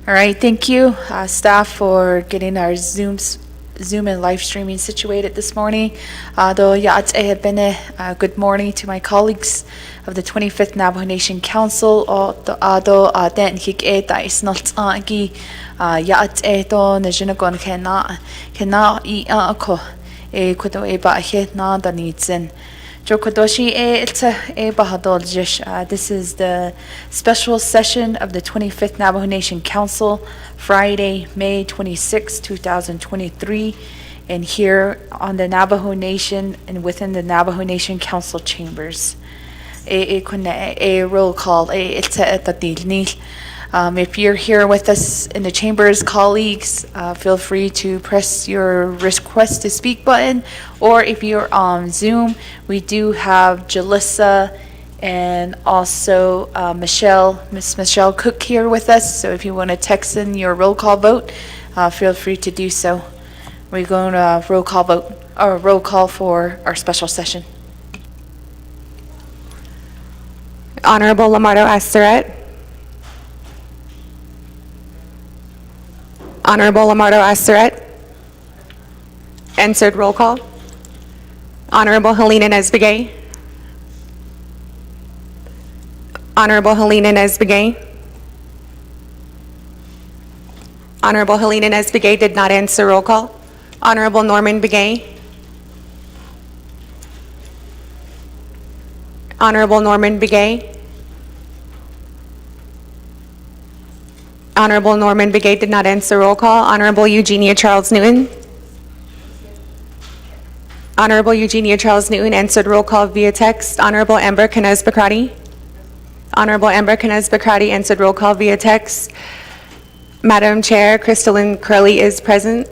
All right, thank you, staff, for getting our Zoom and live streaming situated this morning. Good morning to my colleagues of the 25th Navajo Nation Council. This is the special session of the 25th Navajo Nation Council, Friday, May 26, 2023, and here on the Navajo Nation and within the Navajo Nation Council chambers. A roll call. If you're here with us in the chambers, colleagues, feel free to press your request to speak button, or if you're on Zoom, we do have Jalissa and also Miss Michelle Cook here with us, so if you want to text in your roll call vote, feel free to do so. We're going to roll call for our special session. Honorable Lamardo Asteret. Honorable Lamardo Asteret. Answered roll call. Honorable Helena Nesbegay. Honorable Helena Nesbegay. Honorable Helena Nesbegay did not answer roll call. Honorable Norman Begay. Honorable Norman Begay. Honorable Norman Begay did not answer roll call. Honorable Eugenia Charles Newton. Honorable Eugenia Charles Newton answered roll call via text. Honorable Amber Canez Bacrati. Honorable Amber Canez Bacrati answered roll call via text. Madam Chair, Crystalline Curley is present.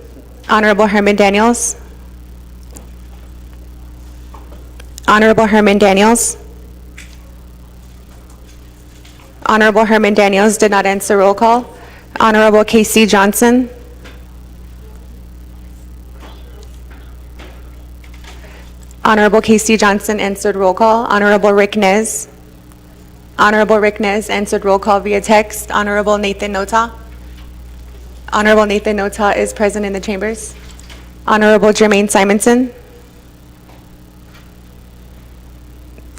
Honorable Herman Daniels. Honorable Herman Daniels. Honorable Herman Daniels did not answer roll call. Honorable Casey Johnson. Honorable Casey Johnson answered roll call. Honorable Rick Nez. Honorable Rick Nez answered roll call via text. Honorable Nathan Nota. Honorable Nathan Nota is present in the chambers. Honorable Jermaine Simonson.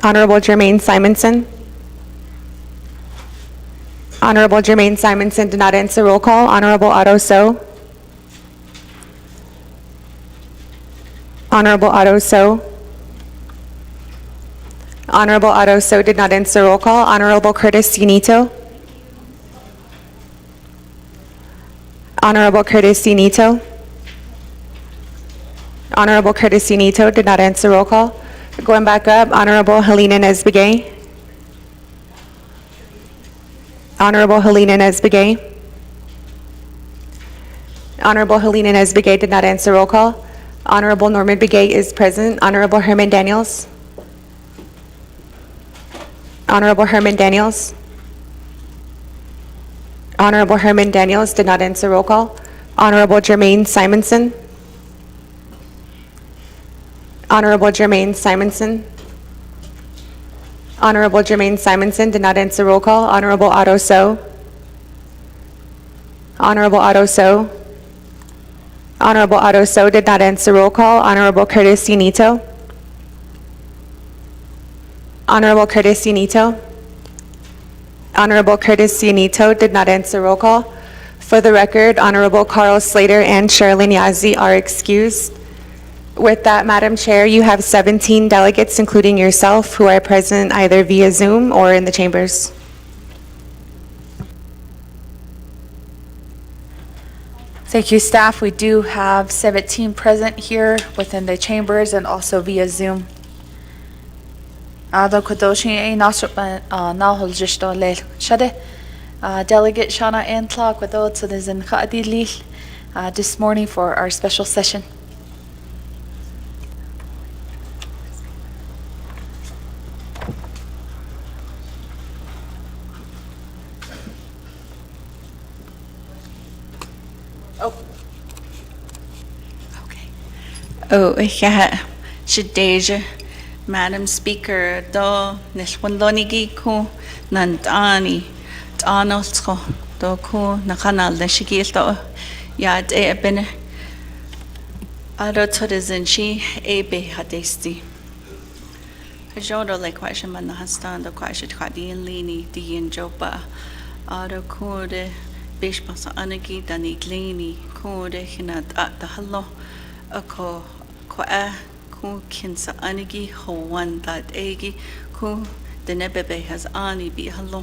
Honorable Jermaine Simonson. Honorable Jermaine Simonson did not answer roll call. Honorable Otto So. Honorable Otto So. Honorable Otto So did not answer roll call. Honorable Curtis Unito. Honorable Curtis Unito. Honorable Curtis Unito did not answer roll call. Going back up, Honorable Helena Nesbegay. Honorable Helena Nesbegay. Honorable Helena Nesbegay did not answer roll call. Honorable Norman Begay is present. Honorable Herman Daniels. Honorable Herman Daniels. Honorable Herman Daniels did not answer roll call. Honorable Jermaine Simonson. Honorable Jermaine Simonson. Honorable Jermaine Simonson did not answer roll call. Honorable Otto So. Honorable Otto So. Honorable Otto So did not answer roll call. Honorable Curtis Unito. Honorable Curtis Unito. Honorable Curtis Unito did not answer roll call. For the record, Honorable Carl Slater and Sherilyn Yazzie are excused. With that, Madam Chair, you have 17 delegates, including yourself, who are present either via Zoom or in the chambers. Thank you, staff. We do have 17 present here within the chambers and also via Zoom. Delegate Shauna Antlock with this morning for our special session. Oh, yeah. Shadeja, Madam Speaker, do Nishwandonigi ko Nandani, Donaldsko, do ku nakanal na shigil do ya de ben ado tourism shi e be hadesti jodo le question man hastan do question khadin lini din joba ado ku de bish pas anagi dani glini ku de hinat at the hallo ako ko a ku kinsa anigi howan that egi ku the nebebe has ani bi hallo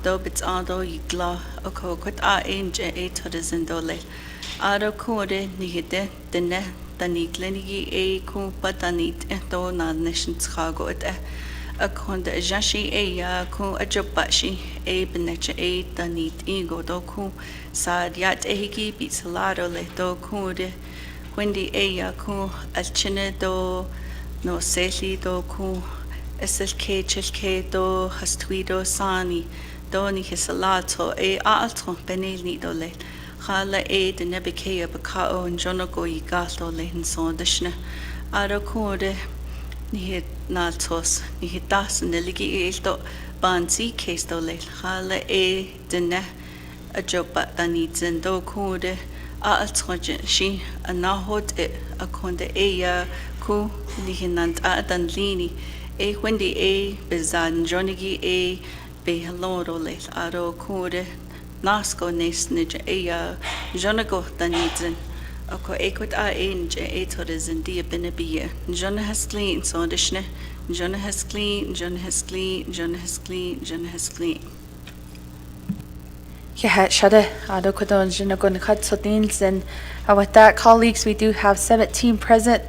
do bits ado igla ako kwat a inje e tourism do le ado ku de ni hide the ne dani glini e ku patanit to na nation chago et a konda jashi e ya ku a jobashi e benecha e danit ego do ku sad yat e higi bi salado le do ku de Wendy e ya ku alchine do no seli do ku SLK chelke do hastuido sani do ni hisalato e alto benelni do le Khala e de nebeke bakao and jonogo i gato le hinson dishne aro ku de ni hit natos ni hit das ne ligi elto bansi kesto le khala e de ne a joba dani zendo ku de a altroje shi a nahot e a konde e ya ku ni hinant a danlini e wendi e bezan jonigi e be haloro le aro ku de nasko nes nij e ya jonago danizin ako ekot a inj e tourism dia benabia jona has clean so dishne jona has clean jona has clean jona has clean jona has clean Yeah, shade ado kodon jinagon katsodins, and with that, colleagues, we do have 17 present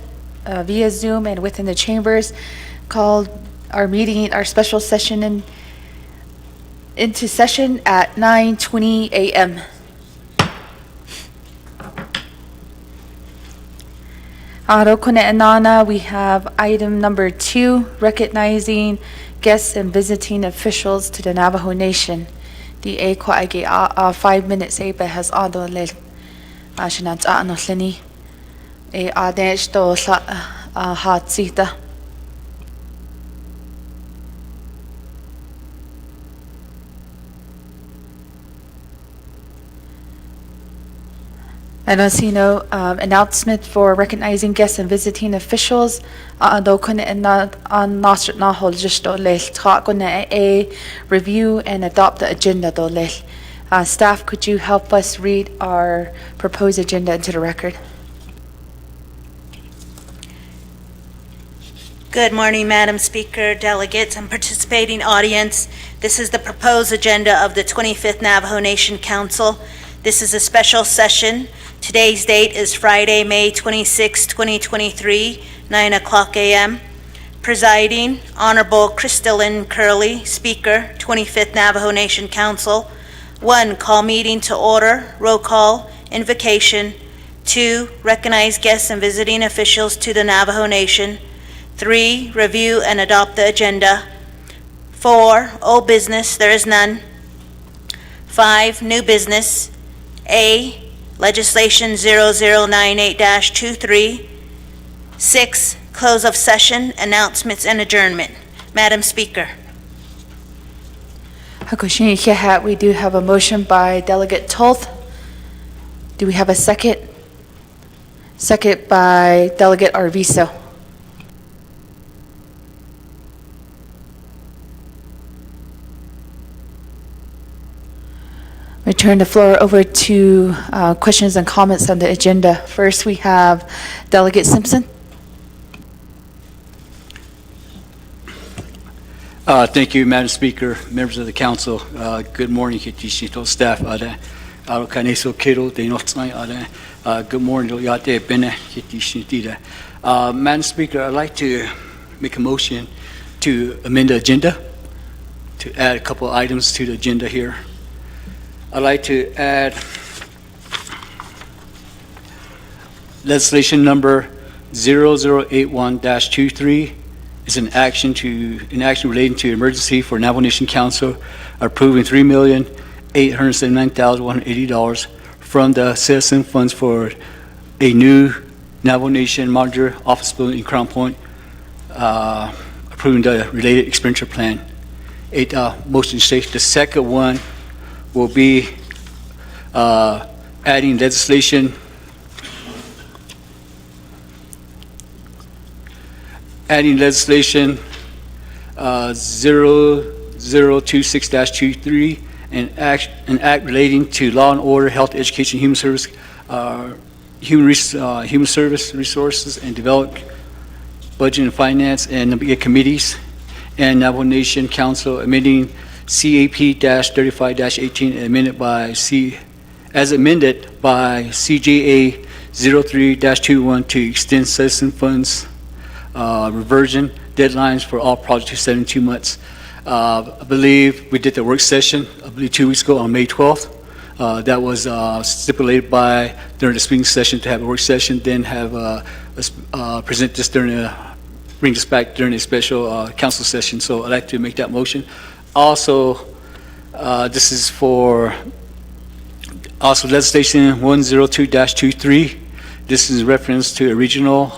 via Zoom and within the chambers. Called our meeting, our special session into session at 9:20 a.m. Ado kone anana, we have item number 2, recognizing guests and visiting officials to the Navajo Nation. The a ko age 5 minutes ebe has ado le ashinat ano leni e adesh do sa hat sita. I don't see no announcement for recognizing guests and visiting officials. Do kunne on nasrt na hol just do le ta kunne a review and adopt the agenda do le. Staff, could you help us read our proposed agenda into the record? Good morning, Madam Speaker, delegates, and participating audience. This is the proposed agenda of the 25th Navajo Nation Council. This is a special session. Today's date is Friday, May 26, 2023, 9 o'clock a.m. Presiding, Honorable Crystalline Curley, Speaker, 25th Navajo Nation Council. 1, call meeting to order, roll call, invocation. 2, recognize guests and visiting officials to the Navajo Nation. 3, review and adopt the agenda. 4, old business, there is none. 5, new business. A, legislation 0098-23. 6, close of session, announcements and adjournment. Madam Speaker. Hakushini Kehat, we do have a motion by Delegate Toth. Do we have a second? Second by Delegate Arvizo. We turn the floor over to questions and comments on the agenda. First, we have Delegate Simpson. Thank you, Madam Speaker, members of the council. Good morning, Kitishito staff. Good morning, Madam Speaker, I'd like to make a motion to amend the agenda, to add a couple of items to the agenda here. I'd like to add legislation number 0081-23 is an action relating to emergency for Navajo Nation Council approving $3,879,180 from the citizen funds for a new Navajo Nation modular office building in Crown Point, approving the related expenditure plan. Motion states the second one will be adding legislation adding legislation 0026-23, an act relating to law and order, health, education, human service, human service resources and development, budget and finance, and the committees, and Navajo Nation Council amending CAP-35-18 as amended by CJA 03-21 to extend citizen funds reversion deadlines for all projects to 72 months. I believe we did the work session, 2 weeks ago on May 12th. That was stipulated during the speaking session to have a work session, then have present this bring this back during a special council session. So I'd like to make that motion. Also, this is for legislation 102-23. This is reference to a regional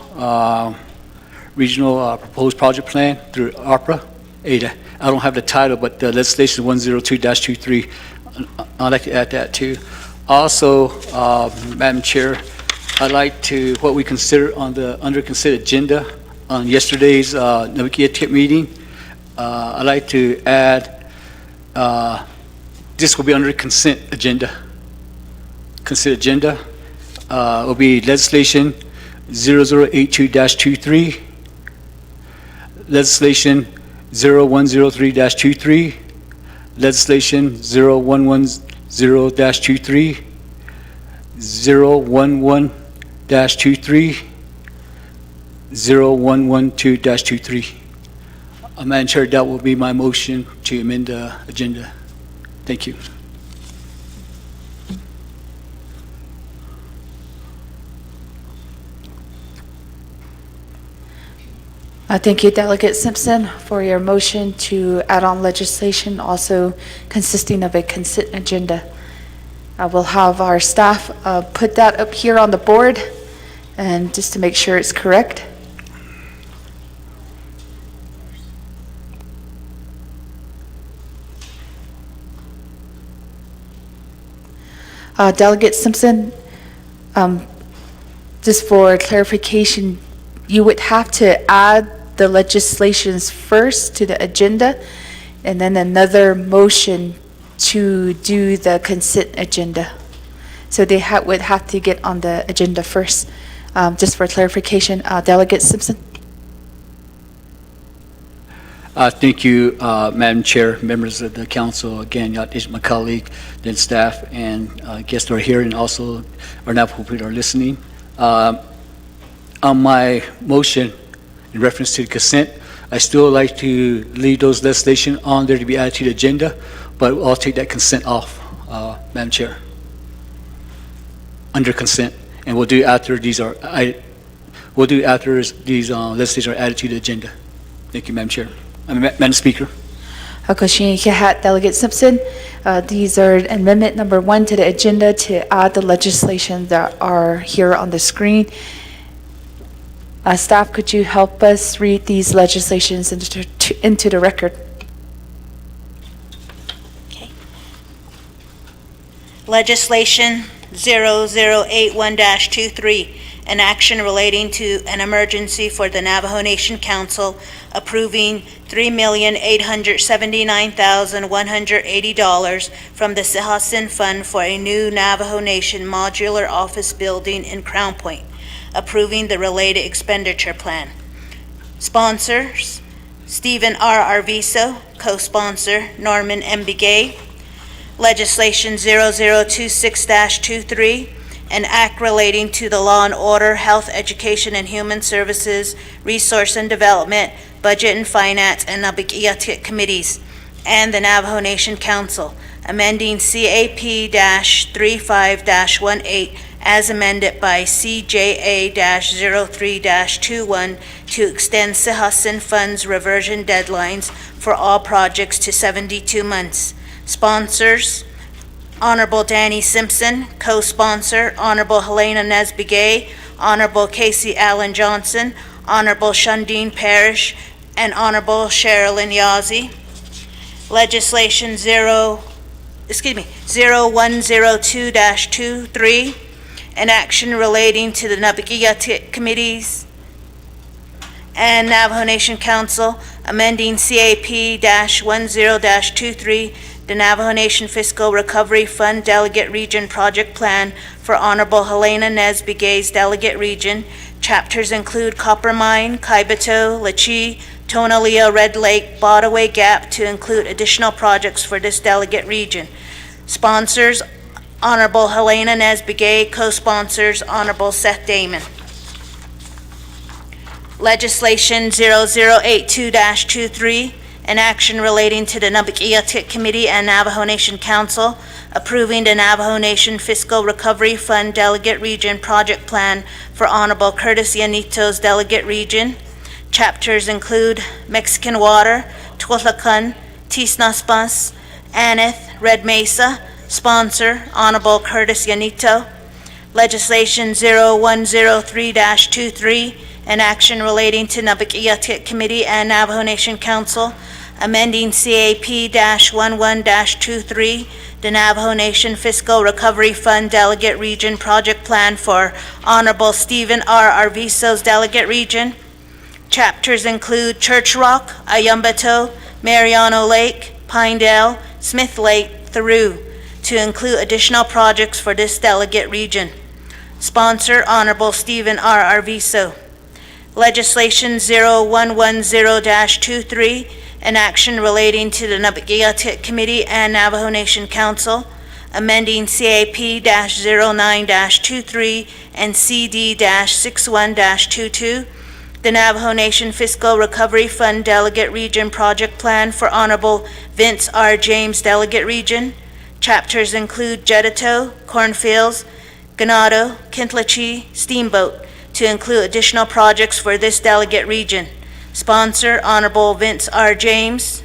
proposed project plan through ARPA. Ada. I don't have the title, but the legislation 102-23. I'd like to add that too. Also, Madam Chair, I'd like to, what we consider on the under considered agenda on yesterday's Navajo meeting, I'd like to add, this will be under consent agenda. Consent agenda will be legislation 0082-23, legislation 0103-23, legislation 0110-23, 011-23, 0112-23. Madam Chair, that will be my motion to amend the agenda. Thank you. Thank you, Delegate Simpson, for your motion to add on legislation also consisting of a consent agenda. I will have our staff put that up here on the board, and just to make sure it's correct. Delegate Simpson, just for clarification, you would have to add the legislations first to the agenda, and then another motion to do the consent agenda. So they would have to get on the agenda first. Just for clarification, Delegate Simpson. Thank you, Madam Chair, members of the council. Again, my colleague, then staff, and guests are here, and also our Navajo people are listening. On my motion, in reference to consent, I still like to leave those legislation on there to be added to the agenda, but I'll take that consent off, Madam Chair, under consent, and we'll do after these legislation are added to the agenda. Thank you, Madam Chair. Madam Speaker. Delegate Simpson, these are amendment number 1 to the agenda to add the legislation that are here on the screen. Staff, could you help us read these legislations into the record? Okay. Legislation 0081-23, an action relating to an emergency for the Navajo Nation Council approving $3,879,180 from the Sihasin Fund for a new Navajo Nation modular office building in Crown Point, approving the related expenditure plan. Sponsors, Stephen R. Arviso, co-sponsor, Norman M. Begay. Legislation 0026-23, an act relating to the law and order, health, education, and human services, resource and development, budget and finance, and Nabikiatik committees, and the Navajo Nation Council, amending CAP-35-18 as amended by CJA-03-21 to extend Sihasin Fund's reversion deadlines for all projects to 72 months. Sponsors, Honorable Danny Simpson, co-sponsor, Honorable Helena Nesbigay, Honorable Casey Allen Johnson, Honorable Shundeen Parrish, and Honorable Sherilyn Yazzie. Legislation 0102-23, an action relating to the Nabagiatit Committees and Navajo Nation Council, amending CAP-10-23, the Navajo Nation Fiscal Recovery Fund Delegate Region Project Plan for Honorable Helena Nesbigay's Delegate Region. Chapters include Copper Mine, Kaibito, Lachi, Tonalea, Red Lake, Botaway Gap, to include additional projects for this delegate region. Sponsors, Honorable Helena Nesbigay. Co-sponsors, Honorable Seth Damon. Legislation 0082-23, an action relating to the Nabagiatit Committee and Navajo Nation Council, approving the Navajo Nation Fiscal Recovery Fund Delegate Region Project Plan for Honorable Curtis Yanito's Delegate Region. Chapters include Mexican Water, Tualacan, Tisnaspas, Aneth, Red Mesa. Sponsor, Honorable Curtis Yanito. Legislation 0103-23, an action relating to Nabagiatit Committee and Navajo Nation Council, amending CAP-11-23, the Navajo Nation Fiscal Recovery Fund Delegate Region Project Plan for Honorable Stephen R. Arvizo's Delegate Region. Chapters include Church Rock, Ayambato, Mariano Lake, Pinedale, Smith Lake, Theroux, to include additional projects for this delegate region. Sponsor, Honorable Stephen R. Arvizo. Legislation 0110-23, an action relating to the Nabagiatit Committee and Navajo Nation Council, amending CAP-09-23 and CD-61-22, the Navajo Nation Fiscal Recovery Fund Delegate Region Project Plan for Honorable Vince R. James Delegate Region. Chapters include Jedito, Cornfields, Ganado, Kintlachi, Steamboat, to include additional projects for this delegate region. Sponsor, Honorable Vince R. James.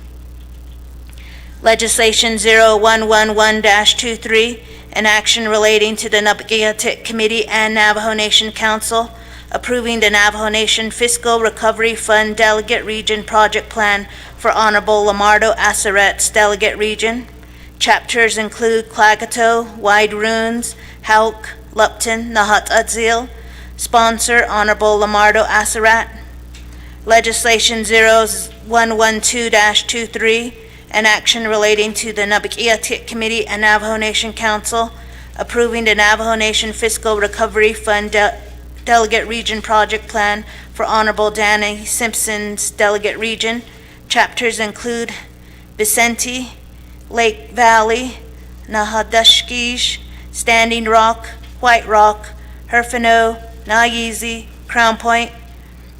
Legislation 0111-23, an action relating to the Nabagiatit Committee and Navajo Nation Council, approving the Navajo Nation Fiscal Recovery Fund Delegate Region Project Plan for Honorable Lamardo Assaret's Delegate Region. Chapters include Klagato, Wide Ruins, Hauk, Lupton, Nahat Adzil. Sponsor, Honorable Lamardo Assarat. Legislation 0112-23, an action relating to the Nabagiatit Committee and Navajo Nation Council, approving the Navajo Nation Fiscal Recovery Fund Delegate Region Project Plan for Honorable Danny Simpson's Delegate Region. Chapters include Vicente, Lake Valley, Nahadashkish, Standing Rock, White Rock, Herfino, Nayizi, Crown Point.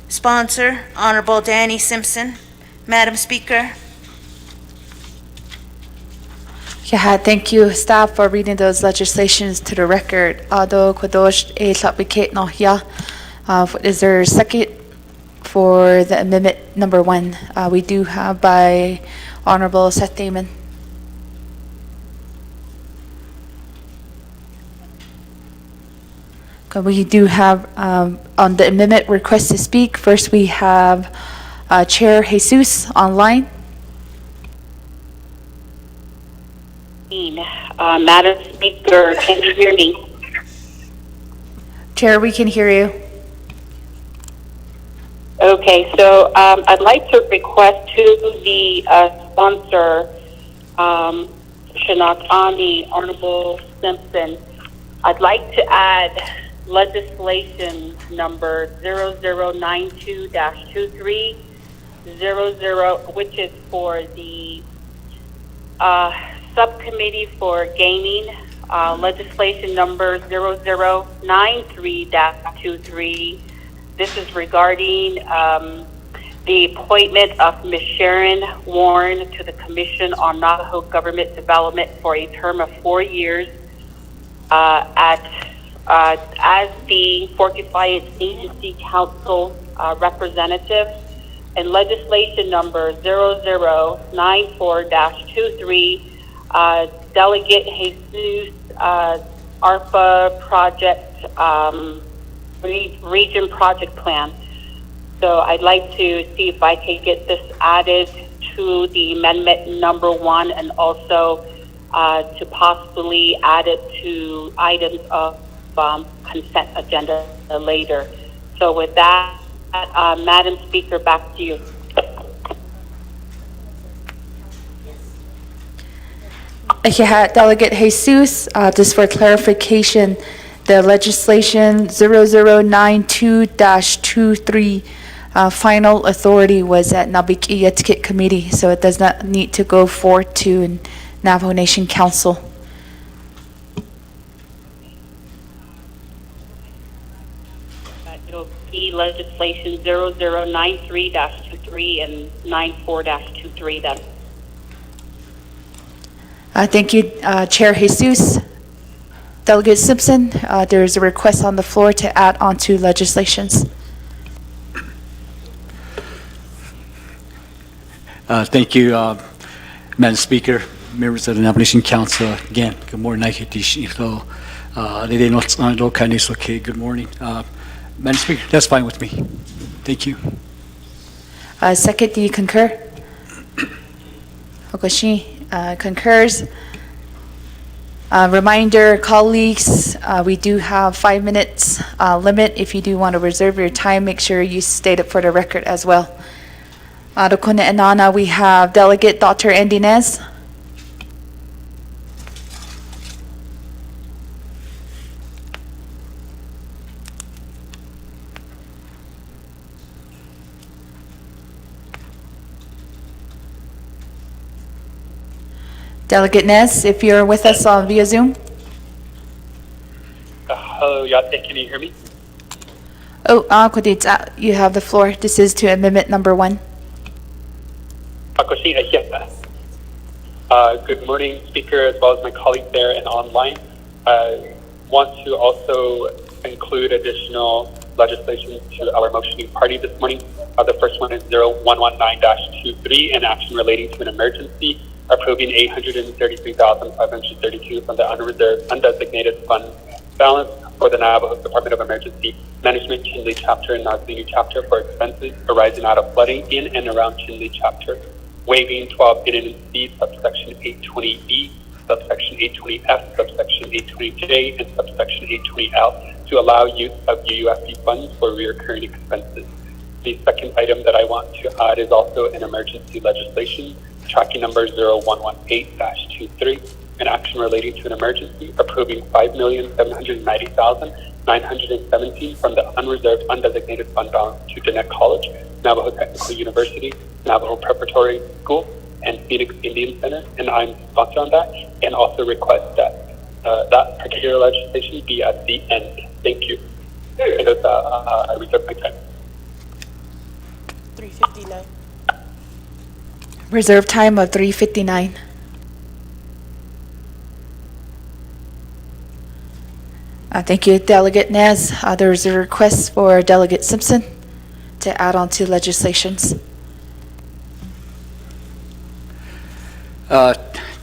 Sponsor, Honorable Danny Simpson. Madam Speaker. Yeah, thank you, staff, for reading those legislations to the record. Ado Kwadosh E Tlapikate Nohya. Is there a second for the amendment number 1? We do have by Honorable Seth Damon. Okay, we do have on the amendment request to speak. First, we have Chair Jesus online. Madam Speaker, can you hear me? Chair, we can hear you. Okay, so I'd like to request to the sponsor, Shinatani, Honorable Simpson, I'd like to add legislation number 0092-23, which is for the subcommittee for gaming, legislation number 0093-23. This is regarding the appointment of Ms. Sharon Warren to the Commission on Navajo Government Development for a term of 4 years as the Fort Defiance Agency Council representative, and legislation number 0094-23, Delegate Jesus ARPA project region project plan. So I'd like to see if I can get this added to the amendment number 1, and also to possibly add it to items of consent agenda later. So with that, Madam Speaker, back to you. Yeah, Delegate Jesus, just for clarification, the legislation 0092-23 final authority was at Nabikia Ticket Committee, so it does not need to go forward to Navajo Nation Council. It'll be legislation 0093-23 and 94-23. That's Thank you, Chair Jesus. Delegate Simpson, there is a request on the floor to add on to legislations. Thank you, Madam Speaker, members of the Nomination Council. Again, good morning. Good morning. Madam Speaker, that's fine with me. Thank you. Second, do you concur? Okoshi concurs. Reminder, colleagues, we do have 5 minutes limit. If you do want to reserve your time, make sure you state it for the record as well. Rokone Enana, we have Delegate Dr. Endinez. Delegate Nez, if you're with us via Zoom. Hello, Yate, can you hear me? Oh, Koditsa, you have the floor. This is to amendment number 1. Akoshi, yes. Good morning, Speaker, as well as my colleagues there and online. Want to also include additional legislation to our motioning party this morning. The first one is 0119-23, an action relating to an emergency, approving $833,532 from the unreserved, undesignated fund balance for the Navajo Department of Emergency Management Chinle Chapter and Nazinu Chapter for expenses arising out of flooding in and around Chinle Chapter, waiving 12 C, subsection 820B, subsection 820F, subsection 820J, and subsection 820L to allow use of UUSD funds for recurring expenses. The second item that I want to add is also an emergency legislation, tracking number 0118-23, an action relating to an emergency, approving $5,790,917 from the unreserved, undesignated fund balance to Diné College, Navajo Technical University, Navajo Preparatory School, and Phoenix Indian Center, and I'm sponsored on that, and also request that that particular legislation be at the end. Thank you. Because I reserve my time. 3:59. Reserve time of 3:59. Thank you, Delegate Nez. There is a request for Delegate Simpson to add on to legislations.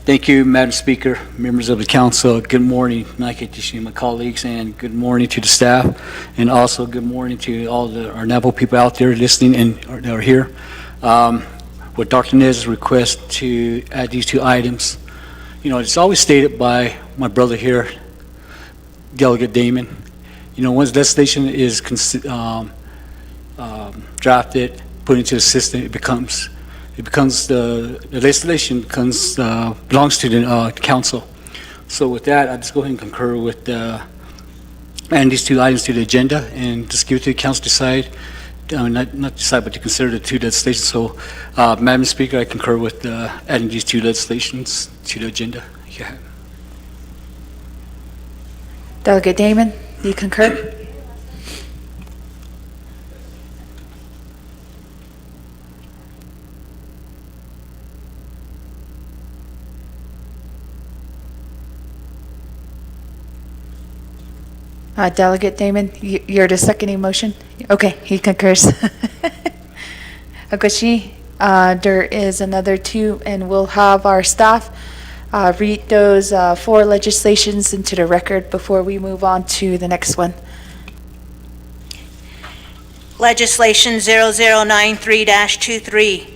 Thank you, Madam Speaker, members of the council. Good morning, my colleagues, and good morning to the staff, and also good morning to all our Navajo people out there listening and that are here. With Dr. Nez's request to add these 2 items, you know, it's always stated by my brother here, Delegate Damon. You know, once legislation is drafted, put into the system, it becomes the legislation belongs to the council. So with that, I just go ahead and concur with adding these 2 items to the agenda and just give it to the council to decide. Not decide, but to consider the 2 legislations. So, Madam Speaker, I concur with adding these 2 legislations to the agenda. Yeah. Delegate Damon, do you concur? Delegate Damon, you're the seconding motion? Okay, he concurs. Okoshi, there is another 2, and we'll have our staff read those 4 legislations into the record before we move on to the next one. Legislation 0093-23,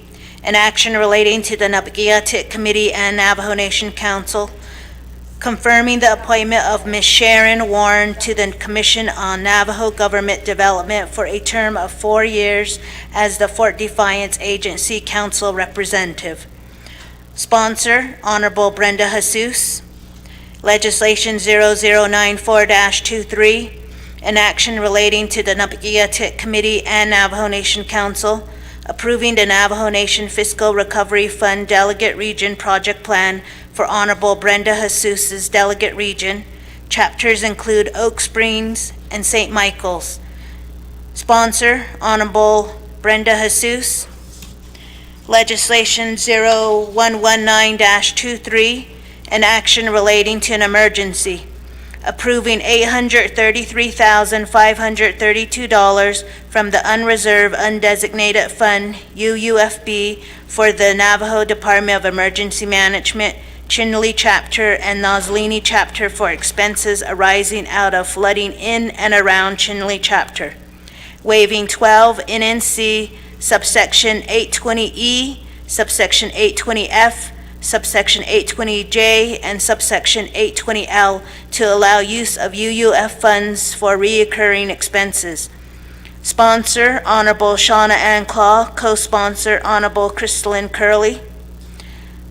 an action relating to the Nabikia Committee and Navajo Nation Council confirming the appointment of Ms. Sharon Warren to the Commission on Navajo Government Development for a term of 4 years as the Fort Defiance Agency Council Representative. Sponsor, Honorable Brenda Jesus. Legislation 0094-23, an action relating to the Napagiatik Committee and Navajo Nation Council, approving the Navajo Nation Fiscal Recovery Fund Delegate Region Project Plan for Honorable Brenda Jesus's Delegate Region. Chapters include Oak Springs and St. Michael's. Sponsor, Honorable Brenda Jesus. Legislation 0119-23, an action relating to an emergency, approving $833,532 from the Unreserved Undesignated Fund, UUFB, for the Navajo Department of Emergency Management, Chinle Chapter, and Noslini Chapter for expenses arising out of flooding in and around Chinle Chapter, waiving 12 NNC subsection 820E, subsection 820F, subsection 820J, and subsection 820L to allow use of UUF funds for reoccurring expenses. Sponsor, Honorable Shauna Ann Claw. Co-sponsor, Honorable Crystalline Curley.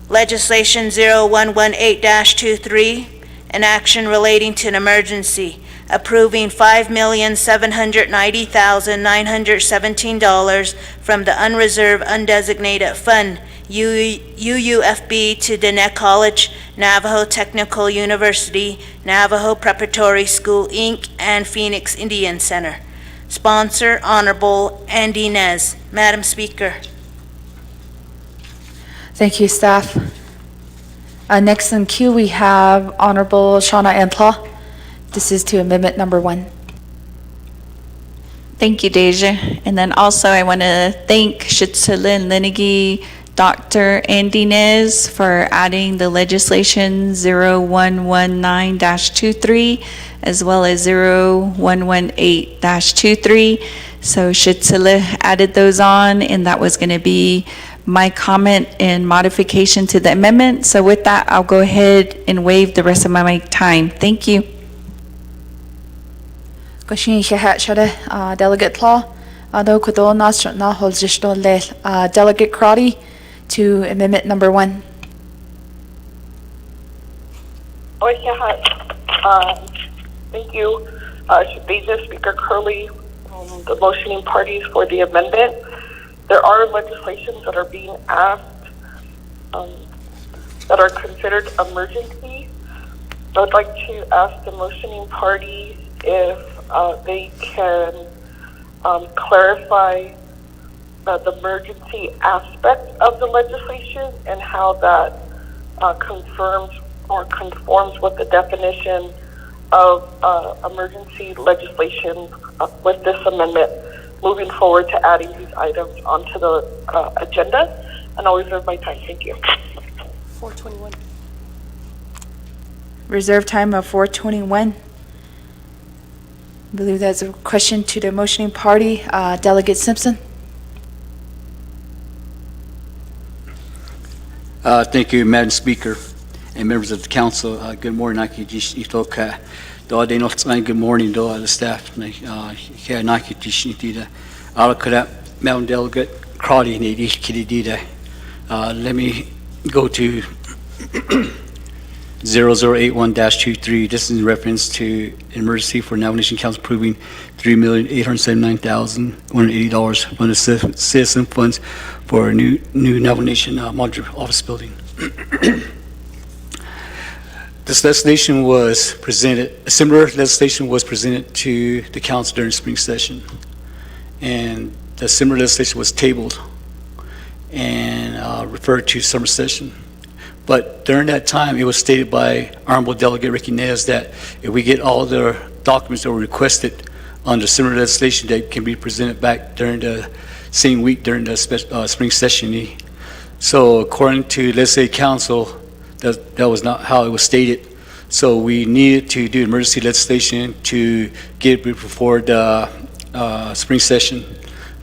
Legislation 0118-23, an action relating to an emergency, approving $5,790,917 from the Unreserved Undesignated Fund, UUFB, to Diné College, Navajo Technical University, Navajo Preparatory School, Inc., and Phoenix Indian Center. Sponsor, Honorable Andy Nez. Madam Speaker. Thank you, staff. Next in queue, we have Honorable Shauna Ann Claw. This is to amendment number 1. Thank you, Deja. And then also I want to thank Shitsulin Linigi, Dr. Andy Nez for adding the legislation 0119-23 as well as 0118-23. So Shitsula added those on, and that was going to be my comment and modification to the amendment. So with that, I'll go ahead and waive the rest of my time. Thank you. Goshin Shahat Shada, Delegate Claw. Ado Kudo Nasr na Holzishto Le, Delegate Crotty to amendment number 1. Thank you. Deja, Speaker Curley, the motioning parties for the amendment. There are legislations that are being asked that are considered emergency. I would like to ask the motioning party if they can clarify the emergency aspect of the legislation and how that confirms or conforms with the definition of emergency legislation with this amendment, moving forward to adding these items onto the agenda. And I'll reserve my time. Thank you. 421. Reserve time of 4:21. I believe that's a question to the motioning party. Delegate Simpson. Thank you, Madam Speaker and members of the council. Good morning. Good morning to all the staff. Mountain Delegate Crotty. Let me go to 0081-23. This is in reference to emergency for Navajo Nation Council approving $3,879,180 from the citizen funds for a new Navajo Nation modular office building. This legislation was presented, a similar legislation was presented to the council during spring session. And the similar legislation was tabled and referred to summer session. But during that time, it was stated by Honorable Delegate Ricky Nez that if we get all the documents that were requested under similar legislation, that can be presented back during the same week during the spring session. So according to legislative council, that was not how it was stated. So we needed to do emergency legislation to get it before the spring session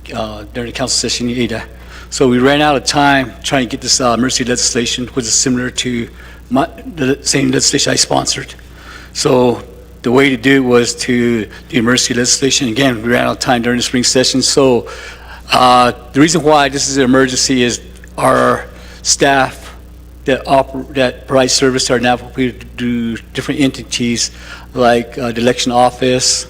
during the council session in Ada. So we ran out of time trying to get this emergency legislation, which is similar to the same legislation I sponsored. So the way to do it was to do emergency legislation. Again, we ran out of time during the spring session. So the reason why this is an emergency is our staff that provide service to our Navajo people to different entities like the election office,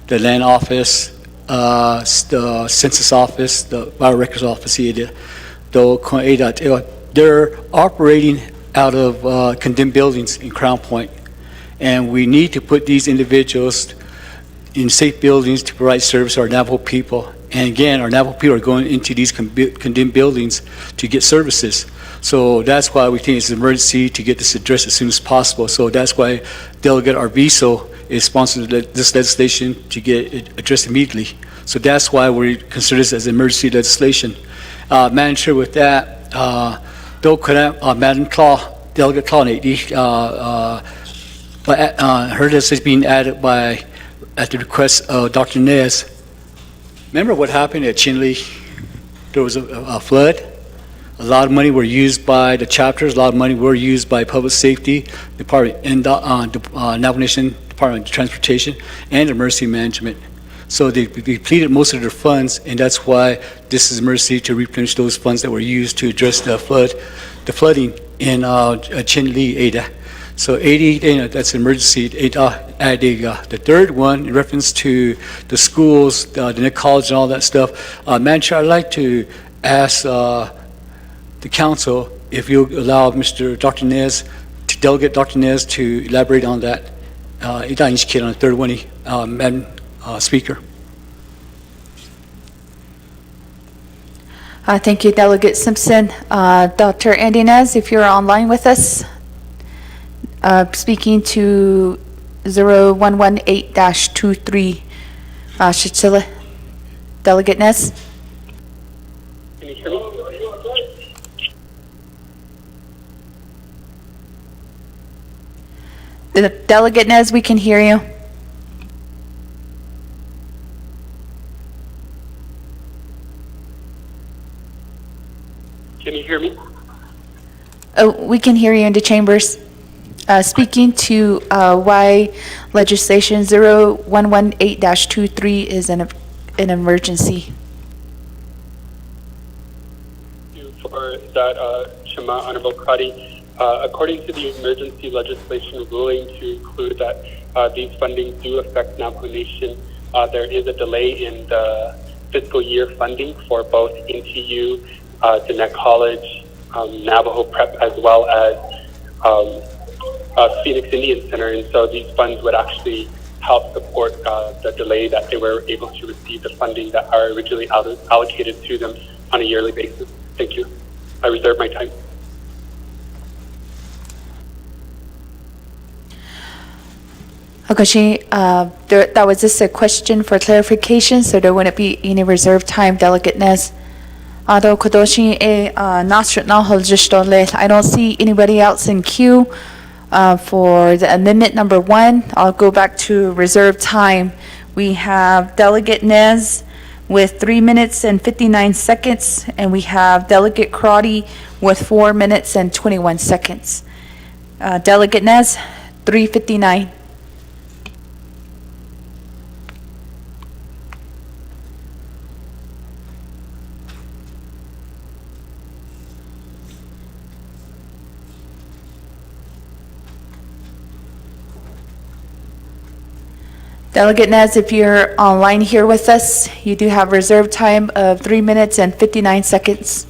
the land office, the census office, the biorecords office, they're operating out of condemned buildings in Crown Point. And we need to put these individuals in safe buildings to provide service to our Navajo people. And again, our Navajo people are going into these condemned buildings to get services. So that's why we think it's an emergency to get this addressed as soon as possible. So that's why Delegate Arvizo is sponsoring this legislation to get it addressed immediately. So that's why we consider this as emergency legislation. Madam Chair, with that, Madam Claw, Delegate Claw, her list is being added at the request of Dr. Nez. Remember what happened at Chinle? There was a flood. A lot of money were used by the chapters. A lot of money were used by Public Safety Department and Navajo Nation Department of Transportation and Emergency Management. So they depleted most of their funds, and that's why this is emergency to replenish those funds that were used to address the flooding in Chinle, Ada. So 80, that's emergency. The third one, in reference to the schools, the Nick College and all that stuff, Madam Chair, I'd like to ask the council if you allow Dr. Nez, Delegate Dr. Nez to elaborate on that. On the third one, Madam Speaker. Thank you, Delegate Simpson. Dr. Andy Nez, if you're online with us, speaking to 0118-23, Shachila. Delegate Nez? Can you hear me? Delegate Nez, we can hear you. Can you hear me? Oh, we can hear you in the chambers. Speaking to why legislation 0118-23 is an emergency. Thank you for that, Shema Honorable Kadi. According to the emergency legislation ruling to include that these fundings do affect Navajo Nation, there is a delay in the fiscal year funding for both NTU, Diné College, Navajo Prep, as well as Phoenix Indian Center. And so these funds would actually help support the delay that they were able to receive the funding that are originally allocated to them on a yearly basis. Thank you. I reserve my time. Okay, that was just a question for clarification, so there wouldn't be any reserved time, Delegate Nez. I don't see anybody else in queue for the amendment number 1. I'll go back to reserved time. We have Delegate Nez with 3 minutes and 59 seconds, and we have Delegate Crotty with 4 minutes and 21 seconds. Delegate Nez, 3:59. Delegate Nez, if you're online here with us, you do have reserved time of 3 minutes and 59 seconds.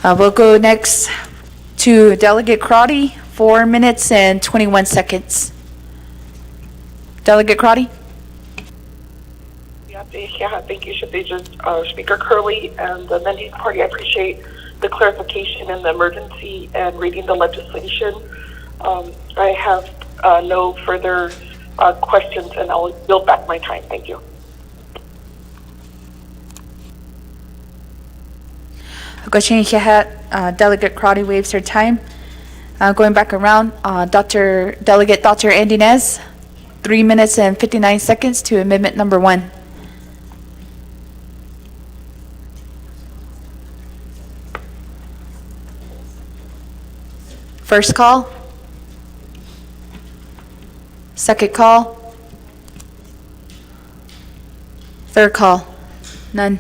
We'll go next to Delegate Crotty, 4 minutes and 21 seconds. Delegate Crotty? Yeah, thank you, Speaker Curley and the amending party. I appreciate the clarification and the emergency and reading the legislation. I have no further questions, and I'll yield back my time. Thank you. Delegate Crotty waives her time. Going back around, Delegate Dr. Andy Nez. 3 minutes and 59 seconds to amendment number 1. First call. Second call. Third call. None.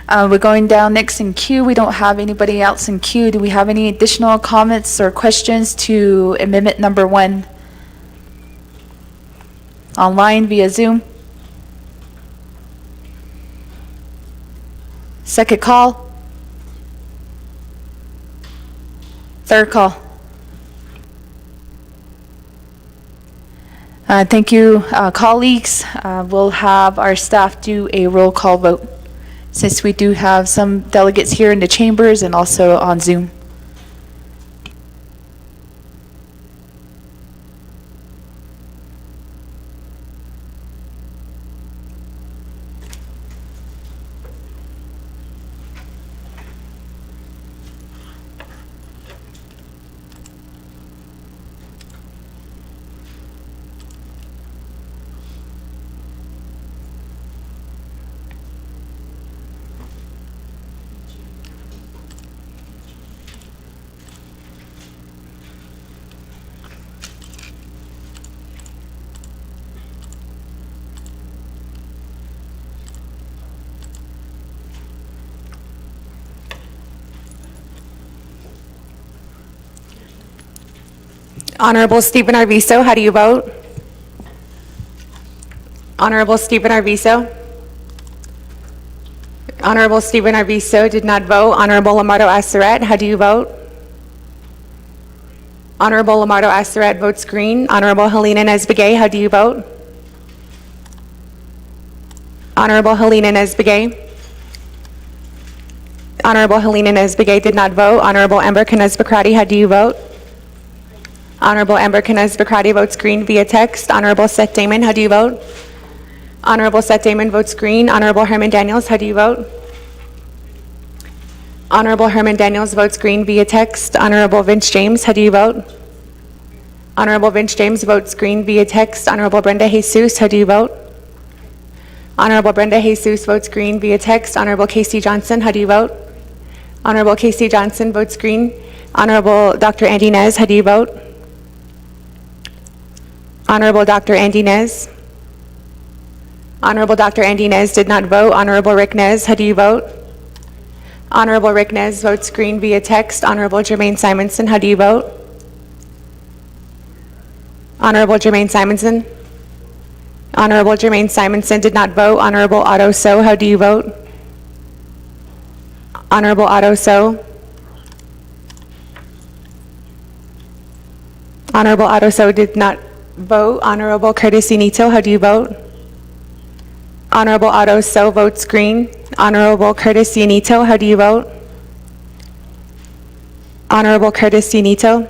We're going down next in queue. We don't have anybody else in queue. Do we have any additional comments or questions to amendment number 1? Online via Zoom? Second call? Third call? Thank you, colleagues. We'll have our staff do a roll call vote, since we do have some delegates here in the chambers and also on Zoom. Honorable Stephen Arvizo, how do you vote? Honorable Stephen Arvizo? Honorable Stephen Arvizo did not vote. Honorable Lamardo Asseret, how do you vote? Honorable Lamardo Asseret votes green. Honorable Helena Nesbegay, how do you vote? Honorable Helena Nesbegay? Honorable Helena Nesbegay did not vote. Honorable Amber Canes-Bacrati, how do you vote? Honorable Amber Canes-Bacrati votes green via text. Honorable Seth Damon, how do you vote? Honorable Seth Damon votes green. Honorable Herman Daniels, how do you vote? Honorable Herman Daniels votes green via text. Honorable Vince James, how do you vote? Honorable Vince James votes green via text. Honorable Brenda Jesus, how do you vote? Honorable Brenda Jesus votes green via text. Honorable Casey Johnson, how do you vote? Honorable Casey Johnson votes green. Honorable Dr. Andy Nez, how do you vote? Honorable Dr. Andy Nez. Honorable Dr. Andy Nez did not vote. Honorable Rick Nez, how do you vote? Honorable Rick Nez votes green via text. Honorable Jermaine Simonson, how do you vote? Honorable Jermaine Simonson. Honorable Jermaine Simonson did not vote. Honorable Otto So, how do you vote? Honorable Otto So. Honorable Otto So did not vote. Honorable Curtis Inito, how do you vote? Honorable Otto So votes green. Honorable Curtis Inito, how do you vote? Honorable Curtis Inito.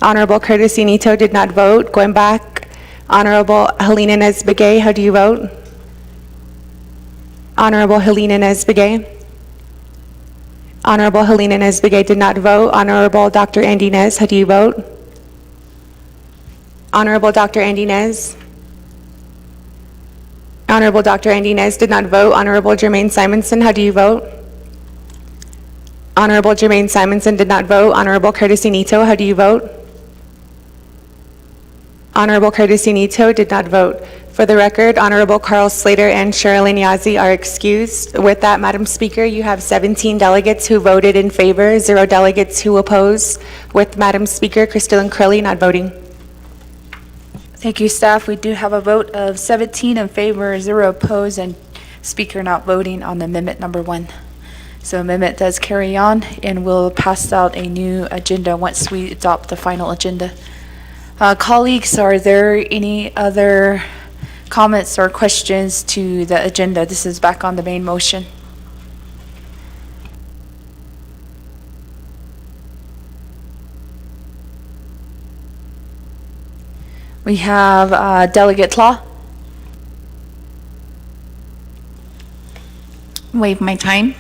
Honorable Curtis Inito did not vote. Going back, Honorable Helena Nesbegay, how do you vote? Honorable Helena Nesbegay. Honorable Helena Nesbegay did not vote. Honorable Dr. Andy Nez, how do you vote? Honorable Dr. Andy Nez. Honorable Dr. Andy Nez did not vote. Honorable Jermaine Simonson, how do you vote? Honorable Jermaine Simonson did not vote. Honorable Curtis Inito, how do you vote? Honorable Curtis Inito did not vote. For the record, Honorable Carl Slater and Sherilyn Yazzie are excused. With that, Madam Speaker, you have 17 delegates who voted in favor, 0 delegates who oppose. With Madam Speaker, Crystalline Crowley not voting. Thank you, staff. We do have a vote of 17 in favor, 0 opposed, and speaker not voting on amendment number 1. So amendment does carry on, and we'll pass out a new agenda once we adopt the final agenda. Colleagues, are there any other comments or questions to the agenda? This is back on the main motion. We have Delegate Tlaw. Waive my time.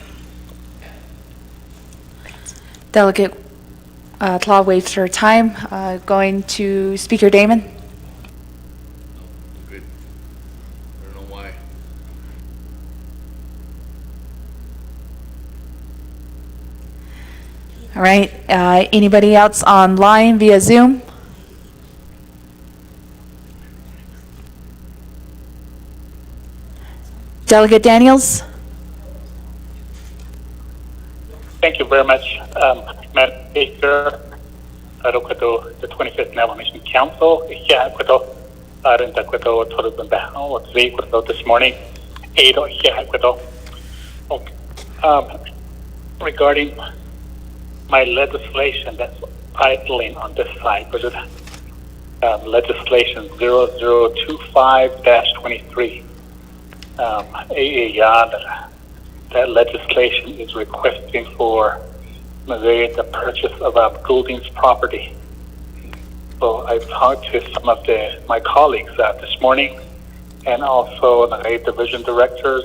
Delegate Tlaw waives her time. Going to Speaker Damon. All right, anybody else online via Zoom? Delegate Daniels? Thank you very much, Madam Speaker. The 25th Navajo Nation Council, this morning, regarding my legislation that's idling on this side, which is legislation 0025-23. That legislation is requesting for the purchase of Goulding's property. So I've talked to some of my colleagues this morning, and also the division directors,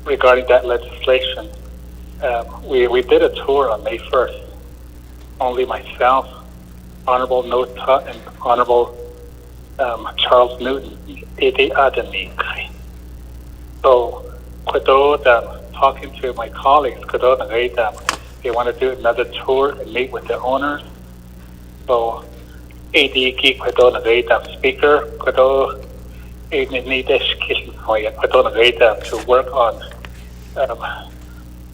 regarding that legislation. We did a tour on May 1st. Only myself, Honorable Nota, and Honorable Charles Newton. So, talking to my colleagues, they want to do another tour and meet with the owners. So, speaker, to work on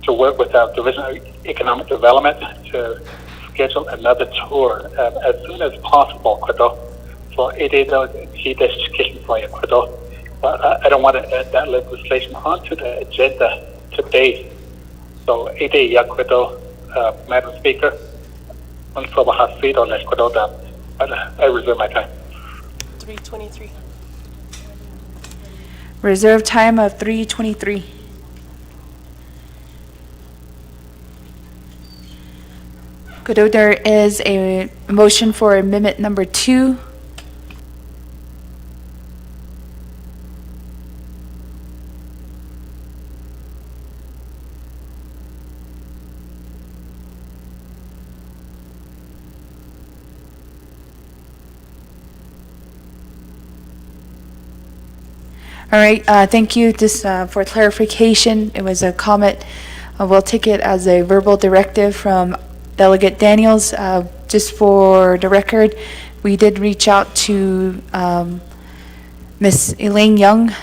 to work with our Division of Economic Development to schedule another tour as soon as possible. So I don't want to add that legislation onto the agenda today. So Madam Speaker, I reserve my time. 3:23. Reserve time of 3:23. Good. There is a motion for amendment number 2. All right, thank you. Just for clarification, it was a comment. We'll take it as a verbal directive from Delegate Daniels. Just for the record, we did reach out to Ms. Elaine Young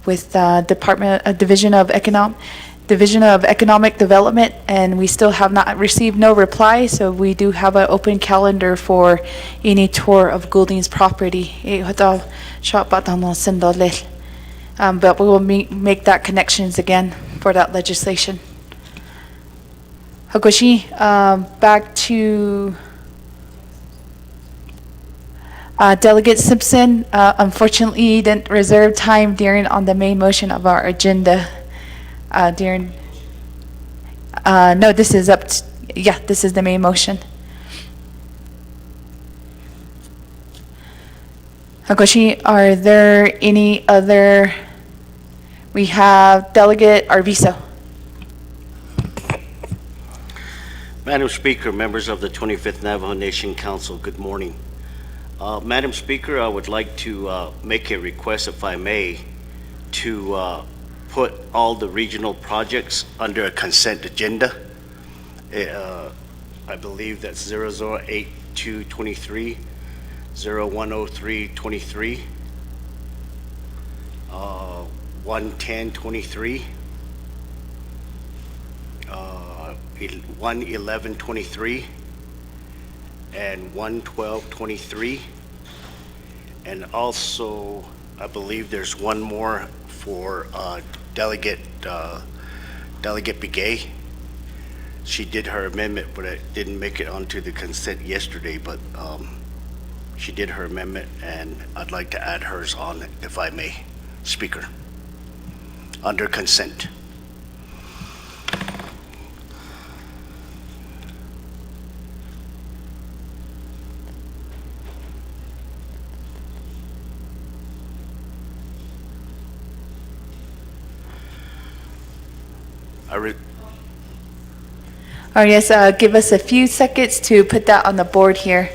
with Division of Economic Development, and we still have not received no reply. So we do have an open calendar for any tour of Goulding's property. But we will make that connections again for that legislation. Hakoshi, back to Delegate Simpson. Unfortunately, you didn't reserve time on the main motion of our agenda. No, this is this is the main motion. Hakoshi, are there any other? We have Delegate Arvizo. Madam Speaker, members of the 25th Navajo Nation Council, good morning. Madam Speaker, I would like to make a request, if I may, to put all the regional projects under a consent agenda. I believe that's 008223, 010323, 11023, 11123, and 11223. And also, I believe there's one more for Delegate Begay. She did her amendment, but it didn't make it onto the consent yesterday, but she did her amendment, and I'd like to add hers on, if I may, Speaker, under consent. Yes, give us a few seconds to put that on the board here.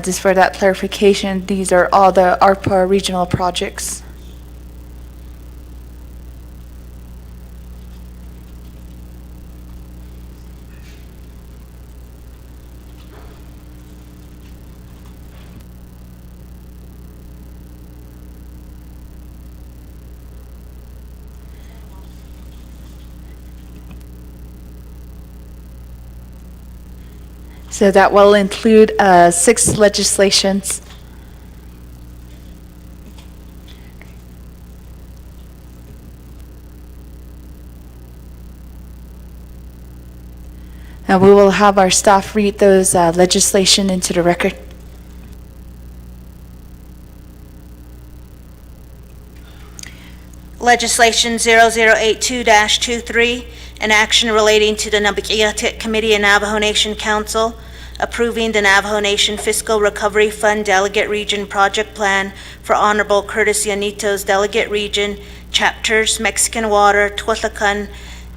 Just for that clarification, these are all the ARPA regional projects. So that will include 6 legislations. We will have our staff read those legislation into the record. Legislation 0082-23, an action relating to the Nabaqiatik Committee and Navajo Nation Council, approving the Navajo Nation Fiscal Recovery Fund Delegate Region Project Plan for Honorable Curtis Yanito's Delegate Region, Chapters Mexican Water, Tuatlacan,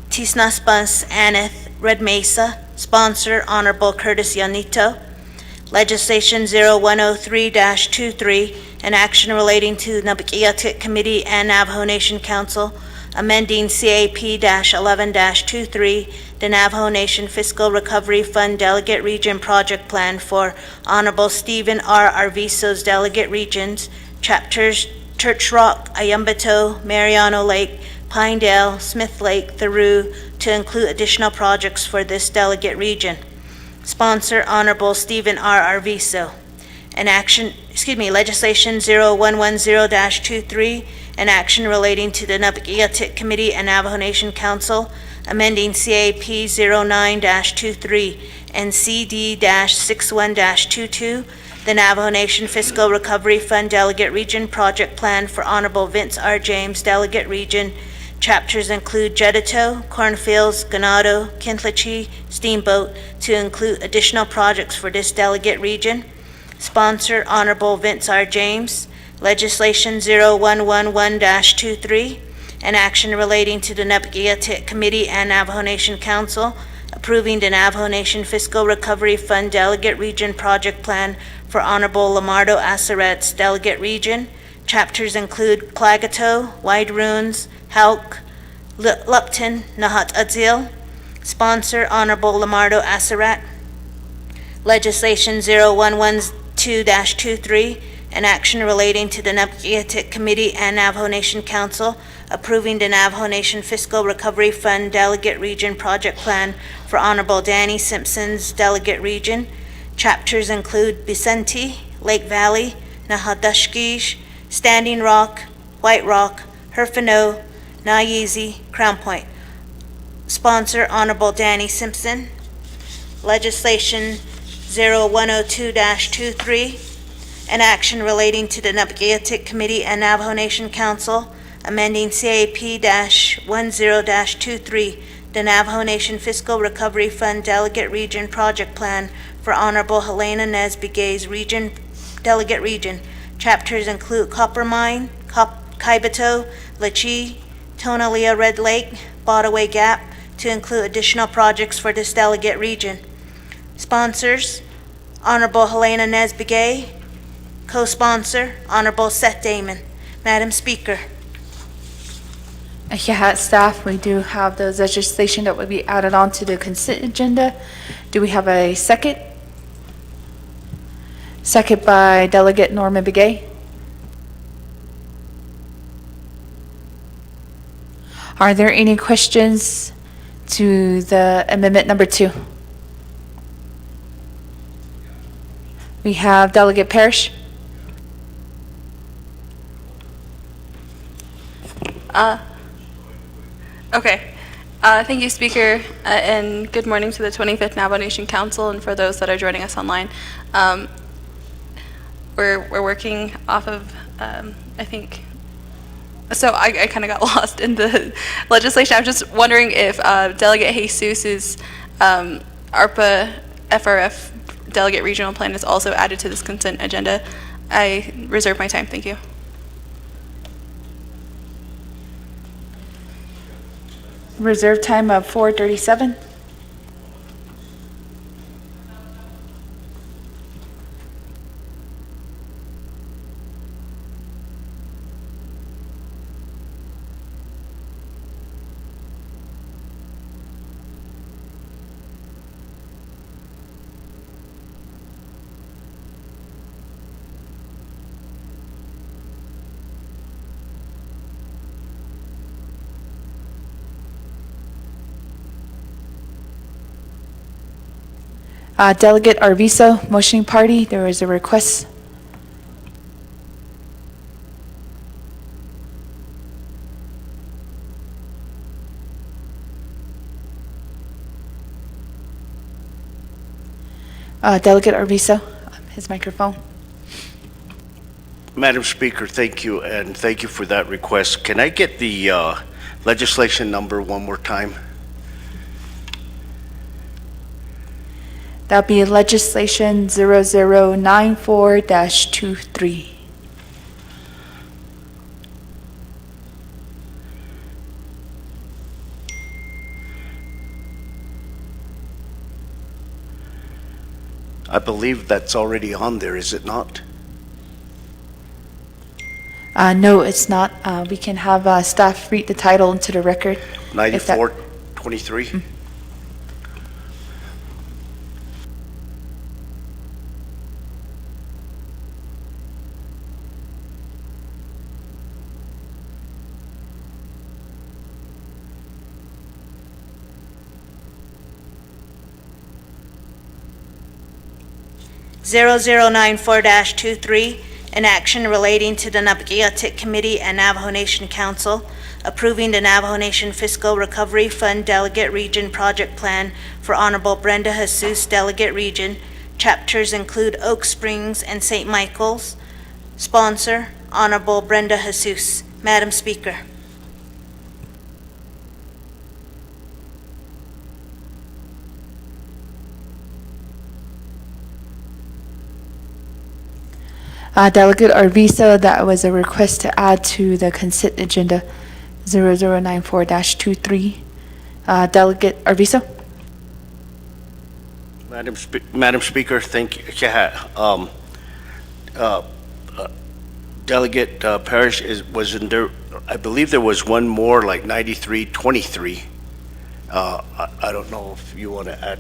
Tisnaspas, Aneth, Red Mesa. Sponsor, Honorable Curtis Yanito. Legislation 0103-23, an action relating to the Nabaqiatik Committee and Navajo Nation Council, amending CAP-11-23, the Navajo Nation Fiscal Recovery Fund Delegate Region Project Plan for Honorable Stephen R. Arvizo's Delegate Regions, Chapters Church Rock, Ayambato, Mariano Lake, Pinedale, Smith Lake, Theroux, to include additional projects for this delegate region. Sponsor, Honorable Stephen R. Arvizo. Legislation 0110-23, an action relating to the Nabaqiatik Committee and Navajo Nation Council, amending CAP 09-23 and CD-61-22, the Navajo Nation Fiscal Recovery Fund Delegate Region Project Plan for Honorable Vince R. James, Delegate Region. Chapters include Jedito, Cornfields, Ganado, Kintlachi, Steamboat, to include additional projects for this delegate region. Sponsor, Honorable Vince R. James. Legislation 0111-23, an action relating to the Nabaqiatik Committee and Navajo Nation Council, approving the Navajo Nation Fiscal Recovery Fund Delegate Region Project Plan for Honorable Lamardo Assaret's Delegate Region. Chapters include Klagato, Wide Ruins, Halk, Lupton, Nahat Adzil. Sponsor, Honorable Lamardo Assaret. Legislation 0112-23, an action relating to the Nabaqiatik Committee and Navajo Nation Council, approving the Navajo Nation Fiscal Recovery Fund Delegate Region Project Plan for Honorable Danny Simpson's Delegate Region. Chapters include Vicente, Lake Valley, Nahadashkish, Standing Rock, White Rock, Herfano, Nayizi, Crown Point. Sponsor, Honorable Danny Simpson. Legislation 0102-23, an action relating to the Nabaqiatik Committee and Navajo Nation Council, amending CAP-10-23, the Navajo Nation Fiscal Recovery Fund Delegate Region Project Plan for Honorable Helena Nesbigay's Delegate Region. Chapters include Copper Mine, Kaibato, Lechi, Tonalia Red Lake, Botaway Gap, to include additional projects for this delegate region. Sponsors, Honorable Helena Nesbigay. Co-sponsor, Honorable Seth Damon. Madam Speaker. Yeah, staff, we do have those legislation that would be added on to the consent agenda. Do we have a second? Second by Delegate Norman Begay. Are there any questions to the amendment number 2? We have Delegate Parrish. Okay. Thank you, Speaker, and good morning to the 25th Navajo Nation Council and for those that are joining us online. We're working off of, I think, so I kind of got lost in the legislation. I was just wondering if Delegate Jesus's ARPA FRF Delegate Regional Plan is also added to this consent agenda. I reserve my time. Thank you. Reserve time of 4:37. Delegate Arvizo, motioning party, there is a request. Delegate Arvizo, his microphone. Madam Speaker, thank you, and thank you for that request. Can I get the legislation number one more time? That'll be legislation 0094-23. I believe that's already on there, is it not? No, it's not. We can have staff read the title into the record. If that- 9423? 0094-23, an action relating to the Napagiatik Committee and Navajo Nation Council, approving the Navajo Nation Fiscal Recovery Fund Delegate Region Project Plan for Honorable Brenda Jesus, Delegate Region. Chapters include Oak Springs and St. Michael's. Sponsor, Honorable Brenda Jesus. Madam Speaker. Delegate Arvizo, that was a request to add to the consent agenda 0094-23. Delegate Arvizo? Madam Speaker, thank you. Yeah, Delegate Parrish was in there, I believe there was one more, like 9323. I don't know if you want to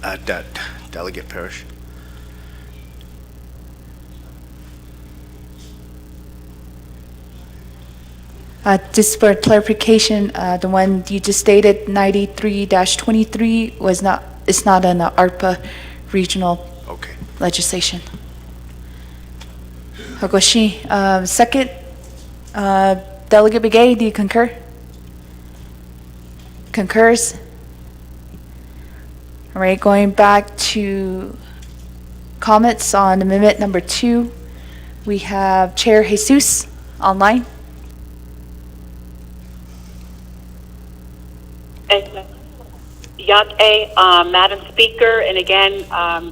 add that, Delegate Parrish. Just for clarification, the one you just stated, 93-23, was not, it's not an ARPA regional Okay. legislation. Hagoshi, second, Delegate Begay, do you concur? Concurs? All right, going back to comments on amendment number 2, we have Chair Jesus online. Yate, Madam Speaker, and again,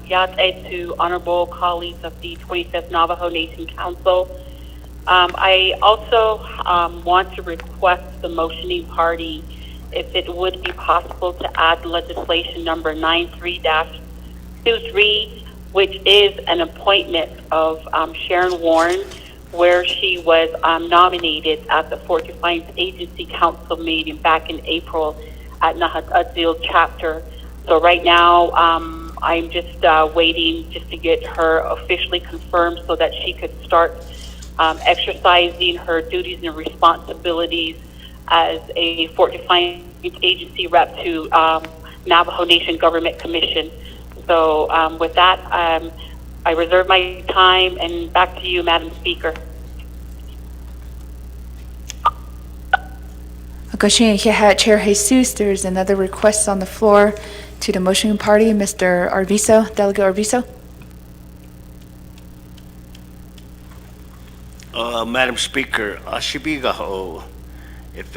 Yate to honorable colleagues of the 25th Navajo Nation Council. I also want to request the motioning party if it would be possible to add legislation number 93-23, which is an appointment of Sharon Warren, where she was nominated at the Fort Defiance Agency Council meeting back in April at Nahat chapter. So right now, I'm just waiting just to get her officially confirmed so that she could start exercising her duties and responsibilities as a Fort Defiance Agency rep to Navajo Nation Government Commission. So with that, I reserve my time, and back to you, Madam Speaker. Chair Jesus, there's another request on the floor to the motion party. Mr. Arvizo, Delegate Arvizo. Madam Speaker, Ashibigaho, if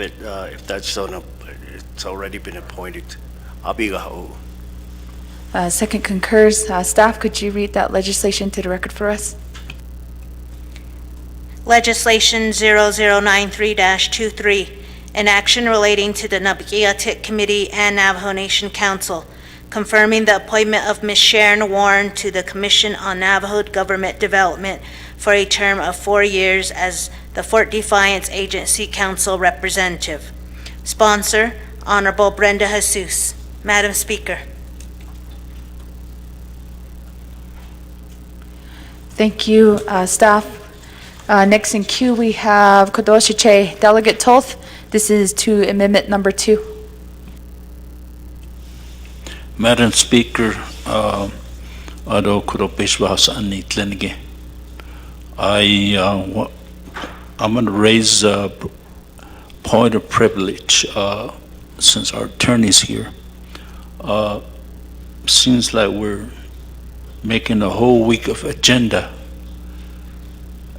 that's on it's already been appointed. Abigaho. Second concurs. Staff, could you read that legislation to the record for us? Legislation 0093-23, an action relating to the Napagiatik Committee and Navajo Nation Council, confirming the appointment of Ms. Sharon Warren to the Commission on Navajo Government Development for a term of 4 years as the Fort Defiance Agency Council representative. Sponsor, Honorable Brenda Jesus. Madam Speaker. Thank you, staff. Next in queue, we have Kodoshiche, Delegate Toth. This is to amendment number 2. Madam Speaker, ado kuro peshwa sa ani tlenige. I'm going to raise a point of privilege since our attorney's here. Seems like we're making a whole week of agenda.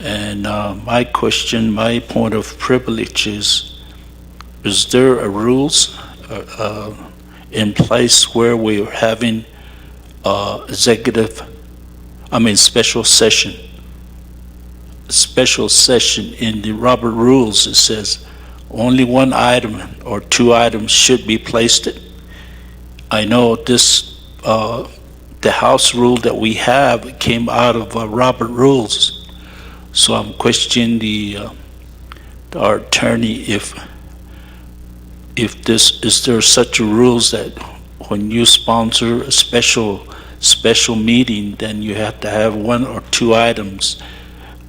And my question, my point of privilege is there a rules in place where we're having special session? Special session in the Robert rules, it says only one item or two items should be placed. I know this, the House rule that we have came out of Robert rules. So I'm questioning our attorney if is there such a rules that when you sponsor a special meeting, then you have to have one or two items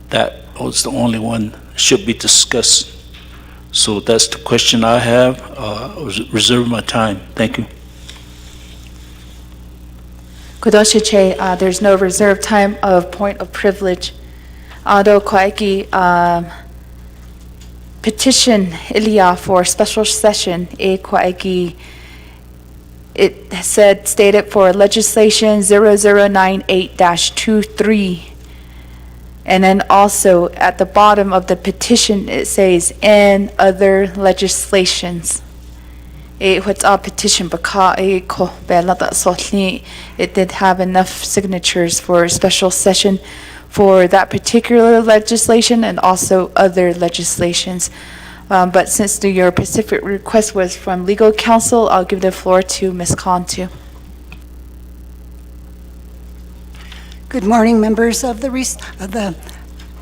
that was the only one should be discussed. So that's the question I have. Reserve my time. Thank you. Kodoshiche, there's no reserved time of point of privilege. Ado Kwaiki petition Ilya for special session. Kwaiki, it stated for legislation 0098-23. And then also at the bottom of the petition, it says, and other legislations. What's our petition? It did have enough signatures for a special session for that particular legislation and also other legislations. But since your specific request was from legal counsel, I'll give the floor to Ms. Cantu. Good morning, members of the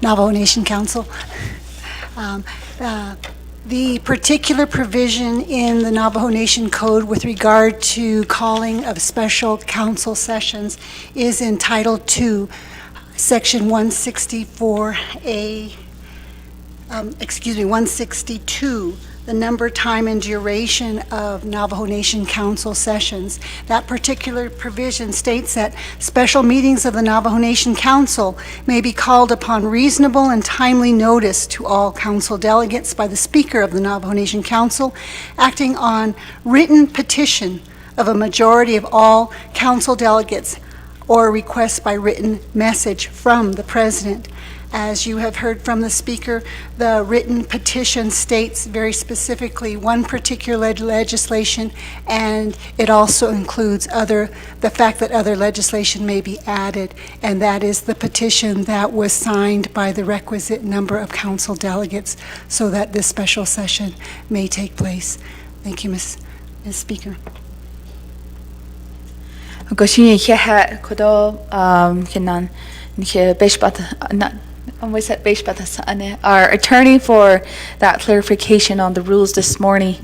Navajo Nation Council. The particular provision in the Navajo Nation Code with regard to calling of special council sessions is in Title II, Section 162, the number, time, and duration of Navajo Nation Council sessions. That particular provision states that special meetings of the Navajo Nation Council may be called upon reasonable and timely notice to all council delegates by the Speaker of the Navajo Nation Council, acting on written petition of a majority of all council delegates or request by written message from the President. As you have heard from the Speaker, the written petition states very specifically one particular legislation, and it also includes the fact that other legislation may be added, and that is the petition that was signed by the requisite number of council delegates so that this special session may take place. Thank you, Ms. Speaker. Our attorney for that clarification on the rules this morning.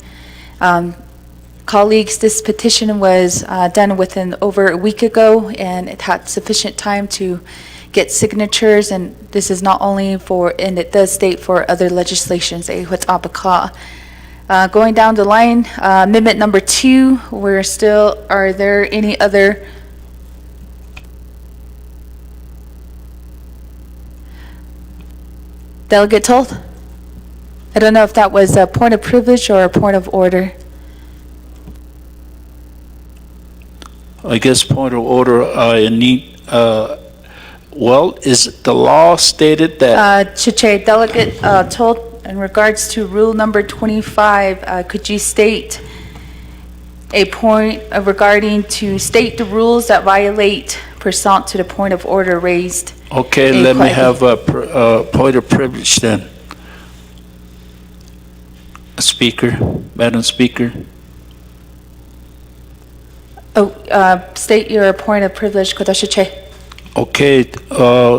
Colleagues, this petition was done within over a week ago, and it had sufficient time to get signatures, and this is not only for, and it does state for other legislations. Going down the line, amendment number 2, are there any other Delegate Toth? I don't know if that was a point of privilege or a point of order. I guess point of order, I need, is the law stated that? Chiche, Delegate Toth, in regards to rule number 25, could you state a point regarding to state the rules that violate pursuant to the point of order raised? Okay, let me have a point of privilege then. Speaker, Madam Speaker. State your point of privilege, Kodoshiche. Okay,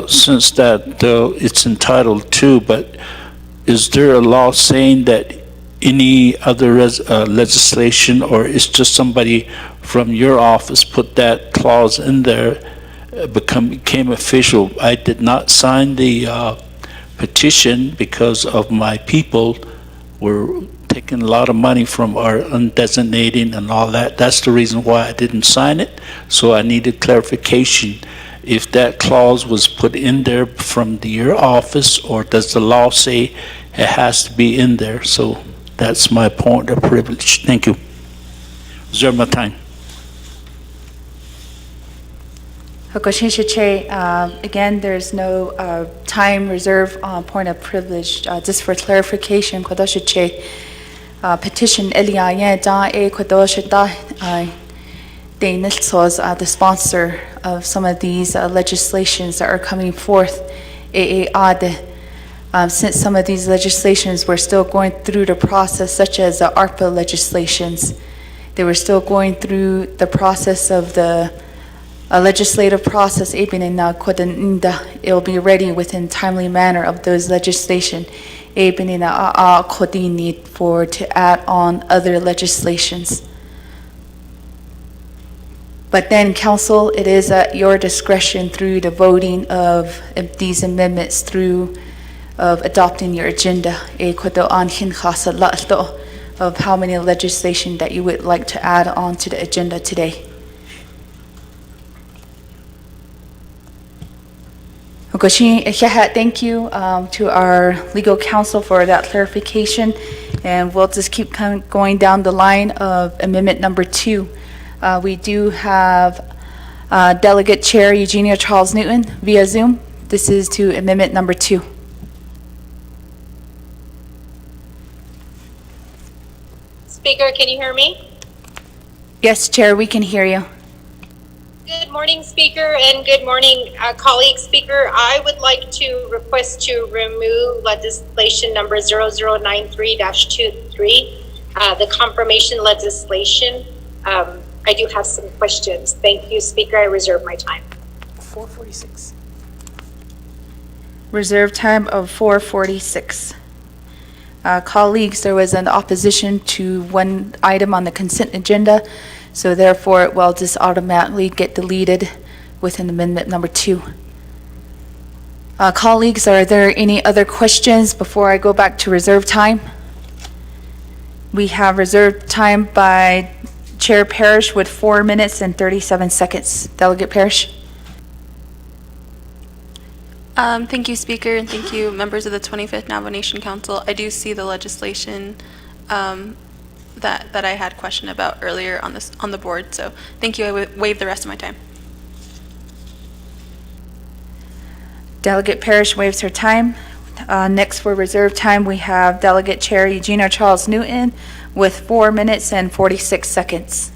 since that it's entitled to, but is there a law saying that any other legislation, or is just somebody from your office put that clause in there, became official? I did not sign the petition because of my people were taking a lot of money from our undesignating and all that. That's the reason why I didn't sign it. So I needed clarification. if that clause was put in there from your office, or does the law say it has to be in there? So that's my point of privilege. Thank you. Reserve my time. Again, there's no time reserved on point of privilege. Just for clarification, petition the sponsor of some of these legislations that are coming forth. Since some of these legislations were still going through the process, such as the ARPA legislations, they were still going through the process of the legislative process. It will be ready within timely manner of those legislation. Need for to add on other legislations. But then, Council, it is at your discretion through the voting of these amendments, through of adopting your agenda, of how many legislation that you would like to add on to the agenda today. Thank you to our legal counsel for that clarification, and we'll just keep going down the line of amendment number 2. We do have Delegate Chair Eugenia Charles Newton via Zoom. This is to amendment number 2. Speaker, can you hear me? Yes, Chair, we can hear you. Good morning, Speaker, and good morning, colleague Speaker. I would like to request to remove legislation number 0093-23, the confirmation legislation. I do have some questions. Thank you, Speaker. I reserve my time. 4:46. Reserve time of 4:46. Colleagues, there was an opposition to one item on the consent agenda, so therefore it will just automatically get deleted within amendment number 2. Colleagues, are there any other questions before I go back to reserve time? We have reserved time by Chair Parrish with 4 minutes and 37 seconds. Delegate Parrish. Thank you, Speaker, and thank you, members of the 25th Navajo Nation Council. I do see the legislation that I had question about earlier on the board, so thank you. I waive the rest of my time. Delegate Parrish waives her time. Next for reserve time, we have Delegate Chair Eugenia Charles Newton with 4 minutes and 46 seconds.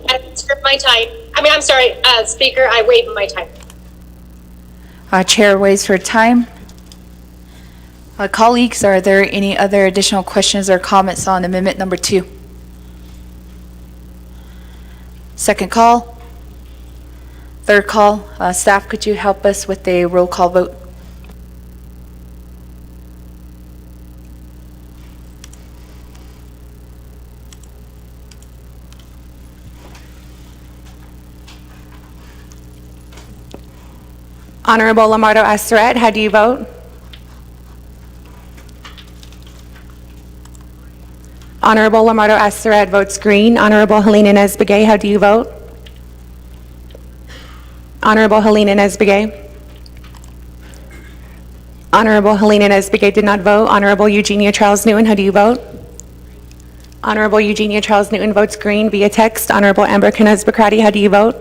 I reserve my time. I'm sorry, Speaker, I waive my time. Chair waives her time. Colleagues, are there any other additional questions or comments on amendment number 2? Second call? Third call? Staff, could you help us with a roll call vote? Honorable Lamardo Asteret, how do you vote? Honorable Lamardo Asteret votes green. Honorable Helena Inez-Begay, how do you vote? Honorable Helena Inez-Begay. Honorable Helena Inez-Begay did not vote. Honorable Eugenia Charles Newton, how do you vote? Honorable Eugenia Charles Newton votes green via text. Honorable Amber Knez-Bacrati, how do you vote?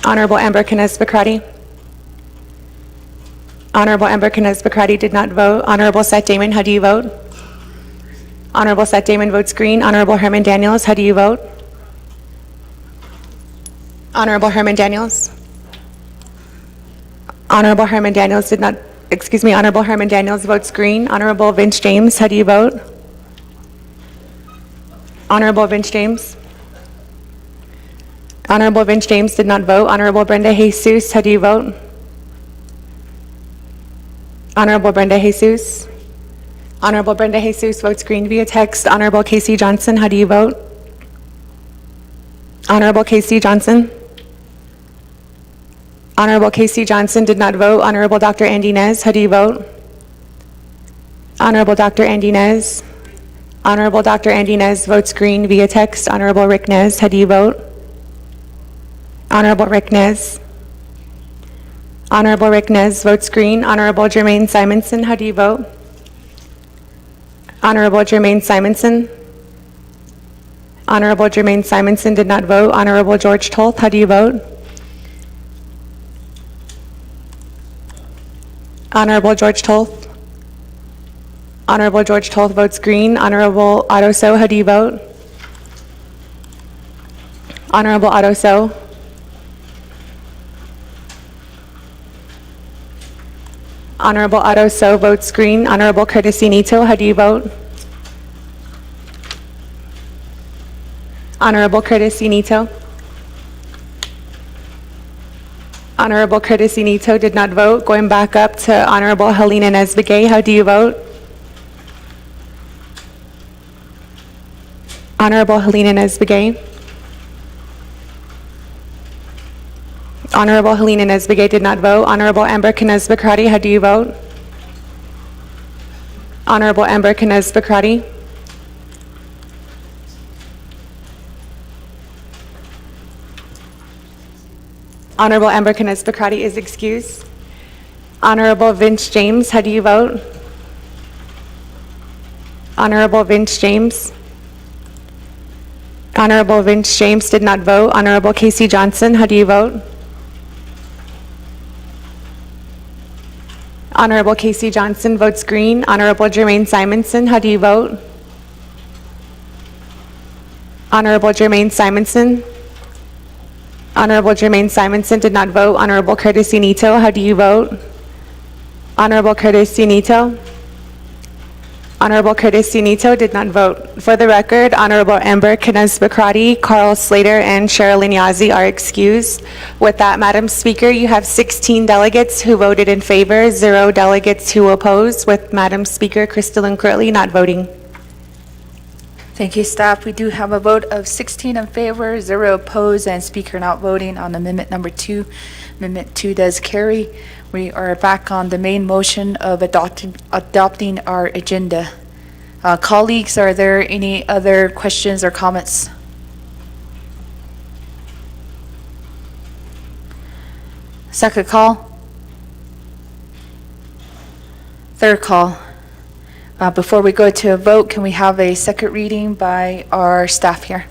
Honorable Amber Knez-Bacrati. Honorable Amber Knez-Bacrati did not vote. Honorable Seth Damon, how do you vote? Honorable Seth Damon votes green. Honorable Herman Daniels, how do you vote? Honorable Herman Daniels. Honorable Herman Daniels did not, Honorable Herman Daniels votes green. Honorable Vince James, how do you vote? Honorable Vince James. Honorable Vince James did not vote. Honorable Brenda Jesus, how do you vote? Honorable Brenda Jesus. Honorable Brenda Jesus votes green via text. Honorable Casey Johnson, how do you vote? Honorable Casey Johnson. Honorable Casey Johnson did not vote. Honorable Dr. Andy Nez, how do you vote? Honorable Dr. Andy Nez. Honorable Dr. Andy Nez votes green via text. Honorable Rick Nez, how do you vote? Honorable Rick Nez. Honorable Rick Nez votes green. Honorable Jermaine Simonson, how do you vote? Honorable Jermaine Simonson. Honorable Jermaine Simonson did not vote. Honorable George Toth, how do you vote? Honorable George Toth. Honorable George Toth votes green. Honorable Otto So, how do you vote? Honorable Otto So. Honorable Otto So votes green. Honorable Curtis Nito, how do you vote? Honorable Curtis Nito. Honorable Curtis Nito did not vote. Going back up to Honorable Helena Nesbegay, how do you vote? Honorable Helena Nesbegay. Honorable Helena Nesbegay did not vote. Honorable Amber Knez-Bakrati, how do you vote? Honorable Amber Knez-Bakrati. Honorable Amber Knez-Bakrati is excused. Honorable Vince James, how do you vote? Honorable Vince James. Honorable Vince James did not vote. Honorable Casey Johnson, how do you vote? Honorable Casey Johnson votes green. Honorable Jermaine Simonson, how do you vote? Honorable Jermaine Simonson. Honorable Jermaine Simonson did not vote. Honorable Curtis Nito, how do you vote? Honorable Curtis Nito. Honorable Curtis Nito did not vote. For the record, Honorable Amber Knez-Bakrati, Carl Slater, and Sherilyn Yazzie are excused. With that, Madam Speaker, you have 16 delegates who voted in favor, 0 delegates who oppose, with Madam Speaker Crystalline Curley not voting. Thank you, staff. We do have a vote of 16 in favor, 0 opposed, and speaker not voting on amendment number 2. Amendment 2 does carry. We are back on the main motion of adopting our agenda. Colleagues, are there any other questions or comments? Second call? Third call? Before we go to a vote, can we have a second reading by our staff here?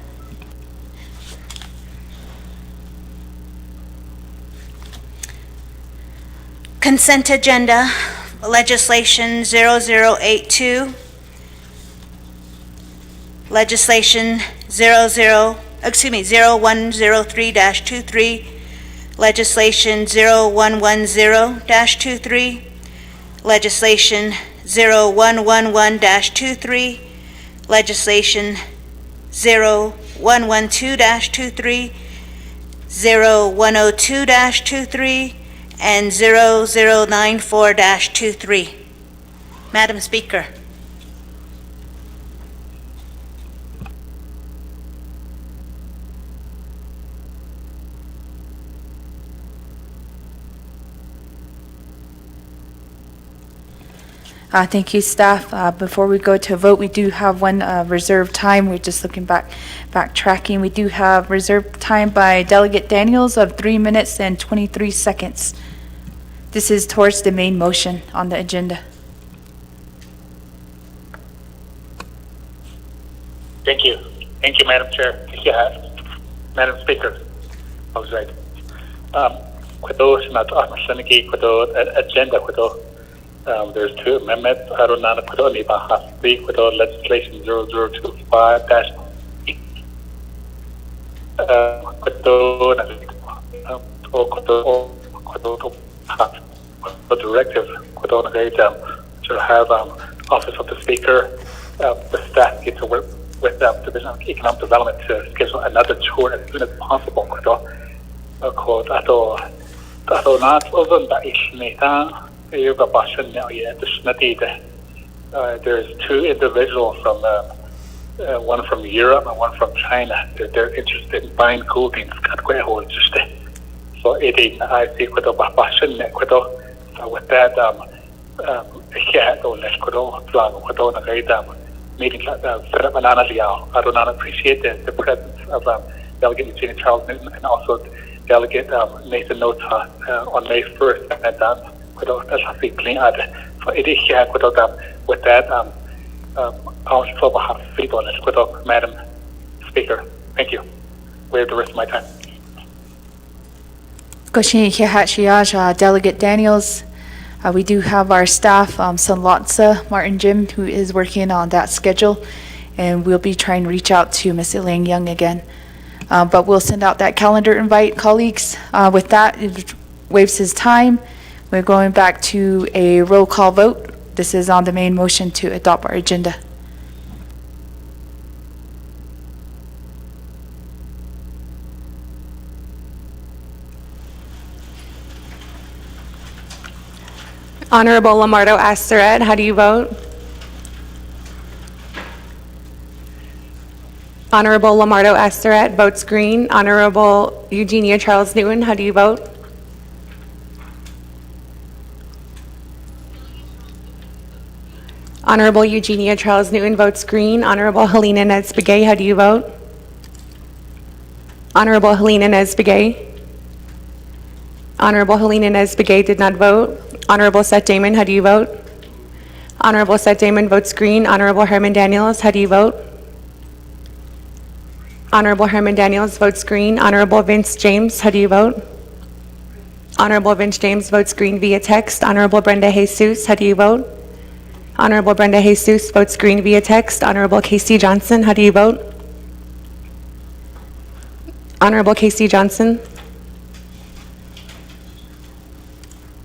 Consent agenda, legislation 0082, legislation 0103-23, legislation 0110-23, legislation 0111-23, legislation 0112-23, 0102-23, and 0094-23. Madam Speaker. Thank you, staff. Before we go to a vote, we do have one reserved time. We're just looking backtracking. We do have reserved time by Delegate Daniels of 3 minutes and 23 seconds. This is towards the main motion on the agenda. Thank you. Thank you, Madam Chair. Thank you, Madam Speaker. I was right. Agenda. There's 2 amendments. I don't know legislation 0025 directive to have Office of the Speaker, the staff get to work with the Division of Economic Development to schedule another tour as soon as possible. There's 2 individuals from one from Europe and one from China. They're interested in buying gold things. So it is I see with the with that meeting set up an I do not appreciate the presence of Delegate Eugenia Charles Newton and also Delegate Nathan Nota on May 1st, and that's a big clean ad for it is here with that I'll for behalf of people and Madam Speaker. Thank you. Waive the rest of my time. Delegate Daniels. We do have our staff, Son Lotsa, Martin Jim, who is working on that schedule, and we'll be trying to reach out to Ms. Elaine Young again. But we'll send out that calendar invite, colleagues. With that, it waives his time. We're going back to a roll call vote. This is on the main motion to adopt our agenda. Honorable Lamardo Asteret, how do you vote? Honorable Lamardo Asteret votes green. Honorable Eugenia Charles Newton, how do you vote? Honorable Eugenia Charles Newton votes green. Honorable Helena Nesbegay, how do you vote? Honorable Helena Nesbegay. Honorable Helena Nesbegay did not vote. Honorable Seth Damon, how do you vote? Honorable Seth Damon votes green. Honorable Herman Daniels, how do you vote? Honorable Herman Daniels votes green. Honorable Vince James, how do you vote? Honorable Vince James votes green via text. Honorable Brenda Jesus, how do you vote? Honorable Brenda Jesus votes green via text. Honorable Casey Johnson, how do you vote? Honorable Casey Johnson.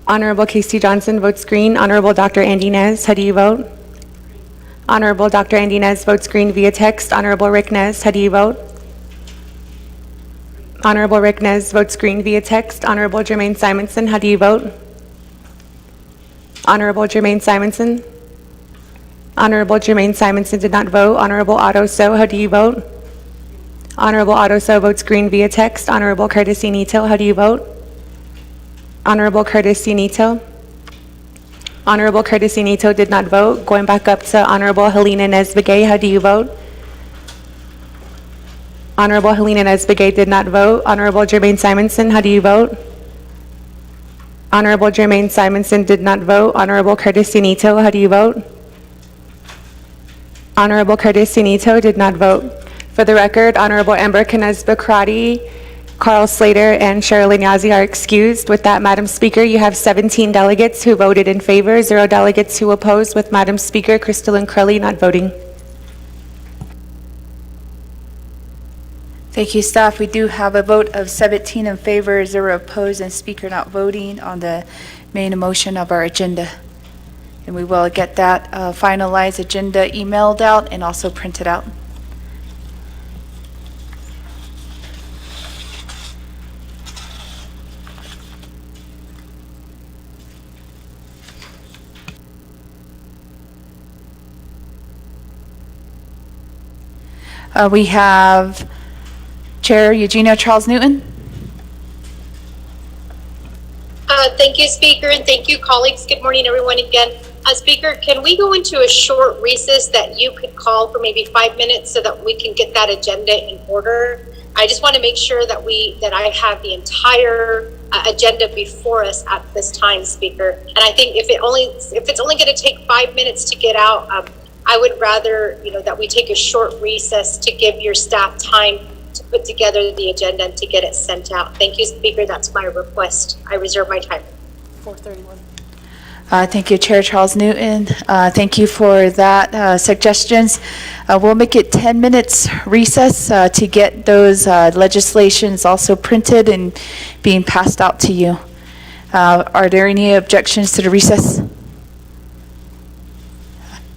Honorable Casey Johnson votes green. Honorable Dr. Andy Nez, how do you vote? Honorable Dr. Andy Nez votes green via text. Honorable Rick Nez, how do you vote? Honorable Rick Nez votes green via text. Honorable Jermaine Simonson, how do you vote? Honorable Jermaine Simonson. Honorable Jermaine Simonson did not vote. Honorable Otto So, how do you vote? Honorable Otto So votes green via text. Honorable Curtis Inito, how do you vote? Honorable Curtis Inito. Honorable Curtis Inito did not vote. Going back up to Honorable Helena Nesbegay, how do you vote? Honorable Helena Nesbegay did not vote. Honorable Jermaine Simonson, how do you vote? Honorable Jermaine Simonson did not vote. Honorable Curtis Inito, how do you vote? Honorable Curtis Inito did not vote. For the record, Honorable Amber Knez-Bakrati, Carl Slater, and Sherilyn Yazzie are excused. With that, Madam Speaker, you have 17 delegates who voted in favor, 0 delegates who opposed, with Madam Speaker Crystalline Crowley not voting. Thank you, staff. We do have a vote of 17 in favor, 0 opposed, and Speaker not voting on the main motion of our agenda. And we will get that finalized agenda emailed out and also printed out. We have Chair Eugenia Charles Newton. Thank you, Speaker, and thank you, colleagues. Good morning, everyone, again. Speaker, can we go into a short recess that you could call for maybe 5 minutes so that we can get that agenda in order? I just want to make sure that I have the entire agenda before us at this time, Speaker. And I think if it's only going to take 5 minutes to get out, I would rather, that we take a short recess to give your staff time to put together the agenda and to get it sent out. Thank you, Speaker. That's my request. I reserve my time. 4:31. Thank you, Chair Charles Newton. Thank you for that suggestions. We'll make it 10 minutes recess to get those legislations also printed and being passed out to you. Are there any objections to the recess?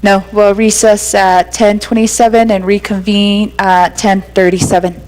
No, we'll recess at 10:27 and reconvene at 10:37.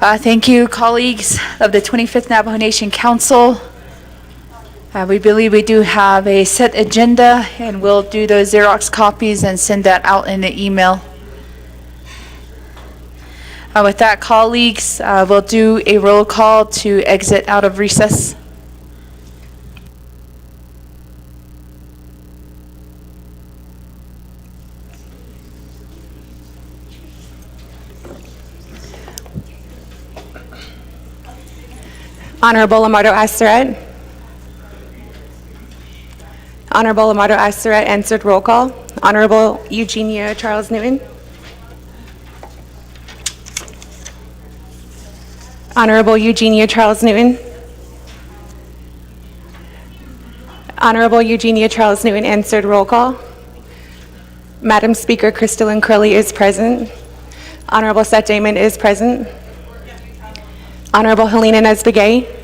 Thank you, colleagues of the 25th Navajo Nation Council. We believe we do have a set agenda, and we'll do those Xerox copies and send that out in the email. With that, colleagues, we'll do a roll call to exit out of recess. Honorable Amardo Asteret. Honorable Amardo Asteret answered roll call. Honorable Eugenia Charles Newton. Honorable Eugenia Charles Newton. Honorable Eugenia Charles Newton answered roll call. Madam Speaker, Crystalline Curley is present. Honorable Seth Damon is present. Honorable Helena Nesbegay.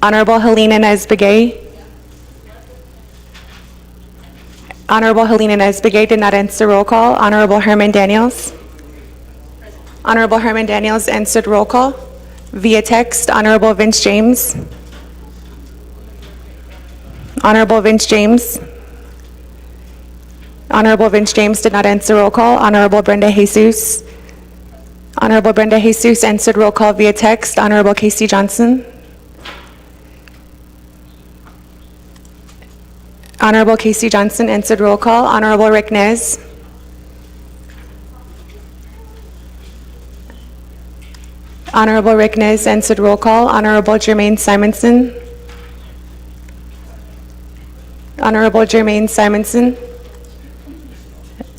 Honorable Helena Nesbegay. Honorable Helena Nesbegay did not answer roll call. Honorable Herman Daniels. Honorable Herman Daniels answered roll call. Via text, Honorable Vince James. Honorable Vince James. Honorable Vince James did not answer roll call. Honorable Brenda Jesus. Honorable Brenda Jesus answered roll call via text. Honorable Casey Johnson. Honorable Casey Johnson answered roll call. Honorable Rick Nez. Honorable Rick Nez answered roll call. Honorable Jermaine Simonson. Honorable Jermaine Simonson.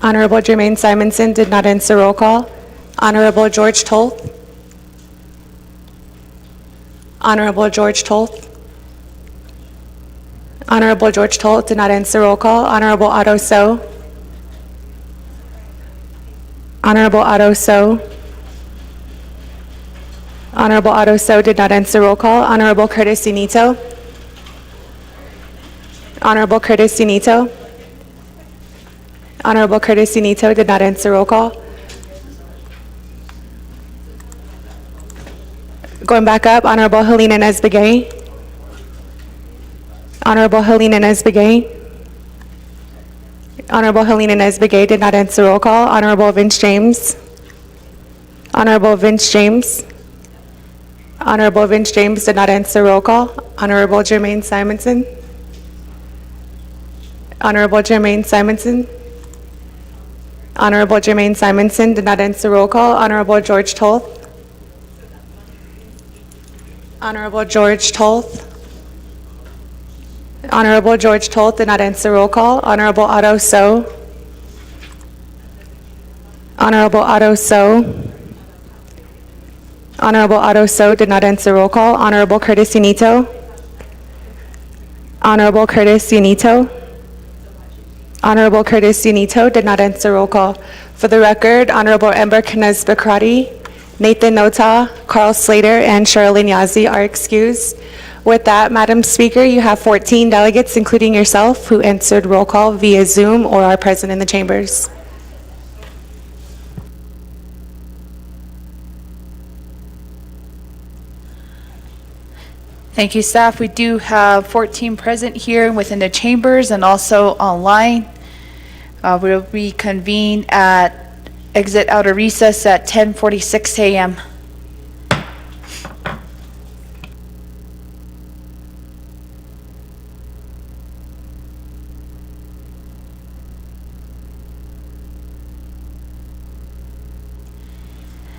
Honorable Jermaine Simonson did not answer roll call. Honorable George Toth. Honorable George Toth. Honorable George Toth did not answer roll call. Honorable Otto So. Honorable Otto So. Honorable Otto So did not answer roll call. Honorable Curtis Unito. Honorable Curtis Unito. Honorable Curtis Unito did not answer roll call. Going back up, Honorable Helena Nesbegay. Honorable Helena Nesbegay. Honorable Helena Nesbegay did not answer roll call. Honorable Vince James. Honorable Vince James. Honorable Vince James did not answer roll call. Honorable Jermaine Simonson. Honorable Jermaine Simonson. Honorable Jermaine Simonson did not answer roll call. Honorable George Toth. Honorable George Toth. Honorable George Toth did not answer roll call. Honorable Otto So. Honorable Otto So. Honorable Otto So did not answer roll call. Honorable Curtis Unito. Honorable Curtis Unito. Honorable Curtis Unito did not answer roll call. For the record, Honorable Ember Knez Bakrati, Nathan Nota, Carl Slater, and Sherilyn Yazzie are excused. With that, Madam Speaker, you have 14 delegates, including yourself, who answered roll call via Zoom or are present in the chambers. Thank you, staff. We do have 14 present here within the chambers and also online. We'll reconvene at exit out of recess at 10:46 a.m.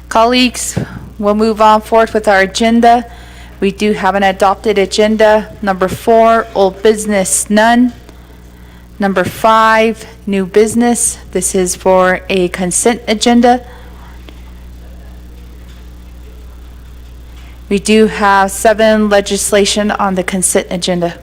Colleagues, we'll move on forward with our agenda. We do have an adopted agenda. Number 4, old business, none. Number 5, new business. This is for a consent agenda. We do have 7 legislation on the consent agenda.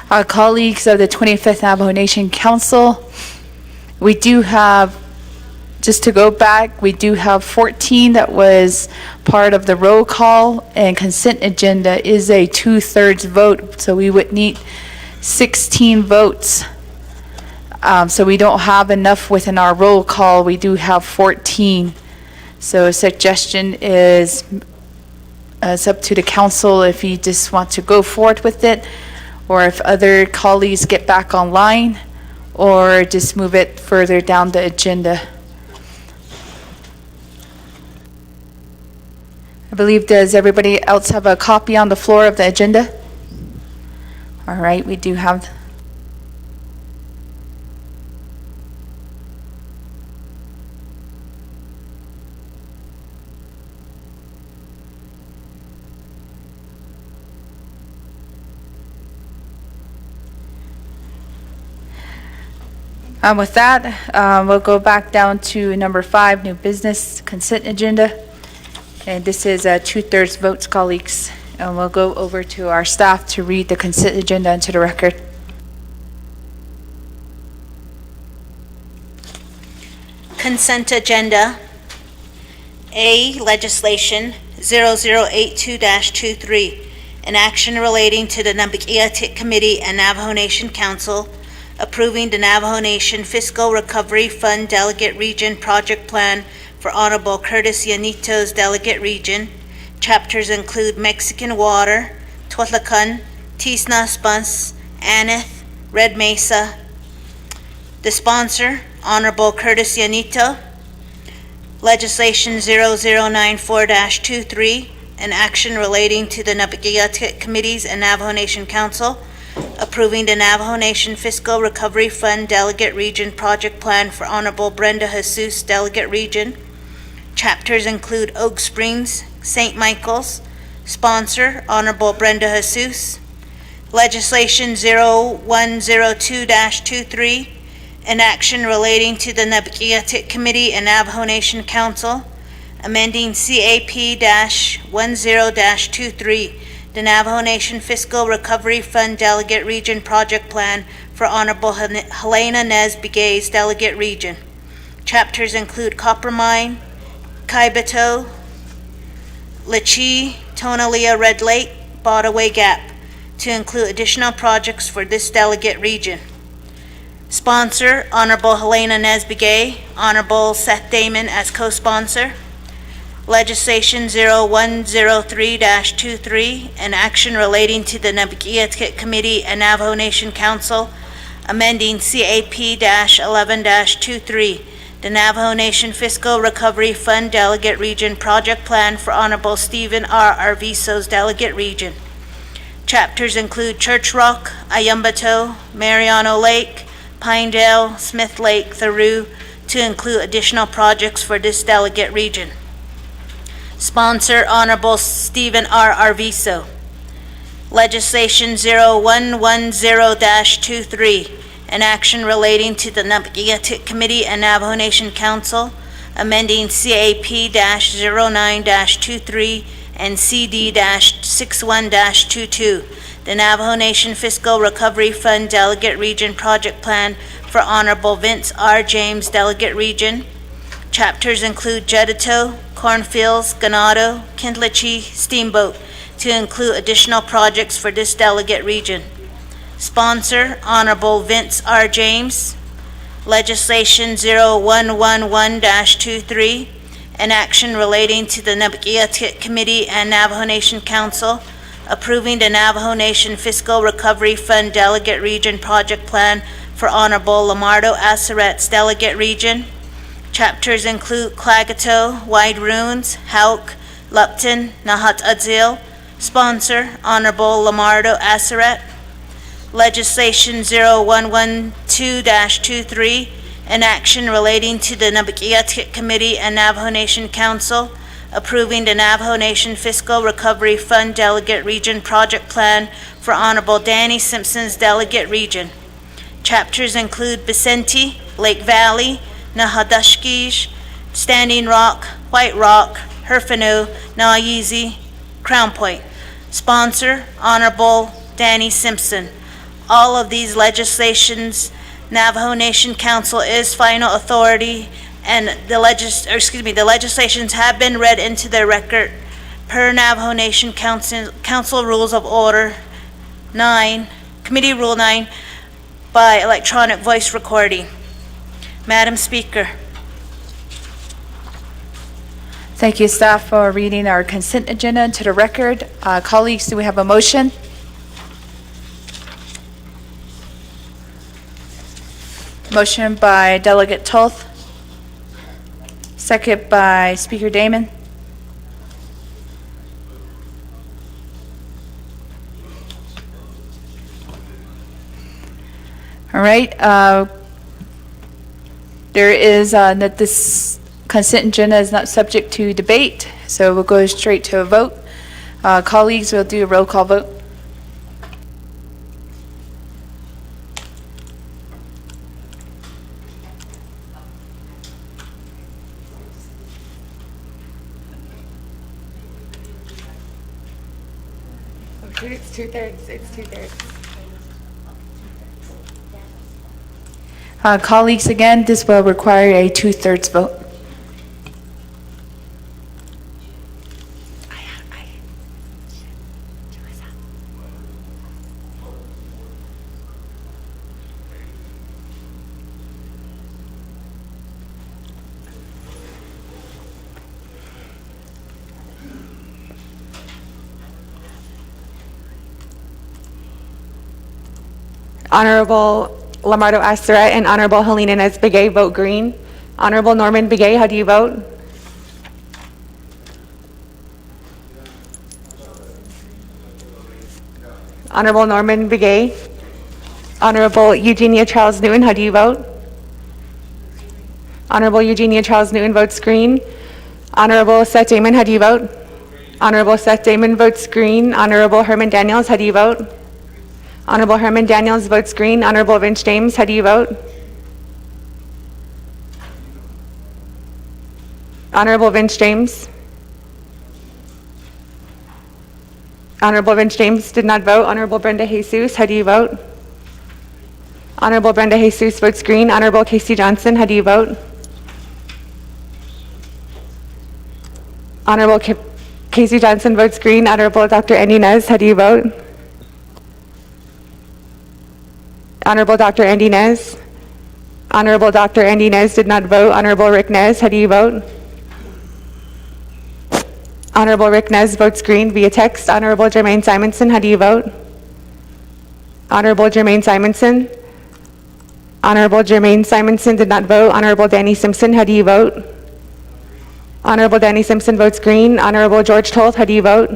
Colleagues of the 25th Navajo Nation Council, we do have, just to go back, we do have 14 that was part of the roll call, and consent agenda is a 2/3 vote, so we would need 16 votes. So we don't have enough within our roll call. We do have 14. So a suggestion is, it's up to the council if you just want to go forward with it, or if other colleagues get back online, or just move it further down the agenda. I believe, does everybody else have a copy on the floor of the agenda? All right, we do have. With that, we'll go back down to number 5, new business consent agenda. And this is 2/3 votes, colleagues. And we'll go over to our staff to read the consent agenda into the record. Consent agenda. A, legislation 0082-23, an action relating to the Nabakiatik Committee and Navajo Nation Council approving the Navajo Nation Fiscal Recovery Fund Delegate Region Project Plan for Honorable Curtis Yanito's Delegate Region. Chapters include Mexican Water, Tuatlacan, Tisna Spans, Aneth, Red Mesa. The sponsor, Honorable Curtis Yanito. Legislation 0094-23, an action relating to the Nabakiatik Committees and Navajo Nation Council approving the Navajo Nation Fiscal Recovery Fund Delegate Region Project Plan for Honorable Brenda Jesus, Delegate Region. Chapters include Oak Springs, St. Michael's. Sponsor, Honorable Brenda Jesus. Legislation 0102-23, an action relating to the Nabakiatik Committee and Navajo Nation Council, amending CAP-10-23, the Navajo Nation Fiscal Recovery Fund Delegate Region Project Plan for Honorable Helena Nez Bigay's Delegate Region. Chapters include Coppermine, Kaibato, Lechi, Tonalea Red Lake, Botaway Gap, to include additional projects for this delegate region. Sponsor, Honorable Helena Nez Bigay, Honorable Seth Damon as co-sponsor. Legislation 0103-23, an action relating to the Nabakiatik Committee and Navajo Nation Council, amending CAP-11-23, the Navajo Nation Fiscal Recovery Fund Delegate Region Project Plan for Honorable Stephen R. Arvizo's Delegate Region. Chapters include Church Rock, Ayambato, Mariano Lake, Pinedale, Smith Lake, Theru, to include additional projects for this delegate region. Sponsor, Honorable Stephen R. Arvizo. Legislation 0110-23, an action relating to the Nabakiatik Committee and Navajo Nation Council, amending CAP-09-23 and CD-61-22, the Navajo Nation Fiscal Recovery Fund Delegate Region Project Plan for Honorable Vince R. James, Delegate Region. Chapters include Jedito, Cornfields, Ganado, Kindlichi, Steamboat, to include additional projects for this delegate region. Sponsor, Honorable Vince R. James. Legislation 0111-23, an action relating to the Nabakiatik Committee and Navajo Nation Council, approving the Navajo Nation Fiscal Recovery Fund Delegate Region Project Plan for Honorable Lamardo Assaret's Delegate Region. Chapters include Klagato, Wide Ruins, Hauk, Lupton, Nahat Adzil. Sponsor, Honorable Lamardo Assaret. Legislation 0112-23, an action relating to the Nabakiatik Committee and Navajo Nation Council, approving the Navajo Nation Fiscal Recovery Fund Delegate Region Project Plan for Honorable Danny Simpson's Delegate Region. Chapters include Vicente, Lake Valley, Nahadashkish, Standing Rock, White Rock, Herfano, Nayizi, Crown Point. Sponsor, Honorable Danny Simpson. All of these legislations, Navajo Nation Council is final authority, and the legislations have been read into their record per Navajo Nation Council Rules of Order 9, Committee Rule 9, by electronic voice recording. Madam Speaker. Thank you, staff, for reading our consent agenda into the record. Colleagues, do we have a motion? Motion by Delegate Toth. Second by Speaker Damon. All right. There is that this consent agenda is not subject to debate, so we'll go straight to a vote. Colleagues, we'll do a roll call vote. It's two-thirds. It's two-thirds. Colleagues, again, this will require a 2/3 vote. Honorable Lamardo Astaret and Honorable Helena Inez Begay vote green. Honorable Norman Begay, how do you vote? Honorable Norman Begay. Honorable Eugenia Charles Newton, how do you vote? Honorable Eugenia Charles Newton votes green. Honorable Seth Damon, how do you vote? Honorable Seth Damon votes green. Honorable Herman Daniels, how do you vote? Honorable Herman Daniels votes green. Honorable Vince James, how do you vote? Honorable Vince James. Honorable Vince James did not vote. Honorable Brenda Jesus, how do you vote? Honorable Brenda Jesus votes green. Honorable Casey Johnson, how do you vote? Honorable Casey Johnson votes green. Honorable Dr. Andy Nez, how do you vote? Honorable Dr. Andy Nez. Honorable Dr. Andy Nez did not vote. Honorable Rick Nez, how do you vote? Honorable Rick Nez votes green via text. Honorable Jermaine Simonson, how do you vote? Honorable Jermaine Simonson. Honorable Jermaine Simonson did not vote. Honorable Danny Simpson, how do you vote? Honorable Danny Simpson votes green. Honorable George Toth, how do you vote?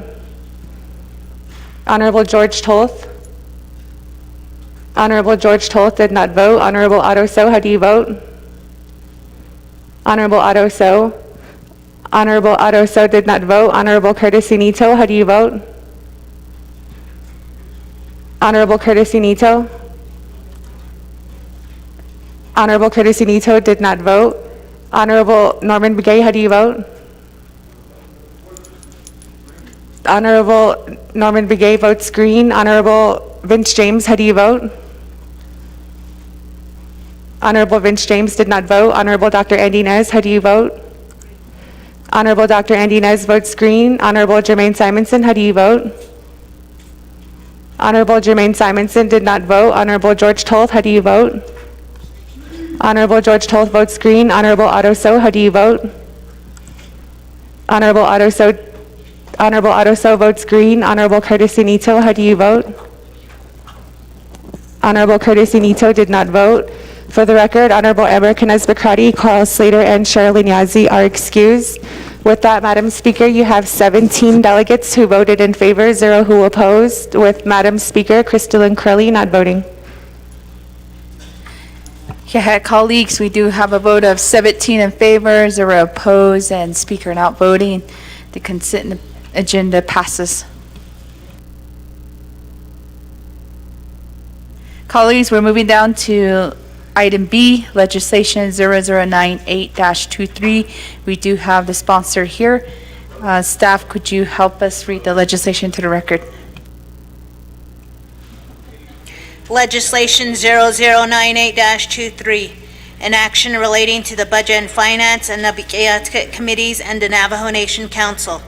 Honorable George Toth. Honorable George Toth did not vote. Honorable Otto So, how do you vote? Honorable Otto So. Honorable Otto So did not vote. Honorable Curtis Unito, how do you vote? Honorable Curtis Unito. Honorable Curtis Unito did not vote. Honorable Norman Begay, how do you vote? Honorable Norman Begay votes green. Honorable Vince James, how do you vote? Honorable Vince James did not vote. Honorable Dr. Andy Nez, how do you vote? Honorable Dr. Andy Nez votes green. Honorable Jermaine Simonson, how do you vote? Honorable Jermaine Simonson did not vote. Honorable George Toth, how do you vote? Honorable George Toth votes green. Honorable Otto So, how do you vote? Honorable Otto So votes green. Honorable Curtis Unito, how do you vote? Honorable Curtis Unito did not vote. For the record, Honorable Amber Knez Bakrati, Carl Slater, and Sherilyn Yazzie are excused. With that, Madam Speaker, you have 17 delegates who voted in favor, 0 who opposed, with Madam Speaker Crystalline Crowley not voting. Yeah, colleagues, we do have a vote of 17 in favor, 0 opposed, and Speaker not voting. The consent agenda passes. Colleagues, we're moving down to item B, legislation 0098-23. We do have the sponsor here. Staff, could you help us read the legislation to the record? Legislation 0098-23, an action relating to the Budget and Finance and Nabiqiyat Committees and the Navajo Nation Council.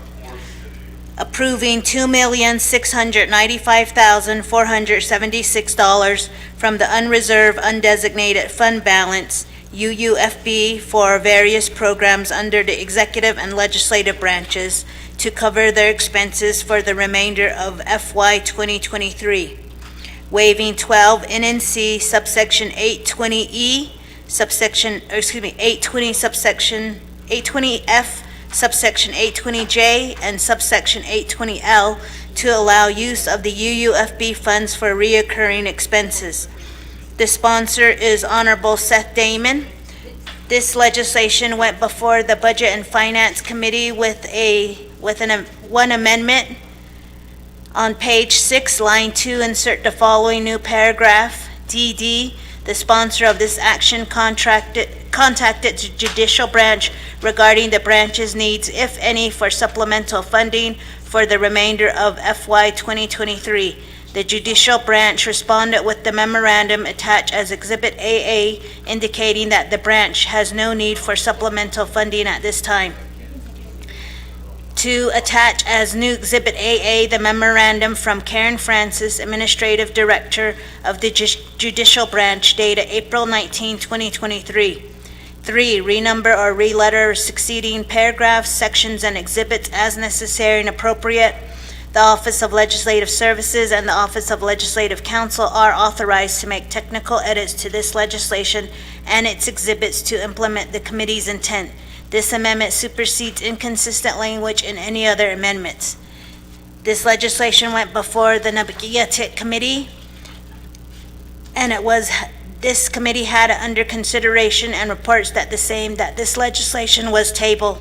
Approving $2,695,476 from the unreserved undesignated fund balance, UUFB, for various programs under the executive and legislative branches to cover their expenses for the remainder of FY 2023. Waiving 12 NNC subsection 820E, 820 subsection 820F, subsection 820J, and subsection 820L to allow use of the UUFB funds for reoccurring expenses. The sponsor is Honorable Seth Damon. This legislation went before the Budget and Finance Committee with one amendment. On page 6, line 2, insert the following new paragraph. DD, the sponsor of this action contacted the judicial branch regarding the branch's needs, if any, for supplemental funding for the remainder of FY 2023. The judicial branch responded with the memorandum attached as Exhibit AA, indicating that the branch has no need for supplemental funding at this time. To attach as new Exhibit AA, the memorandum from Karen Francis, Administrative Director of the Judicial Branch, dated April 19, 2023. 3, renumber or reletter succeeding paragraphs, sections, and exhibits as necessary and appropriate. The Office of Legislative Services and the Office of Legislative Counsel are authorized to make technical edits to this legislation and its exhibits to implement the committee's intent. This amendment supersedes inconsistent language in any other amendments. This legislation went before the Nabiqiyat Committee, and this committee had it under consideration and reports that this legislation was tabled.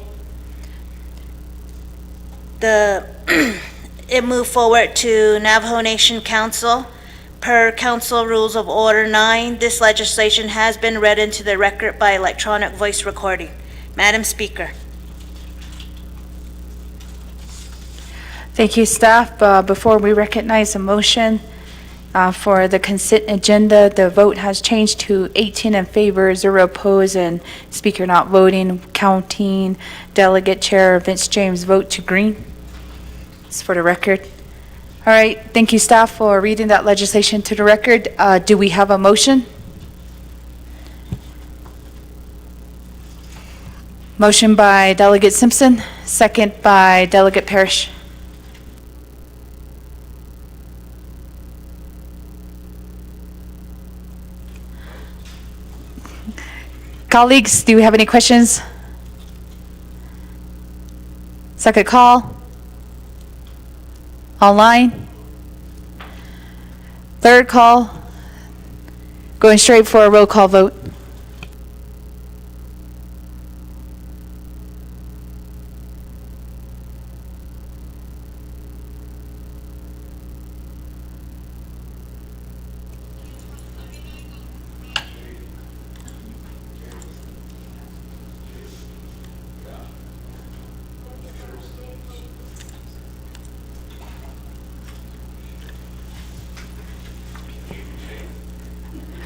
It moved forward to Navajo Nation Council. Per Council Rules of Order 9, this legislation has been read into the record by electronic voice recording. Madam Speaker. Thank you, staff. Before we recognize a motion for the consent agenda, the vote has changed to 18 in favor, 0 opposed, and speaker not voting, counting Delegate Chair Vince James' vote to green. It's for the record. All right, thank you, staff, for reading that legislation to the record. Do we have a motion? Motion by Delegate Simpson, second by Delegate Parrish. Colleagues, do we have any questions? Second call. Online. Third call. Going straight for a roll call vote.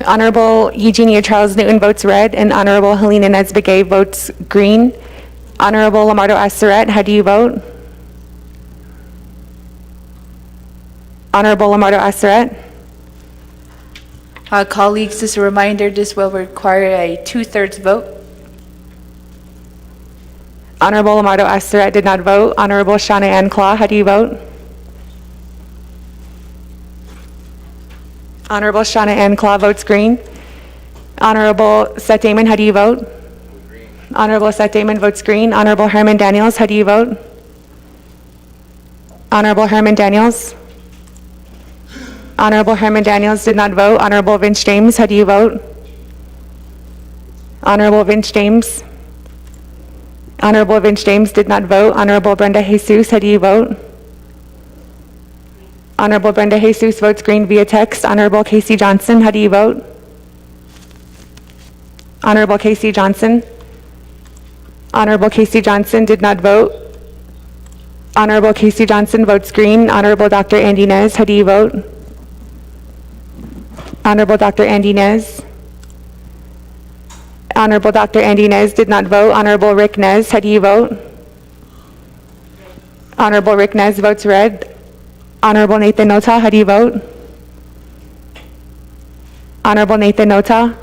Honorable Eugenia Charles Newton votes red, and Honorable Helena Nesbegay votes green. Honorable Lamardo Asseret, how do you vote? Honorable Lamardo Asseret? Colleagues, just a reminder, this will require a 2/3 vote. Honorable Lamardo Asseret did not vote. Honorable Shauna Ann Claw, how do you vote? Honorable Shauna Ann Claw votes green. Honorable Seth Damon, how do you vote? Green. Honorable Seth Damon votes green. Honorable Herman Daniels, how do you vote? Honorable Herman Daniels? Honorable Herman Daniels did not vote. Honorable Vince James, how do you vote? Honorable Vince James? Honorable Vince James did not vote. Honorable Brenda Jesus, how do you vote? Honorable Brenda Jesus votes green via text. Honorable Casey Johnson, how do you vote? Honorable Casey Johnson? Honorable Casey Johnson did not vote. Honorable Casey Johnson votes green. Honorable Dr. Andy Nez, how do you vote? Honorable Dr. Andy Nez. Honorable Dr. Andy Nez did not vote. Honorable Rick Nez, how do you vote? Honorable Rick Nez votes red. Honorable Nathan Nota, how do you vote? Honorable Nathan Nota.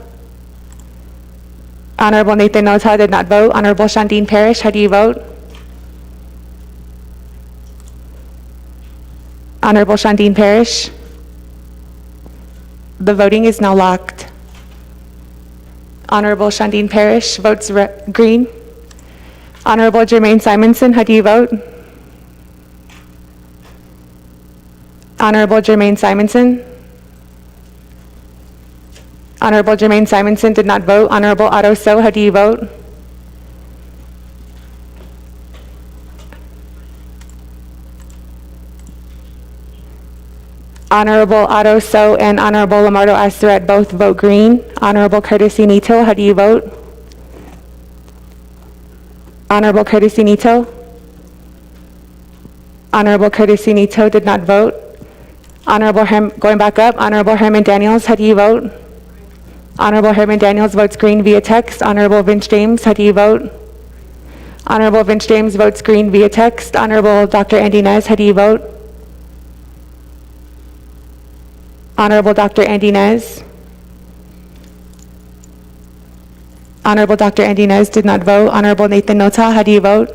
Honorable Nathan Nota did not vote. Honorable Shandine Parrish, how do you vote? Honorable Shandine Parrish. The voting is now locked. Honorable Shandine Parrish votes green. Honorable Jermaine Simonson, how do you vote? Honorable Jermaine Simonson. Honorable Jermaine Simonson did not vote. Honorable Otto So, how do you vote? Honorable Otto So and Honorable Lamardo Astaret both vote green. Honorable Curtis Nito, how do you vote? Honorable Curtis Nito. Honorable Curtis Nito did not vote. Honorable going back up, Honorable Herman Daniels, how do you vote? Honorable Herman Daniels votes green via text. Honorable Vince James, how do you vote? Honorable Vince James votes green via text. Honorable Dr. Andy Nez, how do you vote? Honorable Dr. Andy Nez. Honorable Dr. Andy Nez did not vote. Honorable Nathan Nota, how do you vote?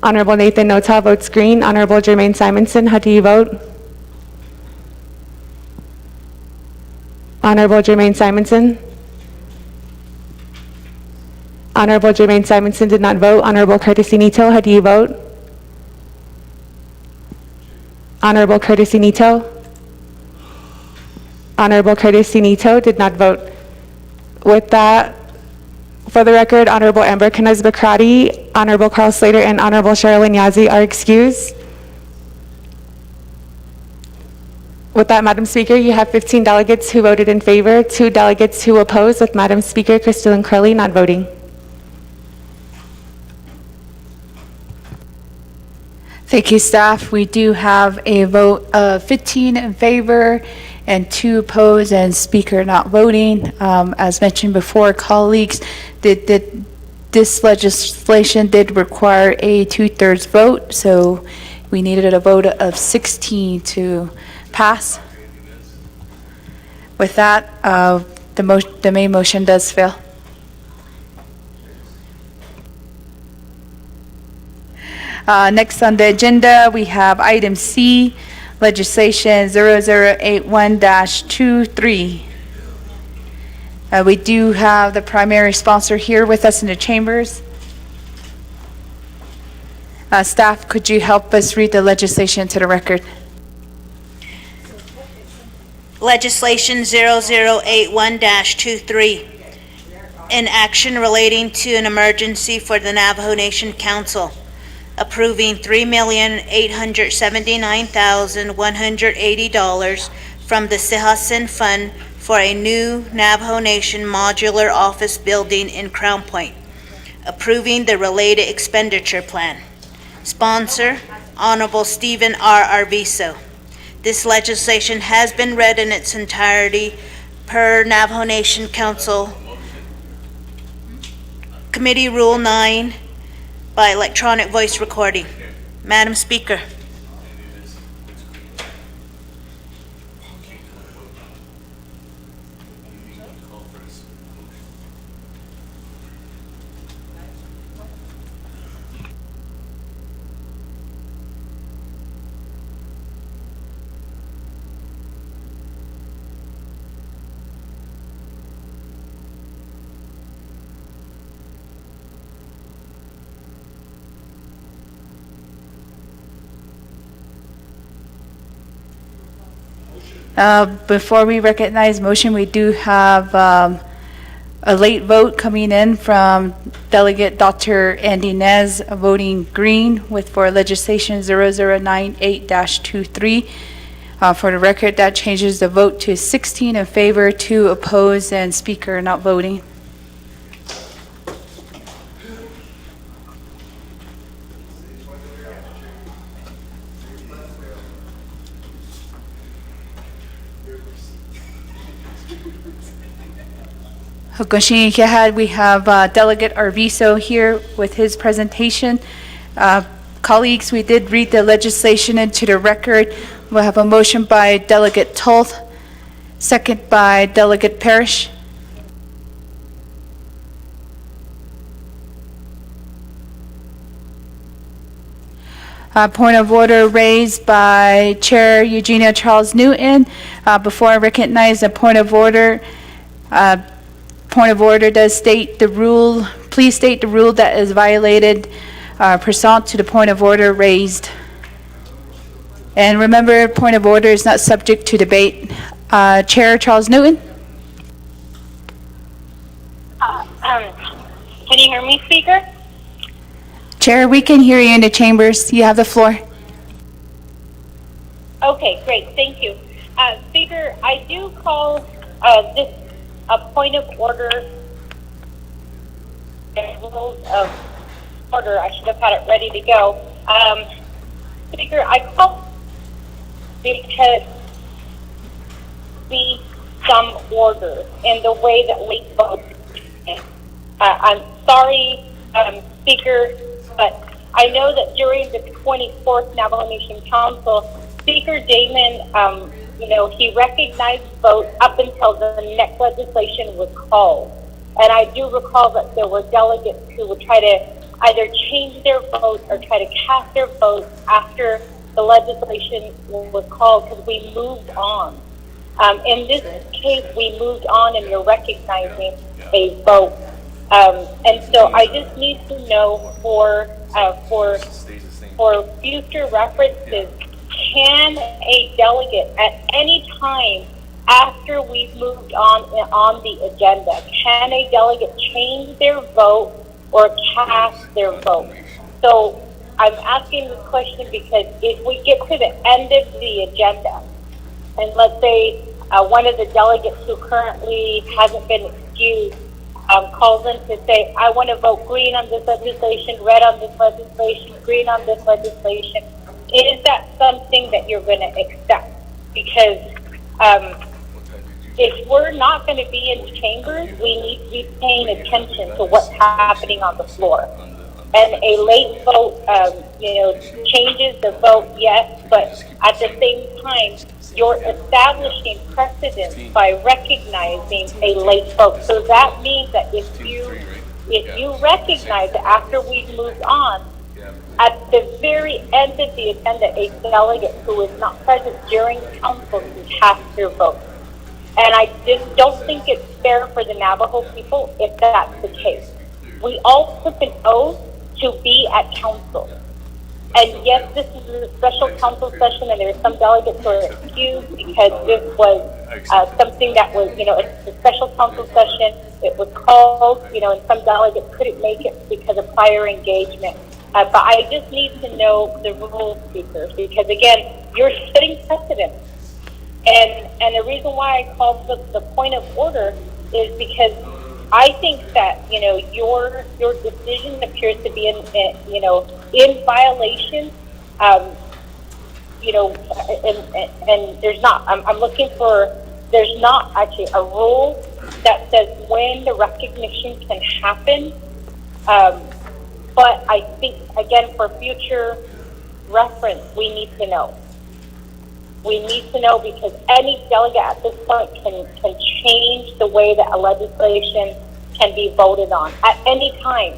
Honorable Nathan Nota votes green. Honorable Jermaine Simonson, how do you vote? Honorable Jermaine Simonson. Honorable Jermaine Simonson did not vote. Honorable Curtis Nito, how do you vote? Honorable Curtis Nito. Honorable Curtis Nito did not vote. With that, for the record, Honorable Amber Khanez Bakrati, Honorable Carl Slater, and Honorable Sherilyn Yazzie are excused. With that, Madam Speaker, you have 15 delegates who voted in favor, 2 delegates who opposed, with Madam Speaker Crystalline Crowley not voting. Thank you, staff. We do have a vote of 15 in favor and 2 opposed and speaker not voting. As mentioned before, colleagues, this legislation did require a 2/3 vote, so we needed a vote of 16 to pass. With that, the main motion does fail. Next on the agenda, we have item C, legislation 0081-23. We do have the primary sponsor here with us in the chambers. Staff, could you help us read the legislation to the record? Legislation 0081-23, an action relating to an emergency for the Navajo Nation Council, approving $3,879,180 from the Sihasin Fund for a new Navajo Nation modular office building in Crown Point, approving the related expenditure plan. Sponsor, Honorable Stephen R. Arvizo. This legislation has been read in its entirety per Navajo Nation Council Committee Rule 9 by electronic voice recording. Madam Speaker. Before we recognize motion, we do have a late vote coming in from Delegate Dr. Andy Nez voting green for legislation 0098-23. For the record, that changes the vote to 16 in favor, 2 opposed, and speaker not voting. Goshin we have Delegate Arvizo here with his presentation. Colleagues, we did read the legislation into the record. We'll have a motion by Delegate Toth, second by Delegate Parrish. Point of order raised by Chair Eugenia Charles Newton. Before I recognize a point of order does state the rule. Please state the rule that is violated pursuant to the point of order raised. And remember, point of order is not subject to debate. Chair Charles Newton. Can you hear me, Speaker? Chair, we can hear you in the chambers. You have the floor. Okay, great. Thank you. Speaker, I do call this a point of order. Rules of order. I should have had it ready to go. Speaker, I call because be some order in the way that we vote. I'm sorry, Speaker, but I know that during the 24th Navajo Nation Council, Speaker Damon, he recognized votes up until the next legislation was called. And I do recall that there were delegates who would try to either change their votes or try to cast their votes after the legislation was called because we moved on. In this case, we moved on and you're recognizing a vote. And so I just need to know for future references, can a delegate at any time after we've moved on the agenda, can a delegate change their vote or cast their vote? So I'm asking this question because if we get to the end of the agenda, and let's say one of the delegates who currently hasn't been excused calls in to say, I want to vote green on this legislation, red on this legislation, green on this legislation. Is that something that you're going to accept? Because if we're not going to be in the chambers, we need to be paying attention to what's happening on the floor. And a late vote, changes the vote, yes, but at the same time, you're establishing precedence by recognizing a late vote. So that means that if you recognize that after we've moved on, at the very end of the agenda, a delegate who is not present during council can cast their vote. And I just don't think it's fair for the Navajo people if that's the case. We all took an oath to be at council. And yes, this is a special council session, and there are some delegates who are excused because this was something that was, it's a special council session. It was called, and some delegates couldn't make it because of prior engagement. But I just need to know the rules, speakers, because again, you're setting precedent. And the reason why I called the point of order is because I think that your decision appears to be in violation. And there's not. I'm looking for. There's not actually a rule that says when the recognition can happen. But I think again for future reference, we need to know. We need to know because any delegate at this point can change the way that a legislation can be voted on at any time.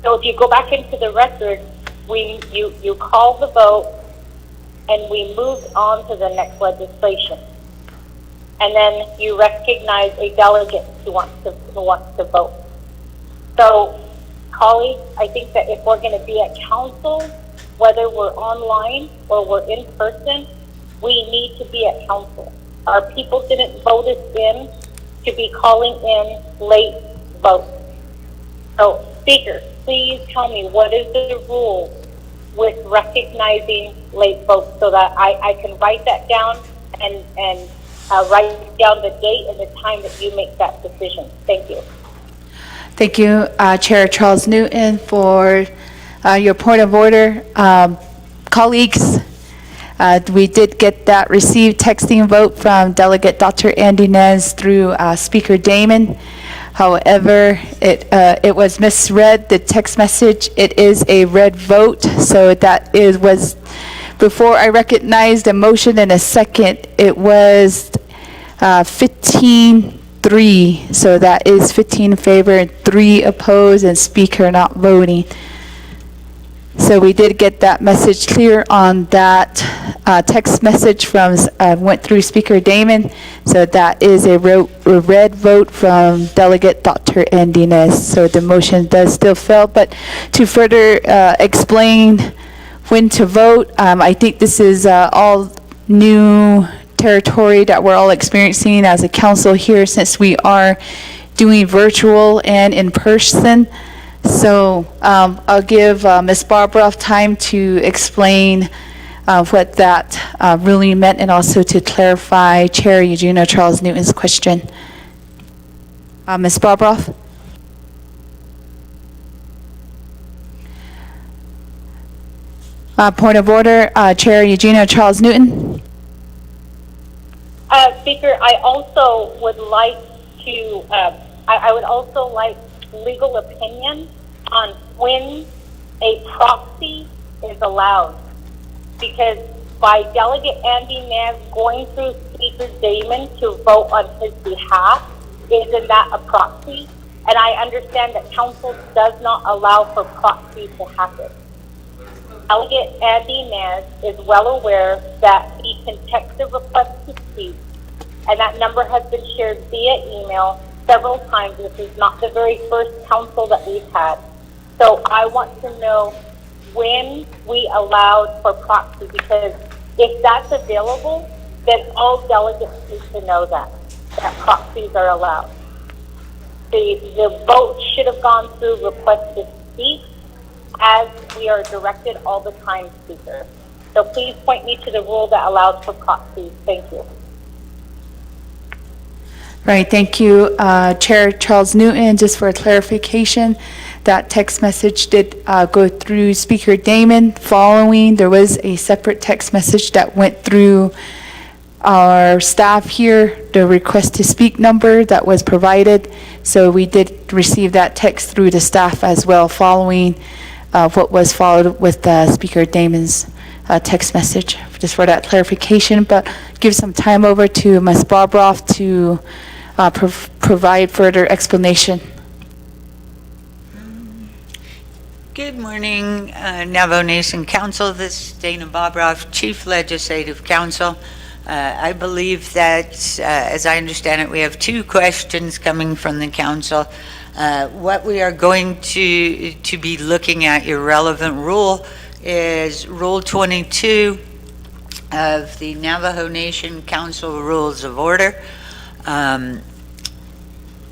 So if you go back into the record, you call the vote and we moved on to the next legislation. And then you recognize a delegate who wants to vote. So colleagues, I think that if we're going to be at council, whether we're online or we're in person, we need to be at council. Our people didn't vote us in to be calling in late votes. So, Speaker, please tell me what is the rule with recognizing late votes so that I can write that down and write down the date and the time that you make that decision. Thank you. Thank you, Chair Charles Newton, for your point of order. Colleagues, We did get that received texting vote from Delegate Dr. Andy Nez through Speaker Damon. However, it was misread, the text message. It is a red vote, so that was, before I recognized a motion and a second, it was 15-3, so that is 15 in favor and 3 opposed, and Speaker not voting. So we did get that message clear on that text message from, went through Speaker Damon. So that is a red vote from Delegate Dr. Andy Nez. So the motion does still fail, but to further explain when to vote, I think this is all new territory that we're all experiencing as a council here, since we are doing virtual and in person. So I'll give Ms. Barbara time to explain what that really meant, and also to clarify Chair Eugenia Charles Newton's question. Ms. Barbara? Point of order, Chair Eugenia Charles Newton. Speaker, I also would like to, I would also like legal opinion on when a proxy is allowed. Because by Delegate Andy Nez going through Speaker Damon to vote on his behalf, isn't that a proxy? And I understand that council does not allow for proxies to happen. Delegate Andy Nez is well aware that he can text a request to speak, and that number has been shared via email several times. This is not the very first council that we've had. So I want to know when we allowed for proxy, because if that's available, then all delegates need to know that proxies are allowed. The vote should have gone through request to speak, as we are directed all the time, Speaker. So please point me to the rule that allows for proxies. Thank you. Right, thank you, Chair Charles Newton. Just for clarification, that text message did go through Speaker Damon. Following, there was a separate text message that went through our staff here, the request to speak number that was provided. So we did receive that text through the staff as well, following what was followed with Speaker Damon's text message, just for that clarification. But give some time over to Ms. Bobroff to provide further explanation. Good morning, Navajo Nation Council. This is Dana Bobroff, Chief Legislative Counsel. I believe that, as I understand it, we have 2 questions coming from the council. What we are going to be looking at, your relevant rule, is Rule 22 of the Navajo Nation Council Rules of Order.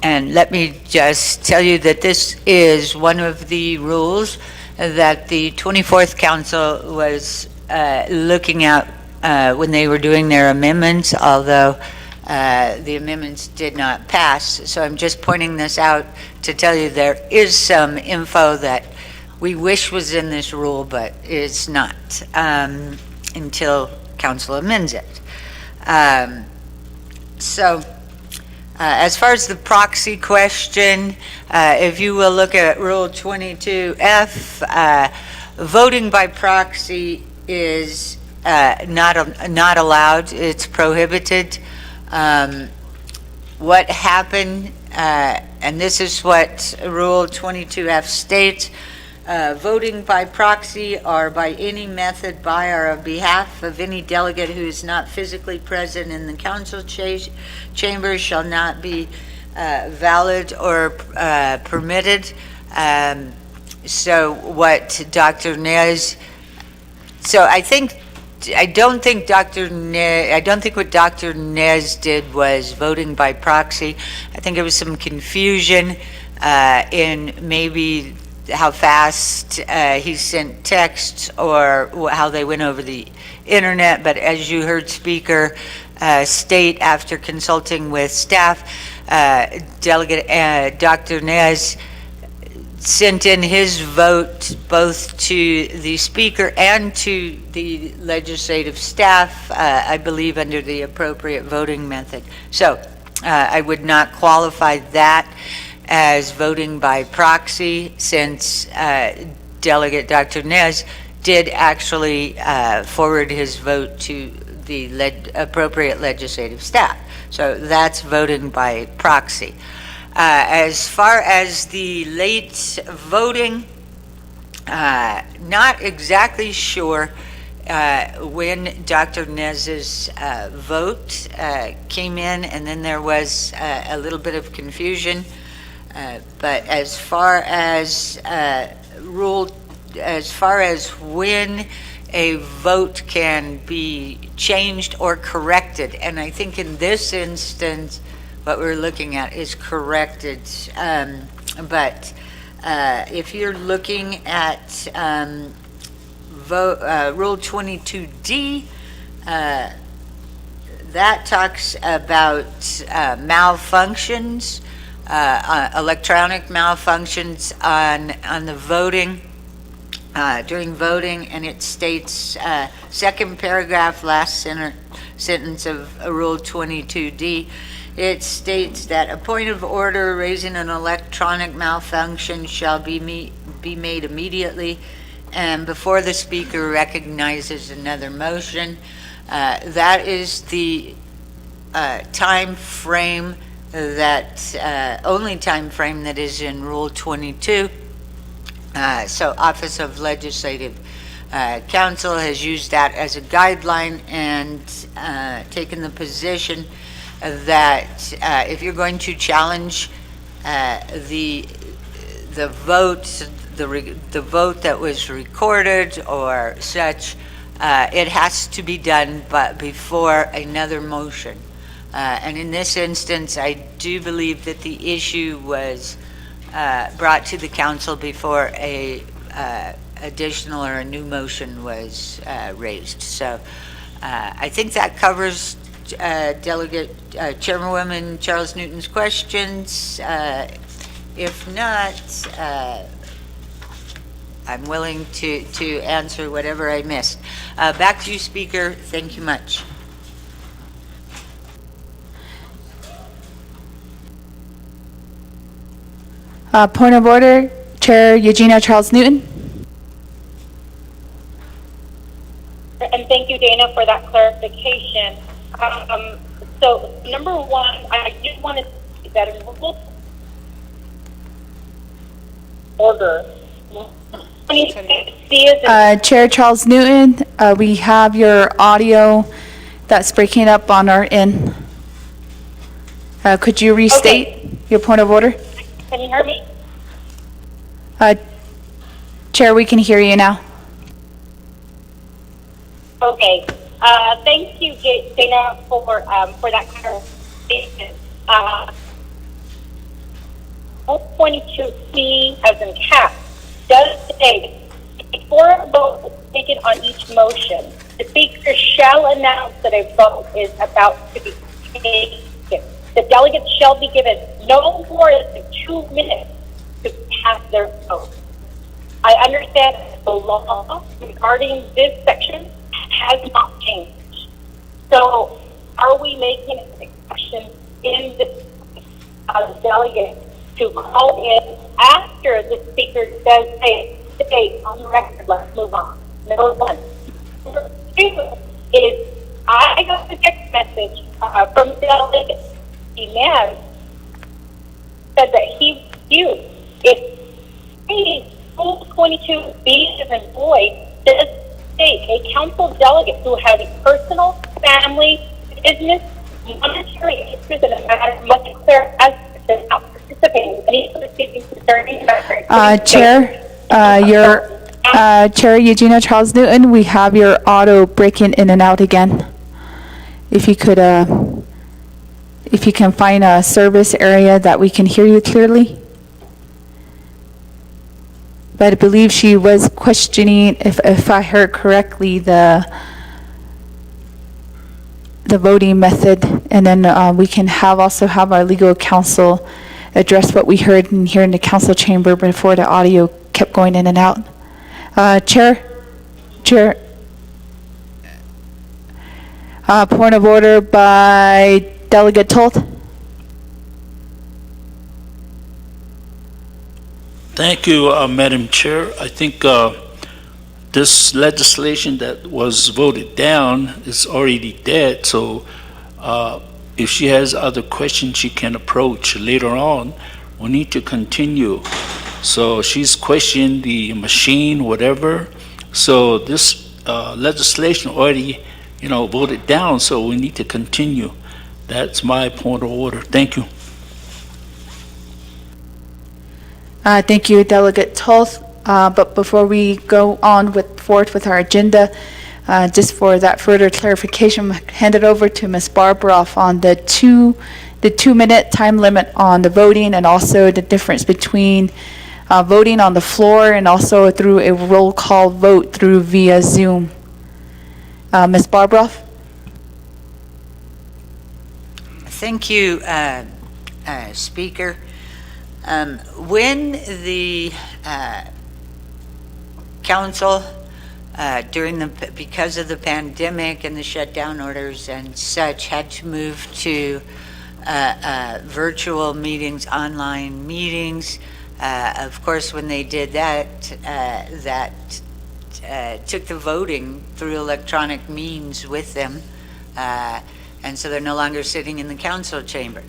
And let me just tell you that this is one of the rules that the 24th Council was looking at when they were doing their amendments, although the amendments did not pass. So I'm just pointing this out to tell you there is some info that we wish was in this rule, but is not until council amends it. As far as the proxy question, if you will look at Rule 22F, voting by proxy is not allowed. It's prohibited. What happened, and this is what Rule 22F states, voting by proxy or by any method by or on behalf of any delegate who is not physically present in the council chamber shall not be valid or permitted. So what Dr. Nez, I don't think what Dr. Nez did was voting by proxy. I think there was some confusion in maybe how fast he sent texts or how they went over the internet. But as you heard Speaker state after consulting with staff, Delegate Dr. Nez sent in his vote both to the speaker and to the legislative staff, I believe under the appropriate voting method. So I would not qualify that as voting by proxy, since Delegate Dr. Nez did actually forward his vote to the appropriate legislative staff. So that's voting by proxy. As far as the late voting, not exactly sure when Dr. Nez's vote came in, and then there was a little bit of confusion. But as far as when a vote can be changed or corrected, and I think in this instance, what we're looking at is corrected. But if you're looking at Rule 22D, that talks about malfunctions, electronic malfunctions on the voting, during voting, and it states, second paragraph, last sentence of Rule 22D, it states that a point of order raising an electronic malfunction shall be made immediately and before the speaker recognizes another motion. That is the time frame only time frame that is in Rule 22. So Office of Legislative Counsel has used that as a guideline and taken the position that if you're going to challenge the vote, the vote that was recorded or such, it has to be done but before another motion. And in this instance, I do believe that the issue was brought to the council before a additional or a new motion was raised. So I think that covers Delegate Chairwoman Charles Newton's questions. If not, I'm willing to answer whatever I missed. Back to you, Speaker. Thank you much. Point of order, Chair Eugenia Charles Newton. And thank you, Dana, for that clarification. So, number one, I just want to say that in rule order, Chair Charles Newton, we have your audio that's breaking up on our end. Could you restate your point of order? Can you hear me? Chair, we can hear you now. Okay. Thank you, Dana, for that clarification. 22C, as in cap, does say before a vote is taken on each motion, the speaker shall announce that a vote is about to be taken. The delegates shall be given no more than 2 minutes to cast their vote. I understand the law regarding this section has not changed. So are we making an exception in this delegate to call in after the speaker does say, on the record, let's move on? Number one. Number two is I got a text message from the delegate. He said that he viewed if Rule 22B as in boy does state a council delegate who has a personal, family, business, monetary interest in a matter much clearer as to not participating in any proceedings concerning Chair, Chair Eugenia Charles Newton, we have your audio breaking in and out again. If you could, if you can find a service area that we can hear you clearly. But I believe she was questioning, if I heard correctly, the voting method, and then we can also have our legal counsel address what we heard in here in the council chamber before the audio kept going in and out. Chair? Point of order by Delegate Toth. Thank you, Madam Chair. I think this legislation that was voted down is already dead, so if she has other questions she can approach later on, we need to continue. So she's questioning the machine, whatever. So this legislation already, voted down, so we need to continue. That's my point of order. Thank you. Thank you, Delegate Toth. But before we go on forth with our agenda, just for that further clarification, hand it over to Ms. Barbroff on the 2-minute time limit on the voting, and also the difference between voting on the floor and also through a roll call vote through via Zoom. Ms. Barbroff? Thank you, Speaker. When the council, because of the pandemic and the shutdown orders and such, had to move to virtual meetings, online meetings, of course, when they did that, that took the voting through electronic means with them, and so they're no longer sitting in the council chamber.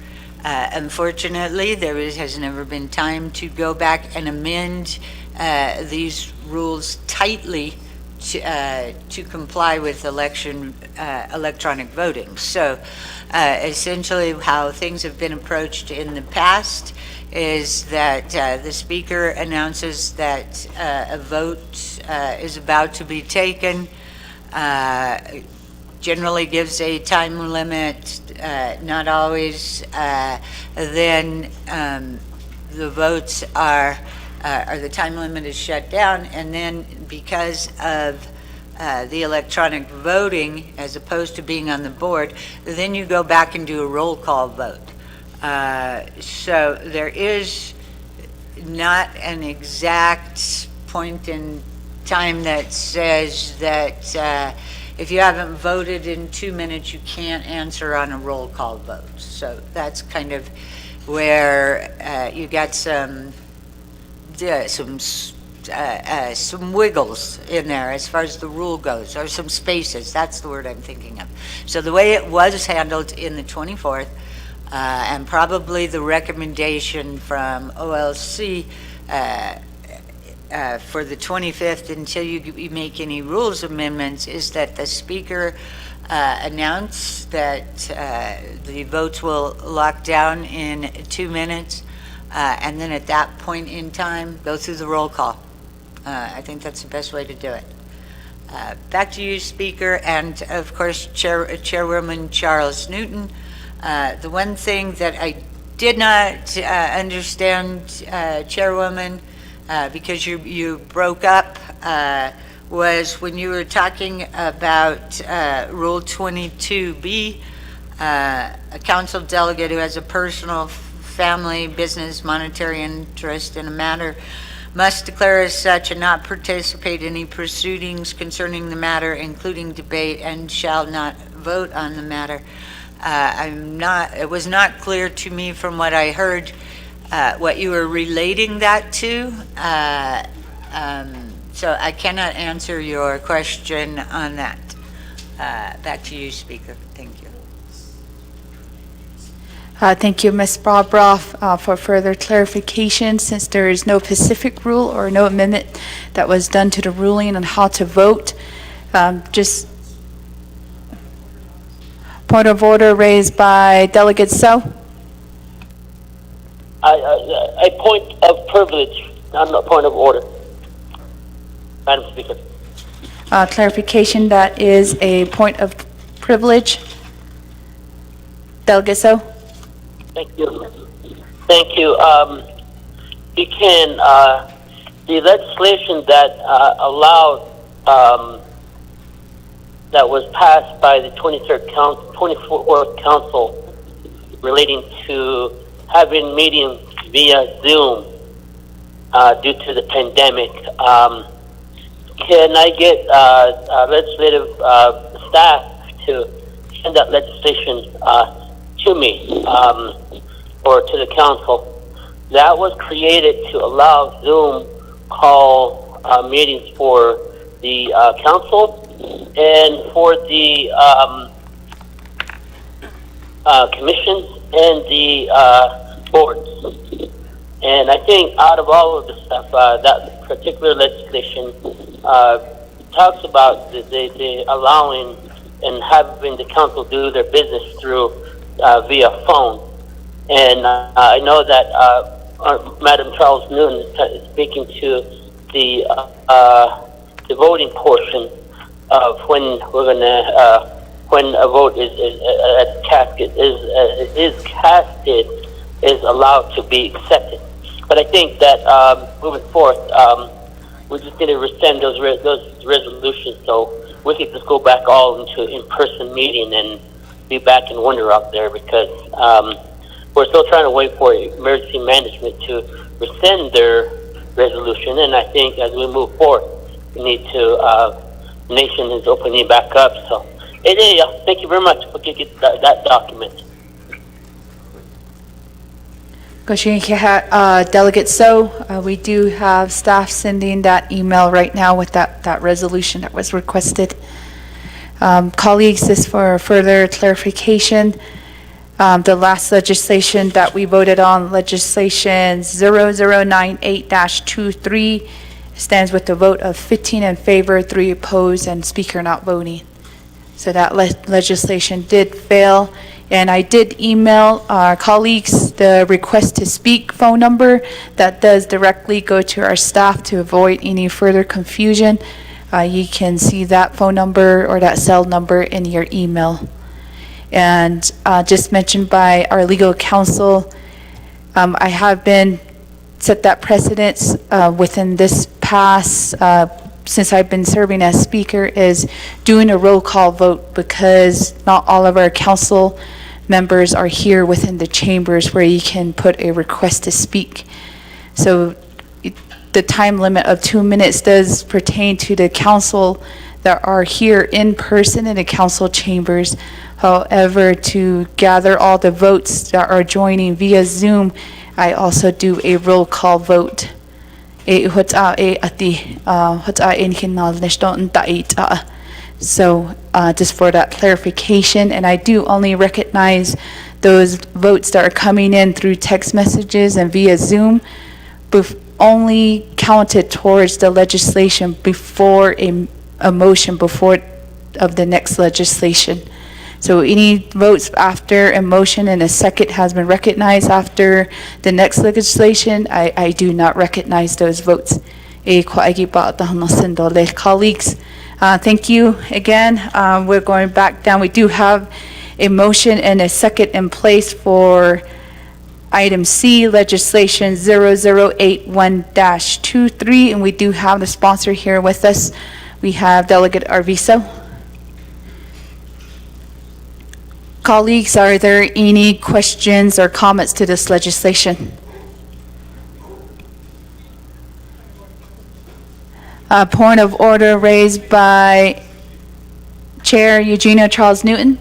Unfortunately, there has never been time to go back and amend these rules tightly to comply with electronic voting. So essentially how things have been approached in the past is that the speaker announces that a vote is about to be taken, generally gives a time limit, not always. Then the votes are the time limit is shut down, and then because of the electronic voting, as opposed to being on the board, then you go back and do a roll call vote. So there is not an exact point in time that says that if you haven't voted in 2 minutes, you can't answer on a roll call vote. So that's kind of where you got some wiggles in there as far as the rule goes, or some spaces. That's the word I'm thinking of. So the way it was handled in the 24th, and probably the recommendation from OLC for the 25th, until you make any rules amendments, is that the speaker announce that the votes will lock down in 2 minutes, and then at that point in time, go through the roll call. I think that's the best way to do it. Back to you, Speaker, and of course, Chairwoman Charles Newton. The one thing that I did not understand, Chairwoman, because you broke up, was when you were talking about Rule 22B, a council delegate who has a personal, family, business, monetary interest in a matter must declare as such and not participate in any proceedings concerning the matter, including debate, and shall not vote on the matter. It was not clear to me from what I heard what you were relating that to. So I cannot answer your question on that. Back to you, Speaker. Thank you. Thank you, Ms. Barbroff, for further clarification. Since there is no specific rule or no amendment that was done to the ruling on how to vote, just point of order raised by Delegate So. A point of privilege, not a point of order, Madam Speaker. Clarification, that is a point of privilege. Delegate So. Thank you. Thank you. You can, the legislation that allowed, that was passed by the 24th Council relating to having meetings via Zoom due to the pandemic. Can I get legislative staff to send that legislation to me or to the council? That was created to allow Zoom call meetings for the council and for the commissions and the boards. And I think out of all of the stuff, that particular legislation talks about the allowing and having the council do their business through via phone. And I know that Madam Charles Newton is speaking to the voting portion of when we're gonna when a vote is casted is allowed to be accepted. But I think that moving forth, we just need to rescind those resolutions so we can just go back all into in-person meeting and be back in wonder out there, because we're still trying to wait for emergency management to rescind their resolution. And I think as we move forward, we need to, the nation is opening back up. So, thank you very much for getting that document. Delegate So, we do have staff sending that email right now with that resolution that was requested. Colleagues, this for further clarification. The last legislation that we voted on, legislation 0098-23, stands with a vote of 15 in favor, 3 opposed, and speaker not voting. So that legislation did fail. And I did email our colleagues the request to speak phone number that does directly go to our staff to avoid any further confusion. You can see that phone number or that cell number in your email. And just mentioned by our legal counsel, I have been set that precedence within this past since I've been serving as speaker, is doing a roll call vote, because not all of our council members are here within the chambers where you can put a request to speak. So the time limit of 2 minutes does pertain to the council that are here in person in the council chambers. However, to gather all the votes that are joining via Zoom, I also do a roll call vote. So just for that clarification, and I do only recognize those votes that are coming in through text messages and via Zoom, only counted towards the legislation before a motion before of the next legislation. So any votes after a motion and a second has been recognized after the next legislation, I do not recognize those votes. Colleagues, thank you again. We're going back down. We do have a motion and a second in place for item C, legislation 0081-23, and we do have the sponsor here with us. We have Delegate Arvizo. Colleagues, are there any questions or comments to this legislation? Point of order raised by Chair Eugenia Charles Newton.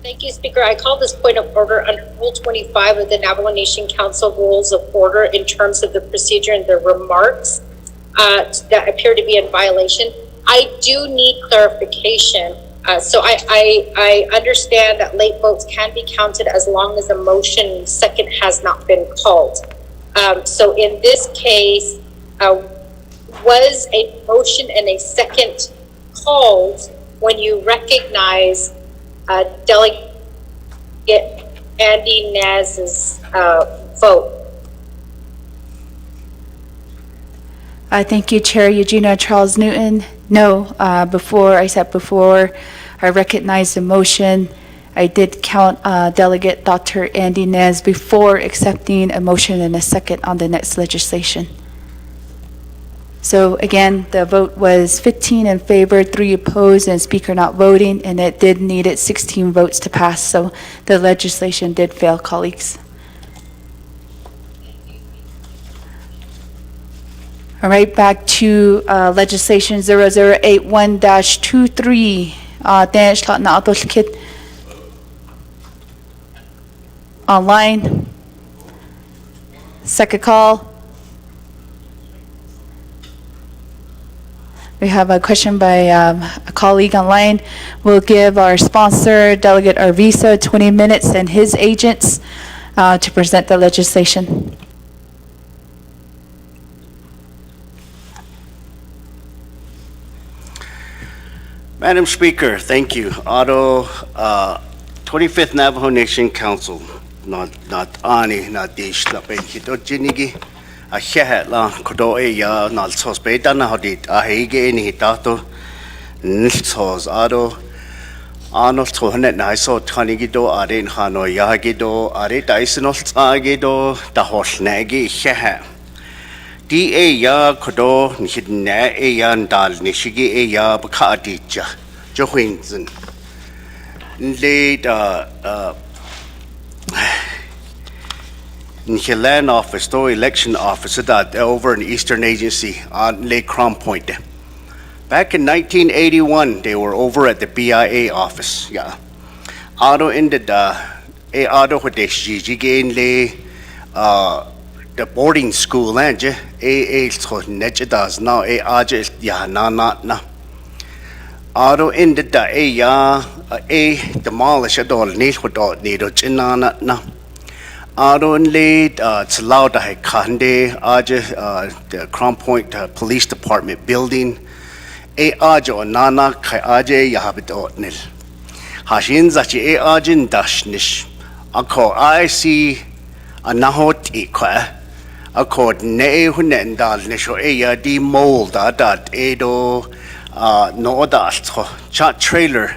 Thank you, Speaker. I call this point of order under Rule 25 of the Navajo Nation Council Rules of Order in terms of the procedure and the remarks that appear to be in violation. I do need clarification. So I understand that late votes can be counted as long as a motion second has not been called. So in this case, was a motion and a second called when you recognize Delegate Andy Naz's vote? Thank you, Chair Eugenia Charles Newton. No, before I recognized the motion, I did count Delegate Dr. Andy Nez before accepting a motion and a second on the next legislation. So again, the vote was 15 in favor, 3 opposed, and speaker not voting, and it did needed 16 votes to pass. So the legislation did fail, colleagues. All right, back to legislation 0081-23. Dash lot na atol kit online. Second call. We have a question by a colleague online. We'll give our sponsor, Delegate Arvisa, 20 minutes and his agents to present the legislation. Madam Speaker, thank you. Auto 25th Navajo Nation Council, not ani, not dish, la benchito jinigi. A head la kodo ya not so speda na hodit a hege ni hitato nilsos auto Arnold Tohanet na so Tanigido are in Hano Yagido are Dysonol Agido the horse nagi hehe. Da ya kodo nihidne e yan dal nishigi e ya bakadija Johinson laid Land office, though election officer that over an Eastern agency on Lake Crown Point. Back in 1981, they were over at the BIA office. Yeah, auto ended auto with the the boarding school and so does now yeah na auto ended the demolish a doll need what need na Aron laid it's allowed to Kande the Crown Point Police Department building ajo nana kai aje yahabit nil Hashin zachi ajin dashnish ako I see anahot ikwa ako ne hunen dal nisho ya di mold that edo no da chat trailer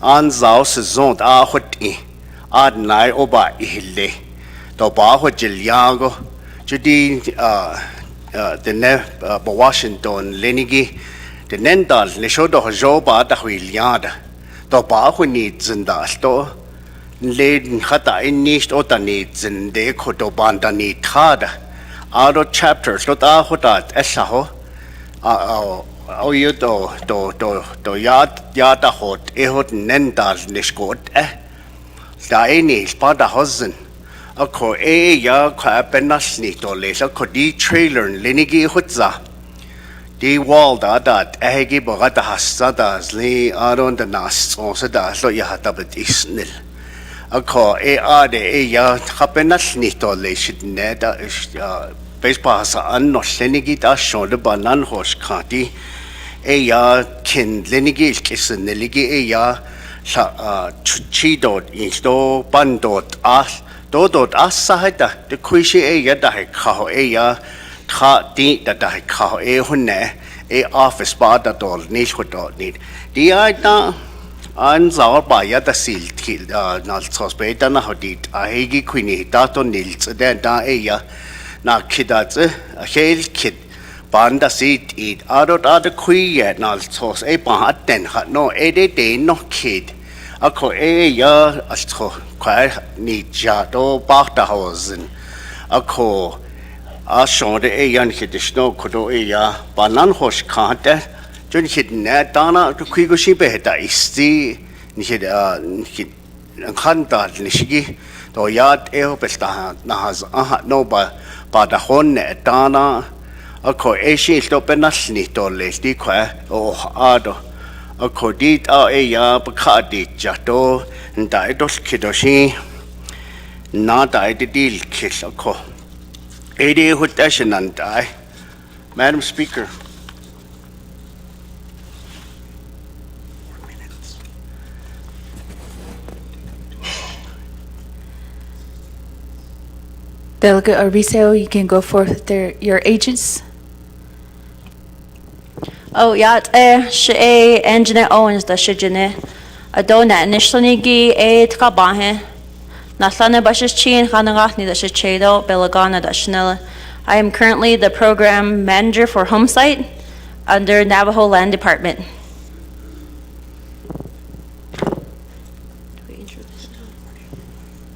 an zao sezon ahoti ad nai oba ihille to ba ho jilyago judi the ne Washington lenigi the nendal le shodo jo ba da hwiliada to ba ho ni zinda sto le khata in nicht ota ni zinde ko to banda ni thada aro chapters lo ta hotat esaho au you to yada hot ehot nendal nishkot da ini spada hozen ako ya ka penasni to le sa ko di trailer lenigi hutza di wall da egi bogata hasada zli aron da nas so da so ya hatabet isnil ako ya ka penasni to le shidne da baseball sa anno lenigi da shon de banan hosh khati ya kin lenigi kisen neligi ya sa chidot insto bandot as dodot as sahita the kuishi ya da kha ya kha ti da kha hunne office ba da dol ni chodot ni di ta an zaur ba ya da sil til na sospeta na hodit a hegi quini da to nils da ya na kidat a hel kid banda sit it adot ad kui ya na sos ba den hat no de no kid ako ya asto kwa ni ja do bakta hausen ako a shonde yan hidishno kodo ya banan hosh khante jun hid na dana kui go shi be da isti ni hid khanta nishigi to yat besta na has no ba da honne dana ako shi to penas ni to le sti kwa ado ako dit ya bakadi jato ndai dos kidoshi na dai deal kiss ako ede hutashin andai Madam Speaker. Delegate Arvizo, you can go forth with your agents. Oh, yat she engineer Owens da shijine. Adona nishlonigi tkabahe. Naslane bashes chin khanagahni da shichedo belagana da shnella. I am currently the program manager for Homesite under Navajo Land Department.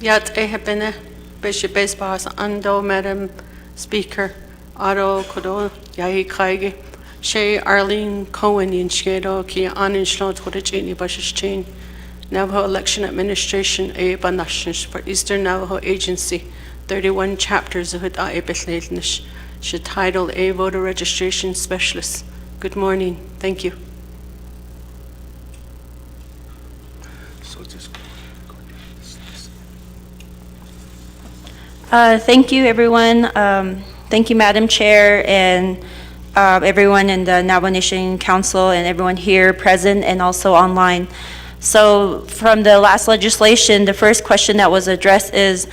Yat ehebene bishop baseball ando Madam Speaker. Aro Kodo Yai Kaige Shay Arlene Cohen in Shgedo Ki Anin Shlot Kodachini Bashish Chain Navajo Election Administration A Banashnish for Eastern Navajo Agency 31 chapters of it A Bethlenish should title A Voter Registration Specialist. Good morning. Thank you. Thank you, everyone. Thank you, Madam Chair, and everyone in the Navajo Nation Council and everyone here present and also online. So from the last legislation, the first question that was addressed is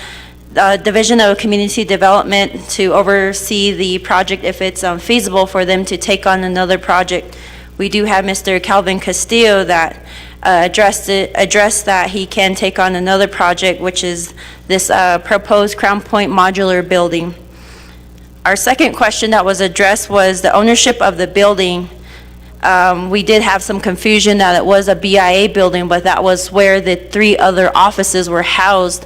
Division of Community Development to oversee the project if it's feasible for them to take on another project. We do have Mr. Calvin Castillo that addressed that he can take on another project, which is this proposed Crown Point modular building. Our second question that was addressed was the ownership of the building. We did have some confusion that it was a BIA building, but that was where the 3 other offices were housed,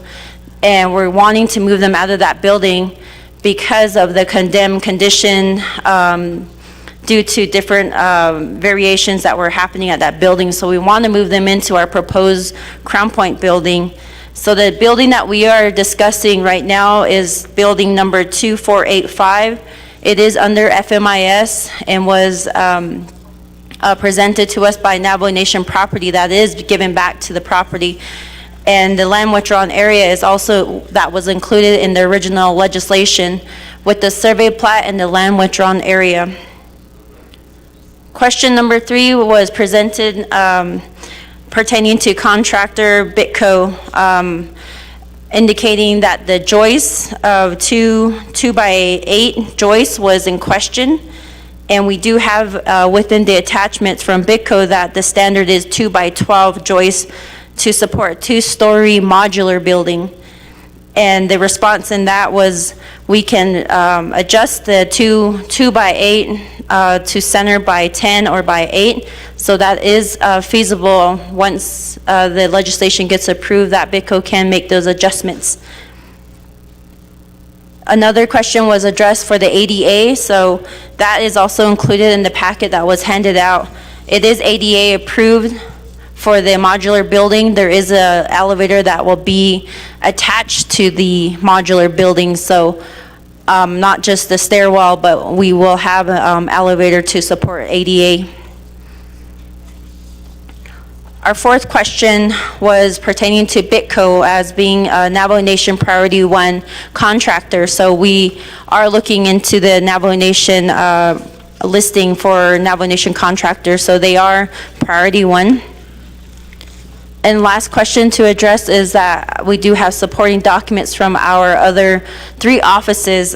and we're wanting to move them out of that building because of the condemned condition due to different variations that were happening at that building. So we want to move them into our proposed Crown Point building. So the building that we are discussing right now is building number 2485. It is under FMIS and was presented to us by Navajo Nation property that is given back to the property. And the land withdrawn area is also, that was included in the original legislation with the survey plat and the land withdrawn area. Question number 3 was presented pertaining to contractor Bitco, indicating that the joist of 2x8 joist was in question. And we do have within the attachments from Bitco that the standard is 2x12 joist to support 2-story modular building. And the response in that was we can adjust the 2x8 to center by 10 or by 8. So that is feasible once the legislation gets approved, that Bitco can make those adjustments. Another question was addressed for the ADA, so that is also included in the packet that was handed out. It is ADA approved for the modular building. There is an elevator that will be attached to the modular building, so not just the stairwell, but we will have an elevator to support ADA. Our fourth question was pertaining to Bitco as being a Navajo Nation Priority 1 contractor. So we are looking into the Navajo Nation listing for Navajo Nation contractors. So they are Priority 1. And last question to address is that we do have supporting documents from our other 3 offices,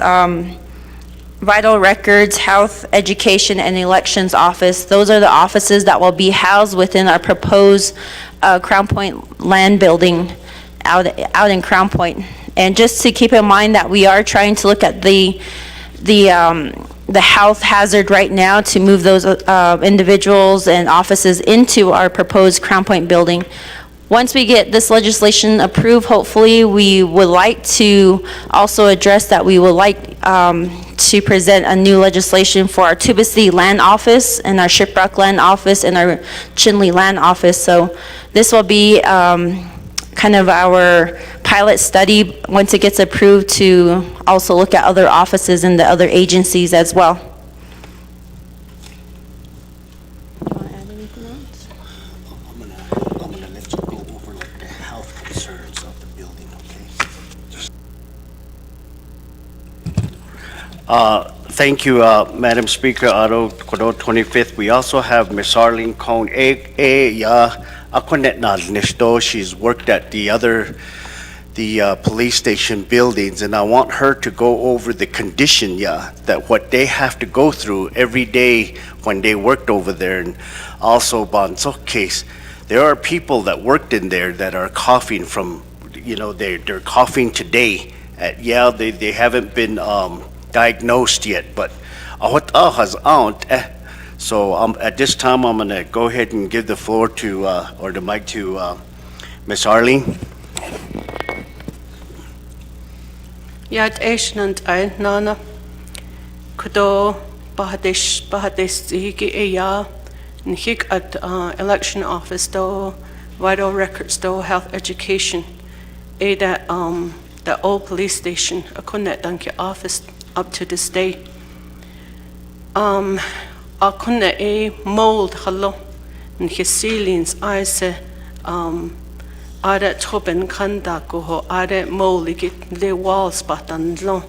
Vital Records, Health, Education, and Elections Office. Those are the offices that will be housed within our proposed Crown Point land building out in Crown Point. And just to keep in mind that we are trying to look at the health hazard right now to move those individuals and offices into our proposed Crown Point building. Once we get this legislation approved, hopefully we would like to also address that we would like to present a new legislation for our Tuba City land office and our Shiprock land office and our Chinle land office. So this will be kind of our pilot study once it gets approved to also look at other offices and the other agencies as well. Thank you, Madam Speaker. Auto Kodo 25th. We also have Miss Arlene Cohn. She's worked at the police station buildings, and I want her to go over the condition, that what they have to go through every day when they worked over there. And also, Banso case, there are people that worked in there that are coughing from, they're coughing today. They haven't been diagnosed yet, but so at this time I'm going to go ahead and give the floor to or the mic to Miss Arlene. Yat Nana Kudo Bahadesh Hiki Eya, Nhik at election office do, vital records do, health education. That the old police station, a kunnet danke office up to this day. A kunnet mold hello, Nhik ceilings ice Are toben kanda go are mold get the walls but and long.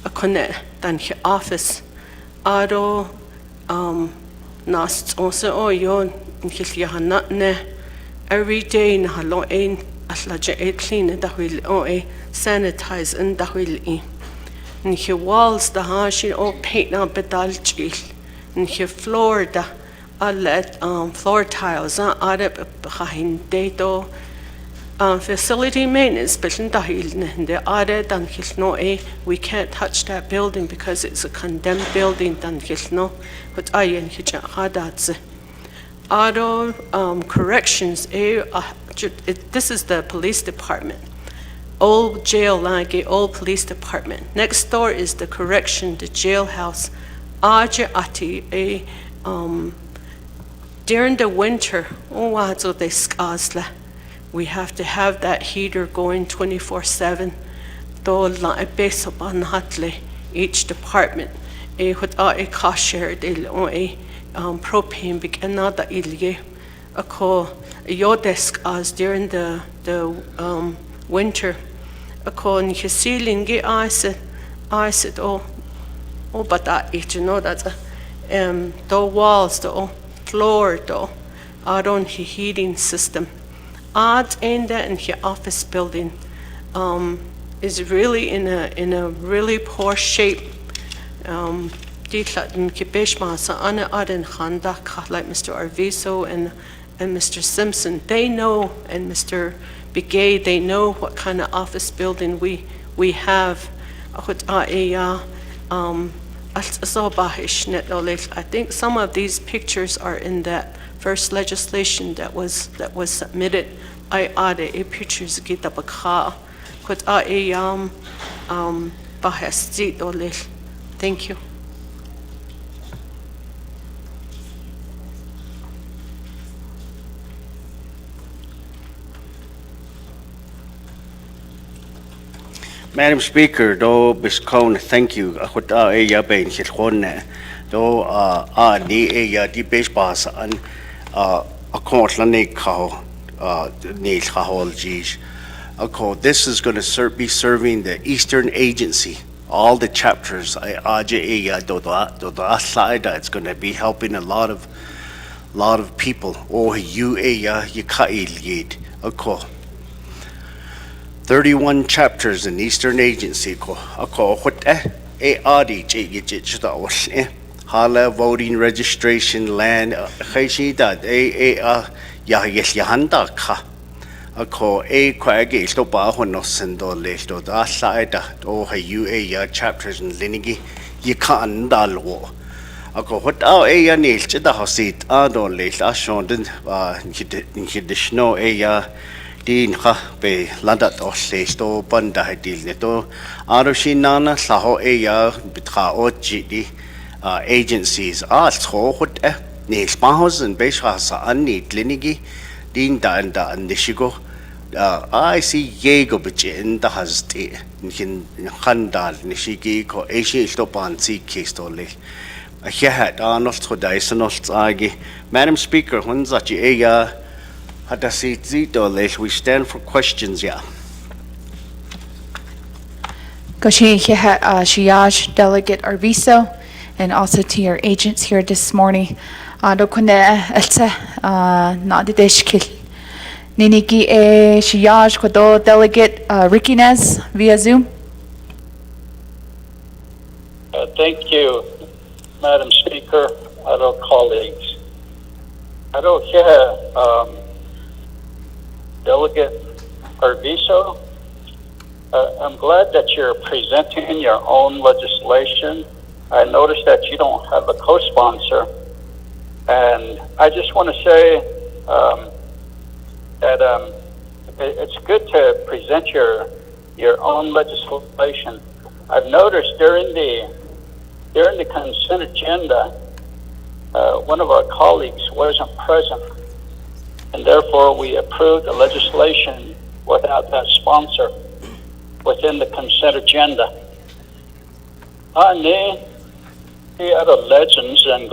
A kunnet danke office. Aro nast also o yon Nhik ne every day na hello ein. Aslaja clean da will o sanitize and da will and he walls the hashi o paint na bedal chil and he floor da let floor tiles are behind dato facility maintenance but da hil the are dan hil no we can't touch that building because it's a condemned building dan hil no but ayen hija hadatse auto corrections this is the police department. Old jail like old police department. Next door is the correction, the jailhouse. Aje ati during the winter, we have to have that heater going 24/7. Each department. Cost share propane big another ilye. Your desk as during the winter. According to ceiling, ice oh, but that you know that's the walls, the floor, the on heating system. Art in that in the office building is really in a really poor shape. Like Mr. Arviso and Mr. Simpson, they know, and Mr. Begay, they know what kind of office building we have. I think some of these pictures are in that first legislation that was submitted. I added a pictures kita bakha. Thank you. Madam Speaker, do biskon thank you. Akhota ya ben khone do ni ya di base pass an account lane kho ni khol jis. This is going to be serving the Eastern Agency. All the chapters ya do side it's going to be helping a lot of people. Oh you ya yikail yid. 31 chapters in Eastern Agency hala voting registration land chapters in Linigi Yakandalwo. What our nil chida hosit adon late ashon hidishno Din ha be landat osle sto banda hadil neto aroshinana saho eya bitra oji agencies so what ne spahos and beshasa anni klinigi din da nishigo I see yego bichin da hasti in handal nishigi ko asia sto pansi kistole a had not to daisonos agi Madam Speaker hunzachi eya we stand for questions, yeah. Shiaj, Delegate Arviso, and also to your agents here this morning. Niniki Shiaj Kodo Delegate Rikinez via Zoom. Thank you, Madam Speaker, other colleagues. I don't hear Delegate Arviso, I'm glad that you're presenting your own legislation. I noticed that you don't have a co-sponsor. And I just want to say that it's good to present your own legislation. I've noticed during the during the consent agenda, one of our colleagues wasn't present, and therefore we approved the legislation without that sponsor within the consent agenda. The other legends and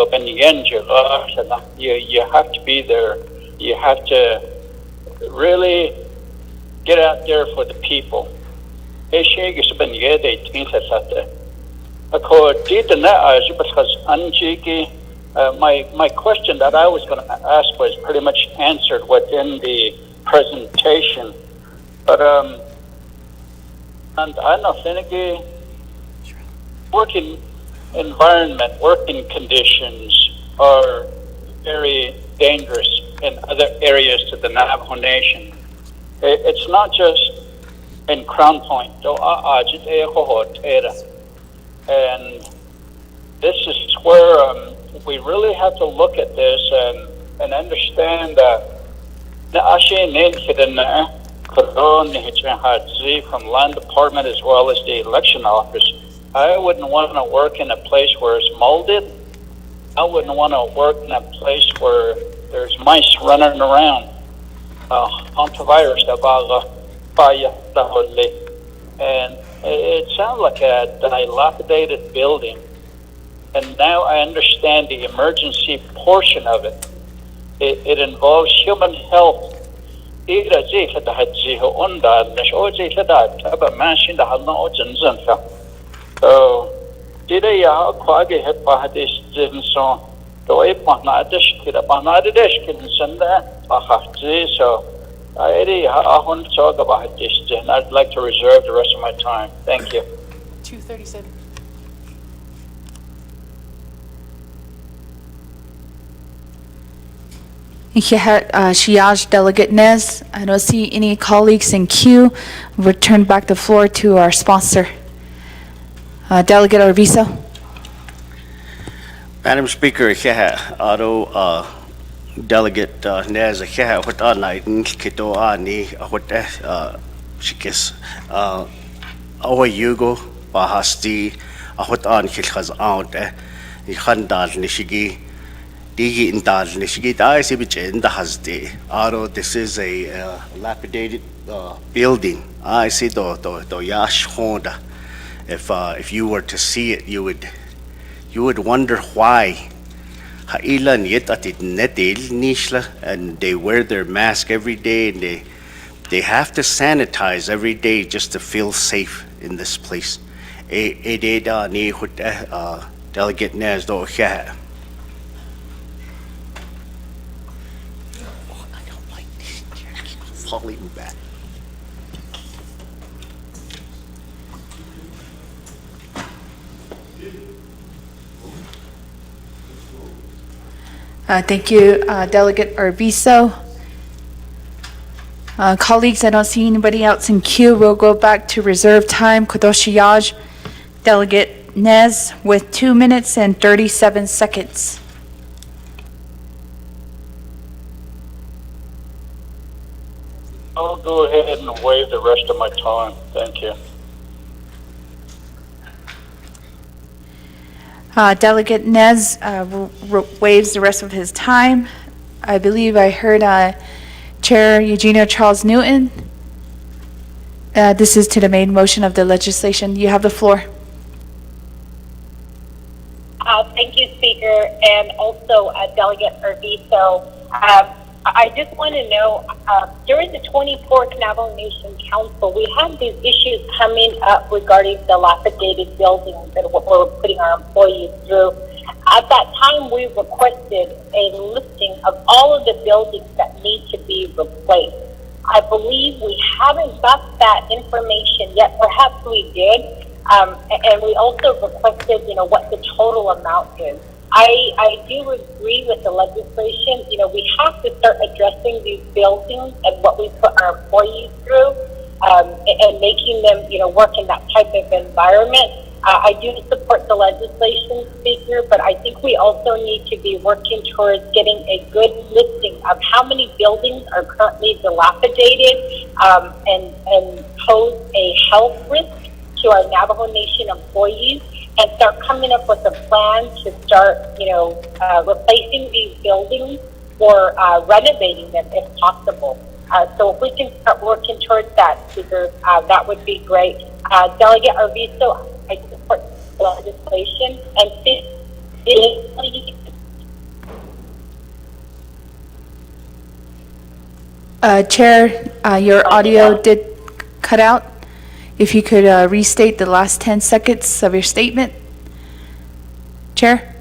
you have to be there. You have to really get out there for the people. My question that I was going to ask was pretty much answered within the presentation, but and I know working environment, working conditions are very dangerous in other areas to the Navajo Nation. It's not just in Crown Point, and this is where we really have to look at this and understand that from land department as well as the election office. I wouldn't want to work in a place where it's molded. I wouldn't want to work in a place where there's mice running around. And it sounds like a dilapidated building. And now I understand the emergency portion of it. It involves human health. So, today ya kwage het bahadis jinso to e Bangladesh kira Bangladesh kin senda ahafzi so I ahun talk about this and I'd like to reserve the rest of my time. Thank you. 237. Shiaj Delegate Nez. I don't see any colleagues in queue. Return back the floor to our sponsor. Delegate Arvizo. Madam Speaker, Auto Delegate Nez, what are night and Kito Ani, what Shikis, our Yugo, Bahasti, what on Kilhas out, Handal Nishigi, Digi in Dal Nishigi, I see which in the Hasdi. Auto, this is a dilapidated building. I see the Yash Honda. If you were to see it, you would wonder why. And they wear their mask every day, and they have to sanitize every day just to feel safe in this place. Delegate Nez do falling back. Thank you, Delegate Arvizo. Colleagues, I don't see anybody else in queue. We'll go back to reserve time. Kodoshiyaj, Delegate Nez with 2 minutes and 37 seconds. I'll go ahead and waive the rest of my time. Thank you. Delegate Nez waives the rest of his time. I believe I heard Chair Eugenio Charles Newton. This is to the main motion of the legislation. You have the floor. Thank you, Speaker, and also Delegate Arvizo. I just want to know, during the 24th Navajo Nation Council, we had these issues coming up regarding dilapidated buildings and what we're putting our employees through. At that time, we requested a listing of all of the buildings that need to be replaced. I believe we haven't got that information yet. Perhaps we did. And we also requested, what the total amount is. I do agree with the legislation. We have to start addressing these buildings and what we put our employees through, and making them, work in that type of environment. I do support the legislation, Speaker, but I think we also need to be working towards getting a good listing of how many buildings are currently dilapidated, and pose a health risk to our Navajo Nation employees. and start coming up with a plan to start, replacing these buildings or renovating them if possible. So if we can start working towards that, Speaker, that would be great. Delegate Arvizo, I support the legislation and Chair, your audio did cut out. If you could restate the last 10 seconds of your statement. Chair?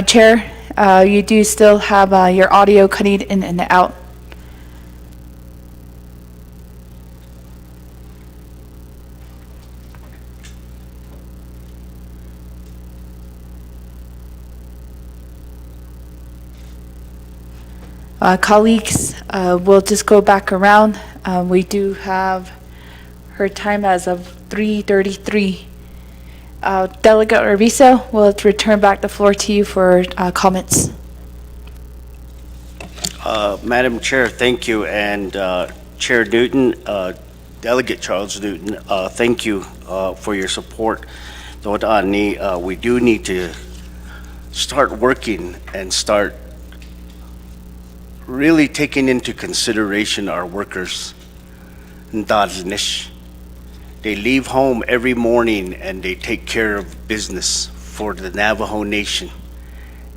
Chair, you do still have your audio cutting in and out. Colleagues, we'll just go back around. We do have her time as of 3:33. Delegate Arvizo, we'll return back the floor to you for comments. Madam Chair, thank you, and Chair Newton, Delegate Charles Newton, thank you for your support. We do need to start working and start really taking into consideration our workers. They leave home every morning and they take care of business for the Navajo Nation.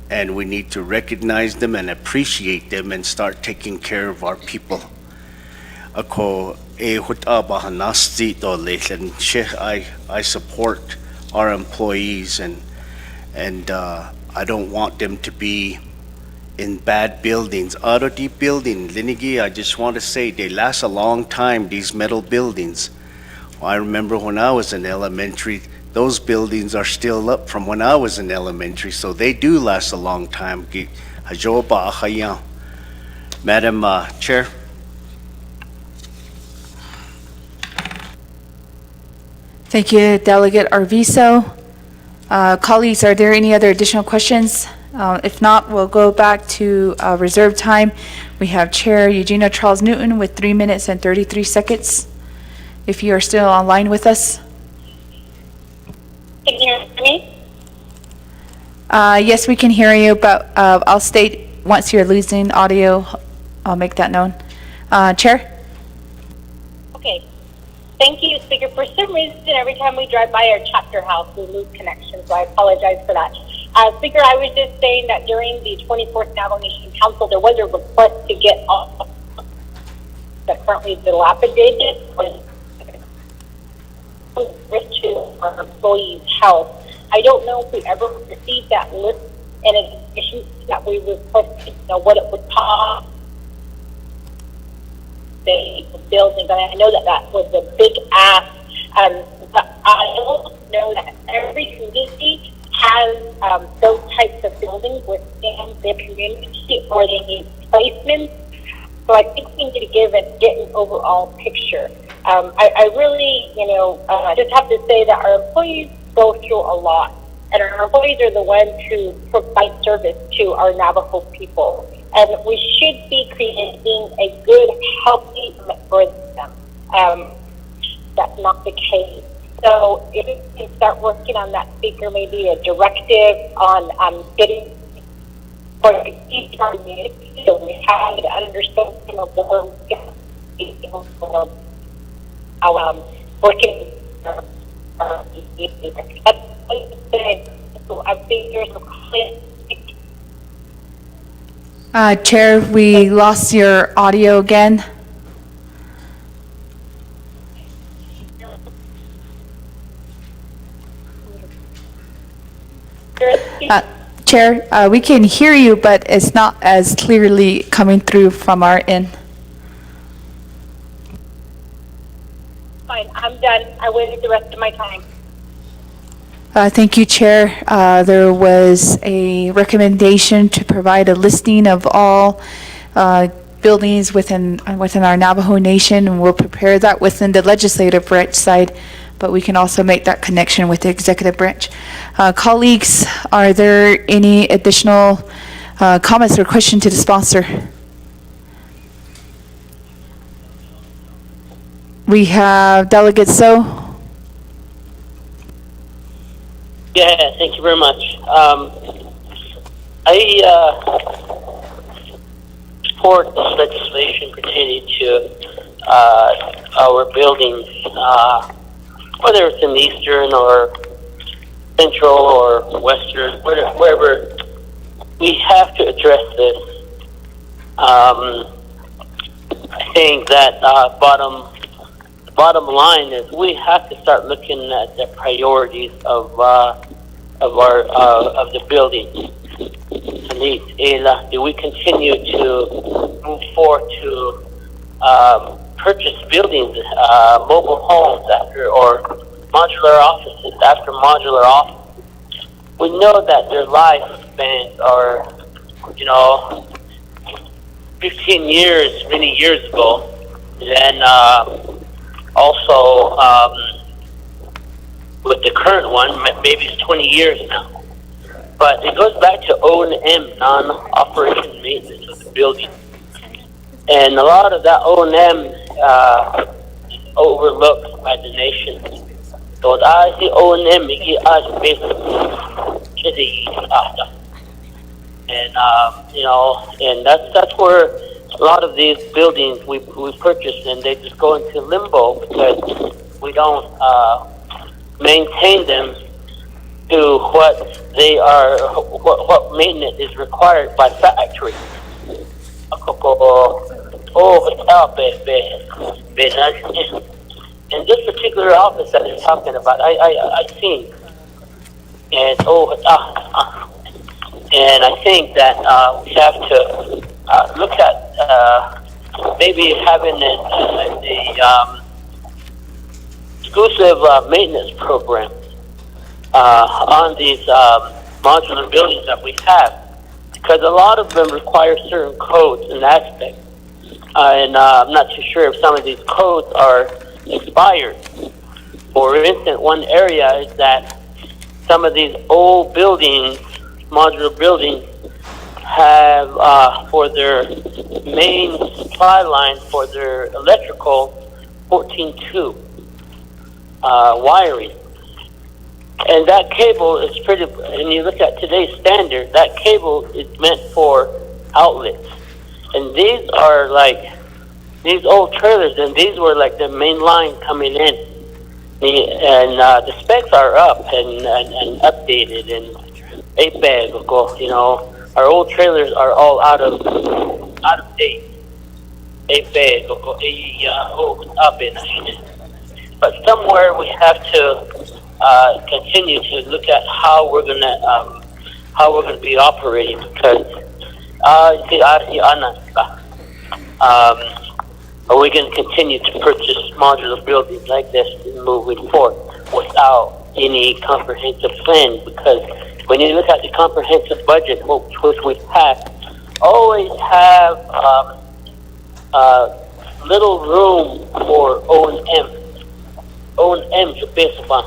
And we need to recognize them and appreciate them and start taking care of our people. I support our employees and I don't want them to be in bad buildings. Deep building, Linigi, I just want to say they last a long time, these metal buildings. I remember when I was in elementary, those buildings are still up from when I was in elementary, so they do last a long time. Madam Chair. Thank you, Delegate Arvizo. Colleagues, are there any other additional questions? If not, we'll go back to reserve time. We have Chair Eugenia Charles Newton with 3 minutes and 33 seconds. If you are still online with us. Can you hear me? Yes, we can hear you, but I'll state once you're losing audio, I'll make that known. Chair? Okay. Thank you, Speaker. For some reason, every time we drive by our chapter house, we lose connection, so I apologize for that. Speaker, I was just saying that during the 24th Navajo Nation Council, there was a request to get off that currently dilapidated to our employees' health. I don't know if we ever received that list, and in addition to that, we requested what it would cost the building, but I know that that was a big ask. But I also know that every community has those types of buildings within their community, or they need placements. So I think we need to get an overall picture. I really, just have to say that our employees go through a lot, and our employees are the ones who provide service to our Navajo people. And we should be creating a good, healthy environment for them. That's not the case. So if we can start working on that, Speaker, maybe a directive on getting for each our community, so we have to understand some of the working. Chair, we lost your audio again. Chair, we can hear you, but it's not as clearly coming through from our end. Fine, I'm done. I waited the rest of my time. Thank you, Chair. There was a recommendation to provide a listing of all buildings within our Navajo Nation, and we'll prepare that within the legislative branch side, but we can also make that connection with the executive branch. Colleagues, are there any additional comments or questions to the sponsor? We have Delegate So. Yeah, thank you very much. I support this legislation pertaining to our buildings, whether it's in Eastern or Central or Western, wherever. We have to address this. I think that bottom line is we have to start looking at the priorities of the building. Do we continue to move forward to purchase buildings, mobile homes after, or modular offices after modular offices? We know that their lifespans are, 15 years, many years ago. And also, with the current one, maybe it's 20 years now. But it goes back to O&M, non-operation maintenance of the building. And a lot of that O&M is overlooked by the nation. So I see O&M, and and that's where a lot of these buildings we purchased, and they just go into limbo because we don't maintain them to what they are, what maintenance is required by factory. And this particular office that they're talking about, I seen, and and I think that we have to look at maybe having a exclusive maintenance program on these modular buildings that we have, because a lot of them require certain codes and aspects, and I'm not too sure if some of these codes are expired. For instance, one area is that some of these old buildings, modular buildings, have for their main supply line for their electrical 14.2 wiring. And that cable is pretty, and you look at today's standard, that cable is meant for outlets. And these are like, these old trailers, and these were like the main line coming in. And the specs are up and updated, and APEG, our old trailers are all out of date. APEG, but somewhere we have to continue to look at how we're gonna be operating, because are we going to continue to purchase modular buildings like this moving forward without any comprehensive plan? Because when you look at the comprehensive budget, which we passed, always have little room for O&M. O&M is based on,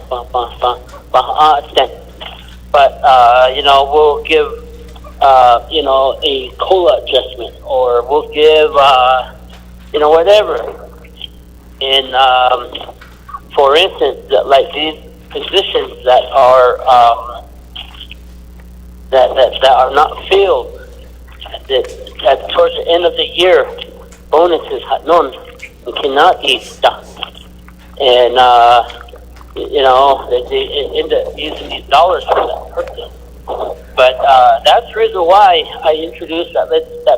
but we'll give a COLA adjustment, or we'll give whatever. And for instance, like these positions that are that are not filled, that towards the end of the year, bonuses cannot eat stuff, and they end up using these dollars for that purpose. But that's the reason why I introduced that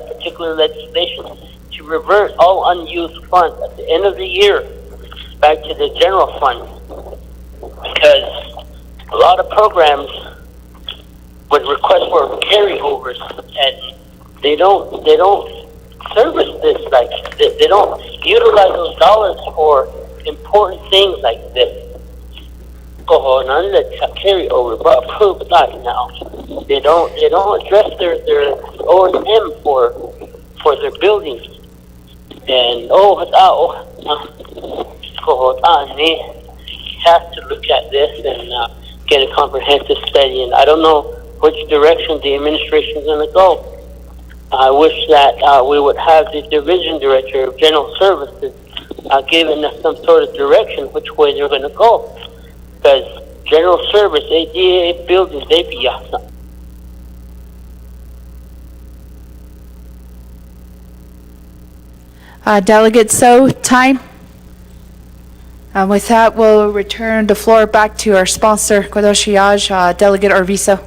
particular legislation, to revert all unused funds at the end of the year back to the general fund, because a lot of programs would request for carryovers, and they don't service this, like they don't utilize those dollars for important things like this. Carryover, but approved not now. They don't address their O&M for their buildings. And have to look at this and get a comprehensive study. And I don't know which direction the administration is going to go. I wish that we would have the division director of general services giving us some sort of direction which way they're going to go. Because general service, ADA buildings, they be awesome. Delegate So, time. With that, we'll return the floor back to our sponsor, Kodoshiaj, Delegate Arvizo.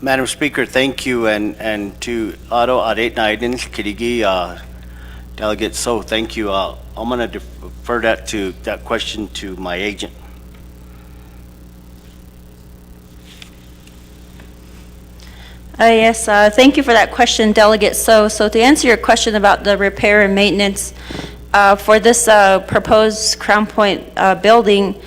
Madam Speaker, thank you, and to Otto Aretnaiden, Kirigi, Delegate So, thank you. I'm going to defer that question to my agent. Yes, thank you for that question, Delegate So. So to answer your question about the repair and maintenance for this proposed Crown Point building,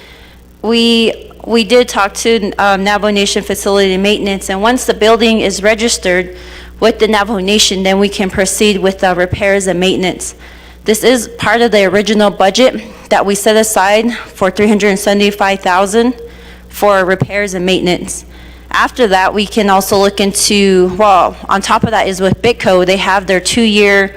we did talk to Navajo Nation Facility Maintenance, and once the building is registered with the Navajo Nation, then we can proceed with repairs and maintenance. This is part of the original budget that we set aside for $375,000 for repairs and maintenance. After that, we can also look into, well, on top of that is with BITCO, they have their 2-year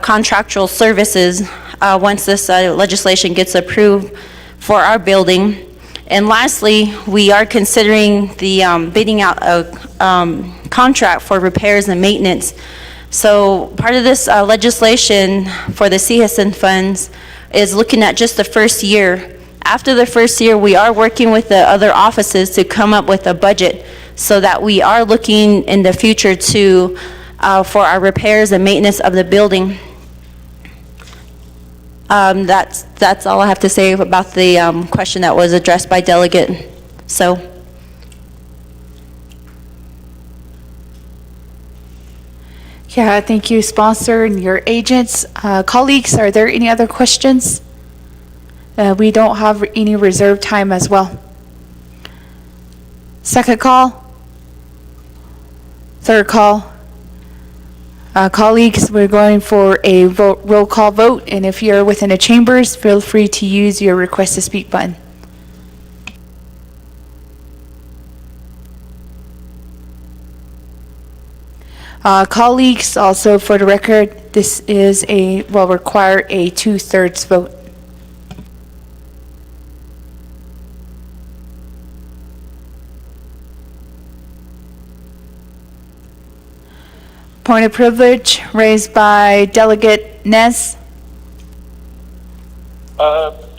contractual services once this legislation gets approved for our building. And lastly, we are considering the bidding out a contract for repairs and maintenance. So part of this legislation for the CHSN funds is looking at just the first year. After the first year, we are working with the other offices to come up with a budget so that we are looking in the future to for our repairs and maintenance of the building. That's all I have to say about the question that was addressed by Delegate So. Yeah, thank you, sponsor and your agents. Colleagues, are there any other questions? We don't have any reserve time as well. Second call. Third call. Colleagues, we're going for a roll call vote, and if you're within the chambers, feel free to use your request to speak button. Colleagues, also for the record, this is will require a 2/3 vote. Point of privilege raised by Delegate Nez.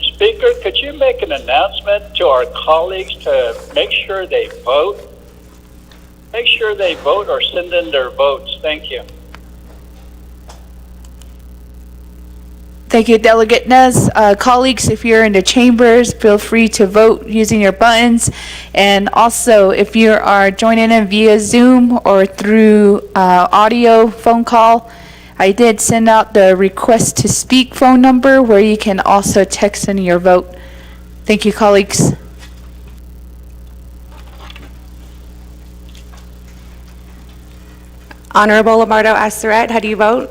Speaker, could you make an announcement to our colleagues to make sure they vote? Make sure they vote or send in their votes. Thank you. Thank you, Delegate Nez. Colleagues, if you're in the chambers, feel free to vote using your buttons. And also, if you are joining in via Zoom or through audio phone call, I did send out the request to speak phone number where you can also text in your vote. Thank you, colleagues. Honorable Lamardo Aseret, how do you vote?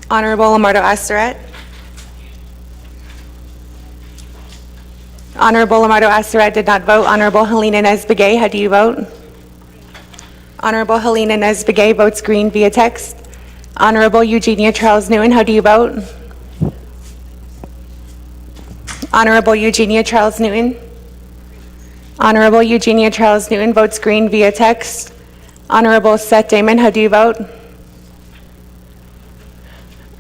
Honorable Lamardo Aseret. Honorable Lamardo Aseret did not vote. Honorable Helena Nesbegay, how do you vote? Honorable Helena Nesbegay votes green via text. Honorable Eugenia Charles Nguyen, how do you vote? Honorable Eugenia Charles Nguyen. Honorable Eugenia Charles Nguyen votes green via text. Honorable Seth Damon, how do you vote?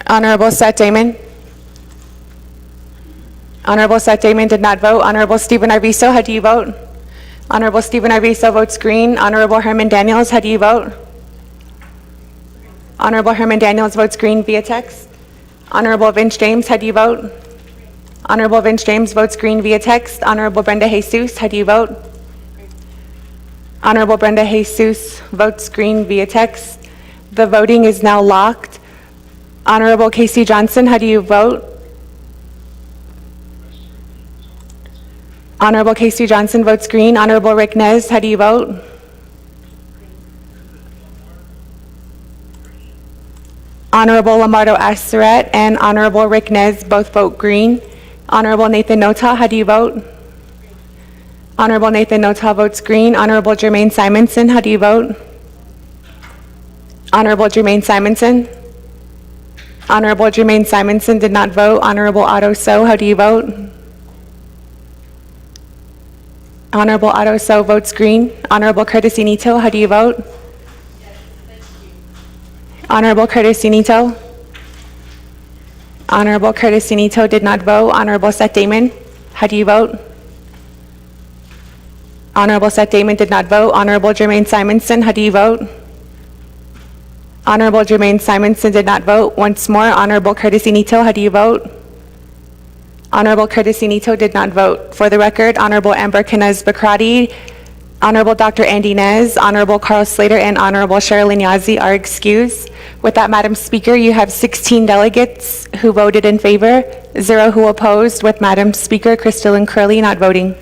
Honorable Seth Damon. Honorable Seth Damon did not vote. Honorable Stephen Arvizo, how do you vote? Honorable Stephen Arvizo votes green. Honorable Herman Daniels, how do you vote? Honorable Herman Daniels votes green via text. Honorable Vince James, how do you vote? Honorable Vince James votes green via text. Honorable Brenda Jesus, how do you vote? Honorable Brenda Jesus votes green via text. The voting is now locked. Honorable Casey Johnson, how do you vote? Honorable Casey Johnson votes green. Honorable Rick Nez, how do you vote? Honorable Lamardo Aseret and Honorable Rick Nez both vote green. Honorable Nathan Nota, how do you vote? Honorable Nathan Notal votes green. Honorable Jermaine Simonson, how do you vote? Honorable Jermaine Simonson? Honorable Jermaine Simonson did not vote. Honorable Otto So, how do you vote? Honorable Otto So votes green. Honorable Curtis Inito, how do you vote? Honorable Curtis Inito? Honorable Curtis Inito did not vote. Honorable Seth Damon, how do you vote? Honorable Seth Damon did not vote. Honorable Jermaine Simonson, how do you vote? Honorable Jermaine Simonson did not vote. Once more, Honorable Curtis Inito, how do you vote? Honorable Curtis Inito did not vote. For the record, Honorable Amber Canez Bakrati, Honorable Dr. Andy Nez, Honorable Carl Slater, and Honorable Sherilyn Yazzie are excused. With that, Madam Speaker, you have 16 delegates who voted in favor, 0 who opposed, with Madam Speaker Crystalline Curley not voting.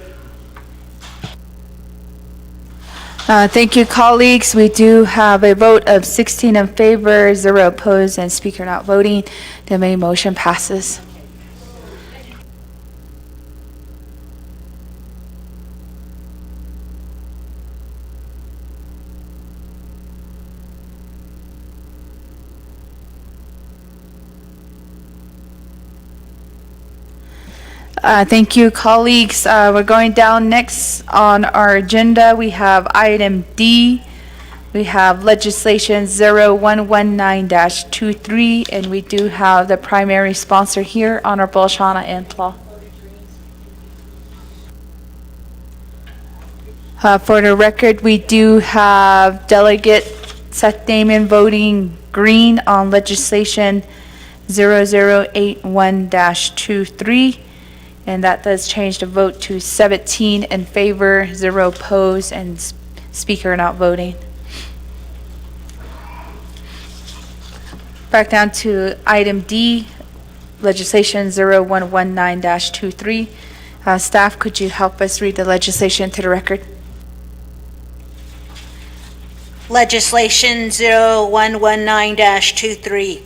Thank you, colleagues. We do have a vote of 16 in favor, 0 opposed, and Speaker not voting. The main motion passes. Thank you, colleagues. We're going down next on our agenda. We have item D. We have legislation 0119-23, and we do have the primary sponsor here, Honorable Shauna Antlaw. For the record, we do have Delegate Seth Damon voting green on legislation 0081-23. And that does change the vote to 17 in favor, 0 opposed, and Speaker not voting. Back down to item D, legislation 0119-23. Staff, could you help us read the legislation to the record? Legislation 0119-23,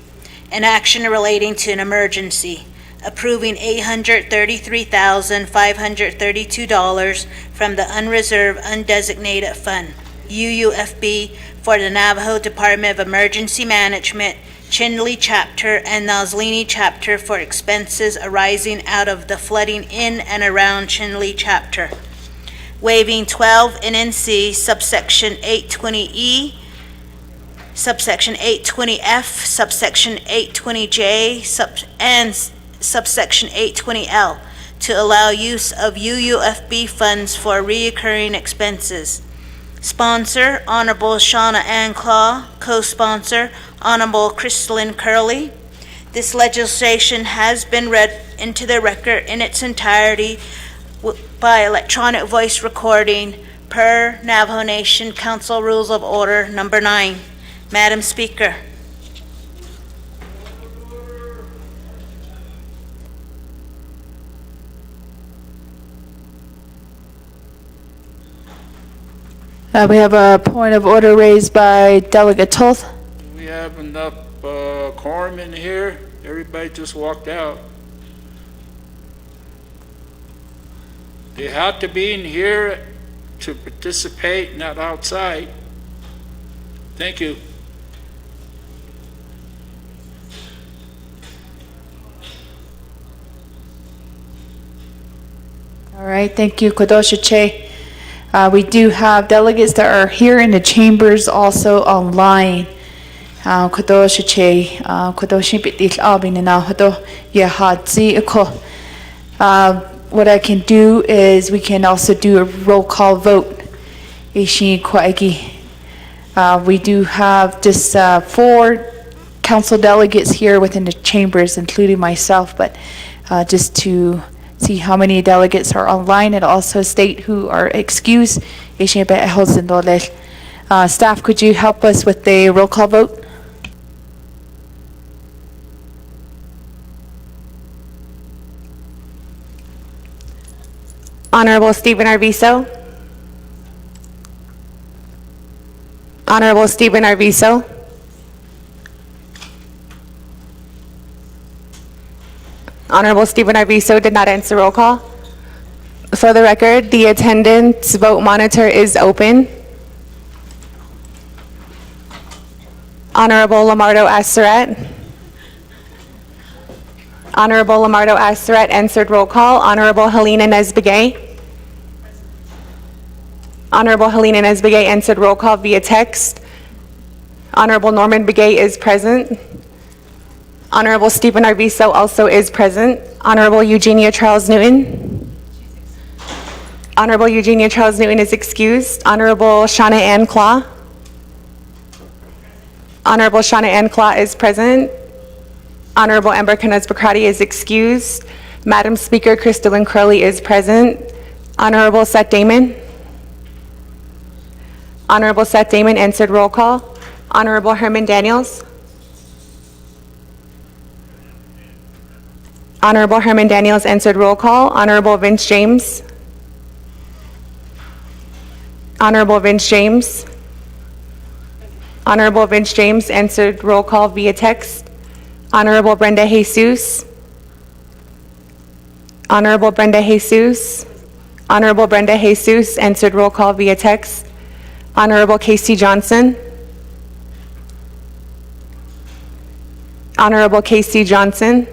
an action relating to an emergency, approving $833,532 from the Unreserved Undesignated Fund, UUFB, for the Navajo Department of Emergency Management, Chinle Chapter, and Nazlini Chapter for expenses arising out of the flooding in and around Chinle Chapter. Waiving 12 NNC subsection 820E, subsection 820F, subsection 820J, and subsection 820L to allow use of UUFB funds for reoccurring expenses. Sponsor, Honorable Shauna Antlaw. Co-sponsor, Honorable Crystalline Curley. This legislation has been read into the record in its entirety by electronic voice recording per Navajo Nation Council Rules of Order Number 9. Madam Speaker. We have a point of order raised by Delegate Toth. We have enough quorum in here. Everybody just walked out. They have to be in here to participate, not outside. Thank you. All right, thank you, Kodosha Che. We do have delegates that are here in the chambers, also online. Kodosha Che, Kodosha Bitil Abin and Ahodo Yahadzi Eko. What I can do is we can also do a roll call vote. Ishi Kwaiki. We do have just 4 council delegates here within the chambers, including myself, but just to see how many delegates are online and also state who are excused. Staff, could you help us with the roll call vote? Honorable Stephen Arvizo. Honorable Stephen Arvizo. Honorable Stephen Arvizo did not answer roll call. For the record, the attendance vote monitor is open. Honorable Lamardo Aseret. Honorable Lamardo Aseret answered roll call. Honorable Helena Nesbegay. Honorable Helena Nesbegay answered roll call via text. Honorable Norman Begay is present. Honorable Stephen Arvizo also is present. Honorable Eugenia Charles Newton. Honorable Eugenia Charles Newton is excused. Honorable Shauna Ann Claw. Honorable Shauna Ann Claw is present. Honorable Amber Canez Bakrati is excused. Madam Speaker, Crystalline Crowley is present. Honorable Seth Damon. Honorable Seth Damon answered roll call. Honorable Herman Daniels. Honorable Herman Daniels answered roll call. Honorable Vince James. Honorable Vince James. Honorable Vince James answered roll call via text. Honorable Brenda Jesus. Honorable Brenda Jesus. Honorable Brenda Jesus answered roll call via text. Honorable Casey Johnson. Honorable Casey Johnson.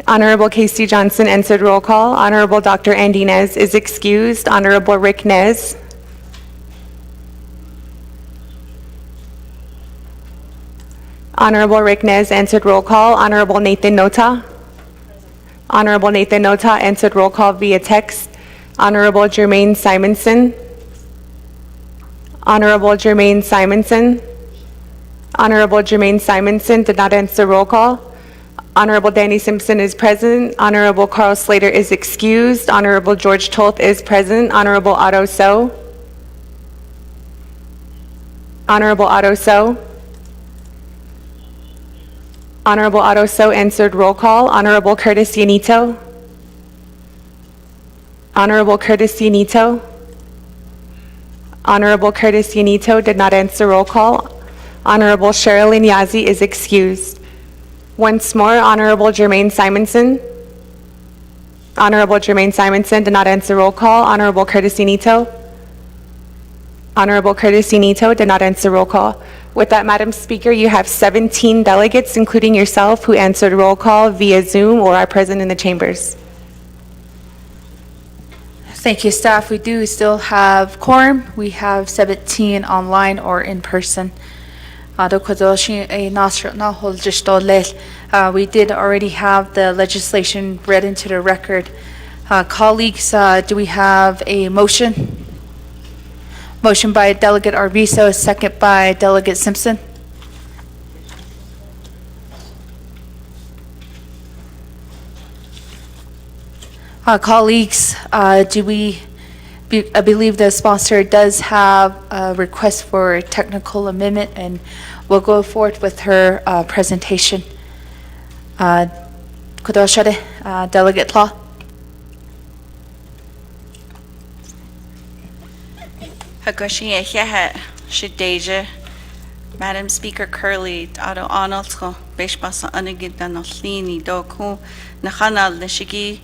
Honorable Casey Johnson answered roll call. Honorable Dr. Andy Nez is excused. Honorable Rick Nez. Honorable Rick Nez answered roll call. Honorable Nathan Nota. Honorable Nathan Nota answered roll call via text. Honorable Jermaine Simonson. Honorable Jermaine Simonson. Honorable Jermaine Simonson did not answer roll call. Honorable Danny Simpson is present. Honorable Carl Slater is excused. Honorable George Toth is present. Honorable Otto So. Honorable Otto So. Honorable Otto So answered roll call. Honorable Curtis Yanito. Honorable Curtis Yanito. Honorable Curtis Yanito did not answer roll call. Honorable Sherilyn Yazzie is excused. Once more, Honorable Jermaine Simonson. Honorable Jermaine Simonson did not answer roll call. Honorable Curtis Yanito. Honorable Curtis Yanito did not answer roll call. With that, Madam Speaker, you have 17 delegates, including yourself, who answered roll call via Zoom or are present in the chambers. Thank you, staff. We do still have quorum. We have 17 online or in person. We did already have the legislation read into the record. Colleagues, do we have a motion? Motion by Delegate Arvizo, second by Delegate Simpson. Colleagues, I believe the sponsor does have a request for a technical amendment, and we'll go forward with her presentation. Delegate Law. Madam Speaker Curley, Ado Arnoldsko, Beshbasa Anagida Noslini, Doku, Nahanal Nishigi,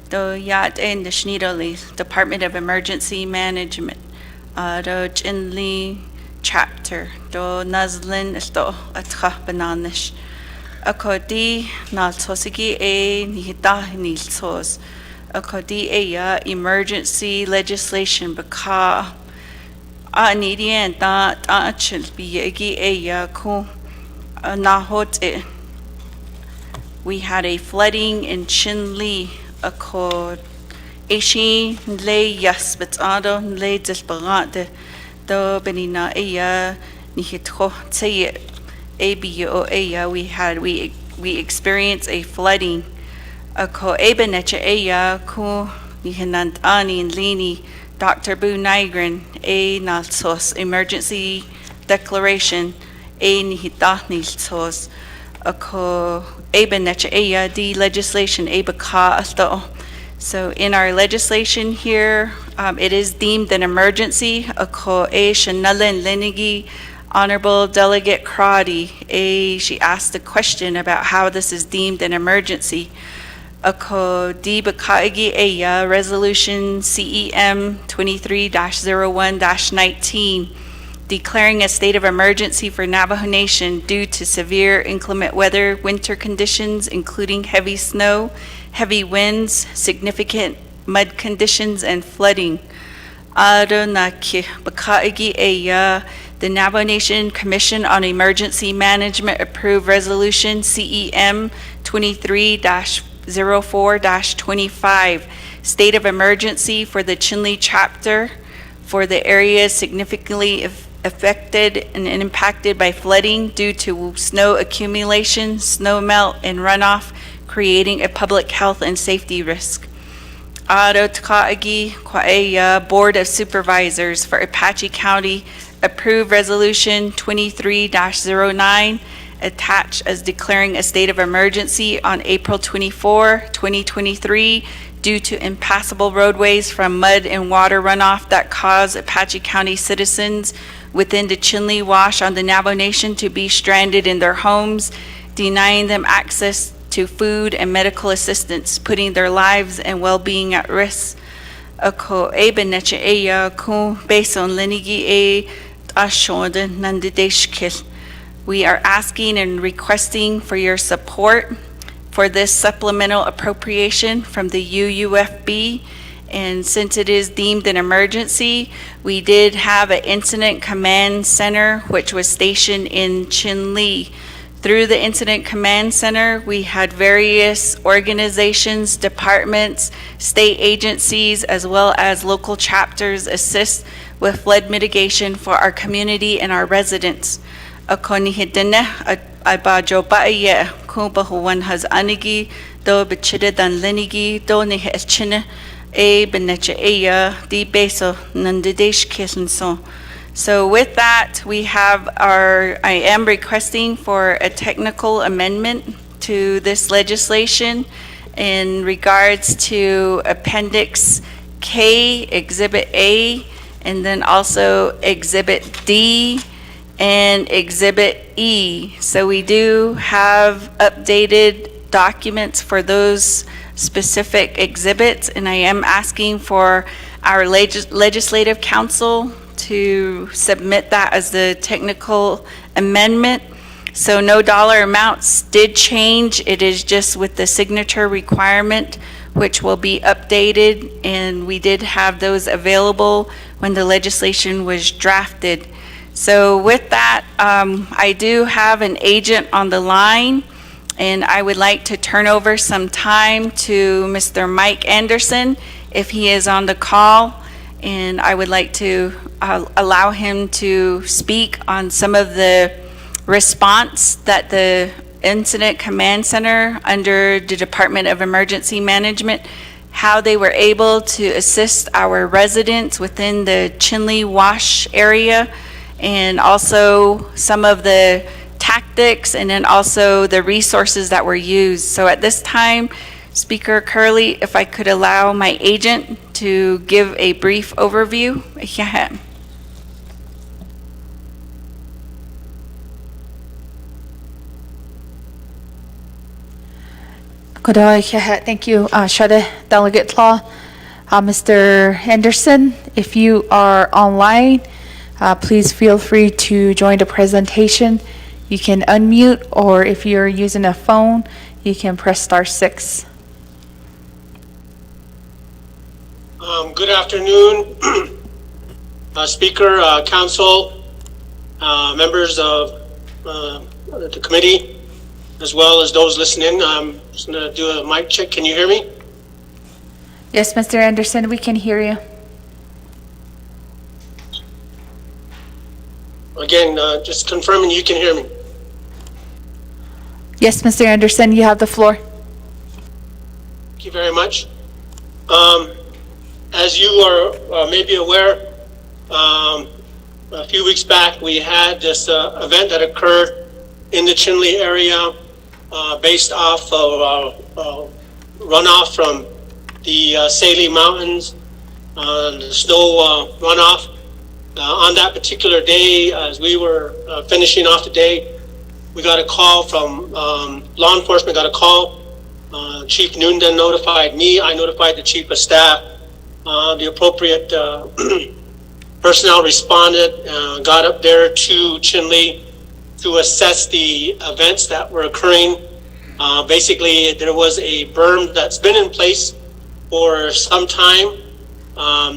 Do Yat in the Schneiderli, Department of Emergency Management, Do Jinli Chapter, Do Nazlin Esto Atcha Bananish, Akodi Naltosigi A Nihita Nilsos, Akodi Aya Emergency Legislation Baka. Nidian da chil biyagi aya ko nahot. We had a flooding in Chinle, ako Ashi le yas betado le desperate do benina aya nihitko say ABO aya we experienced a flooding ako ebenecha aya ko nihinant ani and lini. Dr. Boo Nigrin, A Nalsos, Emergency Declaration, A Nihita Nilsos, Ako Ebenecha Aya, D legislation, Ebaka Asto. So in our legislation here, it is deemed an emergency. Ako A Shanalin Linigi, Honorable Delegate Crotty, she asked a question about how this is deemed an emergency. Ako di bakaigi eya Resolution CEM 23-01-19, declaring a state of emergency for Navajo Nation due to severe inclement weather, winter conditions, including heavy snow, heavy winds, significant mud conditions, and flooding. Adonaki bakaigi eya, the Navajo Nation Commission on Emergency Management approved Resolution CEM 23-04-25, state of emergency for the Chinle chapter for the areas significantly affected and impacted by flooding due to snow accumulation, snow melt, and runoff, creating a public health and safety risk. Arotka'agi Kwa'eya Board of Supervisors for Apache County approved Resolution 23-09, attached as declaring a state of emergency on April 24, 2023, due to impassable roadways from mud and water runoff that cause Apache County citizens within the Chinle Wash on the Navajo Nation to be stranded in their homes, denying them access to food and medical assistance, putting their lives and well-being at risk. Ako ebeneche eya ku beson lenigi e ashoden nandideshkil. We are asking and requesting for your support for this supplemental appropriation from the UUFB. And since it is deemed an emergency, we did have an incident command center which was stationed in Chinle. Through the Incident Command Center, we had various organizations, departments, state agencies, as well as local chapters assist with flood mitigation for our community and our residents. Akoni hidene abajo ba'ye kumba huwan has anigi do bichide dan lenigi do ni hechine e beneche eya di beso nandidesh kisenso. So with that, I am requesting for a technical amendment to this legislation in regards to Appendix K, Exhibit A, and then also Exhibit D and Exhibit E. So we do have updated documents for those specific exhibits, and I am asking for our legislative council to submit that as the technical amendment. So no dollar amounts did change. It is just with the signature requirement, which will be updated, and we did have those available when the legislation was drafted. So with that, I do have an agent on the line, and I would like to turn over some time to Mr. Mike Anderson if he is on the call, and I would like to allow him to speak on some of the response that the Incident Command Center under the Department of Emergency Management, how they were able to assist our residents within the Chinle Wash area, and also some of the tactics and then also the resources that were used. So at this time, Speaker Curley, if I could allow my agent to give a brief overview. Thank you, Shada Delegate Law. Mr. Henderson, if you are online, please feel free to join the presentation. You can unmute, or if you're using a phone, you can press *6. Good afternoon, Speaker, Council, members of the committee, as well as those listening. I'm just going to do a mic check. Can you hear me? Yes, Mr. Anderson, we can hear you. Again, just confirming you can hear me. Yes, Mr. Anderson, you have the floor. Thank you very much. As you are maybe aware, a few weeks back we had this event that occurred in the Chinle area based off of runoff from the Saley Mountains, the snow runoff. On that particular day, as we were finishing off the day, we got a call from law enforcement, got a call Chief Noon then notified me. I notified the chief of staff. The appropriate personnel responded, got up there to Chinle to assess the events that were occurring. Basically, there was a berm that's been in place for some time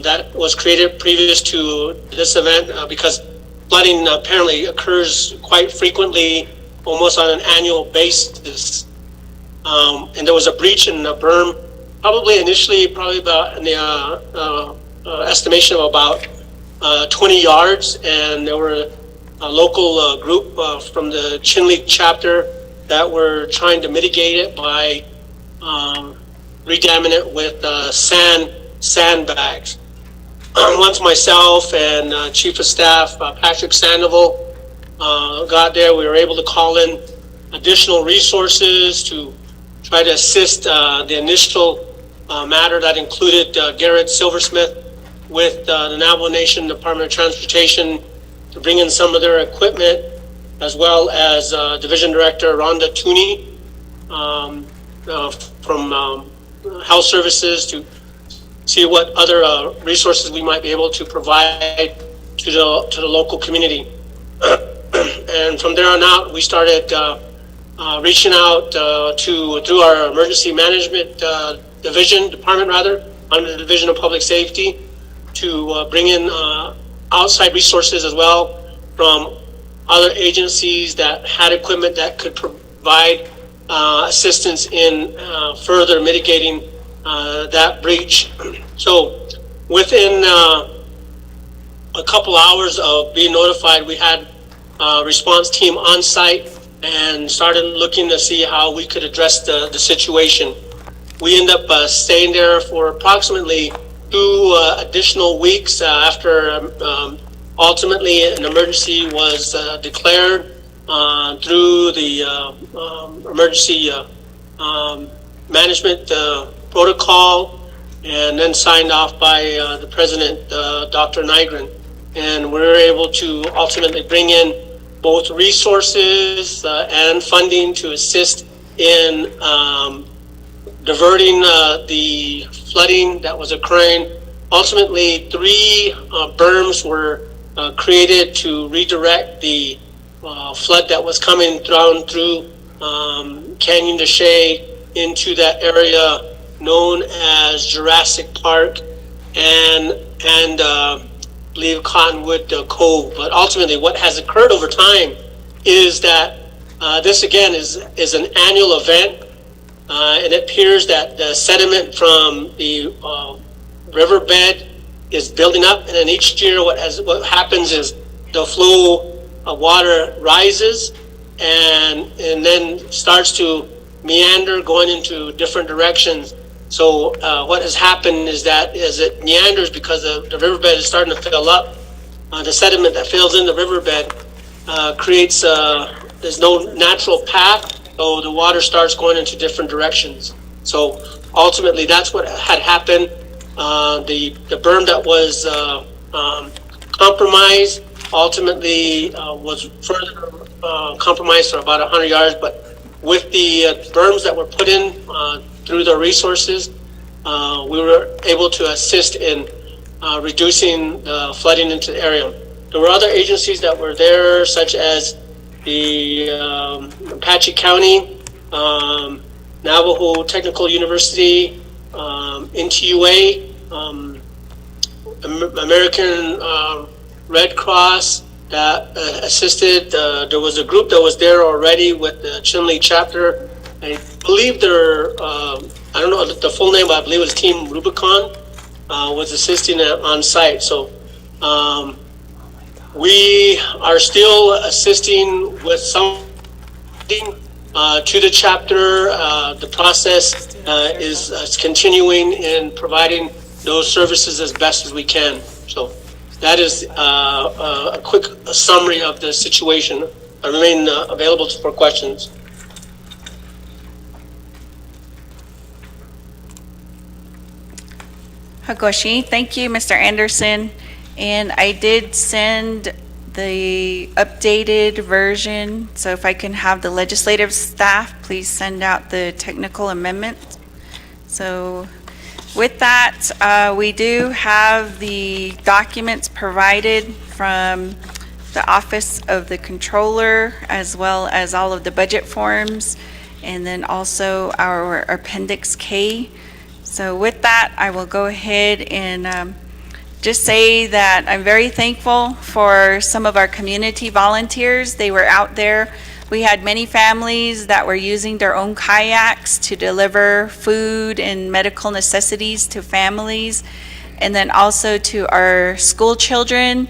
that was created previous to this event because flooding apparently occurs quite frequently, almost on an annual basis. And there was a breach in the berm, probably about in the estimation of about 20 yards, and there were a local group from the Chinle chapter that were trying to mitigate it by redamming it with sandbags. Once myself and Chief of Staff Patrick Sandoval got there, we were able to call in additional resources to try to assist the initial matter that included Garrett Silversmith with the Navajo Nation Department of Transportation to bring in some of their equipment, as well as Division Director Rhonda Tooney from Health Services to see what other resources we might be able to provide to the local community. And from there on out, we started reaching out through our emergency management department under the Division of Public Safety, to bring in outside resources as well from other agencies that had equipment that could provide assistance in further mitigating that breach. So within a couple hours of being notified, we had a response team on site and started looking to see how we could address the situation. We ended up staying there for approximately 2 additional weeks after ultimately an emergency was declared through the emergency management protocol, and then signed off by the President, Dr. Nygren. And we were able to ultimately bring in both resources and funding to assist in diverting the flooding that was occurring. Ultimately, 3 berms were created to redirect the flood that was coming down through Canyon de Chelly into that area known as Jurassic Park and believe Cottonwood Cove. But ultimately, what has occurred over time is that this again is an annual event, and it appears that the sediment from the riverbed is building up, and then each year what happens is the flow of water rises and then starts to meander going into different directions. So what has happened is that as it meanders, because the riverbed is starting to fill up, the sediment that fills in the riverbed creates, there's no natural path, so the water starts going into different directions. So ultimately that's what had happened. The berm that was compromised ultimately was further compromised for about 100 yards, but with the berms that were put in through the resources, we were able to assist in reducing the flooding into the area. There were other agencies that were there, such as the Apache County, Navajo Technical University, NTUA, American Red Cross that assisted. There was a group that was there already with the Chinle chapter. I believe their, I don't know the full name, but I believe it was Team Rubicon was assisting on site. So we are still assisting with some to the chapter. The process is continuing in providing those services as best as we can. So that is a quick summary of the situation. I remain available for questions. Hagoshi, thank you, Mr. Anderson. And I did send the updated version. So if I can have the legislative staff, please send out the technical amendment. So with that, we do have the documents provided from the Office of the Controller, as well as all of the budget forms, and then also our Appendix K. So with that, I will go ahead and just say that I'm very thankful for some of our community volunteers. They were out there. We had many families that were using their own kayaks to deliver food and medical necessities to families, and then also to our school children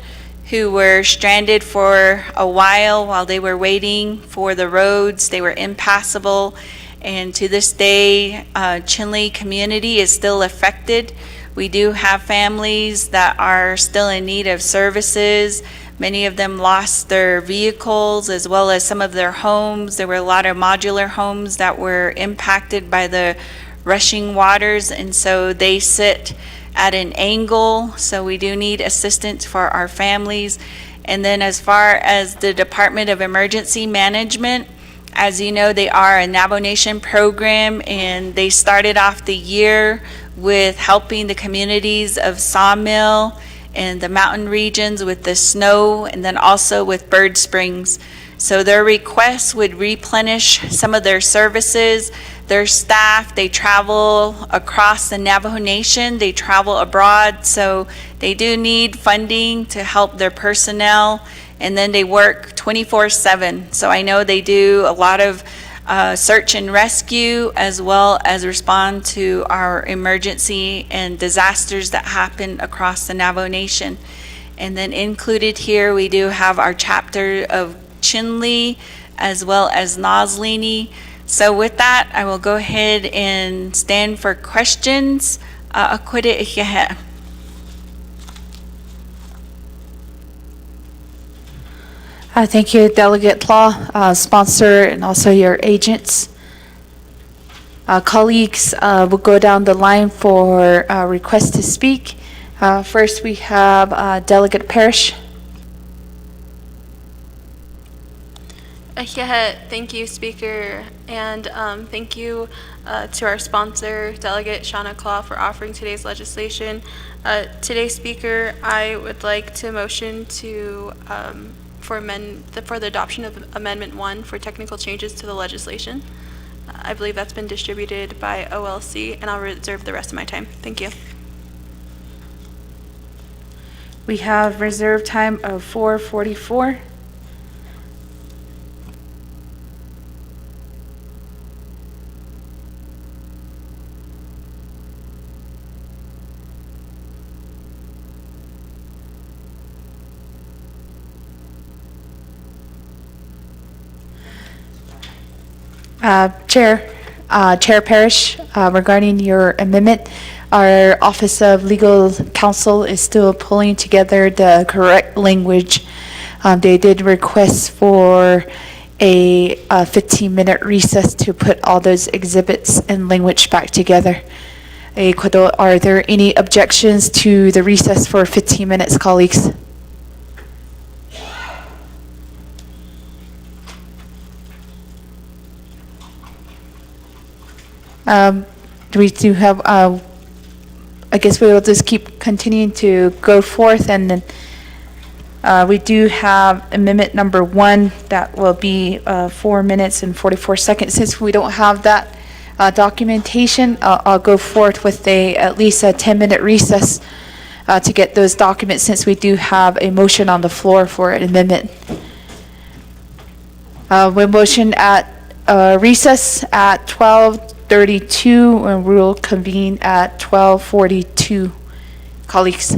who were stranded for a while they were waiting for the roads. They were impassable, and to this day, Chinle community is still affected. We do have families that are still in need of services. Many of them lost their vehicles as well as some of their homes. There were a lot of modular homes that were impacted by the rushing waters, and so they sit at an angle. So we do need assistance for our families. And then as far as the Department of Emergency Management, as you know, they are a Navajo Nation program, and they started off the year with helping the communities of Sawmill and the mountain regions with the snow, and then also with Bird Springs. So their requests would replenish some of their services. Their staff, they travel across the Navajo Nation, they travel abroad, so they do need funding to help their personnel, and then they work 24/7. So I know they do a lot of search and rescue, as well as respond to our emergency and disasters that happen across the Navajo Nation. And then included here, we do have our chapter of Chinle, as well as Noslini. So with that, I will go ahead and stand for questions. Akwede Ihehe. Thank you, Delegate Law, sponsor, and also your agents. Colleagues, we'll go down the line for requests to speak. First, we have Delegate Parrish. Yeah, thank you, Speaker, and thank you to our sponsor, Delegate Shauna Claw, for offering today's legislation. Today, Speaker, I would like to motion to for the adoption of Amendment 1 for technical changes to the legislation. I believe that's been distributed by OLC, and I'll reserve the rest of my time. Thank you. We have reserved time of 4:44. Chair Parrish, regarding your amendment, our Office of Legal Counsel is still pulling together the correct language. They did request for a 15-minute recess to put all those exhibits and language back together. Are there any objections to the recess for 15 minutes, colleagues? We do have, I guess we will just keep continuing to go forth, and then we do have amendment number 1 that will be 4 minutes and 44 seconds. Since we don't have that documentation, I'll go forth with at least a 10-minute recess to get those documents, since we do have a motion on the floor for an amendment. We motion at recess at 12:32, and we'll convene at 12:42. Colleagues.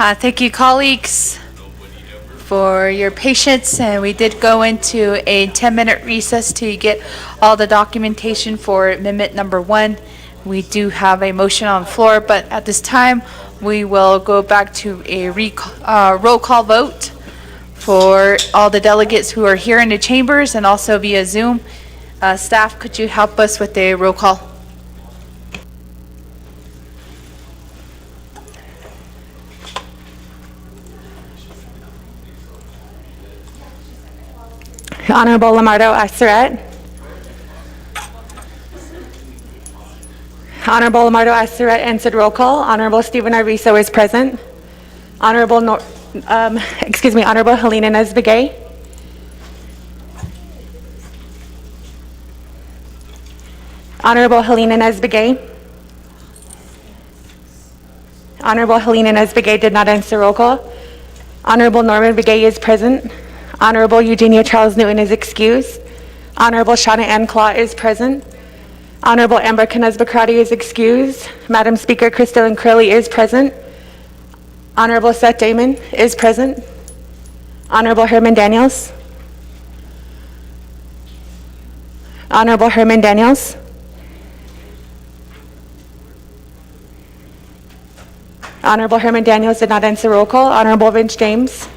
Thank you, colleagues, for your patience, and we did go into a 10-minute recess to get all the documentation for amendment number 1. We do have a motion on the floor, but at this time, we will go back to a roll call vote for all the delegates who are here in the chambers and also via Zoom. Staff, could you help us with a roll call? Honorable Lamardo Asseret. Honorable Lamardo Asseret answered roll call. Honorable Stephen Arvizo is present. Honorable Honorable Helena Nesbegay. Honorable Helena Nesbegay. Honorable Helena Nesbegay did not answer roll call. Honorable Norman Begay is present. Honorable Eugenia Charles Newton is excused. Honorable Shauna Ann Claw is present. Honorable Amber Knez-Bakrati is excused. Madam Speaker, Crystalline Curley is present. Honorable Seth Damon is present. Honorable Herman Daniels. Honorable Herman Daniels. Honorable Herman Daniels did not answer roll call. Honorable Vince James.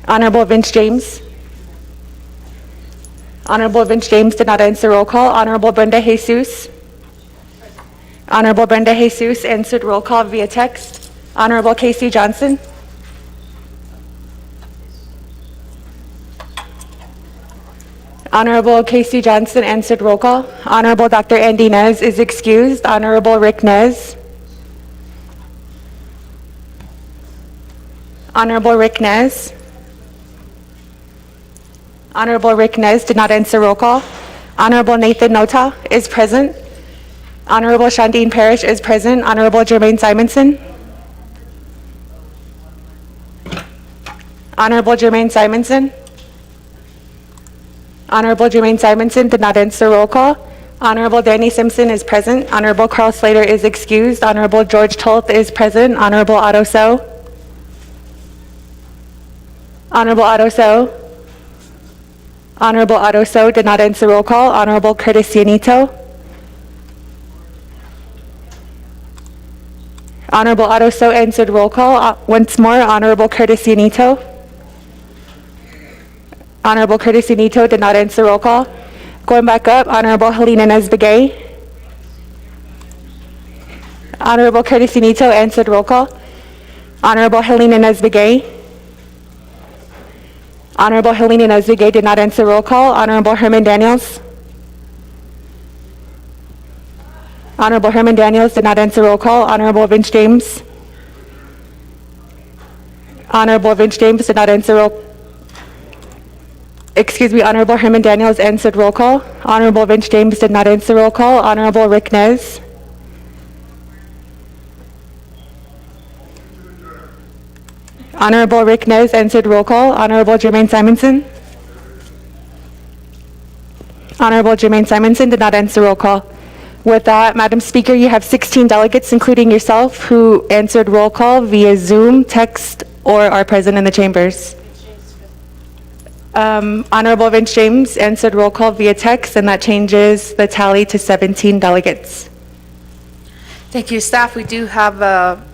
Honorable Vince James. Honorable Vince James did not answer roll call. Honorable Brenda Jesus. Honorable Brenda Jesus answered roll call via text. Honorable Casey Johnson. Honorable Casey Johnson answered roll call. Honorable Dr. Andy Nez is excused. Honorable Rick Nez. Honorable Rick Nez. Honorable Rick Nez did not answer roll call. Honorable Nathan Nota is present. Honorable Shandine Parrish is present. Honorable Jermaine Simonson. Honorable Jermaine Simonson. Honorable Jermaine Simonson did not answer roll call. Honorable Danny Simpson is present. Honorable Carl Slater is excused. Honorable George Toth is present. Honorable Otto So. Honorable Otto So. Honorable Otto So did not answer roll call. Honorable Curtis Cianito. Honorable Otto So answered roll call. Once more, Honorable Curtis Cianito. Honorable Curtis Cianito did not answer roll call. Going back up, Honorable Helena Nesbegay. Honorable Curtis Cianito answered roll call. Honorable Helena Nesbegay. Honorable Helena Nesbegay did not answer roll call. Honorable Herman Daniels. Honorable Herman Daniels did not answer roll call. Honorable Vince James. Honorable Vince James did not answer roll. Honorable Herman Daniels answered roll call. Honorable Vince James did not answer roll call. Honorable Rick Nez. Honorable Rick Nez answered roll call. Honorable Jermaine Simonson. Honorable Jermaine Simonson did not answer roll call. With that, Madam Speaker, you have 16 delegates, including yourself, who answered roll call via Zoom, text, or are present in the chambers. Honorable Vince James answered roll call via text, and that changes the tally to 17 delegates. Thank you, staff. We do have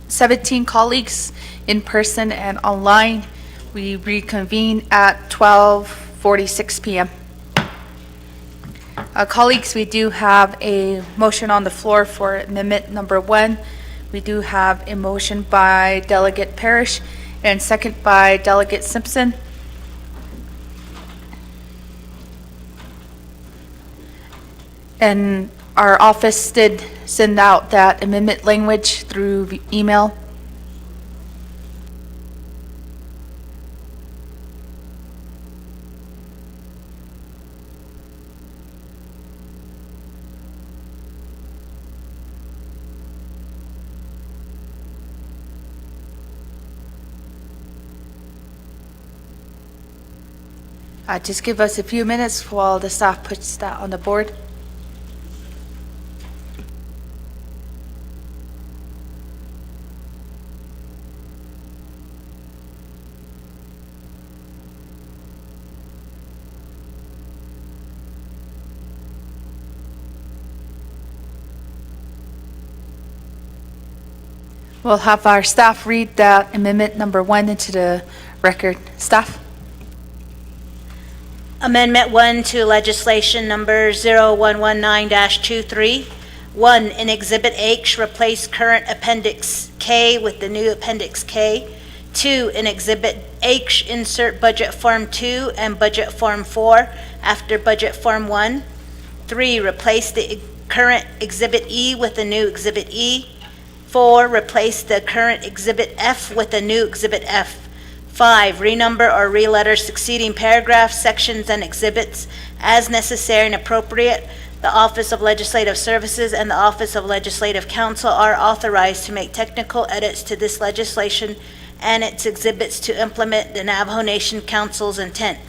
17 colleagues in person and online. We reconvene at 12:46 p.m. Colleagues, we do have a motion on the floor for amendment number 1. We do have a motion by Delegate Parrish and second by Delegate Simpson. And our office did send out that amendment language through email. Just give us a few minutes while the staff puts that on the board. We'll have our staff read that amendment number 1 into the record. Staff? Amendment 1 to legislation number 0119-23. 1, in Exhibit H, replace current Appendix K with the new Appendix K. 2, in Exhibit H, insert Budget Form 2 and Budget Form 4 after Budget Form 1. 3, replace the current Exhibit E with the new Exhibit E. 4, replace the current Exhibit F with the new Exhibit F. 5, renumber or reletter succeeding paragraphs, sections, and exhibits as necessary and appropriate. The Office of Legislative Services and the Office of Legislative Counsel are authorized to make technical edits to this legislation and its exhibits to implement the Navajo Nation Council's intent.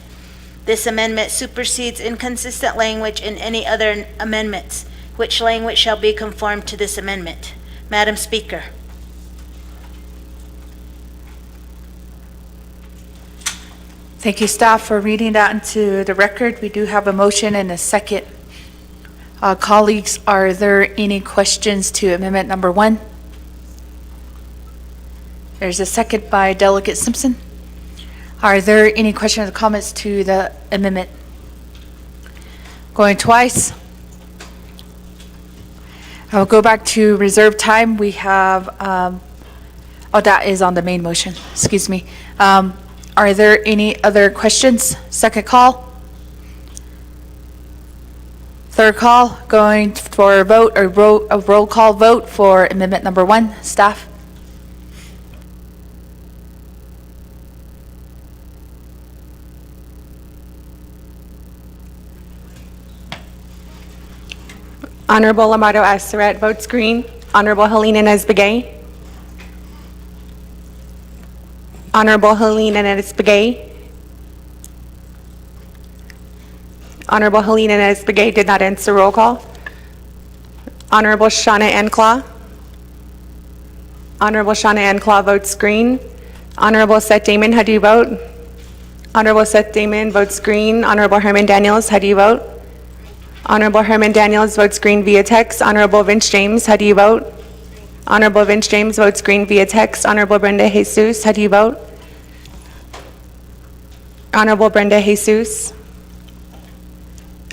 This amendment supersedes inconsistent language in any other amendments, which language shall be conformed to this amendment. Madam Speaker. Thank you, staff, for reading that into the record. We do have a motion and a second. Colleagues, are there any questions to amendment number 1? There's a second by Delegate Simpson. Are there any questions or comments to the amendment? Going twice. I'll go back to reserve time. We have, that is on the main motion. Excuse me. Are there any other questions? Second call? Third call? Going for a vote, or a roll call vote for amendment number 1. Staff? Honorable Amado Aseret votes green. Honorable Helena Inez-Begay. Honorable Helena Inez-Begay. Honorable Helena Inez-Begay did not answer roll call. Honorable Shauna Anclaw. Honorable Shauna Anclaw votes green. Honorable Seth Damon, how do you vote? Honorable Seth Damon votes green. Honorable Herman Daniels, how do you vote? Honorable Herman Daniels votes green via text. Honorable Vince James, how do you vote? Honorable Vince James votes green via text. Honorable Brenda Jesus, how do you vote? Honorable Brenda Jesus.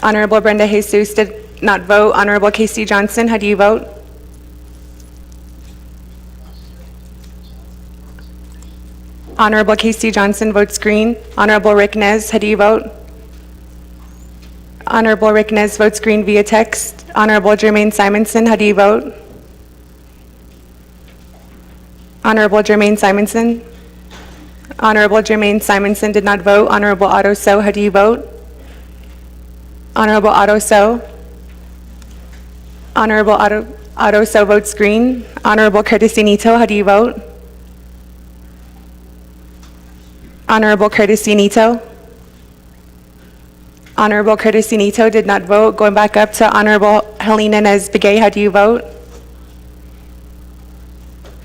Honorable Brenda Jesus did not vote. Honorable Casey Johnson, how do you vote? Honorable Casey Johnson votes green. Honorable Rick Nez, how do you vote? Honorable Rick Nez votes green via text. Honorable Jermaine Simonson, how do you vote? Honorable Jermaine Simonson. Honorable Jermaine Simonson did not vote. Honorable Otto So, how do you vote? Honorable Otto So. Honorable Otto So votes green. Honorable Curtis Nito, how do you vote? Honorable Curtis Nito. Honorable Curtis Nito did not vote. Going back up to Honorable Helena Inez-Begay, how do you vote?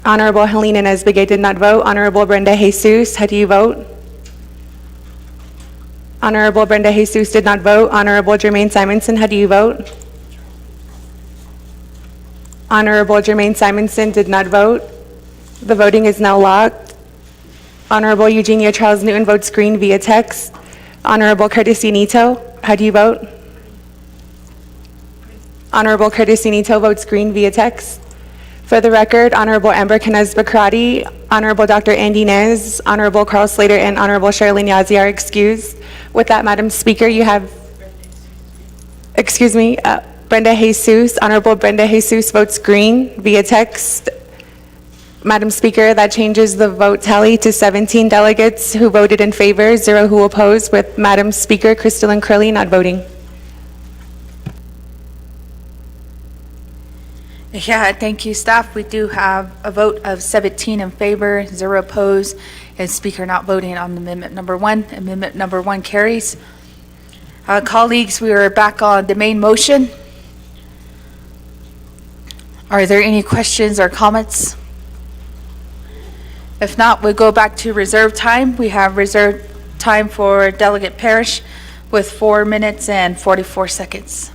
Honorable Helena Inez-Begay did not vote. Honorable Brenda Jesus, how do you vote? Honorable Brenda Jesus did not vote. Honorable Jermaine Simonson, how do you vote? Honorable Jermaine Simonson did not vote. The voting is now locked. Honorable Eugenia Charles Newton votes green via text. Honorable Curtis Nito, how do you vote? Honorable Curtis Nito votes green via text. For the record, Honorable Amber Canez Bakrati, Honorable Dr. Andy Nez, Honorable Carl Slater, and Honorable Charlene Yazzie are excused. With that, Madam Speaker, you have, Brenda Jesus. Honorable Brenda Jesus votes green via text. Madam Speaker, that changes the vote tally to 17 delegates who voted in favor, 0 who opposed, with Madam Speaker Crystalline Curley not voting. Yeah, thank you, staff. We do have a vote of 17 in favor, 0 opposed, and Speaker not voting on amendment number 1. Amendment number 1 carries. Colleagues, we are back on the main motion. Are there any questions or comments? If not, we'll go back to reserve time. We have reserved time for Delegate Parrish with 4 minutes and 44 seconds.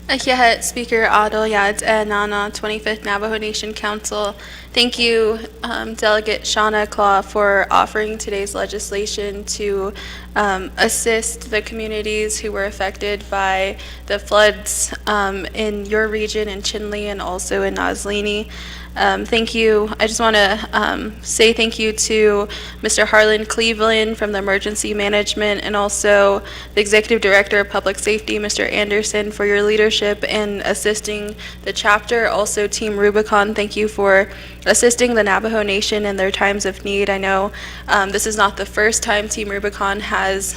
Yeah, Speaker Adel Yad and Nana, 25th Navajo Nation Council. Thank you, Delegate Shauna Claw, for offering today's legislation to assist the communities who were affected by the floods in your region in Chinle and also in Nazlini. Thank you. I just want to say thank you to Mr. Harlan Cleveland from the Emergency Management and also the Executive Director of Public Safety, Mr. Anderson, for your leadership in assisting the chapter. Also, Team Rubicon, thank you for assisting the Navajo Nation in their times of need. I know this is not the first time Team Rubicon has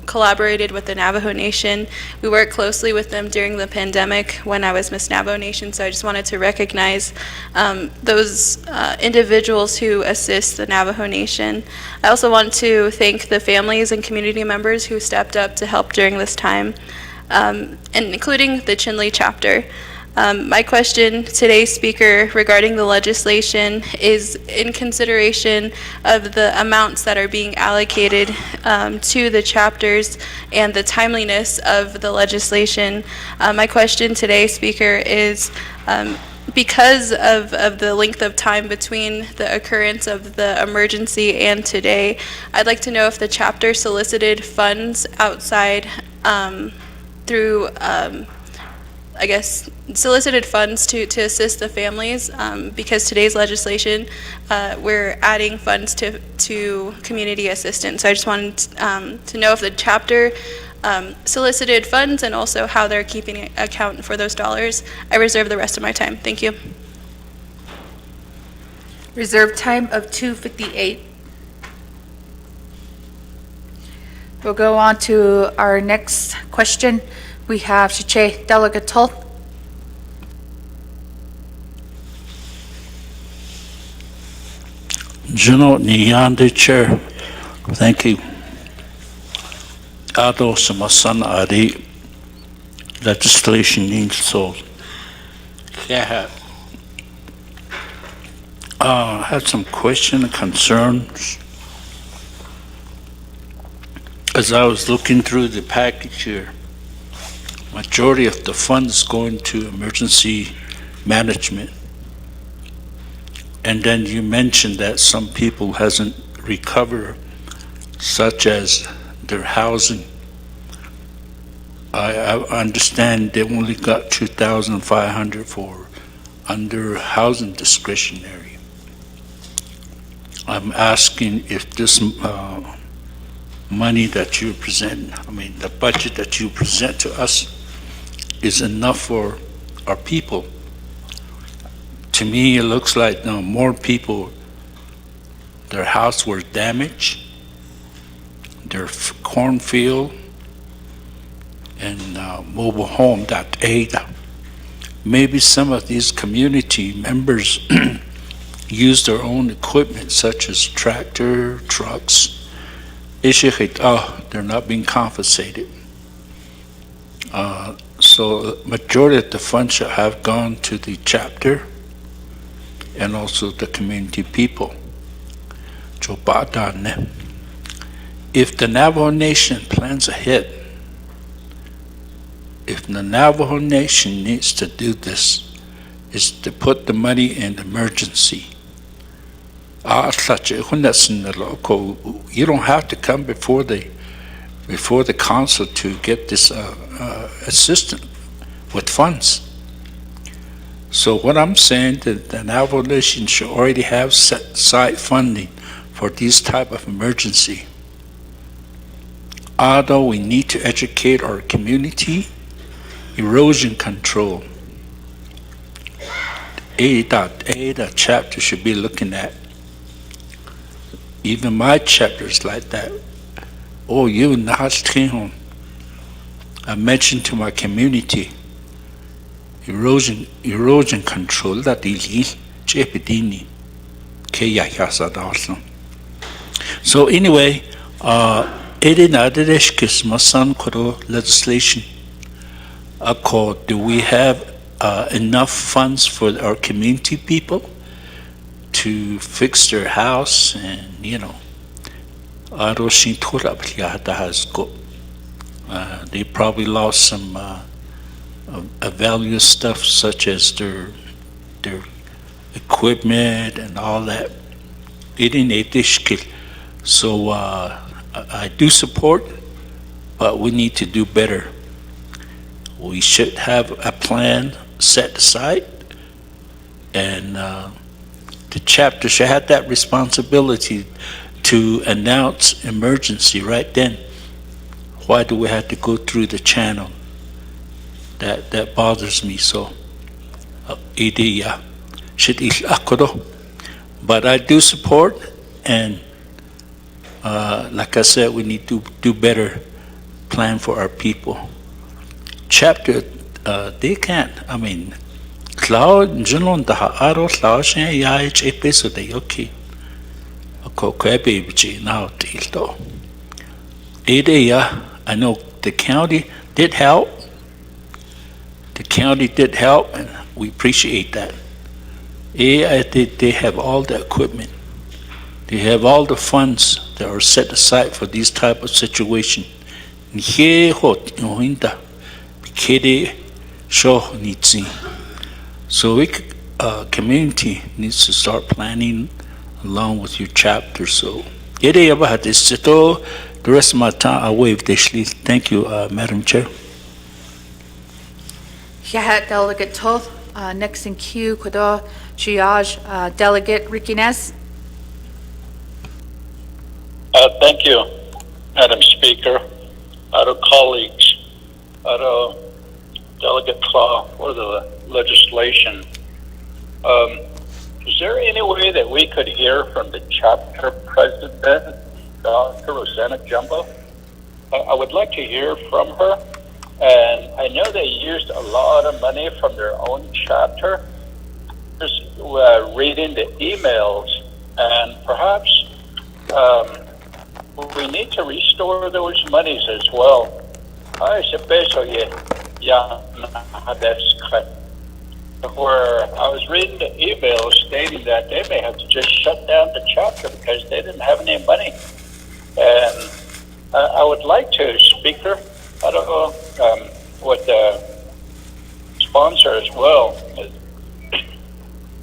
collaborated with the Navajo Nation. We worked closely with them during the pandemic when I was Miss Navajo Nation, so I just wanted to recognize those individuals who assist the Navajo Nation. I also want to thank the families and community members who stepped up to help during this time, and including the Chinle chapter. My question today, Speaker, regarding the legislation is in consideration of the amounts that are being allocated to the chapters and the timeliness of the legislation. My question today, Speaker, is because of the length of time between the occurrence of the emergency and today, I'd like to know if the chapter solicited funds outside through I guess, solicited funds to assist the families because today's legislation, we're adding funds to community assistance. So I just wanted to know if the chapter solicited funds and also how they're keeping account for those dollars. I reserve the rest of my time. Thank you. Reserve time of 2:58. We'll go on to our next question. We have Shiche Delegate Tull. General Niyande Chair, thank you. Ado Samasan Adi legislation needs so. Yeah. I had some questions and concerns. As I was looking through the package here, majority of the funds going to emergency management. And then you mentioned that some people hasn't recovered, such as their housing. I understand they only got $2,500 for under housing discretionary. I'm asking if this money that you present, the budget that you present to us is enough for our people. To me, it looks like more people, their house was damaged, their cornfield and mobile home that ate. Maybe some of these community members use their own equipment, such as tractor, trucks. They're not being compensated. So majority of the funds should have gone to the chapter and also the community people. If the Navajo Nation plans ahead, if the Navajo Nation needs to do this, is to put the money in emergency. You don't have to come before the council to get this assistance with funds. So what I'm saying that the Navajo Nation should already have set aside funding for these type of emergency. Although we need to educate our community, erosion control. The chapter should be looking at. Even my chapter is like that. Oh, you Nahas. I mentioned to my community, erosion control that is Jepidini. So anyway, legislation. Do we have enough funds for our community people to fix their house? And they probably lost some value stuff such as their equipment and all that. So I do support, but we need to do better. We should have a plan set aside, and the chapter should have that responsibility to announce emergency right then. Why do we have to go through the channel? That bothers me so. But I do support, and like I said, we need to do better plan for our people. Chapter, they can't, I mean, Cloud, Junlon, Aro, Claushan, Yah, Episo, they okay. Okay, baby, now, Tilto. I know the county did help. The county did help, and we appreciate that. They have all the equipment. They have all the funds that are set aside for these type of situation. So we, community needs to start planning along with your chapter. So the rest of my time I waive this. Thank you, Madam Chair. Delegate Toth. Next in queue, Kodo Triage, Delegate Rikinez. Thank you, Madam Speaker. Our colleagues, our Delegate Claw for the legislation. Is there any way that we could hear from the chapter president, Dr. Rosanna Jumbo? I would like to hear from her. And I know they used a lot of money from their own chapter. Just reading the emails, and perhaps we need to restore those monies as well. Where I was reading the emails stating that they may have to just shut down the chapter because they didn't have any money. And I would like to, Speaker, I don't know what the sponsor as well,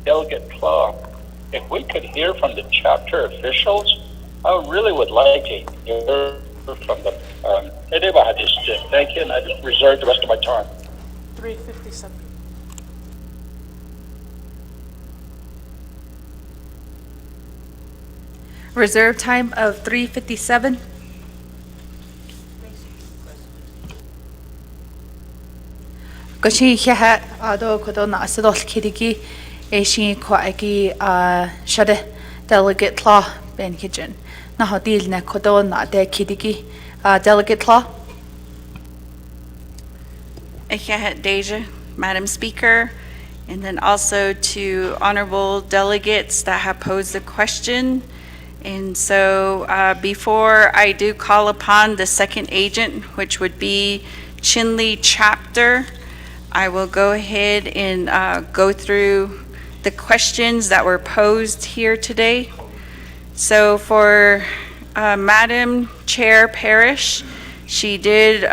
Delegate Claw, if we could hear from the chapter officials, I really would like to hear from them. Thank you, and I reserve the rest of my time. 357. Reserve time of 3:57. Gashi hiha ado kodo na asidol kidigi eshi ko agi shade Delegate Law Ben Kitchen na hodil na kodo na de kidigi Delegate Law. Deja, Madam Speaker, and then also to honorable delegates that have posed the question. And so before I do call upon the second agent, which would be Chinle chapter, I will go ahead and go through the questions that were posed here today. So for Madam Chair Parrish, she did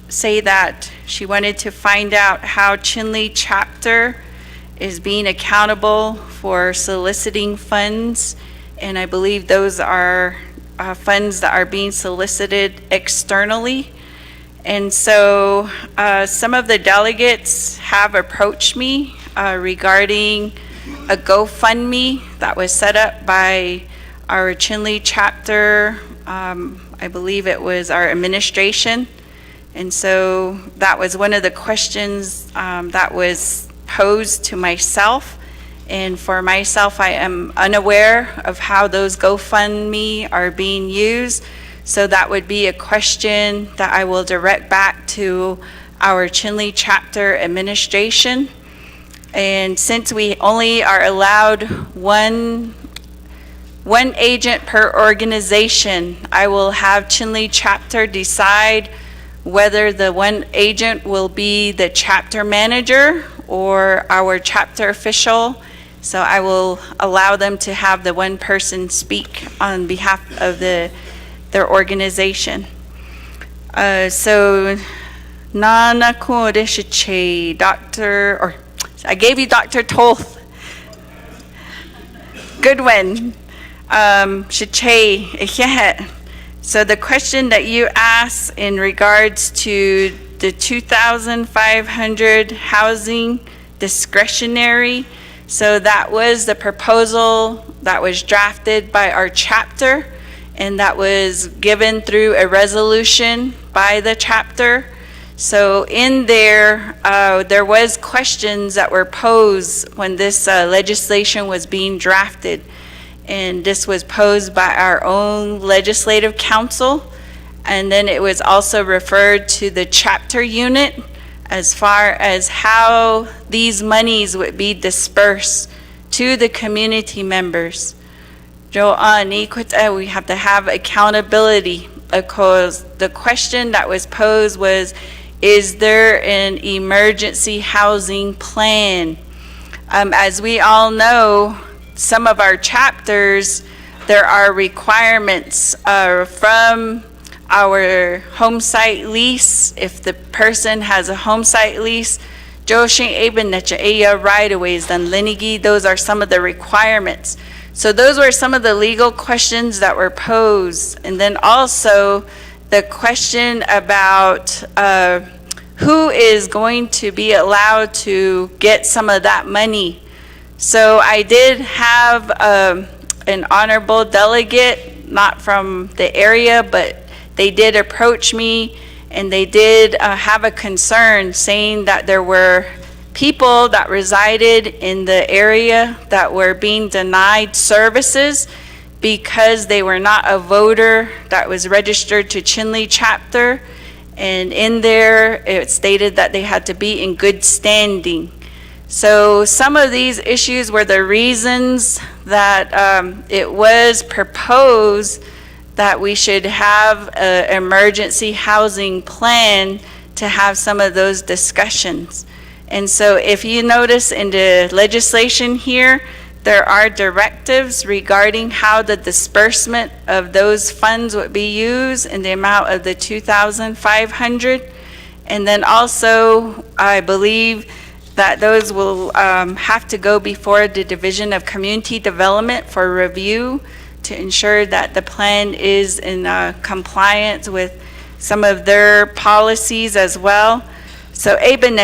say that she wanted to find out how Chinle chapter is being accountable for soliciting funds, and I believe those are funds that are being solicited externally. And so some of the delegates have approached me regarding a GoFundMe that was set up by our Chinle chapter. I believe it was our administration. And so that was one of the questions that was posed to myself. And for myself, I am unaware of how those GoFundMe are being used. So that would be a question that I will direct back to our Chinle chapter administration. And since we only are allowed one agent per organization, I will have Chinle chapter decide whether the one agent will be the chapter manager or our chapter official. So I will allow them to have the one person speak on behalf of their organization. So Nana Kodishiche, Dr. or I gave you Dr. Toth. Goodwin. Shiche, Ehehet. So the question that you asked in regards to the 2,500 housing discretionary, so that was the proposal that was drafted by our chapter, and that was given through a resolution by the chapter. So in there, there was questions that were posed when this legislation was being drafted. And this was posed by our own legislative council. And then it was also referred to the chapter unit as far as how these monies would be dispersed to the community members. We have to have accountability, because the question that was posed was, is there an emergency housing plan? As we all know, some of our chapters, there are requirements from our home site lease. If the person has a home site lease, right-of-ways, then Linigi, those are some of the requirements. So those were some of the legal questions that were posed. And then also the question about who is going to be allowed to get some of that money. So I did have an honorable delegate, not from the area, but they did approach me, and they did have a concern, saying that there were people that resided in the area that were being denied services because they were not a voter that was registered to Chinle chapter. And in there, it stated that they had to be in good standing. So some of these issues were the reasons that it was proposed that we should have an emergency housing plan to have some of those discussions. And so if you notice in the legislation here, there are directives regarding how the disbursement of those funds would be used in the amount of the 2,500. And then also, I believe that those will have to go before the Division of Community Development for review to ensure that the plan is in compliance with some of their policies as well. So when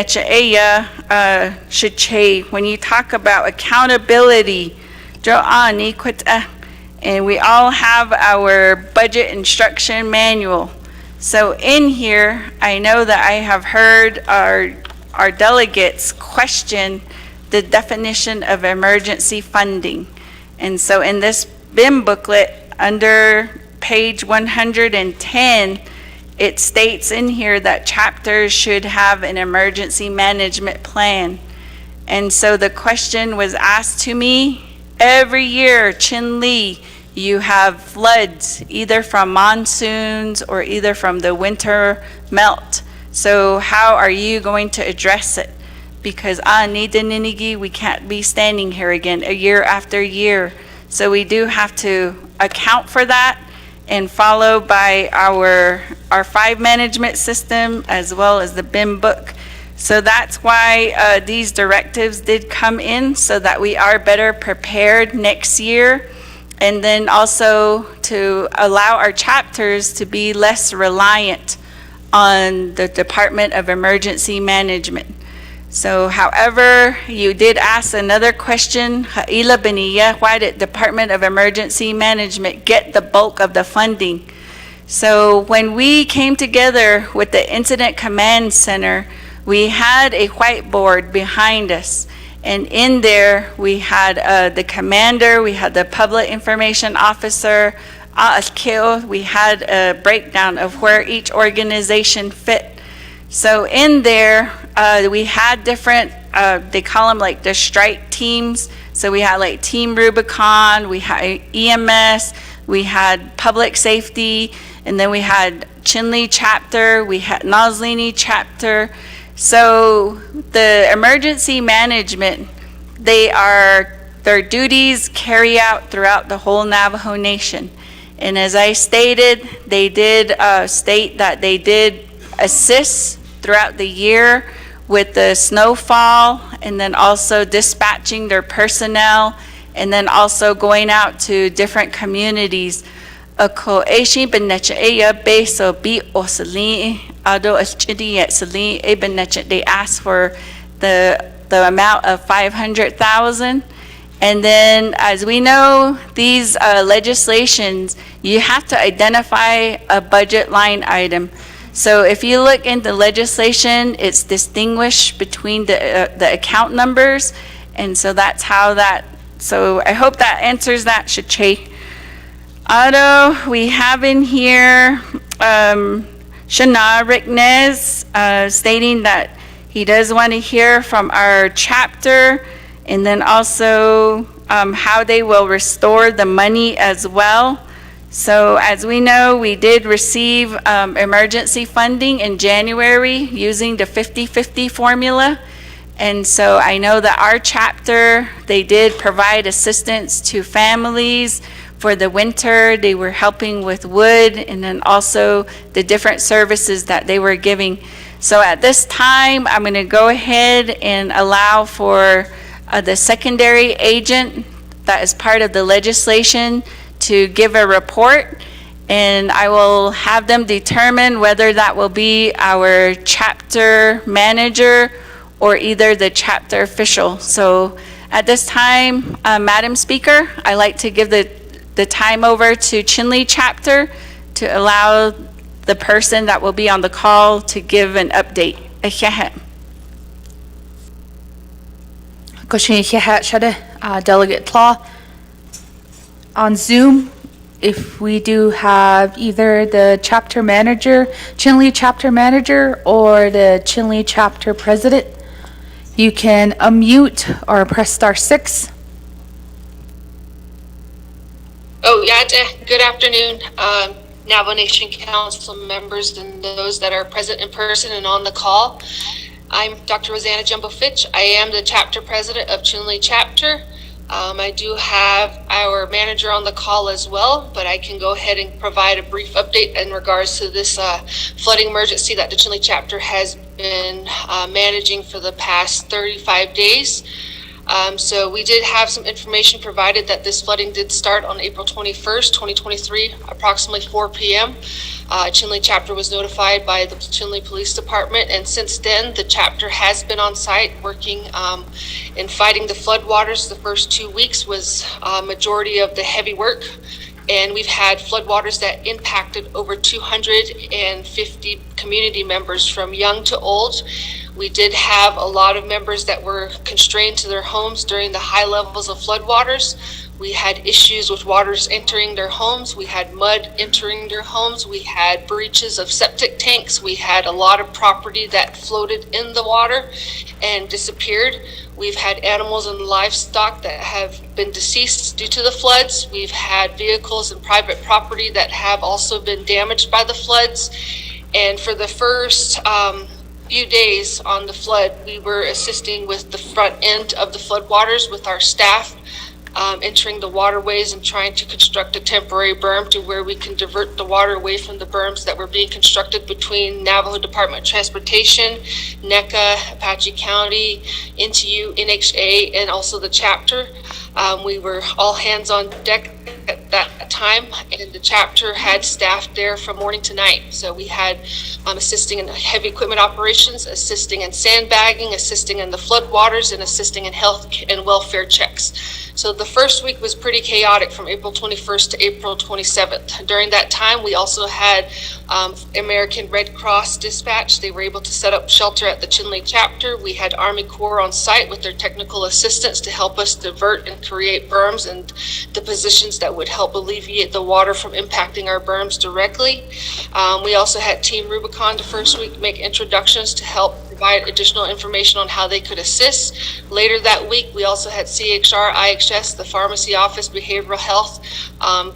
you talk about accountability, and we all have our budget instruction manual. So in here, I know that I have heard our delegates question the definition of emergency funding. And so in this BIM booklet, under page 110, it states in here that chapters should have an emergency management plan. And so the question was asked to me, every year, Chinle, you have floods, either from monsoons or either from the winter melt. So how are you going to address it? Because we can't be standing here again a year after year. So we do have to account for that and follow by our 5 management system as well as the BIM book. So that's why these directives did come in, so that we are better prepared next year. And then also to allow our chapters to be less reliant on the Department of Emergency Management. So however, you did ask another question, why did Department of Emergency Management get the bulk of the funding? So when we came together with the Incident Command Center, we had a whiteboard behind us. And in there, we had the commander, we had the public information officer, we had a breakdown of where each organization fit. So in there, we had different, they call them like the strike teams. So we had like Team Rubicon, we had EMS, we had public safety, and then we had Chinle chapter, we had Noslini chapter. So the emergency management, their duties carry out throughout the whole Navajo Nation. And as I stated, they did state that they did assist throughout the year with the snowfall, and then also dispatching their personnel, and then also going out to different communities. Ako eshi benecha eya beso bi osali ado chidi yet sali e benecha. They asked for the amount of 500,000. And then, as we know, these legislations, you have to identify a budget line item. So if you look in the legislation, it's distinguished between the account numbers, and so that's how that. So I hope that answers that, Shache. Otto, we have in here Shana Ricknez stating that he does want to hear from our chapter, and then also how they will restore the money as well. So as we know, we did receive emergency funding in January using the 50-50 formula. And so I know that our chapter, they did provide assistance to families for the winter. They were helping with wood, and then also the different services that they were giving. So at this time, I'm going to go ahead and allow for the secondary agent that is part of the legislation to give a report, and I will have them determine whether that will be our chapter manager or either the chapter official. So at this time, Madam Speaker, I'd like to give the time over to Chinle chapter to allow the person that will be on the call to give an update. Delegate Tlaw. On Zoom, if we do have either the chapter manager, Chinle chapter manager, or the Chinle chapter president, you can unmute or press *6. Oh, yeah. Good afternoon, Navajo Nation Council members and those that are present in person and on the call. I'm Dr. Rosanna Jumbo Fitch. I am the chapter president of Chinle chapter. I do have our manager on the call as well, but I can go ahead and provide a brief update in regards to this flooding emergency that the Chinle chapter has been managing for the past 35 days. So we did have some information provided that this flooding did start on April 21st, 2023, approximately 4 p.m. Chinle chapter was notified by the Chinle Police Department, and since then the chapter has been on site working in fighting the floodwaters. The first 2 weeks was majority of the heavy work, and we've had floodwaters that impacted over 250 community members from young to old. We did have a lot of members that were constrained to their homes during the high levels of floodwaters. We had issues with waters entering their homes. We had mud entering their homes. We had breaches of septic tanks. We had a lot of property that floated in the water and disappeared. We've had animals and livestock that have been deceased due to the floods. We've had vehicles and private property that have also been damaged by the floods. And for the first few days on the flood, we were assisting with the front end of the floodwaters with our staff, entering the waterways and trying to construct a temporary berm to where we can divert the water away from the berms that were being constructed between Navajo Department of Transportation, NECA, Apache County, NTU, NHA, and also the chapter. We were all hands on deck at that time, and the chapter had staff there from morning to night. So we had assisting in heavy equipment operations, assisting in sandbagging, assisting in the floodwaters, and assisting in health and welfare checks. So the first week was pretty chaotic from April 21st to April 27th. During that time, we also had American Red Cross dispatch. They were able to set up shelter at the Chinle chapter. We had Army Corps on site with their technical assistance to help us divert and create berms and the positions that would help alleviate the water from impacting our berms directly. We also had Team Rubicon the first week make introductions to help provide additional information on how they could assist. Later that week, we also had CHR, IHS, the Pharmacy Office, Behavioral Health,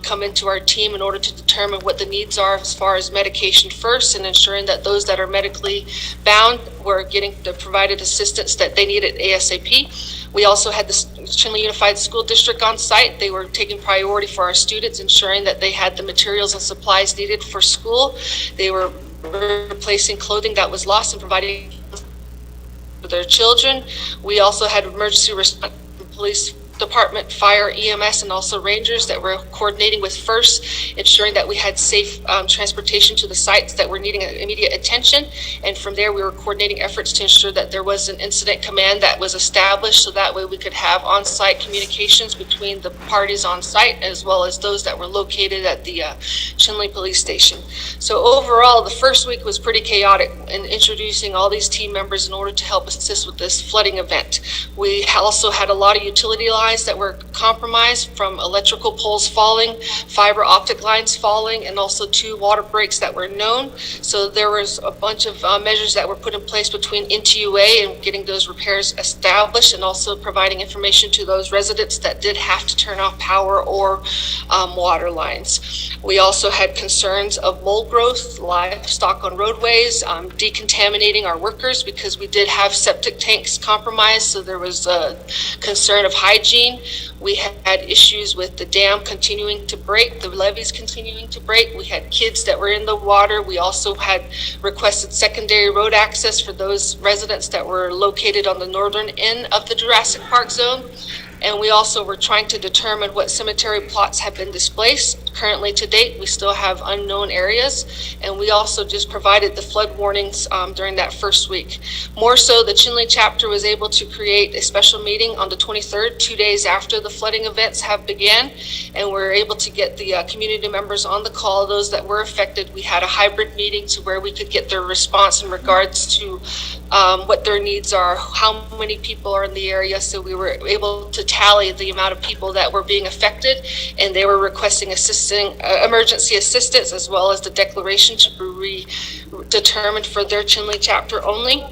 come into our team in order to determine what the needs are as far as medication first, and ensuring that those that are medically bound were getting the provided assistance that they needed ASAP. We also had the Chinle Unified School District on site. They were taking priority for our students, ensuring that they had the materials and supplies needed for school. They were replacing clothing that was lost and providing for their children. We also had emergency response from police department, fire, EMS, and also rangers that were coordinating with FIRST, ensuring that we had safe transportation to the sites that were needing immediate attention. And from there, we were coordinating efforts to ensure that there was an incident command that was established, so that way we could have on-site communications between the parties on site as well as those that were located at the Chinle Police Station. So overall, the first week was pretty chaotic in introducing all these team members in order to help assist with this flooding event. We also had a lot of utility lines that were compromised, from electrical poles falling, fiber optic lines falling, and also 2 water breaks that were known. So there was a bunch of measures that were put in place between NTUA and getting those repairs established, and also providing information to those residents that did have to turn off power or water lines. We also had concerns of mold growth, livestock on roadways, decontaminating our workers because we did have septic tanks compromised, so there was a concern of hygiene. We had issues with the dam continuing to break, the levees continuing to break. We had kids that were in the water. We also had requested secondary road access for those residents that were located on the northern end of the Jurassic Park zone. And we also were trying to determine what cemetery plots have been displaced. Currently, to date, we still have unknown areas. And we also just provided the flood warnings during that first week. More so, the Chinle chapter was able to create a special meeting on the 23rd, 2 days after the flooding events have began. And we're able to get the community members on the call, those that were affected. We had a hybrid meeting to where we could get their response in regards to what their needs are, how many people are in the area. So we were able to tally the amount of people that were being affected, and they were requesting emergency assistance, as well as the declaration to be determined for their Chinle chapter only.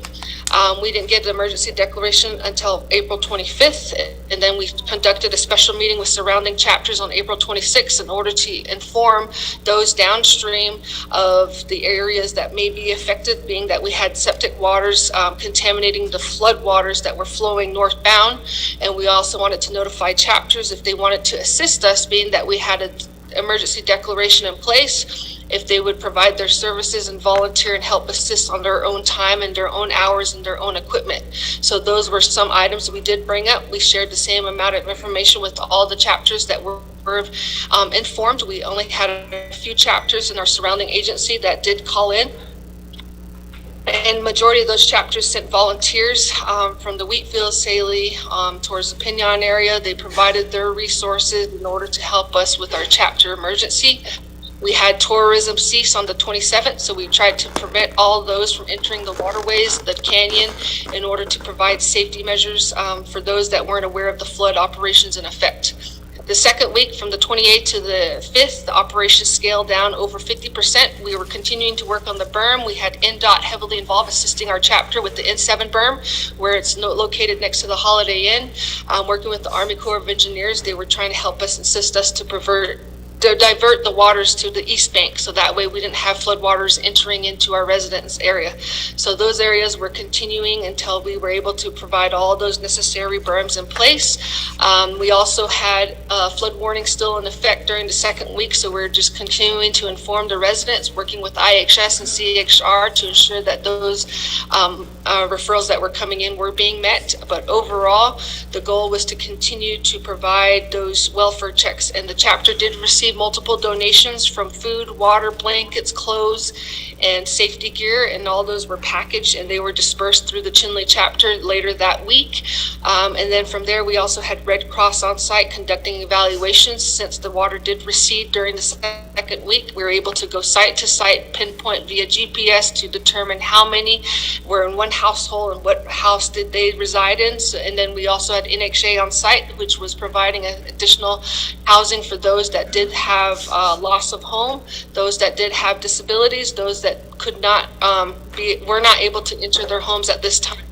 We didn't get the emergency declaration until April 25th, and then we conducted a special meeting with surrounding chapters on April 26th in order to inform those downstream of the areas that may be affected, being that we had septic waters contaminating the flood waters that were flowing northbound. And we also wanted to notify chapters if they wanted to assist us, being that we had an emergency declaration in place, if they would provide their services and volunteer and help assist on their own time and their own hours and their own equipment. So those were some items we did bring up. We shared the same amount of information with all the chapters that were informed. We only had a few chapters in our surrounding agency that did call in. And majority of those chapters sent volunteers from the Wheatfield, Saley, towards the Pinon area. They provided their resources in order to help us with our chapter emergency. We had tourism cease on the 27th, so we tried to prevent all those from entering the waterways, the canyon, in order to provide safety measures for those that weren't aware of the flood operations in effect. The second week, from the 28th to the 5th, the operation scaled down over 50%. We were continuing to work on the berm. We had NDOT heavily involved, assisting our chapter with the N7 berm, where it's located next to the Holiday Inn. Working with the Army Corps of Engineers, they were trying to help us, assist us to divert the waters to the east bank, so that way we didn't have flood waters entering into our residence area. So those areas were continuing until we were able to provide all those necessary berms in place. We also had flood warning still in effect during the second week, so we're just continuing to inform the residents, working with IHS and CHR to ensure that those referrals that were coming in were being met. But overall, the goal was to continue to provide those welfare checks, and the chapter did receive multiple donations from food, water, blankets, clothes, and safety gear, and all those were packaged and they were dispersed through the Chinle chapter later that week. And then from there, we also had Red Cross on site conducting evaluations. Since the water did recede during the second week, we were able to go site to site, pinpoint via GPS to determine how many were in one household and what house did they reside in. So, and then we also had NHA on site, which was providing additional housing for those that did have loss of home, those that did have disabilities, those that could not were not able to enter their homes at this time.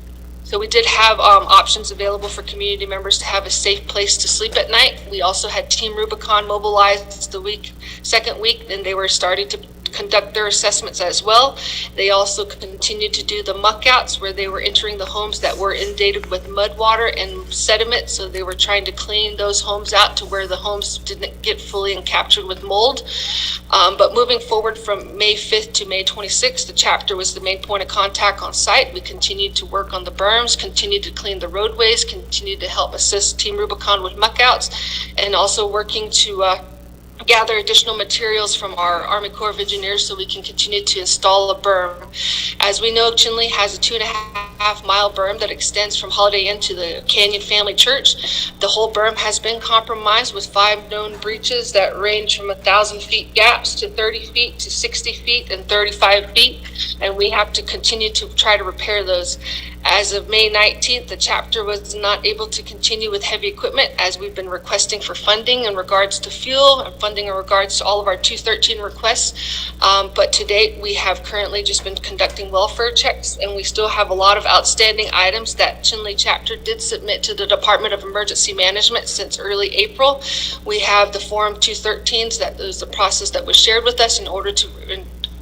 So we did have options available for community members to have a safe place to sleep at night. We also had Team Rubicon mobilized the second week, and they were starting to conduct their assessments as well. They also continued to do the muck outs where they were entering the homes that were inundated with mud water and sediment. So they were trying to clean those homes out to where the homes didn't get fully encaptured with mold. But moving forward from May 5th to May 26th, the chapter was the main point of contact on site. We continued to work on the berms, continued to clean the roadways, continued to help assist Team Rubicon with muck outs, and also working to gather additional materials from our Army Corps of Engineers so we can continue to install a berm. As we know, Chinle has a 2.5-mile berm that extends from Holiday Inn to the Canyon Family Church. The whole berm has been compromised with 5 known breaches that range from 1,000 feet gaps to 30 feet to 60 feet and 35 feet, and we have to continue to try to repair those. As of May 19th, the chapter was not able to continue with heavy equipment as we've been requesting for funding in regards to fuel and funding in regards to all of our 213 requests. But to date, we have currently just been conducting welfare checks, and we still have a lot of outstanding items that Chinle chapter did submit to the Department of Emergency Management since early April. We have the Form 213s, that is the process that was shared with us in order to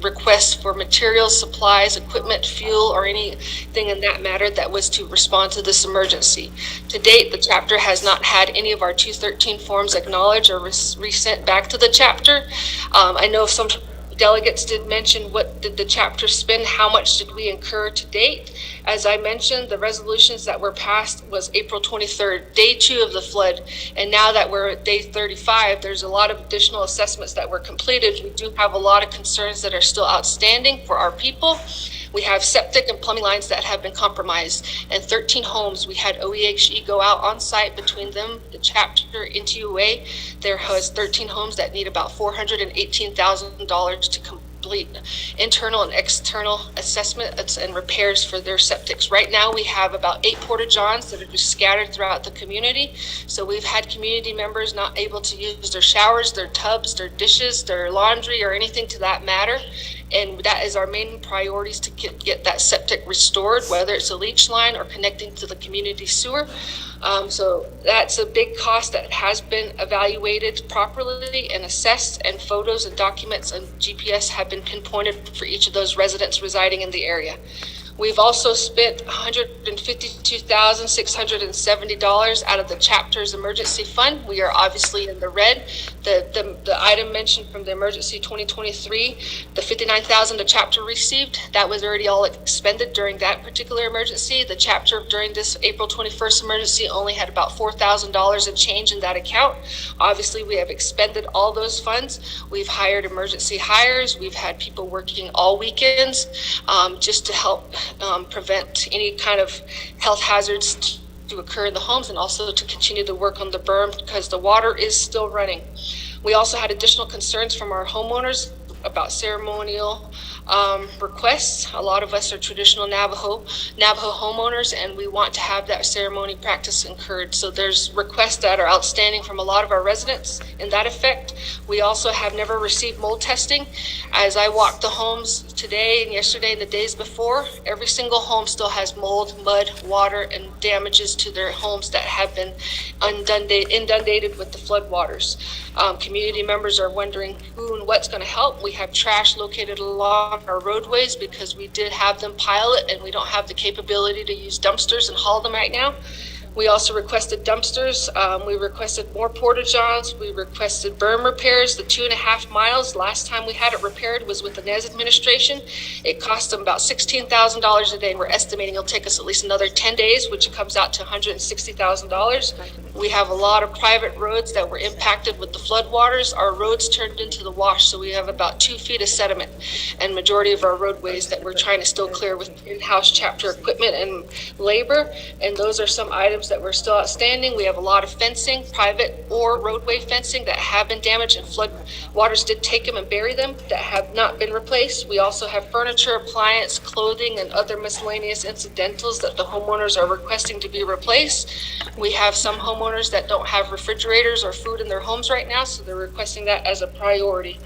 requests for materials, supplies, equipment, fuel, or anything in that matter that was to respond to this emergency. To date, the chapter has not had any of our 213 forms acknowledged or resent back to the chapter. I know some delegates did mention what did the chapter spend, how much did we incur to date. As I mentioned, the resolutions that were passed was April 23rd, day 2 of the flood. And now that we're at day 35, there's a lot of additional assessments that were completed. We do have a lot of concerns that are still outstanding for our people. We have septic and plumbing lines that have been compromised, and 13 homes. We had OEHE go out on site between them, the chapter, into UA. There was 13 homes that need about $418,000 to complete internal and external assessments and repairs for their septics. Right now, we have about 8 porta-johns that are just scattered throughout the community. So we've had community members not able to use their showers, their tubs, their dishes, their laundry, or anything to that matter. And that is our main priorities to get that septic restored, whether it's a leach line or connecting to the community sewer. So that's a big cost that has been evaluated properly and assessed, and photos and documents and GPS have been pinpointed for each of those residents residing in the area. We've also spent $152,670 out of the chapter's emergency fund. We are obviously in the red. The item mentioned from the emergency 2023, the $59,000 the chapter received, that was already all expended during that particular emergency. The chapter during this April 21st emergency only had about $4,000 in change in that account. Obviously, we have expended all those funds. We've hired emergency hires. We've had people working all weekends just to help prevent any kind of health hazards to occur in the homes, and also to continue to work on the berm because the water is still running. We also had additional concerns from our homeowners about ceremonial requests. A lot of us are traditional Navajo homeowners, and we want to have that ceremony practice incurred. So there's requests that are outstanding from a lot of our residents in that effect. We also have never received mold testing. As I walked the homes today and yesterday and the days before, every single home still has mold, mud, water, and damages to their homes that have been inundated with the flood waters. Community members are wondering who and what's going to help. We have trash located along our roadways because we did have them pile it, and we don't have the capability to use dumpsters and haul them right now. We also requested dumpsters. We requested more porta-johns. We requested berm repairs, the 2.5 miles. Last time we had it repaired was with the Nez administration. It cost them about $16,000 a day, and we're estimating it'll take us at least another 10 days, which comes out to $160,000. We have a lot of private roads that were impacted with the floodwaters. Our roads turned into the wash, so we have about 2 feet of sediment, and majority of our roadways that we're trying to still clear with in-house chapter equipment and labor. And those are some items that were still outstanding. We have a lot of fencing, private or roadway fencing, that have been damaged, and flood waters did take them and bury them, that have not been replaced. We also have furniture, appliance, clothing, and other miscellaneous incidentals that the homeowners are requesting to be replaced. We have some homeowners that don't have refrigerators or food in their homes right now, so they're requesting that as a priority.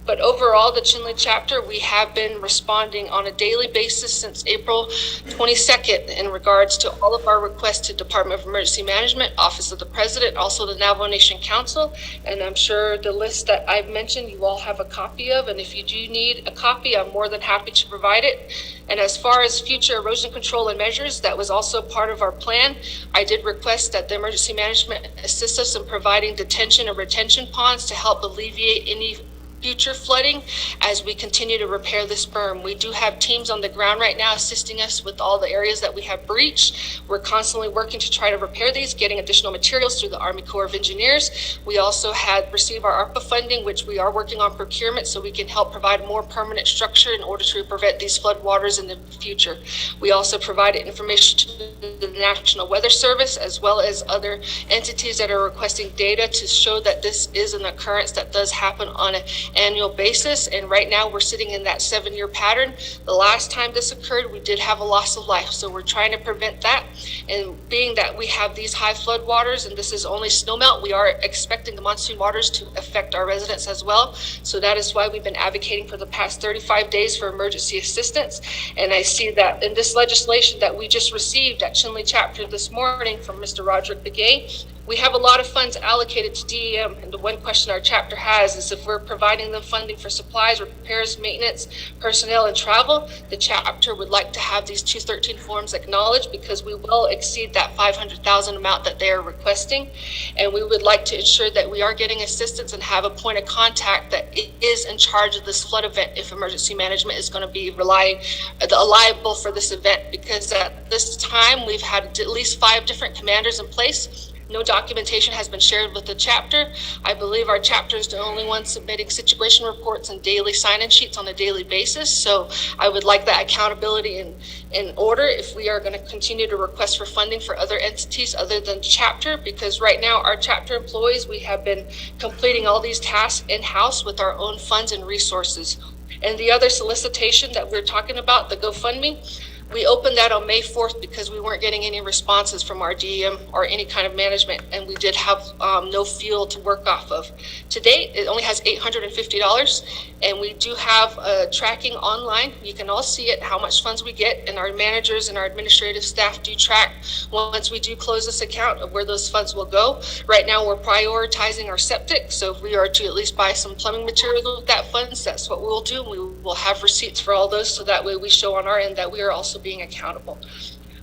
But overall, the Chinle chapter, we have been responding on a daily basis since April 22nd in regards to all of our requests to Department of Emergency Management, Office of the President, also the Navajo Nation Council. And I'm sure the list that I've mentioned, you all have a copy of. And if you do need a copy, I'm more than happy to provide it. And as far as future erosion control and measures, that was also part of our plan. I did request that the emergency management assist us in providing detention and retention ponds to help alleviate any future flooding as we continue to repair this berm. We do have teams on the ground right now assisting us with all the areas that we have breached. We're constantly working to try to repair these, getting additional materials through the Army Corps of Engineers. We also had received our ARPA funding, which we are working on procurement so we can help provide more permanent structure in order to prevent these floodwaters in the future. We also provided information to the National Weather Service as well as other entities that are requesting data to show that this is an occurrence that does happen on an annual basis. And right now we're sitting in that 7-year pattern. The last time this occurred, we did have a loss of life. So we're trying to prevent that. And being that we have these high flood waters and this is only snowmelt, we are expecting the monsoon waters to affect our residents as well. So that is why we've been advocating for the past 35 days for emergency assistance. And I see that in this legislation that we just received at Chinle chapter this morning from Mr. Roderick Begay, we have a lot of funds allocated to DEM, and the one question our chapter has is if we're providing them funding for supplies, repairs, maintenance, personnel, and travel, the chapter would like to have these 213 forms acknowledged because we will exceed that $500,000 amount that they are requesting, and we would like to ensure that we are getting assistance and have a point of contact that is in charge of this flood event if emergency management is going to be liable for this event, because at this time we've had at least 5 different commanders in place. No documentation has been shared with the chapter. I believe our chapter is the only one submitting situation reports and daily sign-in sheets on a daily basis. So I would like that accountability in order if we are going to continue to request for funding for other entities other than chapter, because right now our chapter employees, we have been completing all these tasks in-house with our own funds and resources. And the other solicitation that we're talking about, the GoFundMe, we opened that on May 4th because we weren't getting any responses from our DEM or any kind of management, and we did have no fuel to work off of. To date, it only has $850, and we do have tracking online. You can all see it, how much funds we get, and our managers and our administrative staff do track once we do close this account of where those funds will go. Right now, we're prioritizing our septic, so if we are to at least buy some plumbing material with that funds, that's what we'll do. We will have receipts for all those, so that way we show on our end that we are also being accountable.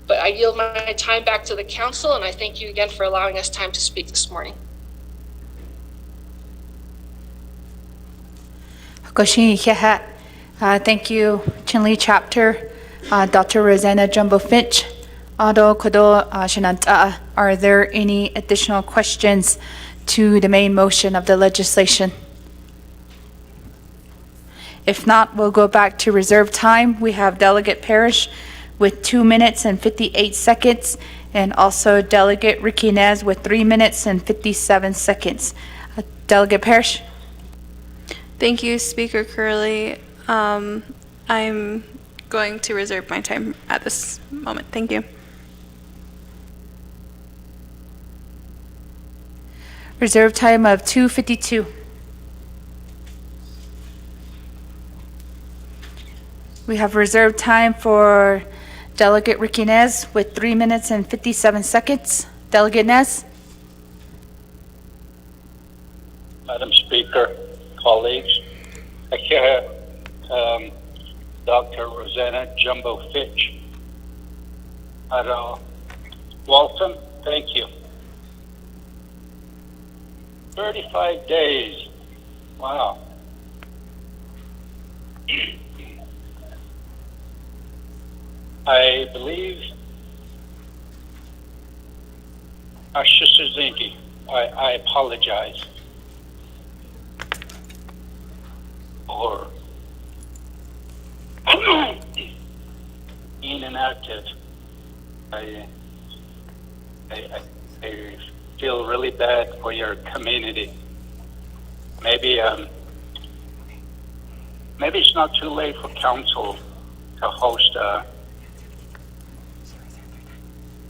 But I yield my time back to the council, and I thank you again for allowing us time to speak this morning. Thank you, Chinle chapter, Dr. Rosanna Jumbo Finch. Are there any additional questions to the main motion of the legislation? If not, we'll go back to reserve time. We have Delegate Parrish with 2 minutes and 58 seconds, and also Delegate Ricky Nez with 3 minutes and 57 seconds. Delegate Parrish. Thank you, Speaker Curley. I'm going to reserve my time at this moment. Thank you. Reserve time of 2:52. We have reserved time for Delegate Ricky Nez with 3 minutes and 57 seconds. Delegate Nez. Madam Speaker, colleagues, I hear Dr. Rosanna Jumbo Fitch. Walton, thank you. 35 days. Wow. I believe Ashishizinki, I apologize for being inactive. I feel really bad for your community. Maybe it's not too late for council to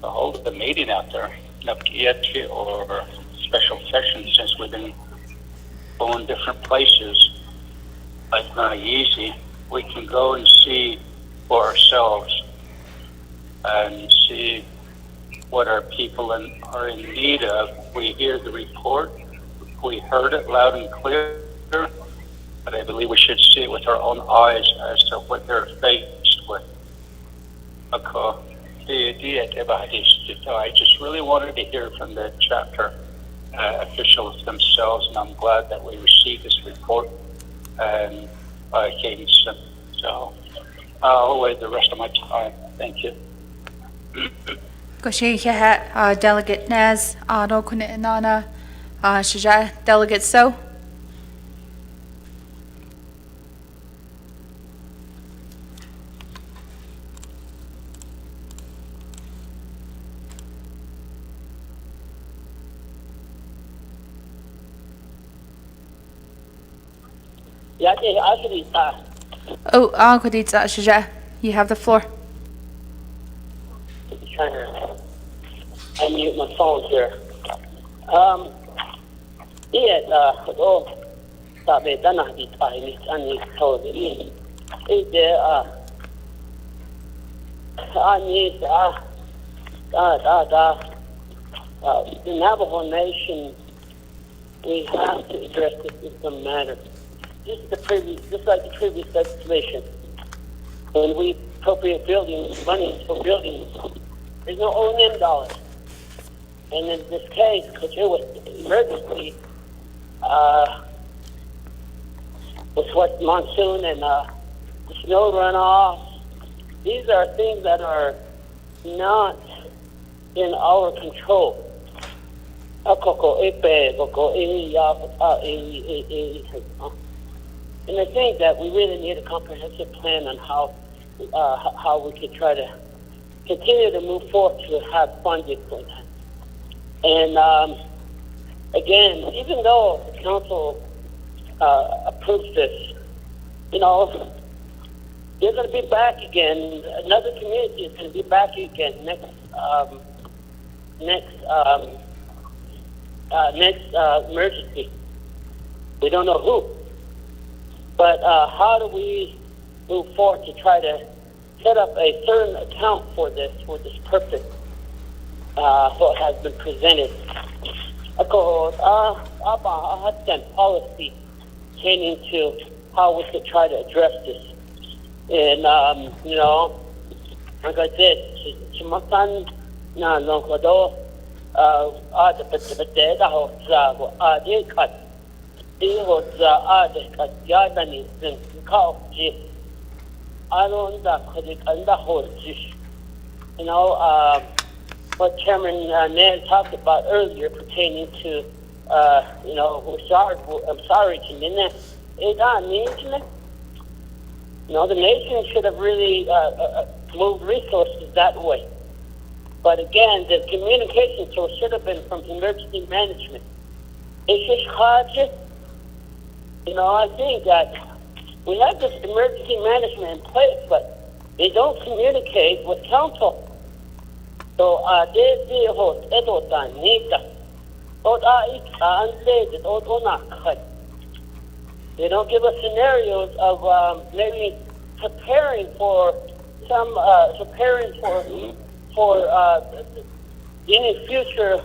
hold the meeting out there, or special session, since we've been going different places. but it's not easy. We can go and see for ourselves and see what our people are in need of. We hear the report, we heard it loud and clear, but I believe we should see it with our own eyes as to what they're faced with. I just really wanted to hear from the chapter officials themselves, and I'm glad that we received this report and by Kingston. So I'll wait the rest of my time. Thank you. Delegate Naz, no Kuninana, Shaja, Delegate So. Oh, Kuditsa Shaja, you have the floor. Trying to unmute my phone here. The Navajo Nation, we have to address this in some manner. Just like the previous legislation, when we appropriate buildings, money for buildings, there's no O&M dollars. And in this case, because it was emergency, with what monsoon and the snow runoff, these are things that are not in our control. And I think that we really need a comprehensive plan on how we could try to continue to move forward to have funding for that. And again, even though the council approves this, they're going to be back again. Another community is going to be back again next emergency. We don't know who. But how do we move forward to try to set up a certain account for this purpose? What has been presented. Policy pertaining to how we could try to address this. And, like I said, what Chairman Ned talked about earlier pertaining to, I'm sorry to Nina. The nation should have really moved resources that way. But again, the communication source should have been from emergency management. It's just hard to, I think that we have this emergency management in place, but they don't communicate with council. So they don't give us scenarios of maybe preparing for any future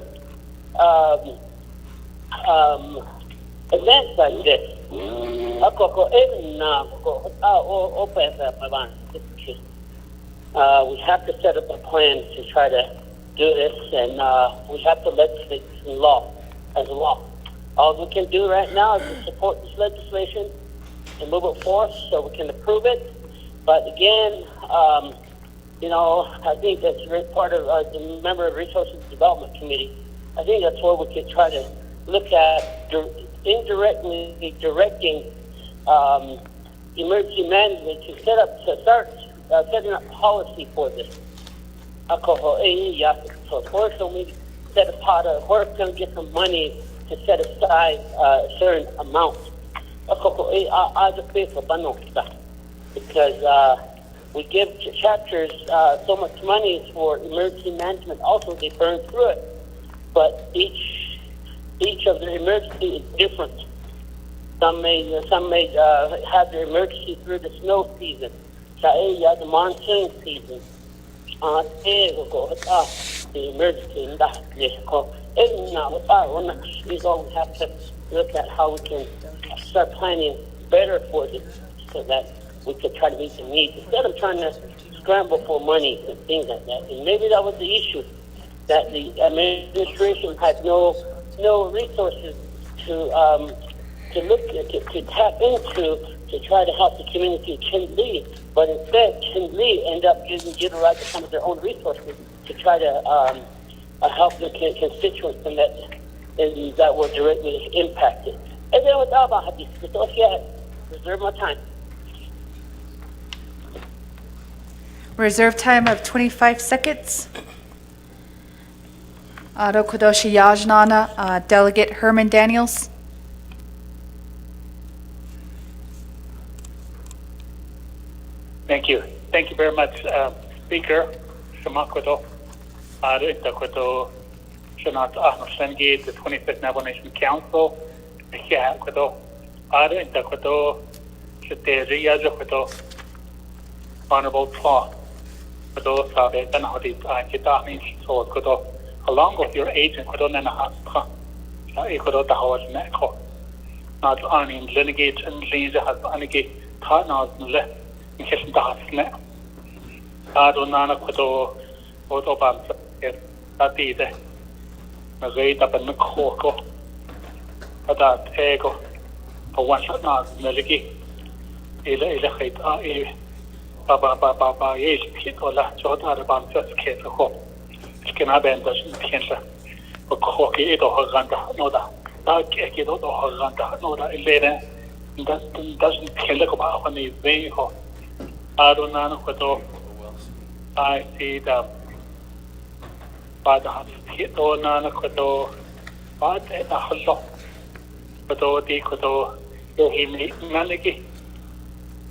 events like this. We have to set up a plan to try to do this, and we have to legislate this in law, as a law. All we can do right now is to support this legislation and move it forward so we can approve it. But again, I think that's a great part of the member of Resources Development Committee. I think that's where we could try to look at indirectly directing emergency management to start setting up policy for this. So first, we set a pot of where it's going to get some money to set aside a certain amount. Because we give chapters so much money for emergency management. Also, they burn through it. But each of the emergency is different. Some may have their emergency through the snow season. The monsoon season. The emergency in that and now we always have to look at how we can start planning better for this so that we can try to meet the needs instead of trying to scramble for money and things like that. And maybe that was the issue, that the administration had no resources to tap into to try to help the community of Chin-Lee, but instead Chin-Lee ended up utilizing some of their own resources to try to help the constituents that were directly impacted. And then without Hadith, reserve my time. Reserve time of 25 seconds. Kodoshi Yajnana, Delegate Herman Daniels. Thank you. Thank you very much, Speaker. Shamakoto. Koto Shanat Ahnosengi, the 25th Navajo Nation Council. Koto. Koto Shateria Koto. Honorable Tlaw. Koto Sabe Danahoti Kitahni Koto. Along with your agent, Koto Nanahasta. Koto Tahawas Neko. Not on in litigate and Lisa has Aniki Tarnas Nle. Kishin Dasne. Adonana Koto Otoban Atide. Magate up in Makoko. Adat Ego. A one shot nas Meliki. Ilahate Baba Yes Kitola Jota Bantas Keto. Skinaben doesn't cancel. A cocky edo Hoganda Noda. Dark Ekido Hoganda Noda Elena doesn't kill about when he's vehicle. Adonana Koto. I see the Bada Hito Nana Koto, Bad at the Holo, Koto di Koto, Yohimi Maniki,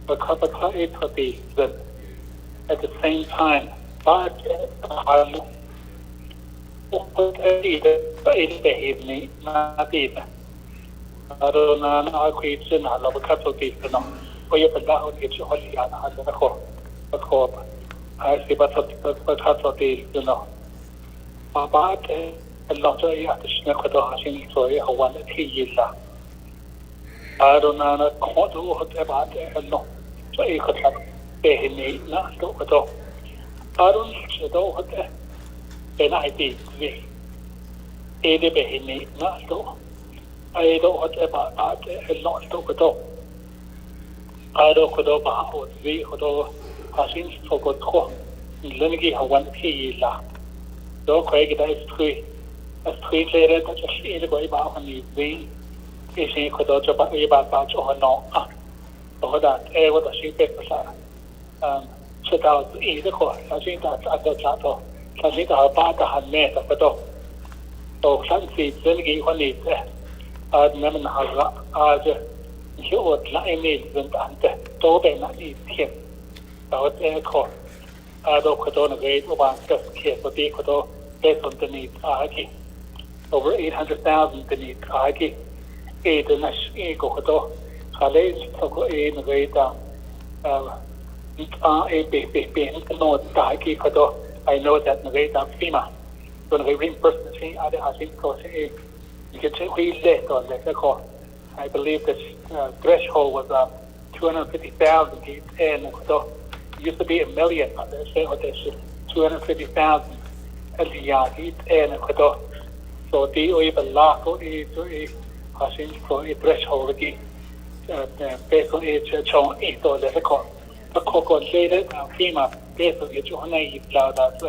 Bakapaka Etoti, then at the same time, Bad at the Holo, but it behaved me, not even. Adonana Aquitsin, I love a couple of people, for your Badaho, it's only a corp. I see but about a lot of Yakish for a 1 years. I don't know what about a lot. So you could have Behini, not to at all. I don't know what then I did. Ede Behini, not to. I don't what about a lot to at all. I don't know about the Hodo. Hashing for good talk. Lenny have 1 year. Don't quite get a tree. A tree later that just see the way about when you be. Is he could also about batch or no. Or that air with a sheep paper. Sit out either course. I think that's at the chateau. I think our partner had made a photo. So some seeds Lenny when it's there. I'd never have you would like me than that. Don't be not eat him. Out there, call. I don't Kodona Gate about just care for the Kodo based on the need Agi. Over 800,000 the need Agi. A the Nash Ego Kodo. Hales Toko in the way down. A baby, no Dagi Kodo. I know that the way down FEMA. When we reimburse the thing, I think you can say we let on the call. I believe this threshold was 250,000 and Kodo. Used to be $1 million, but they say what they should 250,000 and Ecuador. So the even laco is for a threshold based on each chong eat or the record. The cocoa later, FEMA based on each one that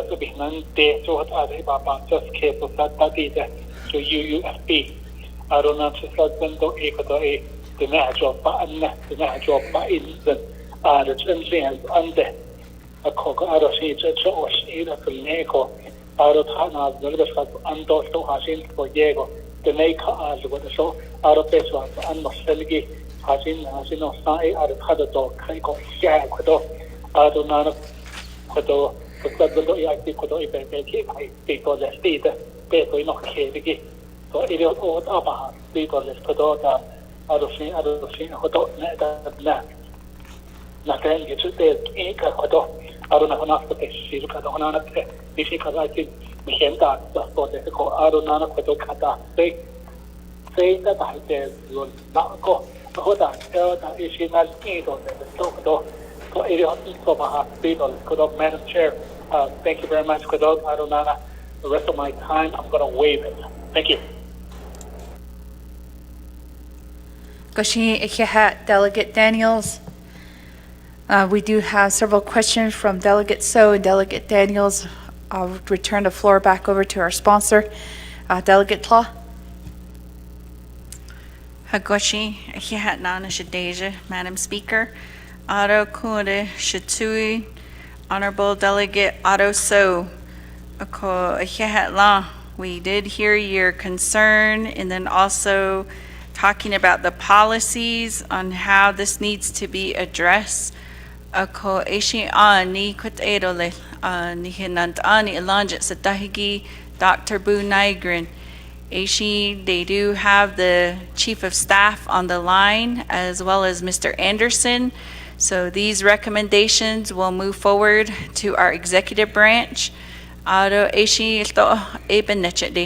to be none day to what other about just case of that did to UUFB. I don't know to send to Ecuador. The natural button, the natural buttons, and the transient under a cocoa out of each or either to Neko, out of Hana, the little under so Hasin for Diego, the Naka as with the show, out of this one, and Moselgi, Hasin, Hasino Sai, out of Hadato, Kaiko, Shakodo, out of Nana Kodo, the Kodo, I think Kodo, I think, the state, basically not Kaviki. to idiot o apa people is kodoka adofin hodo na na ten you to the ika hodo aruna hona ko te siru ka do hona te isi ka ga ti mi henta da to de ko aruna na ko kata te ta ta te yon na ko hoda ta isi na ti do de to idiot so ba people kodo Madam Chair. Thank you very much, Kodok Arunana. The rest of my time, I'm going to waive it. Thank you. Goshi Ikihat, Delegate Daniels. We do have several questions from Delegate So and Delegate Daniels. I'll return the floor back over to our sponsor, Delegate Tlaw. Hagoshi Ikihat Nana Shadeja, Madam Speaker. Aro Kunde Shatui. Honorable Delegate Otto So, we did hear your concern, and then also talking about the policies on how this needs to be addressed. Dr. Boo Nygren. They do have the Chief of Staff on the line, as well as Mr. Anderson. So these recommendations will move forward to our executive branch. They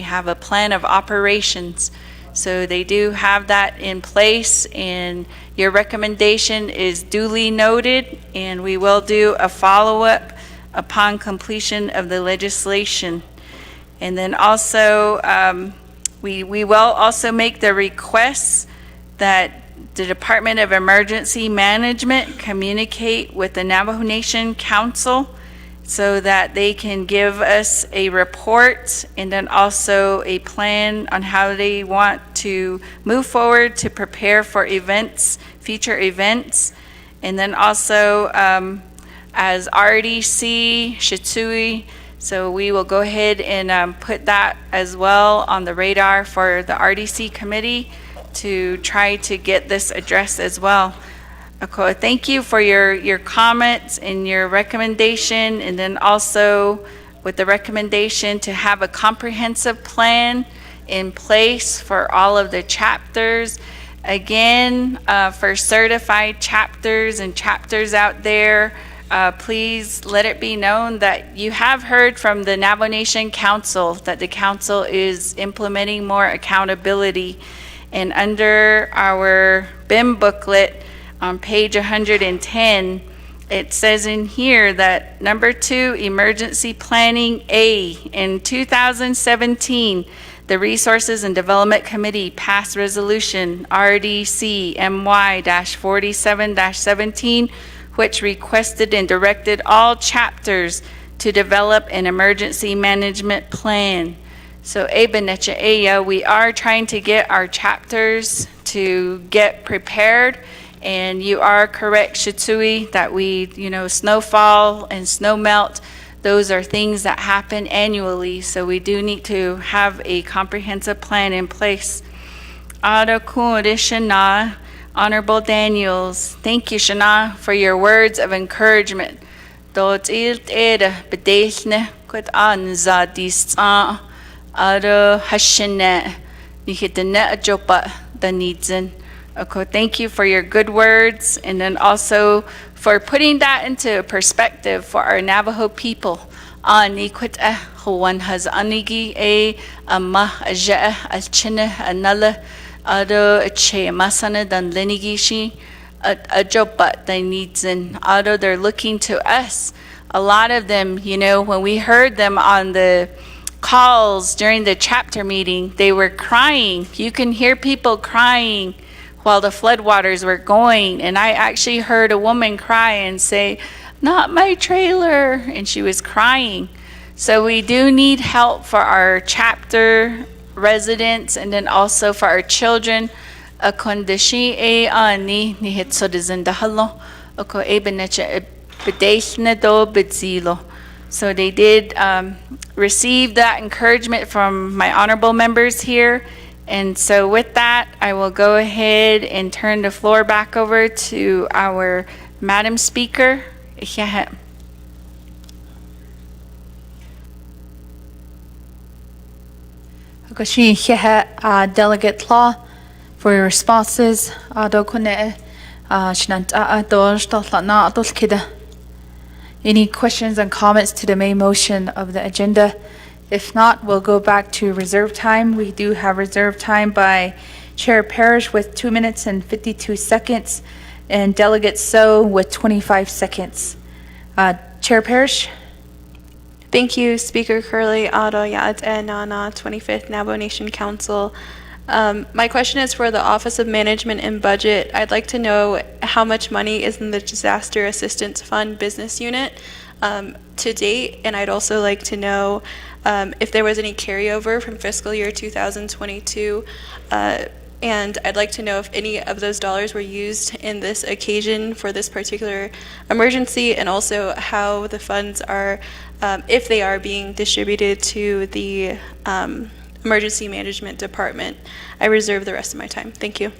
have a plan of operations. So they do have that in place, and your recommendation is duly noted, and we will do a follow-up upon completion of the legislation. And then also, we will also make the request that the Department of Emergency Management communicate with the Navajo Nation Council so that they can give us a report and then also a plan on how they want to move forward to prepare for events, future events. And then also as RDC, Shitsui, so we will go ahead and put that as well on the radar for the RDC committee to try to get this addressed as well. Okay, thank you for your comments and your recommendation, and then also with the recommendation to have a comprehensive plan in place for all of the chapters. Again, for certified chapters and chapters out there, please let it be known that you have heard from the Navajo Nation Council that the council is implementing more accountability. And under our BIM booklet on page 110, it says in here that number 2, emergency planning A. In 2017, the Resources and Development Committee passed resolution RDC MY-47-17, which requested and directed all chapters to develop an emergency management plan. So we are trying to get our chapters to get prepared, and you are correct, Shitsui, that snowfall and snow melt, those are things that happen annually, so we do need to have a comprehensive plan in place. Honorable Daniels, thank you, Shana, for your words of encouragement. Thank you for your good words, and then also for putting that into perspective for our Navajo people. They're looking to us. A lot of them, when we heard them on the calls during the chapter meeting, they were crying. You can hear people crying while the floodwaters were going. And I actually heard a woman cry and say, "Not my trailer," and she was crying. So we do need help for our chapter residents and then also for our children. So they did receive that encouragement from my honorable members here. And so with that, I will go ahead and turn the floor back over to our Madam Speaker. Kashi Hehe Delegate Law for your responses. Dokune Shnant Adoj Dotlana Adolkida. Any questions and comments to the main motion of the agenda? If not, we'll go back to reserve time. We do have reserve time by Chair Parrish with 2 minutes and 52 seconds, and Delegate So with 25 seconds. Chair Parrish? Thank you, Speaker Curley, Ada Yat and Nana, 25th Navajo Nation Council. My question is for the Office of Management and Budget. I'd like to know how much money is in the Disaster Assistance Fund business unit to date, and I'd also like to know if there was any carryover from fiscal year 2022, and I'd like to know if any of those dollars were used in this occasion for this particular emergency, and also how the funds are, if they are being distributed to the Emergency Management Department. I reserve the rest of my time. Thank you.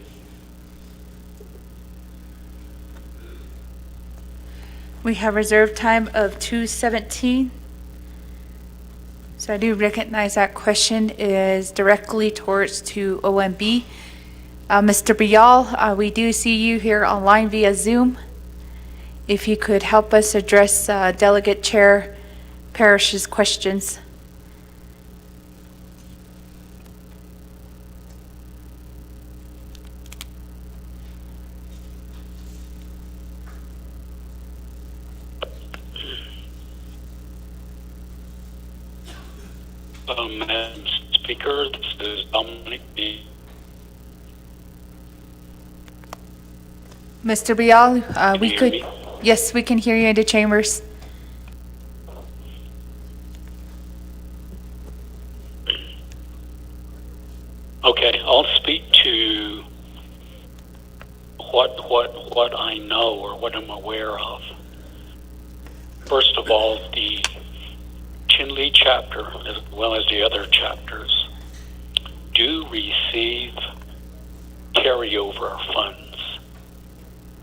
We have reserve time of 2:17. So I do recognize that question is directly towards to OMB. Mr. Bial, we do see you here online via Zoom. If you could help us address Delegate Chair Parrish's questions. Madam Speaker, this is Dominic B. Mr. Bial, we you could, hear me? yes, we can hear you in the chambers. Okay, I'll speak to what I know or what I'm aware of. First of all, the Chinle chapter, as well as the other chapters, do receive carryover funds,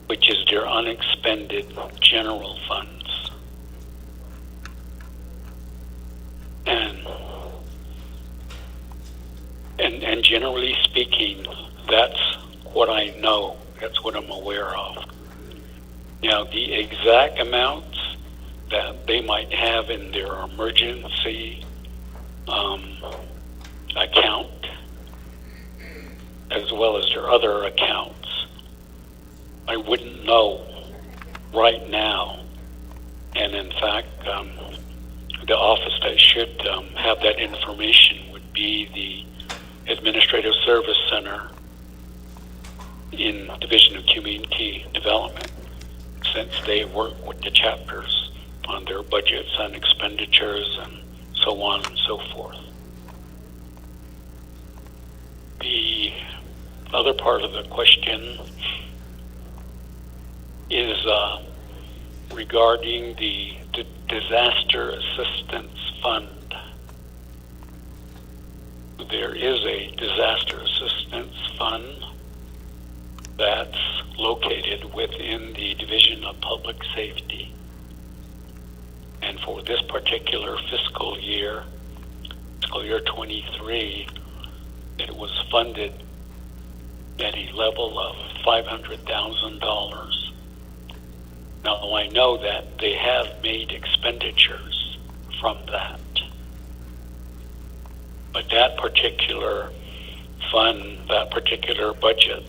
which is their unexpended general funds. And generally speaking, that's what I know, that's what I'm aware of. Now, the exact amounts that they might have in their emergency account, as well as their other accounts, I wouldn't know right now. And in fact, the office that should have that information would be the Administrative Service Center in Division of Community Development, since they work with the chapters on their budgets and expenditures and so on and so forth. The other part of the question is regarding the Disaster Assistance Fund. There is a Disaster Assistance Fund that's located within the Division of Public Safety. And for this particular fiscal year 23, it was funded at a level of $500,000. Now, I know that they have made expenditures from that. But that particular fund, that particular budget,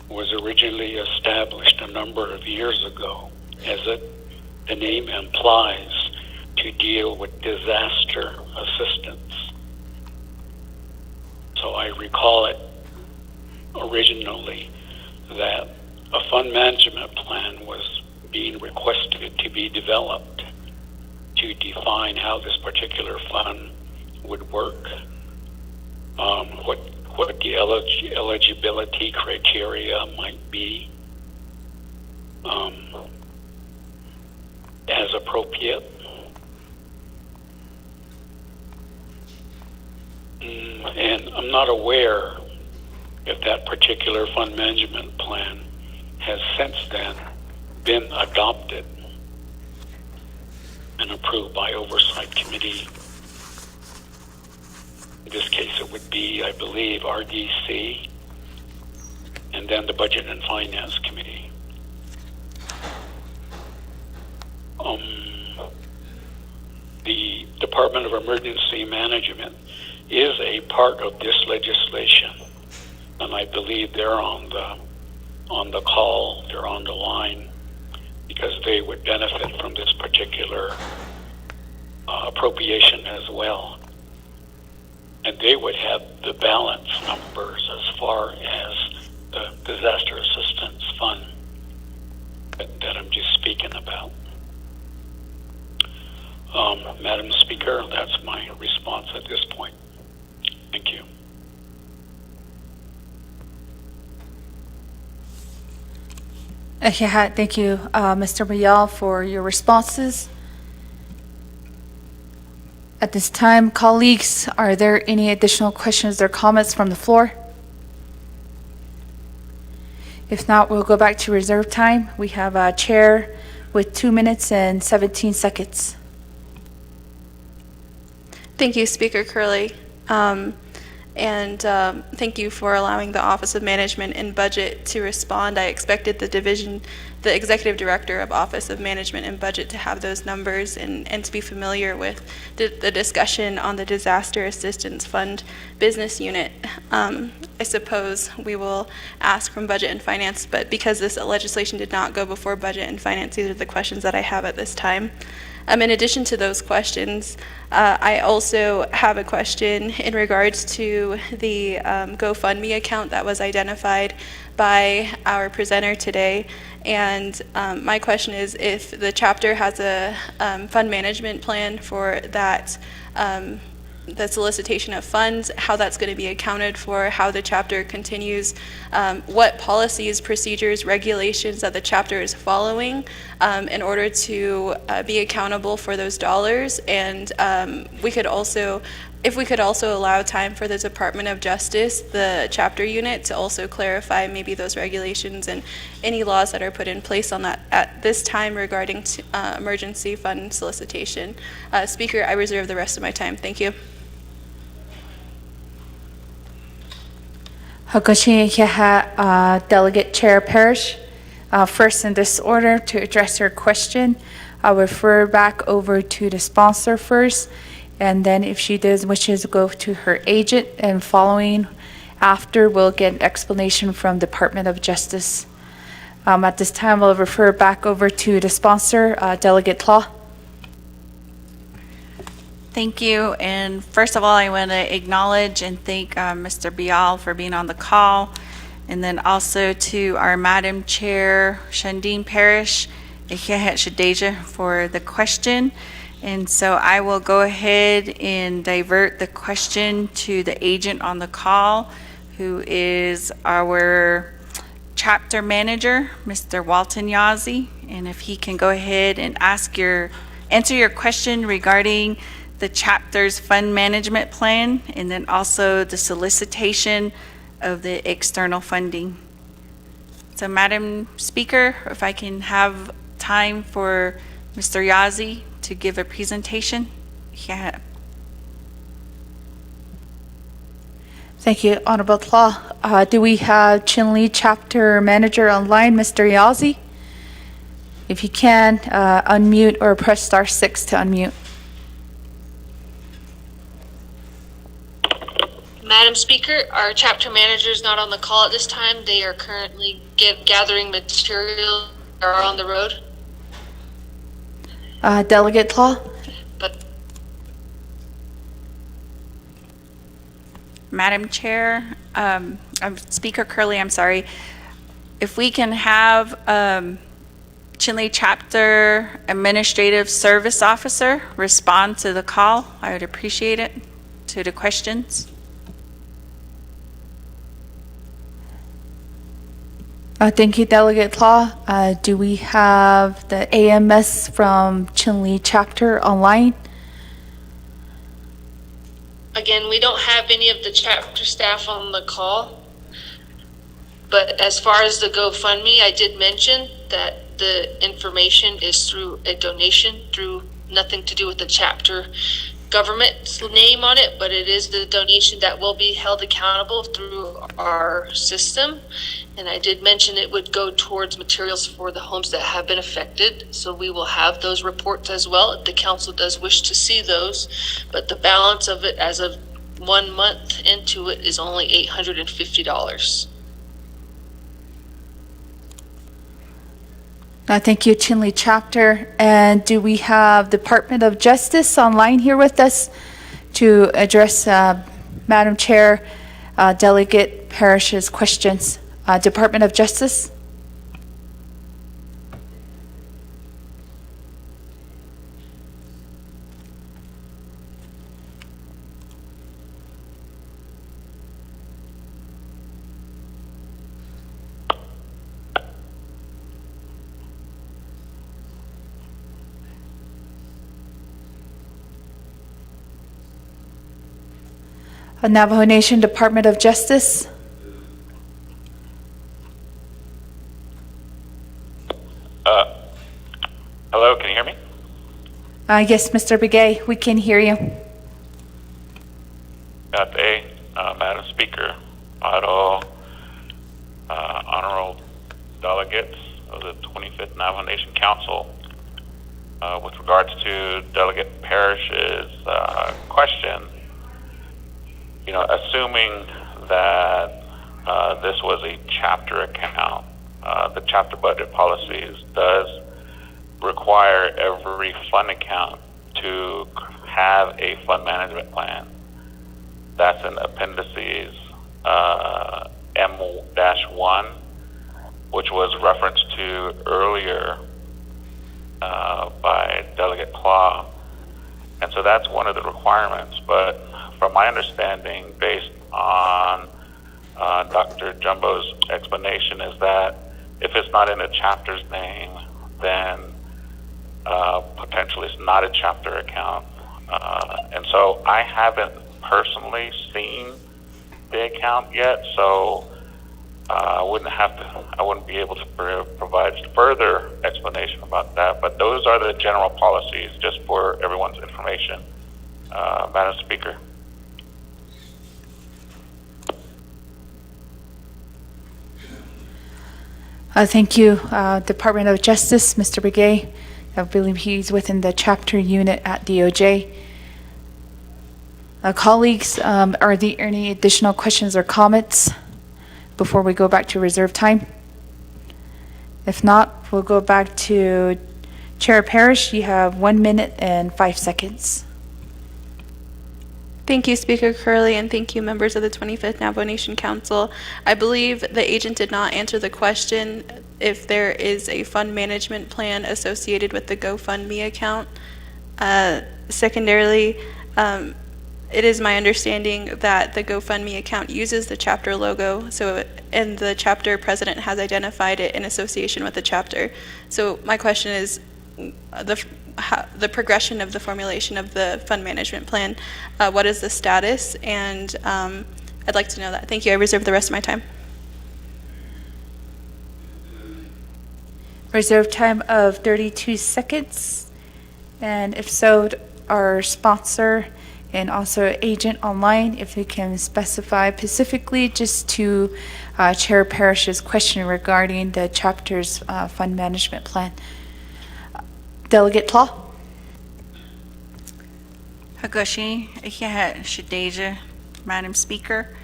was originally established a number of years ago, as the name implies, to deal with disaster assistance. So I recall it originally that a fund management plan was being requested to be developed to define how this particular fund would work, what the eligibility criteria might be, as appropriate. And I'm not aware if that particular fund management plan has since then been adopted and approved by Oversight Committee. In this case, it would be, I believe, RDC, and then the Budget and Finance Committee. The Department of Emergency Management is a part of this legislation, and I believe they're on the call, they're on the line, because they would benefit from this particular appropriation as well. And they would have the balance numbers as far as the disaster assistance fund that I'm just speaking about. Madam Speaker, that's my response at this point. Thank you. Okay, thank you, Mr. Mayal, for your responses. At this time, colleagues, are there any additional questions or comments from the floor? If not, we'll go back to reserve time. We have a chair with 2 minutes and 17 seconds. Thank you, Speaker Curley. Thank you for allowing the Office of Management and Budget to respond. I expected the Executive Director of Office of Management and Budget to have those numbers and to be familiar with the discussion on the Disaster Assistance Fund business unit. I suppose we will ask from Budget and Finance, but because this legislation did not go before Budget and Finance, these are the questions that I have at this time. In addition to those questions, I also have a question in regards to the GoFundMe account that was identified by our presenter today. And my question is if the chapter has a fund management plan for that, the solicitation of funds, how that's going to be accounted for, how the chapter continues, what policies, procedures, regulations that the chapter is following in order to be accountable for those dollars. And if we could also allow time for the Department of Justice, the chapter unit, to also clarify maybe those regulations and any laws that are put in place on that at this time regarding emergency fund solicitation. Speaker, I reserve the rest of my time. Thank you. Delegate Chair Parrish, first in this order to address your question, I'll refer back over to the sponsor first, and then if she wishes to go to her agent, and following after we'll get an explanation from Department of Justice. At this time, we'll refer back over to the sponsor, Delegate Tlaw. Thank you. And first of all, I want to acknowledge and thank Mr. Bial for being on the call. And then also to our Madam Chair, Shandine Parrish, Shadeja, for the question. And so I will go ahead and divert the question to the agent on the call, who is our chapter manager, Mr. Walton Yazzie. And if he can go ahead and answer your question regarding the chapter's fund management plan, and then also the solicitation of the external funding. So Madam Speaker, if I can have time for Mr. Yazzie to give a presentation. Yeah. Thank you, Honorable Tlaw. Do we have Chinle Chapter Manager online, Mr. Yazzie? If you can, unmute or press star 6 to unmute. Madam Speaker, our chapter manager is not on the call at this time. They are currently gathering material. They are on the road. Delegate Tlaw? Madam Chair, Speaker Curley, I'm sorry. If we can have Chinle Chapter Administrative Service Officer respond to the call, I would appreciate it, to the questions. Thank you, Delegate Tlaw. Do we have the AMS from Chinle Chapter online? Again, we don't have any of the chapter staff on the call. But as far as the GoFundMe, I did mention that the information is through a donation, through nothing to do with the chapter government's name on it, but it is the donation that will be held accountable through our system. And I did mention it would go towards materials for the homes that have been affected. So we will have those reports as well if the council does wish to see those. But the balance of it as of 1 month into it is only $850. Thank you, Chinle Chapter. And do we have Department of Justice online here with us to address Madam Chair, Delegate Parrish's questions? Department of Justice? Navajo Nation Department of Justice? Hello, can you hear me? Yes, Mr. Begay, we can hear you. Good day, Madam Speaker, all honorable delegates of the 25th Navajo Nation Council. With regards to Delegate Parrish's question, assuming that this was a chapter account, the chapter budget policies does require every fund account to have a fund management plan. That's in appendices M-1, which was referenced to earlier by Delegate Claw. And so that's one of the requirements. But from my understanding, based on Dr. Jumbo's explanation, is that if it's not in a chapter's name, then potentially it's not a chapter account. And so I haven't personally seen the account yet, so I wouldn't be able to provide further explanation about that. But those are the general policies, just for everyone's information. Madam Speaker. Thank you, Department of Justice, Mr. Begay. I believe he's within the chapter unit at DOJ. Colleagues, are there any additional questions or comments before we go back to reserve time? If not, we'll go back to Chair Parrish. You have 1 minute and 5 seconds. Thank you, Speaker Curley, and thank you, members of the 25th Navajo Nation Council. I believe the agent did not answer the question if there is a fund management plan associated with the GoFundMe account. Secondarily, it is my understanding that the GoFundMe account uses the chapter logo, and the chapter president has identified it in association with the chapter. So my question is, the progression of the formulation of the fund management plan, what is the status? And I'd like to know that. Thank you. I reserve the rest of my time. Reserve time of 32 seconds. And if so, our sponsor and also agent online, if you can specify specifically just to Chair Parrish's question regarding the chapter's fund management plan. Delegate Tlaw. Hagoshi, Shadeja, Madam Speaker.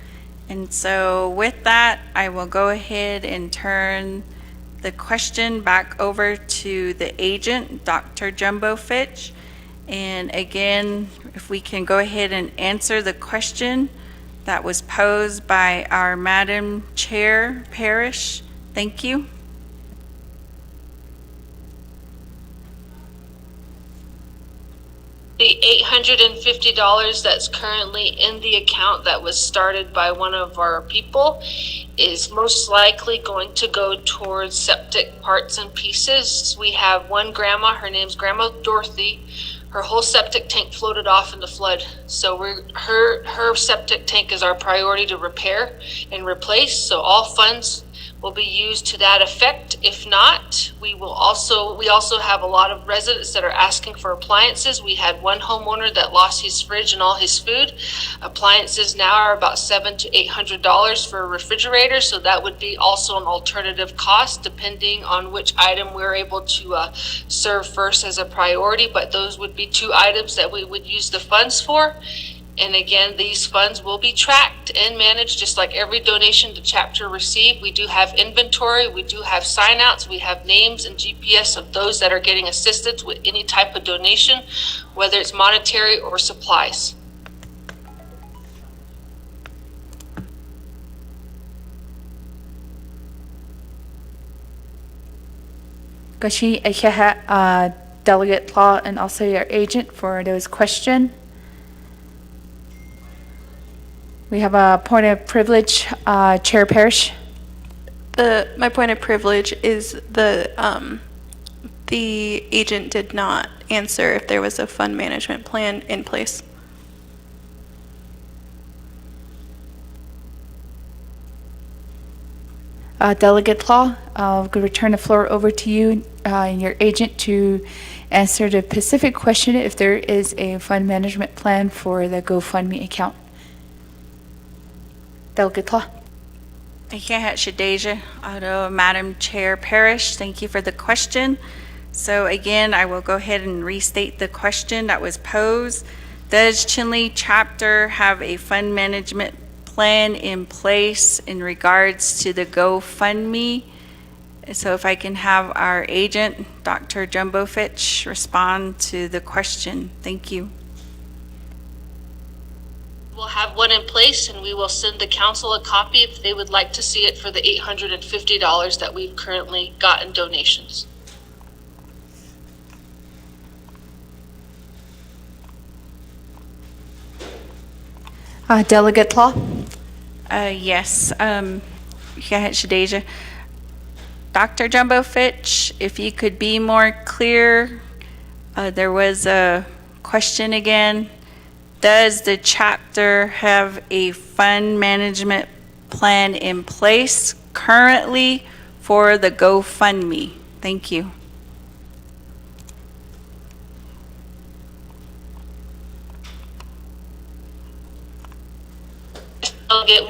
And so with that, I will go ahead and turn the question back over to the agent, Dr. Jumbo Fitch. And again, if we can go ahead and answer the question that was posed by our Madam Chair Parrish. Thank you. The $850 that's currently in the account that was started by one of our people is most likely going to go towards septic parts and pieces. We have one grandma, her name's Grandma Dorothy. Her whole septic tank floated off in the flood. So her septic tank is our priority to repair and replace. So all funds will be used to that effect. If not, we also have a lot of residents that are asking for appliances. We had one homeowner that lost his fridge and all his food. Appliances now are about $700 to $800 for a refrigerator, so that would be also an alternative cost depending on which item we're able to serve first as a priority. But those would be two items that we would use the funds for. And again, these funds will be tracked and managed just like every donation the chapter received. We do have inventory, we do have sign-outs, we have names and GPS of those that are getting assistance with any type of donation, whether it's monetary or supplies. Gashi Ekeha, Delegate Law, and also your agent for those questions. We have a point of privilege, Chair Parrish. My point of privilege is the agent did not answer if there was a fund management plan in place. Delegate Law, I'm going to return the floor over to you and your agent to answer the specific question if there is a fund management plan for the GoFundMe account. Delegate Law. Madam Chair Parrish, thank you for the question. So again, I will go ahead and restate the question that was posed. Does Chinle chapter have a fund management plan in place in regards to the GoFundMe? So if I can have our agent, Dr. Jumbo Fitch, respond to the question. Thank you. We'll have one in place and we will send the council a copy if they would like to see it for the $850 that we've currently got in donations. Delegate Law. Yes, Shadeja. Dr. Jumbo Fitch, if you could be more clear, there was a question again. Does the chapter have a fund management plan in place currently for the GoFundMe? Thank you. I'll get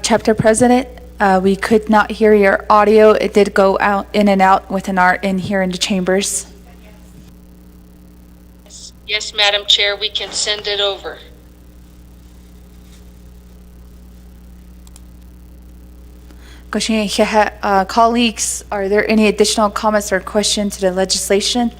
Chapter President, we could not hear your audio. It did go out in and out with an art in here in the chambers. Yes, Madam Chair, we can send it over. Colleagues, are there any additional comments or questions to the legislation?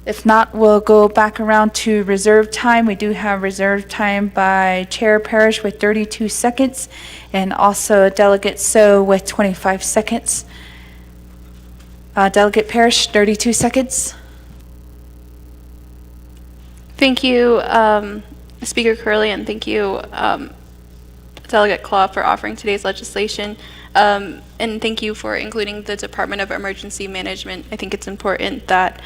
If not, we'll go back around to reserve time. We do have reserve time by Chair Parrish with 32 seconds and also Delegate So with 25 seconds. Delegate Parrish, 32 seconds. Thank you, Speaker Curley, and thank you, Delegate Claw, for offering today's legislation. And thank you for including the Department of Emergency Management. I think it's important that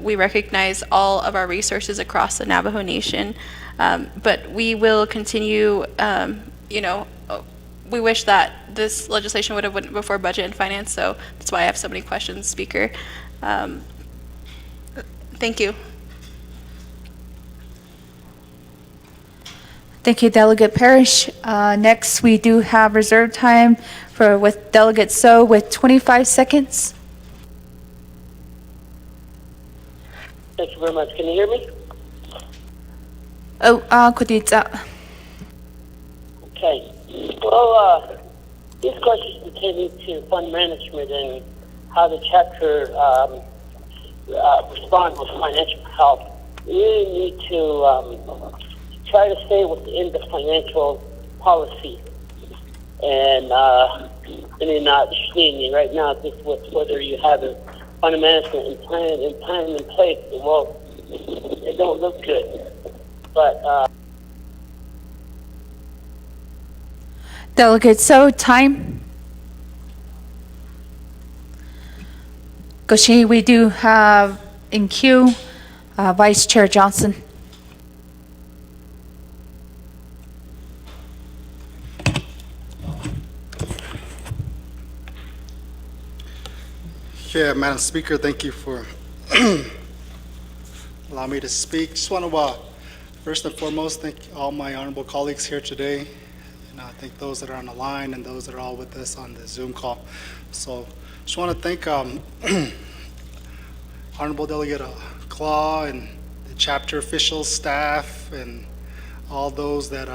we recognize all of our resources across the Navajo Nation. But we will continue, we wish that this legislation would have went before Budget and Finance, so that's why I have so many questions, Speaker. Thank you. Thank you, Delegate Parrish. Next, we do have reserve time with Delegate So with 25 seconds. Thank you very much. Can you hear me? Kuditsa. Okay. Well, these questions pertaining to fund management and how the chapter respond with financial help. We need to try to stay within the financial policy. And right now, just with whether you have a fund management and plan in place, well, it don't look good. But Delegate So, time. Goshi, we do have in queue, Vice Chair Johnson. Yeah, Madam Speaker, thank you for allowing me to speak. Just want to, first and foremost, thank all my honorable colleagues here today, and thank those that are on the line and those that are all with us on the Zoom call. So, just want to thank Honorable Delegate Claw and the chapter officials, staff, and all those that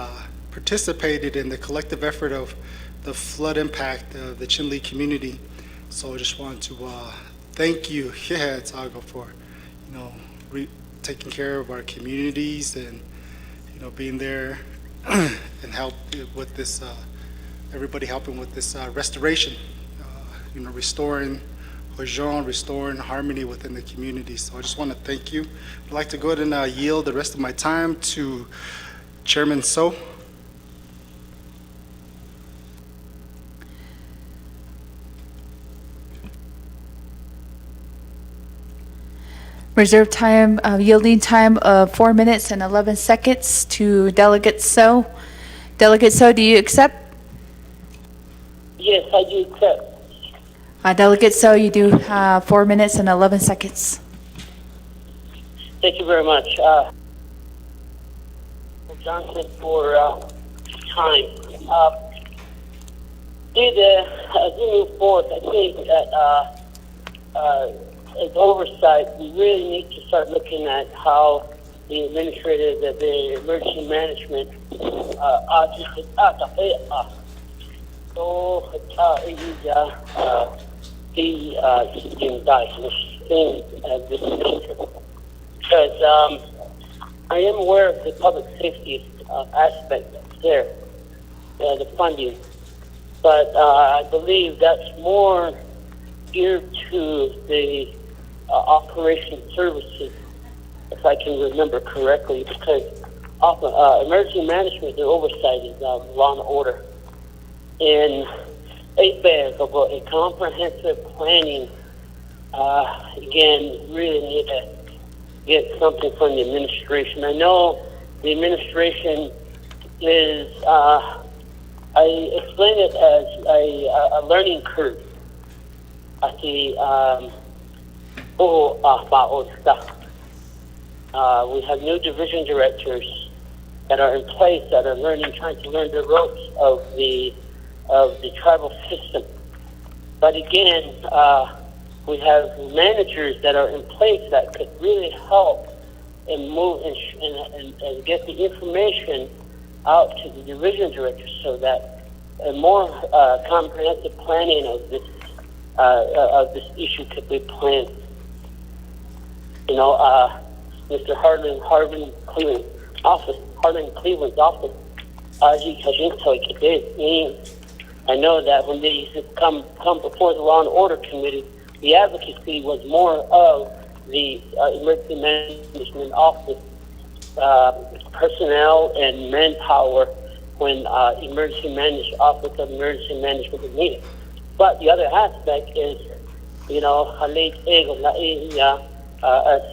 participated in the collective effort of the flood impact of the Chinle community. So I just wanted to thank you, Tago, for taking care of our communities and being there and help with this. Everybody helping with this restoration, restoring Hojon, restoring harmony within the community. So I just want to thank you. I'd like to go ahead and yield the rest of my time to Chairman So. Reserve time, yielding time of 4 minutes and 11 seconds to Delegate So. Delegate So, do you accept? Yes, I do accept. Delegate So, you do have 4 minutes and 11 seconds. Thank you very much. Johnson for time. As we move forward, I think that as oversight, we really need to start looking at how the administrative, the emergency management, because I am aware of the public safety aspect there, the funding, but I believe that's more geared to the operation services, if I can remember correctly, because emergency management, the oversight is law and order. And a comprehensive planning, again, really need to get something from the administration. I know the administration is, I explain it as a learning curve at the we have new division directors that are in place that are trying to learn the ropes of the tribal system. But again, we have managers that are in place that could really help and move and get the information out to the division directors so that a more comprehensive planning of this issue could be planned. Mr. Harlan Cleveland's office, I know that when they come before the Law and Order Committee, the advocacy was more of the emergency management office personnel and manpower when office of emergency management is needed. But the other aspect is,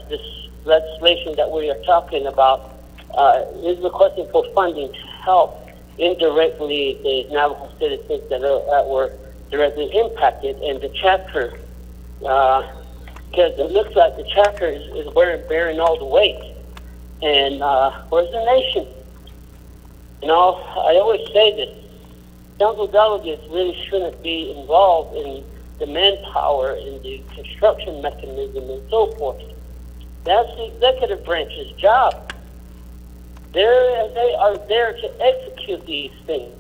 this legislation that we are talking about is requesting for funding to help indirectly the Navajo citizens that were directly impacted, and the chapter, because it looks like the chapter is bearing all the weight. And where's the nation? I always say this. Council delegates really shouldn't be involved in the manpower and the construction mechanism and so forth. That's the executive branch's job. They are there to execute these things.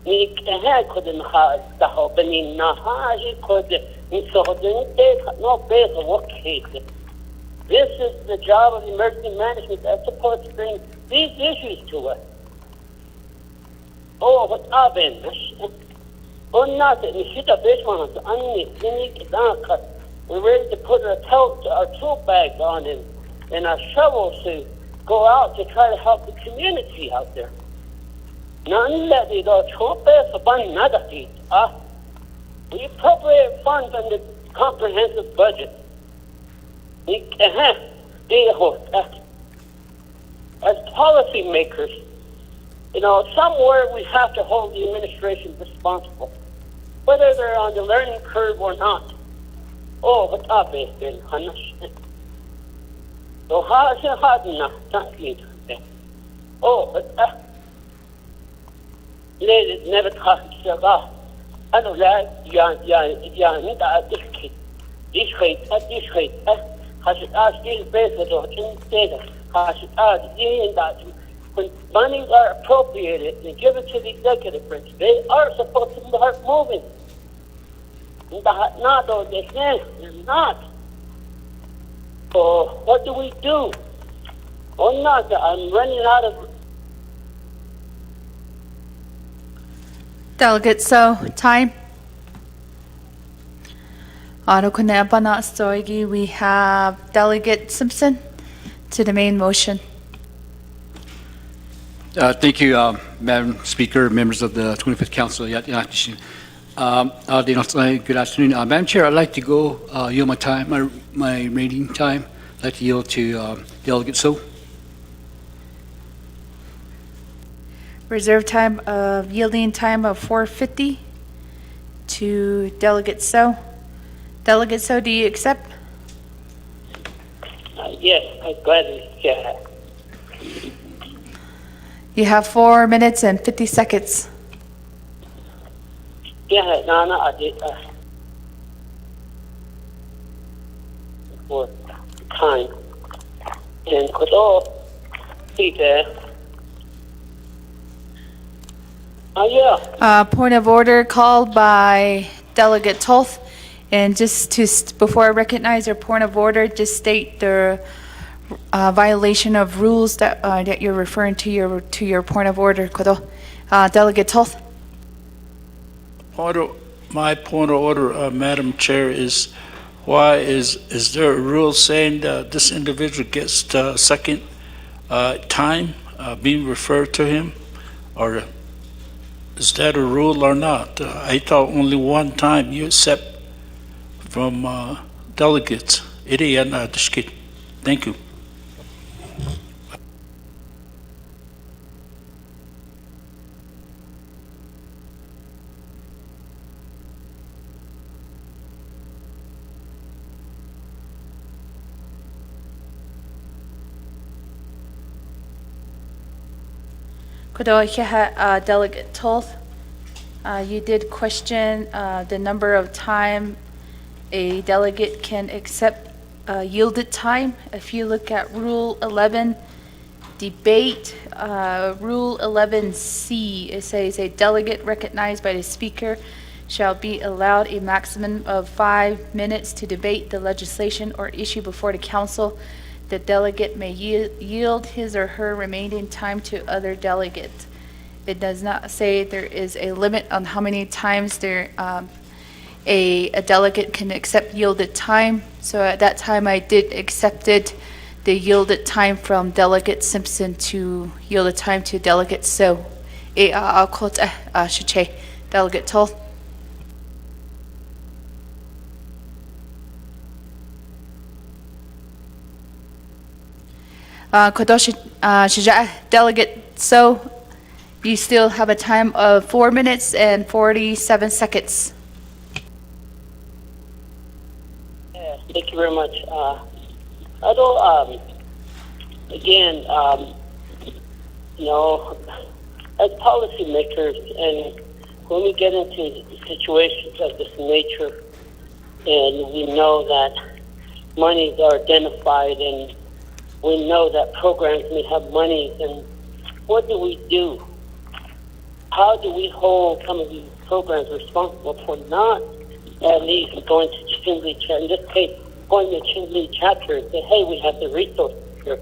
This is the job of emergency management that's supposed to bring these issues to us. Oh, what's happened? We're ready to put our tool bags on and our shovels to go out to try to help the community out there. We appropriate funds on the comprehensive budget. As policymakers, somewhere we have to hold the administration responsible, whether they're on the learning curve or not. Oh, but I've been punished. So how's it hard enough? Oh, but ladies never talk to about. I know that need this way, has it asked these bases or in data, has it asked that when monies are appropriated and given to the executive branch, they are supposed to start moving. Not though they say they're not. So what do we do? Oh, not I'm running out of. Delegate So, time. We have Delegate Simpson to the main motion. Thank you, Madam Speaker, members of the 25th Council. Good afternoon. Madam Chair, I'd like to go yield my time, my reading time. I'd like to yield to Delegate So. Reserve time of yielding time of 4:50 to Delegate So. Delegate So, do you accept? Yes, I gladly share. You have 4 minutes and 50 seconds. Yeah, no, I did. For time. And could all be there. Yeah. Point of order called by Delegate Toth. And just to, before I recognize your point of order, just state the violation of rules that you're referring to your point of order. Delegate Toth. My point of order, Madam Chair, is why is there a rule saying that this individual gets the second time being referred to him, or is that a rule or not? I thought only one time you accept from delegates. Thank you. Delegate Toth, you did question the number of time a delegate can accept yielded time. If you look at Rule 11, debate, Rule 11C, it says a delegate recognized by the speaker shall be allowed a maximum of 5 minutes to debate the legislation or issue before the council. The delegate may yield his or her remaining time to other delegates. It does not say there is a limit on how many times a delegate can accept yielded time. So at that time, I did accepted the yielded time from Delegate Simpson to yielded time to Delegate So. Delegate Toll. Delegate So, you still have a time of 4 minutes and 47 seconds. Yeah, thank you very much. Although, again, as policymakers, and when we get into situations of this nature, and we know that monies are identified, and we know that programs may have monies, and what do? How do we hold some of these programs responsible for not at least going to Chinle chapter, in this case, going to Chinle chapter and say, hey, we have the resources here.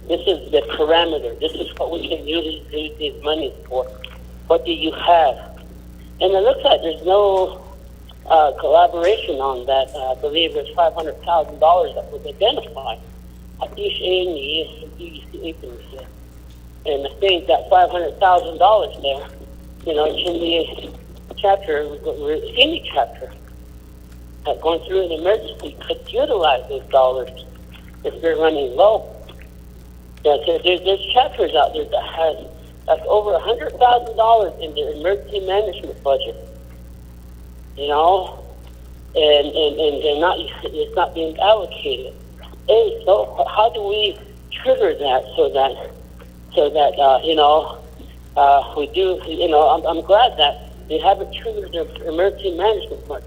This is the parameter. This is what we can use these monies for. What do you have? And it looks like there's no collaboration on that. I believe there's $500,000 that was identified. And I think that $500,000 there, Chinle chapter, any chapter, going through an emergency could utilize those dollars if they're running low. Yeah, there's chapters out there that has that's over $100,000 in their emergency management budget. You know, and they're not, it's not being allocated. Hey, so how do we trigger that so that we do, I'm glad that they haven't triggered their emergency management fund.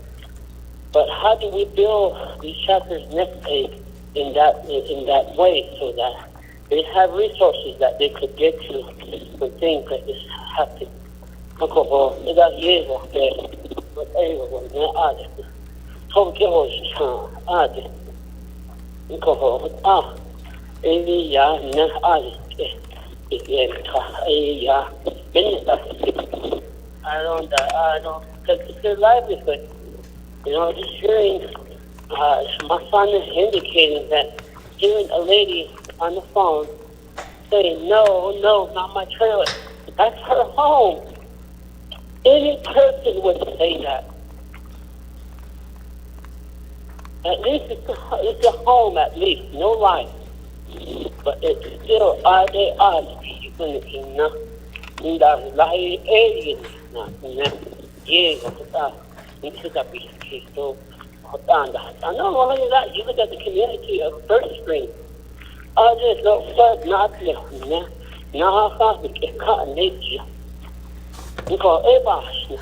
But how do we build these chapters next aid in that way so that they have resources that they could get to when things like this happen? I don't, because it's their livelihood. Just hearing, my son is indicating that hearing a lady on the phone saying, no, not my trailer. That's her home. Any person would say that. At least it's a home, at least, no life. But it's still, not only that, you look at the community of Birch Spring. There's no flood, not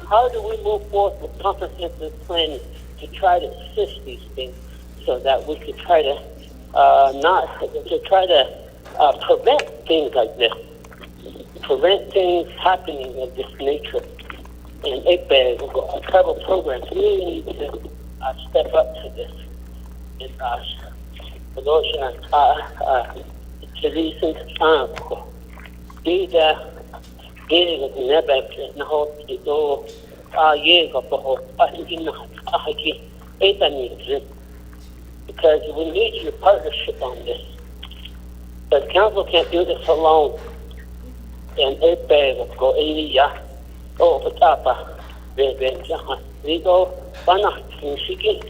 how do we move forward with comprehensive planning to try to assist these things so that we could try to prevent things like this, prevent things happening of this nature. And ICBAG, tribal programs really need to step up to this. And for those to listen to because we need your partnership on this. But council can't do this alone. And ICBAG go Patapa, Ligo, Bana, Shiki,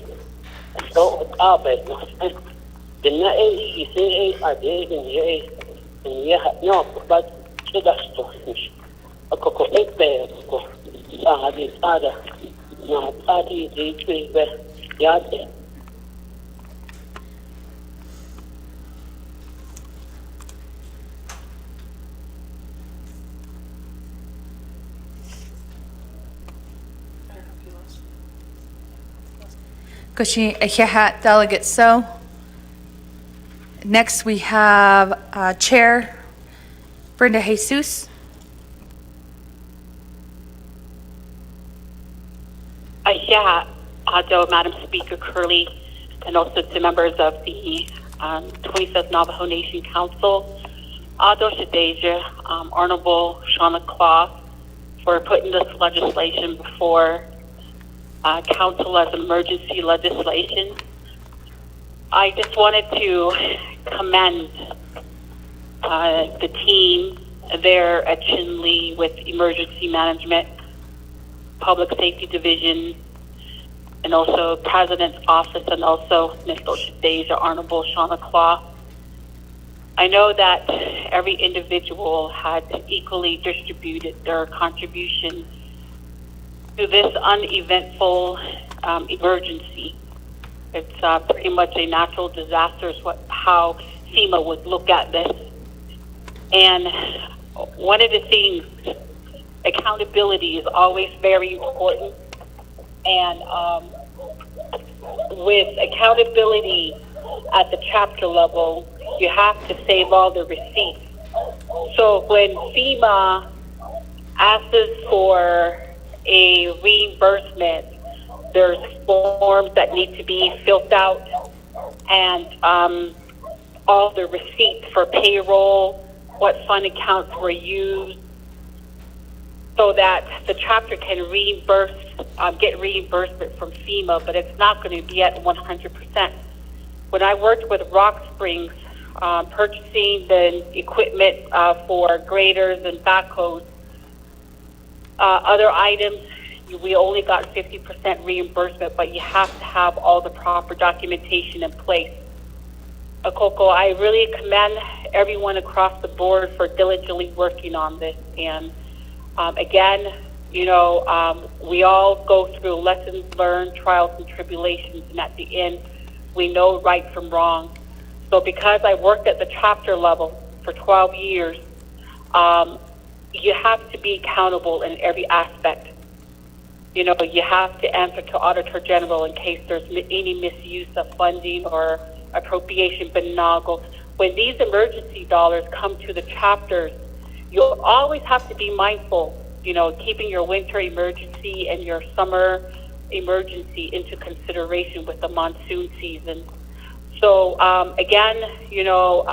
so Abe, the Nae, you say, I did, and yet, no, but to the story. A cocoa egg bear, this other, no, party, the tree, yard. Kushi Ekehat Delegate So. Next we have Chair Brenda Jesus. Madam Speaker Curley, and also to members of the 25th Navajo Nation Council, Honorable Shauna Clough, for putting this legislation before Council as emergency legislation. I just wanted to commend the team there at Chinle with Emergency Management, Public Safety Division, and also President's Office, and also Ms. Oshadeja, Honorable Shauna Clough. I know that every individual had equally distributed their contributions to this uneventful emergency. It's pretty much a natural disaster is how FEMA would look at this. And one of the things, accountability is always very important. And with accountability at the chapter level, you have to save all the receipts. So when FEMA asks us for a reimbursement, there's forms that need to be filled out, and all the receipts for payroll, what fund accounts were used, so that the chapter can get reimbursement from FEMA, but it's not going to be at 100%. When I worked with Rock Springs, purchasing the equipment for graders and backhoes, other items we only got 50% reimbursement, but you have to have all the proper documentation in place. Coco, I really commend everyone across the board for diligently working on this. And again, you know, we all go through lessons learned, trials and tribulations, and at the end, we know right from wrong. So because I worked at the chapter level for 12 years, you have to be accountable in every aspect. You know, you have to answer to Auditor General in case there's any misuse of funding or appropriation benoggled. When these emergency dollars come to the chapters, you'll always have to be mindful, you know, keeping your winter emergency and your summer emergency into consideration with the monsoon season. So again, you know,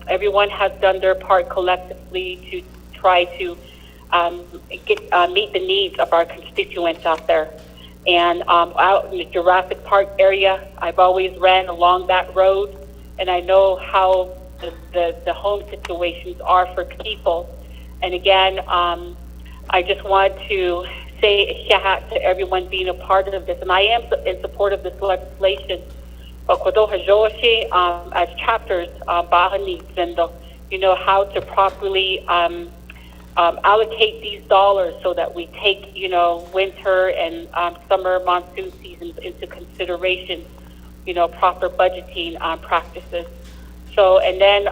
everyone has done their part collectively to try to meet the needs of our constituents out there. And out in the Jurassic Park area, I've always ran along that road, and I know how the home situations are for people. And again, I just want to say a shout out to everyone being a part of this, and I am in support of this legislation. As chapters, you know, how to properly allocate these dollars so that we take, you know, winter and summer monsoon seasons into consideration, you know, proper budgeting practices. So, and then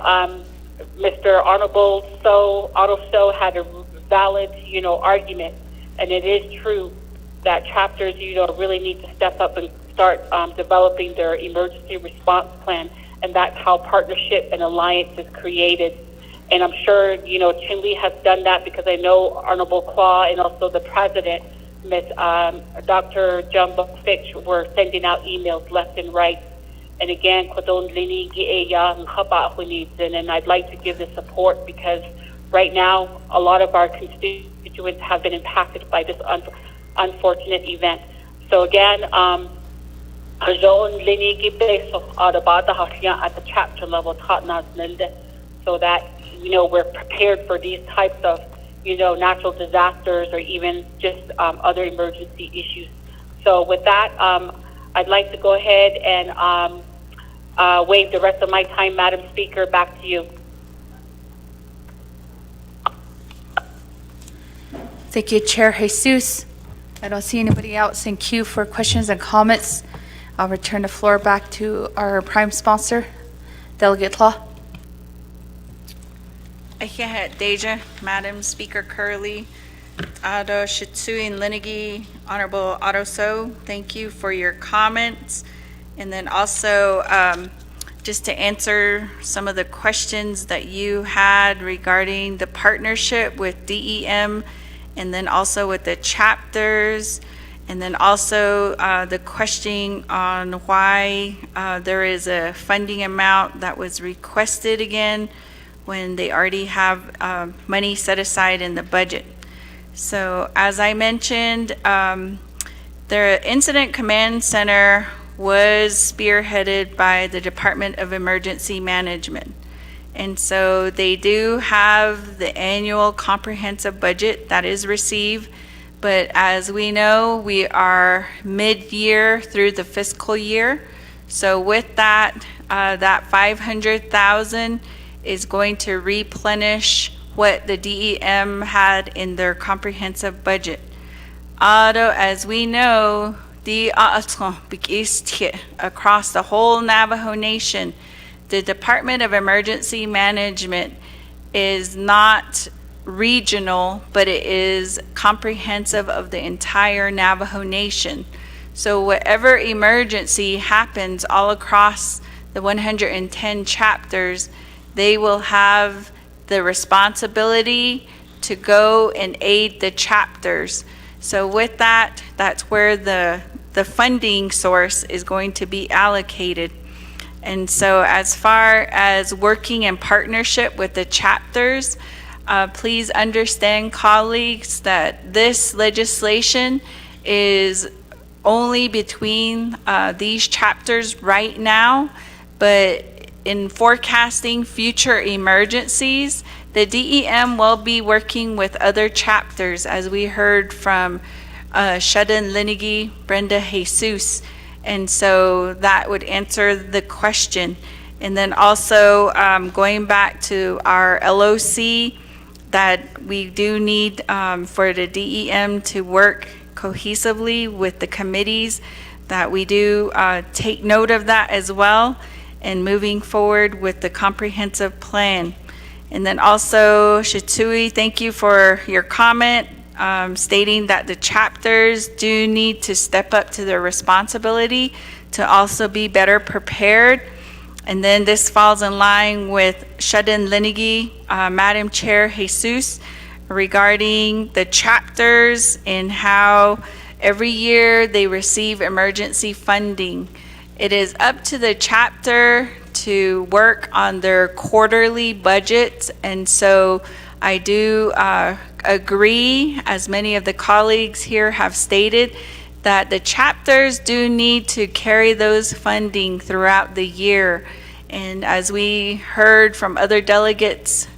Mr. Otto So had a valid, you know, argument, and it is true that chapters, you know, really need to step up and start developing their emergency response plan, and that's how partnership and alliance is created. And I'm sure, you know, Chinle has done that because I know Honorable Claw and also the President, Ms. Dr. Jumbo Fitch, were sending out emails left and right. And again, and I'd like to give the support because right now, a lot of our constituents have been impacted by this unfortunate event. So again, at the chapter level, so that, you know, we're prepared for these types of, you know, natural disasters or even just other emergency issues. So with that, I'd like to go ahead and waive the rest of my time, Madam Speaker. Back to you. Thank you, Chair Jesus. I don't see anybody else in queue for questions and comments. I'll return the floor back to our prime sponsor, Delegate Law. Deja, Madam Speaker Curley, Ado Shitsui and Linigi, Honorable Otto So, thank you for your comments. And then also, just to answer some of the questions that you had regarding the partnership with DEM, and then also with the chapters, and then also the questioning on why there is a funding amount that was requested again when they already have money set aside in the budget. So as I mentioned, the Incident Command Center was spearheaded by the Department of Emergency Management. And so they do have the annual comprehensive budget that is received. But as we know, we are mid-year through the fiscal year. So with that, that $500,000 is going to replenish what the DEM had in their comprehensive budget. As we know, across the whole Navajo Nation, the Department of Emergency Management is not regional, but it is comprehensive of the entire Navajo Nation. So whatever emergency happens all across the 110 chapters, they will have the responsibility to go and aid the chapters. So with that, that's where the funding source is going to be allocated. And so as far as working in partnership with the chapters, please understand, colleagues, that this legislation is only between these chapters right now, but in forecasting future emergencies, the DEM will be working with other chapters, as we heard from Shedden Linigi Brenda Jesus. And so that would answer the question. And then also going back to our LOC, that we do need for the DEM to work cohesively with the committees, that we do take note of that as well, and moving forward with the comprehensive plan. And then also, Shatui, thank you for your comment stating that the chapters do need to step up to their responsibility to also be better prepared. And then this falls in line with Shedden Linigi, Madam Chair Jesus, regarding the chapters and how every year they receive emergency funding. It is up to the chapter to work on their quarterly budgets, and so I do agree, as many of the colleagues here have stated, that the chapters do need to carry those funding throughout the year. And as we heard from other delegates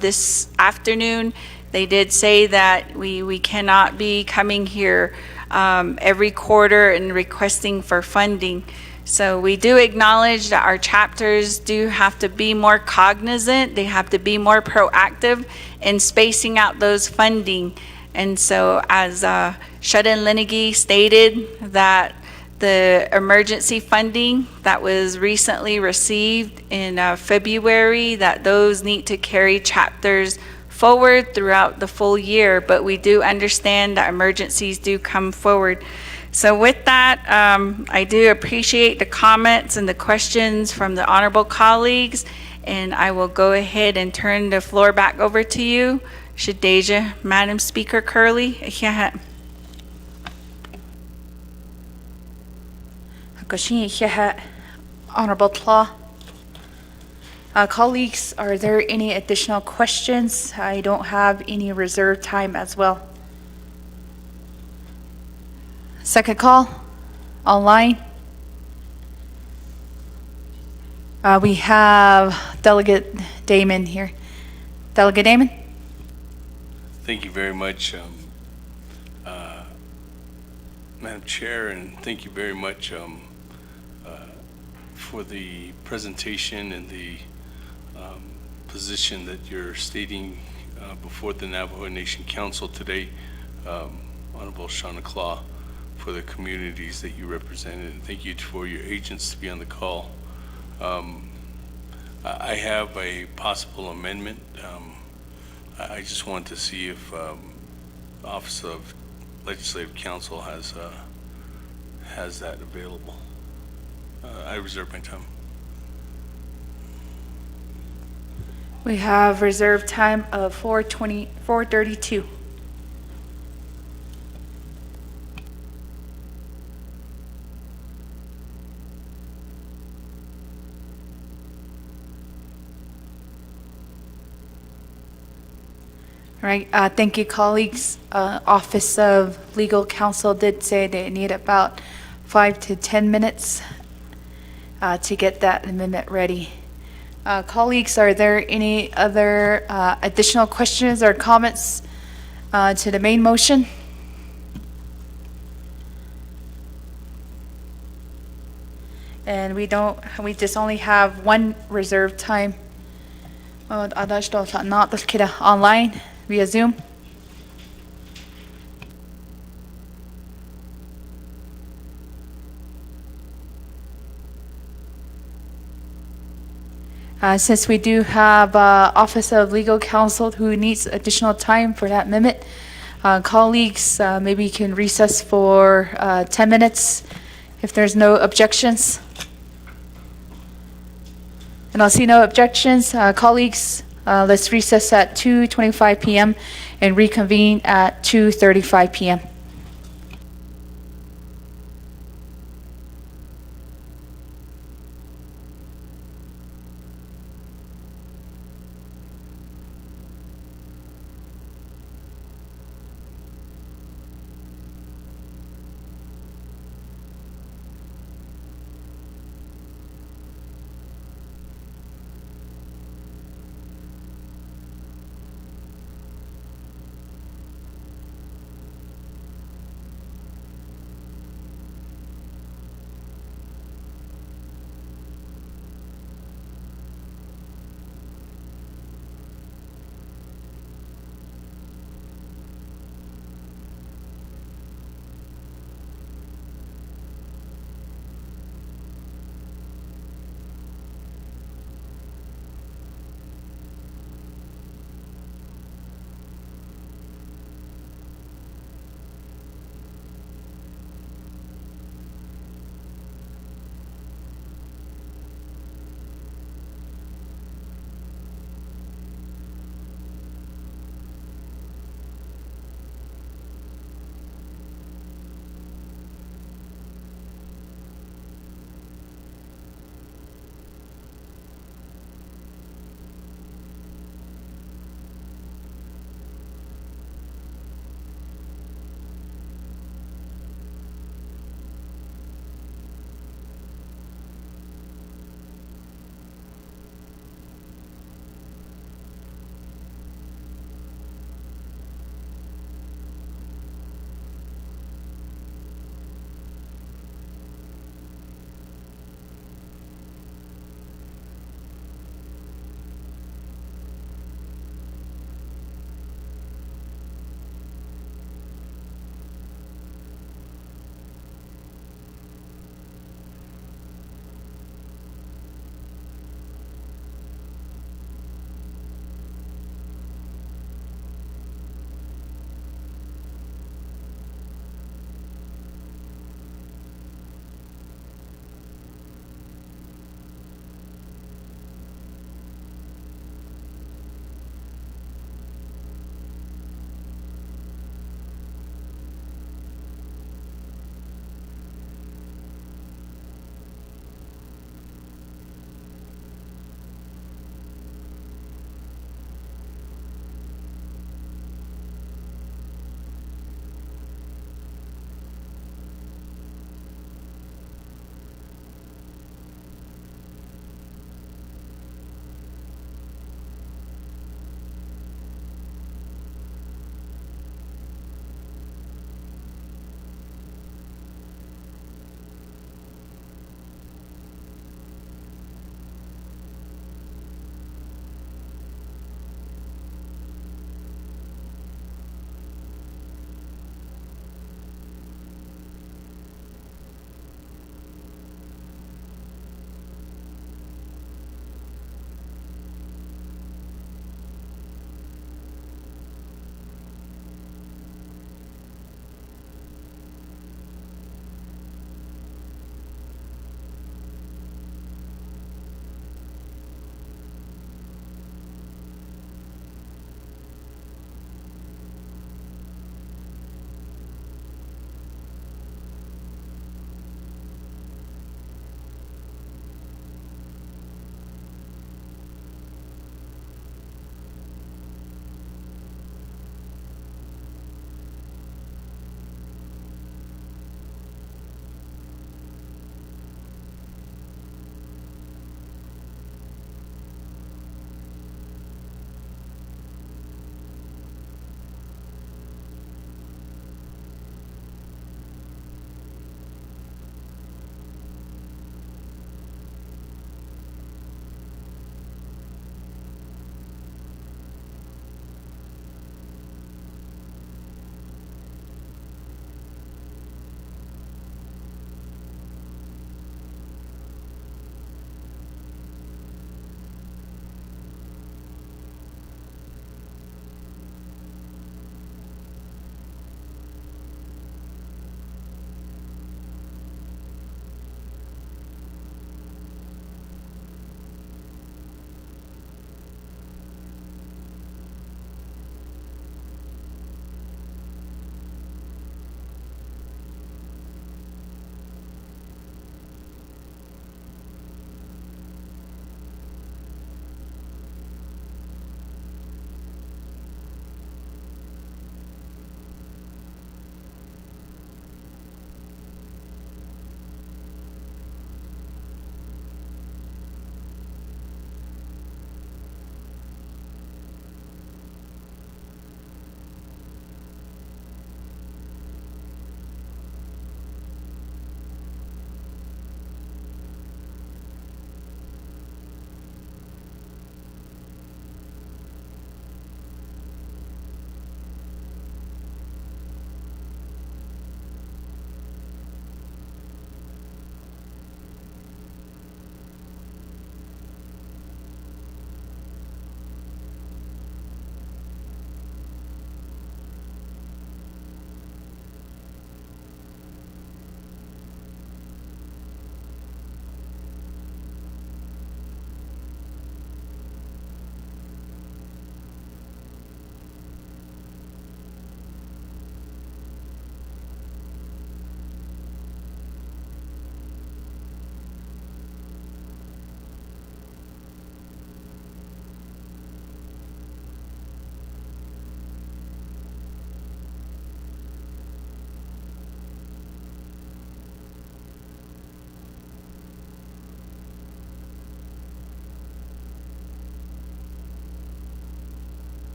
this afternoon, they did say that we cannot be coming here every quarter and requesting for funding. So we do acknowledge that our chapters do have to be more cognizant. They have to be more proactive in spacing out those funding. And so as Shedden Linigi stated, that the emergency funding that was recently received in February, that those need to carry chapters forward throughout the full year, but we do understand that emergencies do come forward. So with that, I do appreciate the comments and the questions from the honorable colleagues, and I will go ahead and turn the floor back over to you. Shadeja, Madam Speaker Curley. Honorable Tlaw. Colleagues, are there any additional questions? I don't have any reserved time as well. Second call, online. We have Delegate Damon here. Delegate Damon? Thank you very much, Madam Chair, and thank you very much for the presentation and the position that you're stating before the Navajo Nation Council today, Honorable Shauna Claw, for the communities that you represented, and thank you for your agents to be on the call. I have a possible amendment. I just want to see if Office of Legislative Counsel has that available. I reserve my time. We have reserved time of 4:32. All right, thank you, colleagues. Office of Legal Counsel did say they need about 5 to 10 minutes to get that amendment ready. Colleagues, are there any other additional questions or comments to the main motion? And we just only have one reserved time. Online via Zoom. Since we do have Office of Legal Counsel who needs additional time for that amendment, colleagues, maybe you can recess for 10 minutes if there's no objections. And I'll see no objections. Colleagues, let's recess at 2:25 p.m. and reconvene at 2:35 p.m.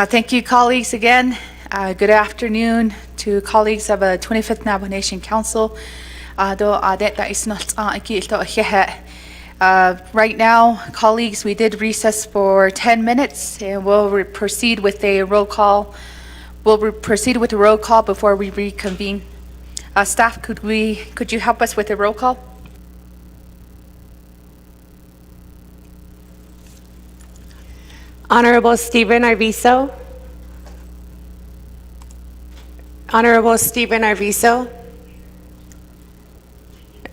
Thank you, colleagues, again. Good afternoon to colleagues of the 25th Navajo Nation Council. Right now, colleagues, we did recess for 10 minutes, and we'll proceed with a roll call. We'll proceed with a roll call before we reconvene. Staff, could you help us with a roll call? Honorable Stephen Arvizo. Honorable Stephen Arvizo.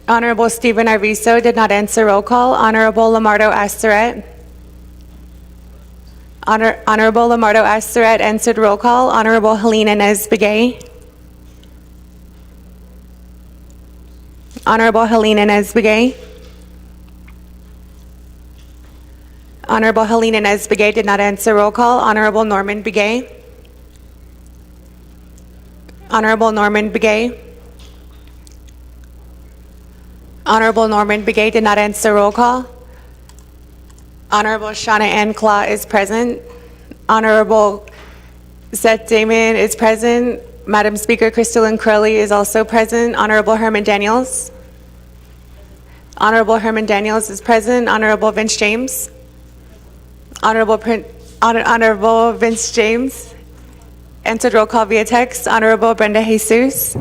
Honorable Stephen Arvizo did not answer roll call. Honorable Lamardo Asteret. Honorable Lamardo Asteret answered roll call. Honorable Helena Nesbegay. Honorable Helena Nesbegay. Honorable Helena Nesbegay did not answer roll call. Honorable Norman Begay. Honorable Norman Begay. Honorable Norman Begay did not answer roll call. Honorable Shauna Ann Claw is present. Honorable Seth Damon is present. Madam Speaker, Crystalline Crowley is also present. Honorable Herman Daniels. Honorable Herman Daniels is present. Honorable Vince James. Honorable Vince James entered roll call via text. Honorable Brenda Jesus.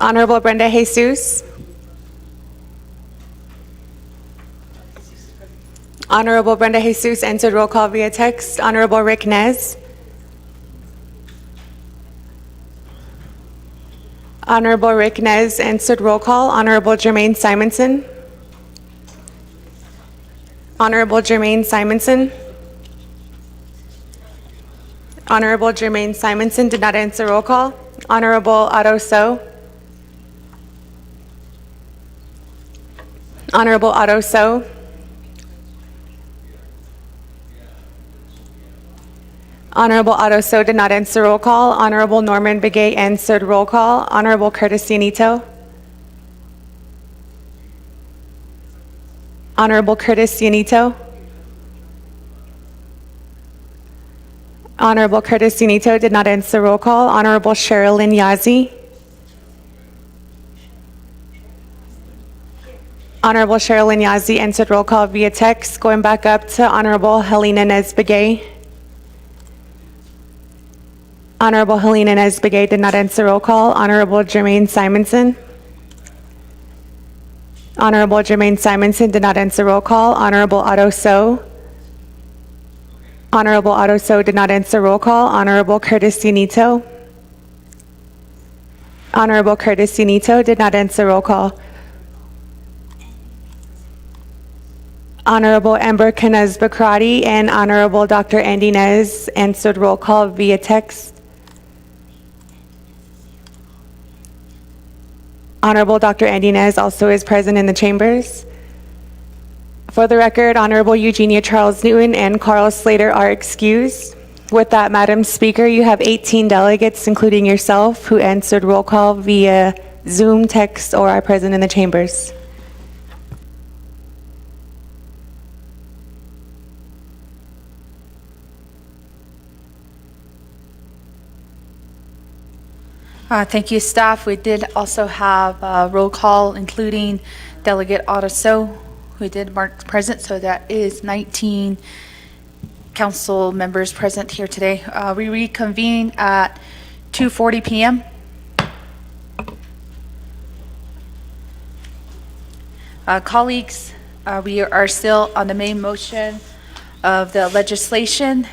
Honorable Brenda Jesus. Honorable Brenda Jesus entered roll call via text. Honorable Rick Nez. Honorable Rick Nez answered roll call. Honorable Jermaine Simonson. Honorable Jermaine Simonson. Honorable Jermaine Simonson did not answer roll call. Honorable Otto So. Honorable Otto So. Honorable Otto So did not answer roll call. Honorable Norman Begay answered roll call. Honorable Curtis Cianito. Honorable Curtis Cianito. Honorable Curtis Cianito did not answer roll call. Honorable Sherilyn Yazzie. Honorable Sherilyn Yazzie entered roll call via text. Going back up to Honorable Helena Nesbegay. Honorable Helena Nesbegay did not answer roll call. Honorable Jermaine Simonson. Honorable Jermaine Simonson did not answer roll call. Honorable Otto So. Honorable Otto So did not answer roll call. Honorable Curtis Cianito. Honorable Curtis Cianito did not answer roll call. Honorable Amber Canez Bakrati and Honorable Dr. Andy Nez answered roll call via text. Honorable Dr. Andy Nez also is present in the chambers. For the record, Honorable Eugenia Charles Newton and Carl Slater are excused. With that, Madam Speaker, you have 18 delegates, including yourself, who answered roll call via Zoom, text, or are present in the chambers. Thank you, staff. We did also have a roll call, including Delegate Otto So, who did mark present, so that is 19 council members present here today. We reconvene at 2:40 p.m. Colleagues, we are still on the main motion of the legislation.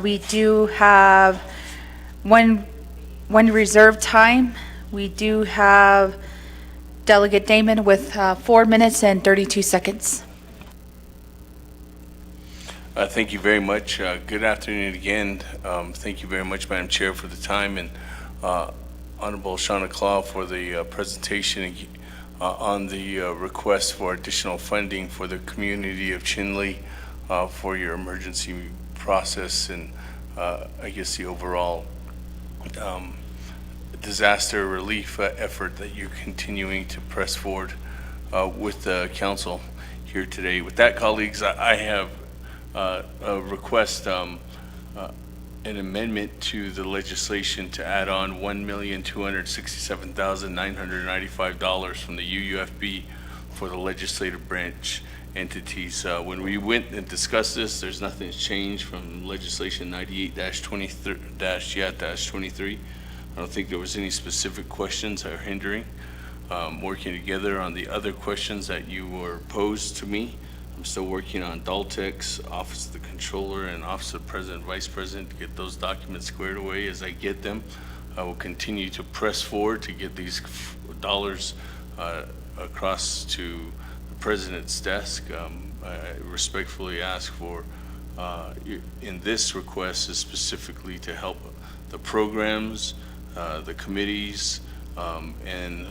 We do have one reserved time. We do have Delegate Damon with 4 minutes and 32 seconds. Thank you very much. Good afternoon again. Thank you very much, Madam Chair, for the time, and Honorable Shauna Claw for the presentation on the request for additional funding for the community of Chinle for your emergency process and I guess the overall disaster relief effort that you're continuing to press forward with the council here today. With that, colleagues, I have request an amendment to the legislation to add on $1,267,995 from the UUFB for the legislative branch entities. When we went and discussed this, there's nothing's changed from legislation 98-23. I don't think there was any specific questions that are hindering working together on the other questions that you were posed to me. I'm still working on Daltech's, Office of the Controller, and Office of President, Vice President to get those documents squared away. As I get them, I will continue to press forward to get these dollars across to the President's desk. I respectfully ask for, in this request, is specifically to help the programs, the committees, and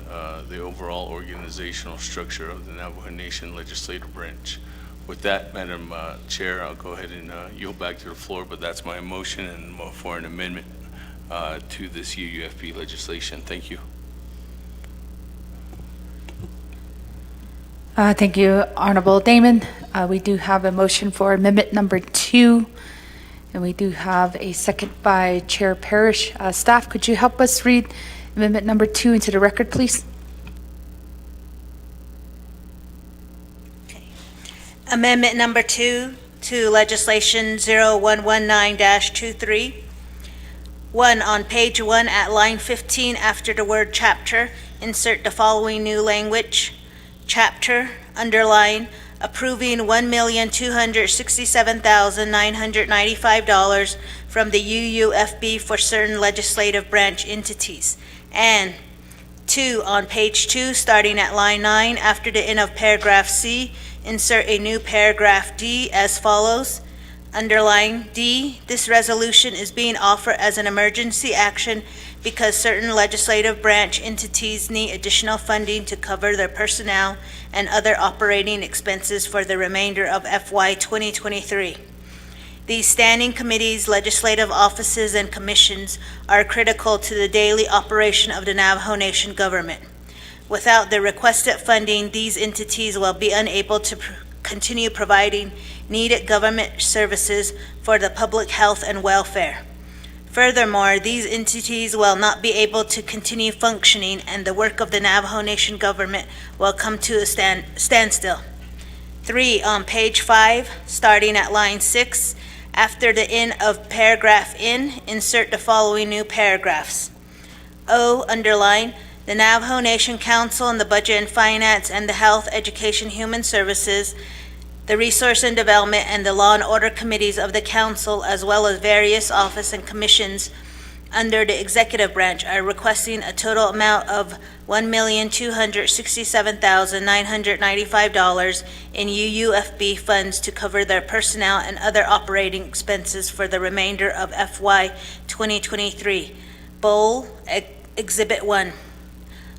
the overall organizational structure of the Navajo Nation Legislative Branch. With that, Madam Chair, I'll go ahead and yield back to the floor, but that's my motion and for an amendment to this UUFB legislation. Thank you. Thank you, Honorable Damon. We do have a motion for amendment number 2, and we do have a second by Chair Parrish. Staff, could you help us read amendment number 2 into the record, please? Amendment number 2 to legislation 0119-23. 1, on page 1 at line 15 after the word chapter, insert the following new language. Chapter, underline, approving $1,267,995 from the UUFB for certain legislative branch entities. And 2, on page 2, starting at line 9, after the end of paragraph C, insert a new paragraph D as follows. Underline D, this resolution is being offered as an emergency action because certain legislative branch entities need additional funding to cover their personnel and other operating expenses for the remainder of FY 2023. These standing committees, legislative offices, and commissions are critical to the daily operation of the Navajo Nation government. Without the requested funding, these entities will be unable to continue providing needed government services for the public health and welfare. Furthermore, these entities will not be able to continue functioning, and the work of the Navajo Nation government will come to a standstill. 3, on page 5, starting at line 6, after the end of paragraph N, insert the following new paragraphs. O, underline, the Navajo Nation Council and the Budget and Finance and the Health, Education, Human Services, the Resource and Development, and the Law and Order Committees of the Council, as well as various office and commissions under the Executive Branch, are requesting a total amount of $1,267,995 in UUFB funds to cover their personnel and other operating expenses for the remainder of FY 2023. Bold, Exhibit 1.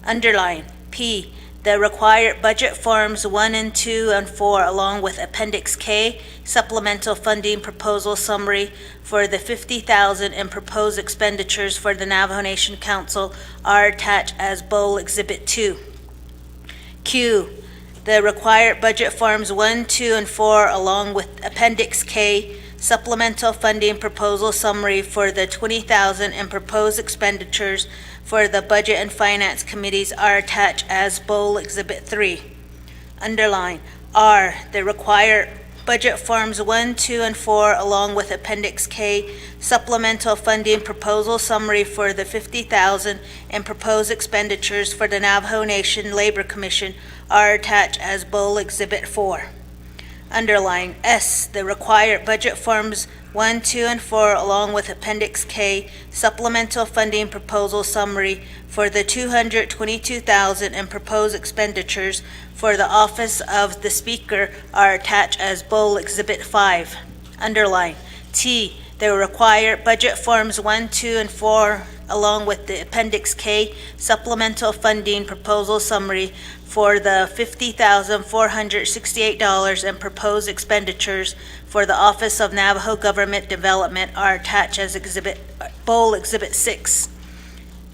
Underline, P, the required budget forms 1 and 2 and 4, along with Appendix K, supplemental funding proposal summary for the $50,000 in proposed expenditures for the Navajo Nation Council are attached as Bold Exhibit 2. Q, the required budget forms 1, 2, and 4, along with Appendix K, supplemental funding proposal summary for the $20,000 in proposed expenditures for the Budget and Finance Committees are attached as Bold Exhibit 3. Underline, R, the required budget forms 1, 2, and 4, along with Appendix K, supplemental funding proposal summary for the $50,000 in proposed expenditures for the Navajo Nation Labor Commission are attached as Bold Exhibit 4. Underline, S, the required budget forms 1, 2, and 4, along with Appendix K, supplemental funding proposal summary for the $222,000 in proposed expenditures for the Office of the Speaker are attached as Bold Exhibit 5. Underline, T, the required budget forms 1, 2, and 4, along with the Appendix K, supplemental funding proposal summary for the $50,468 in proposed expenditures for the Office of Navajo Government Development are attached as Bold Exhibit 6.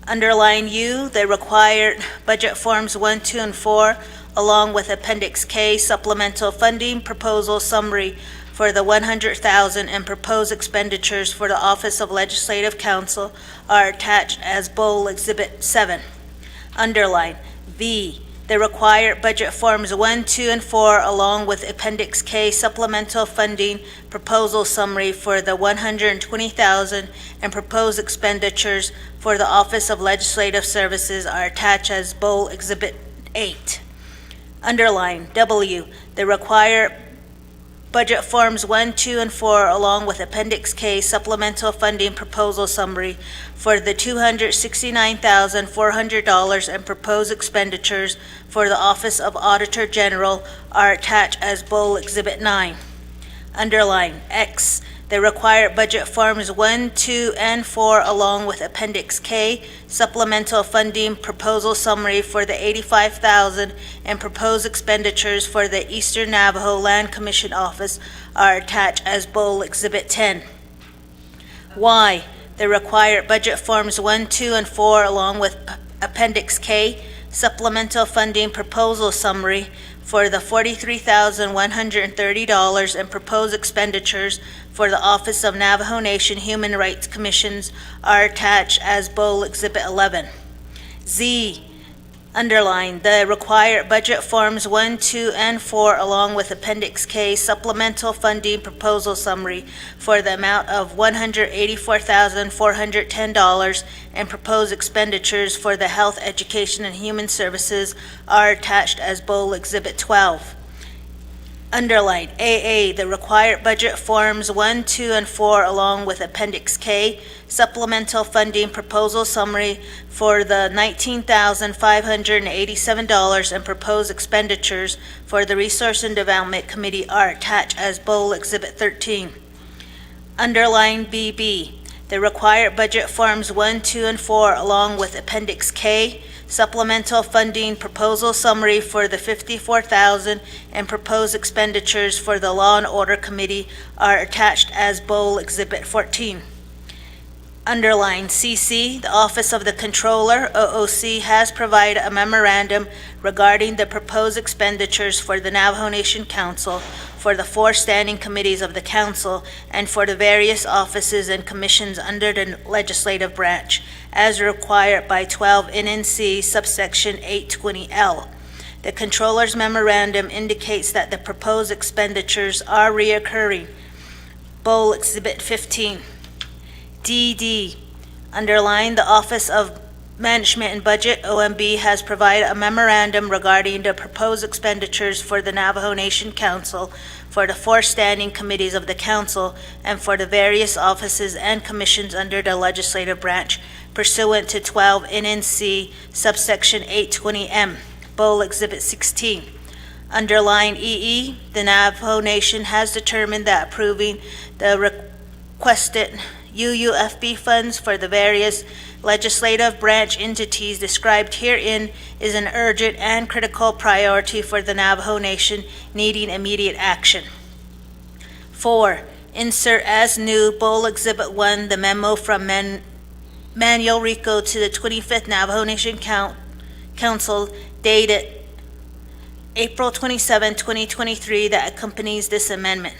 Underline U, the required budget forms 1, 2, and 4, along with Appendix K, supplemental funding proposal summary for the $100,000 and proposed expenditures for the Office of Legislative Counsel are attached as Bowl Exhibit 7. Underline. V, the required budget forms 1, 2, and 4, along with Appendix K supplemental funding proposal summary for the $120,000 and proposed expenditures for the Office of Legislative Services are attached as Bowl Exhibit 8. Underline. W, the required budget forms 1, 2, and 4, along with Appendix K supplemental funding proposal summary for the $269,400 and proposed expenditures for the Office of Auditor General are attached as Bowl Exhibit 9. Underline. X, the required budget forms 1, 2, and 4, along with Appendix K supplemental funding proposal summary for the $85,000 and proposed expenditures for the Eastern Navajo Land Commission Office are attached as Bowl Exhibit 10. Y, the required budget forms 1, 2, and 4, along with Appendix K supplemental funding proposal summary for the $43,130 and proposed expenditures for the Office of Navajo Nation Human Rights Commissions are attached as Bowl Exhibit 11. Z, underline, the required budget forms 1, 2, and 4, along with Appendix K supplemental funding proposal summary for the amount of $184,410 and proposed expenditures for the Health, Education, and Human Services are attached as Bowl Exhibit 12. Underline. AA, the required budget forms 1, 2, and 4, along with Appendix K supplemental funding proposal summary for the $19,587 and proposed expenditures for the Resource and Development Committee are attached as Bowl Exhibit 13. Underline BB, the required budget forms 1, 2, and 4, along with Appendix K supplemental funding proposal summary for the $54,000 and proposed expenditures for the Law and Order Committee are attached as Bowl Exhibit 14. Underline CC, the Office of the Controller, OOC, has provided a memorandum regarding the proposed expenditures for the Navajo Nation Council, for the 4 standing committees of the Council, and for the various offices and commissions under the legislative branch, as required by 12 NNC subsection 820L. The Controller's memorandum indicates that the proposed expenditures are reoccurring. Bowl Exhibit 15. DD, underline, the Office of Management and Budget, OMB, has provided a memorandum regarding the proposed expenditures for the Navajo Nation Council, for the 4 standing committees of the Council, and for the various offices and commissions under the legislative branch pursuant to 12 NNC subsection 820M. Bowl Exhibit 16. Underline EE, the Navajo Nation has determined that approving the requested UUFB funds for the various legislative branch entities described herein is an urgent and critical priority for the Navajo Nation needing immediate action. 4. Insert as new Bowl Exhibit 1 the memo from Manuel Rico to the 25th Navajo Nation Council dated April 27, 2023 that accompanies this amendment.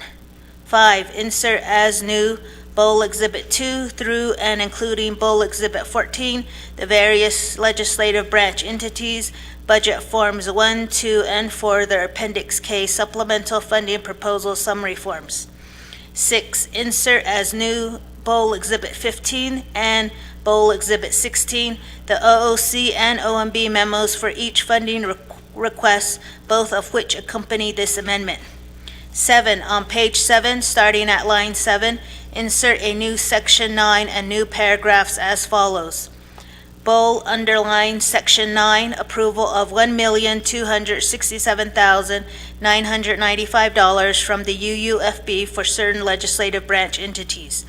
5. Insert as new Bowl Exhibit 2 through and including Bowl Exhibit 14, the various legislative branch entities, budget forms 1, 2, and 4, their Appendix K supplemental funding proposal summary forms. 6. Insert as new Bowl Exhibit 15 and Bowl Exhibit 16, the OOC and OMB memos for each funding request, both of which accompany this amendment. 7. On page 7, starting at line 7, insert a new Section 9 and new paragraphs as follows. Bowl underline Section 9, approval of $1,267,995 from the UUFB for certain legislative branch entities.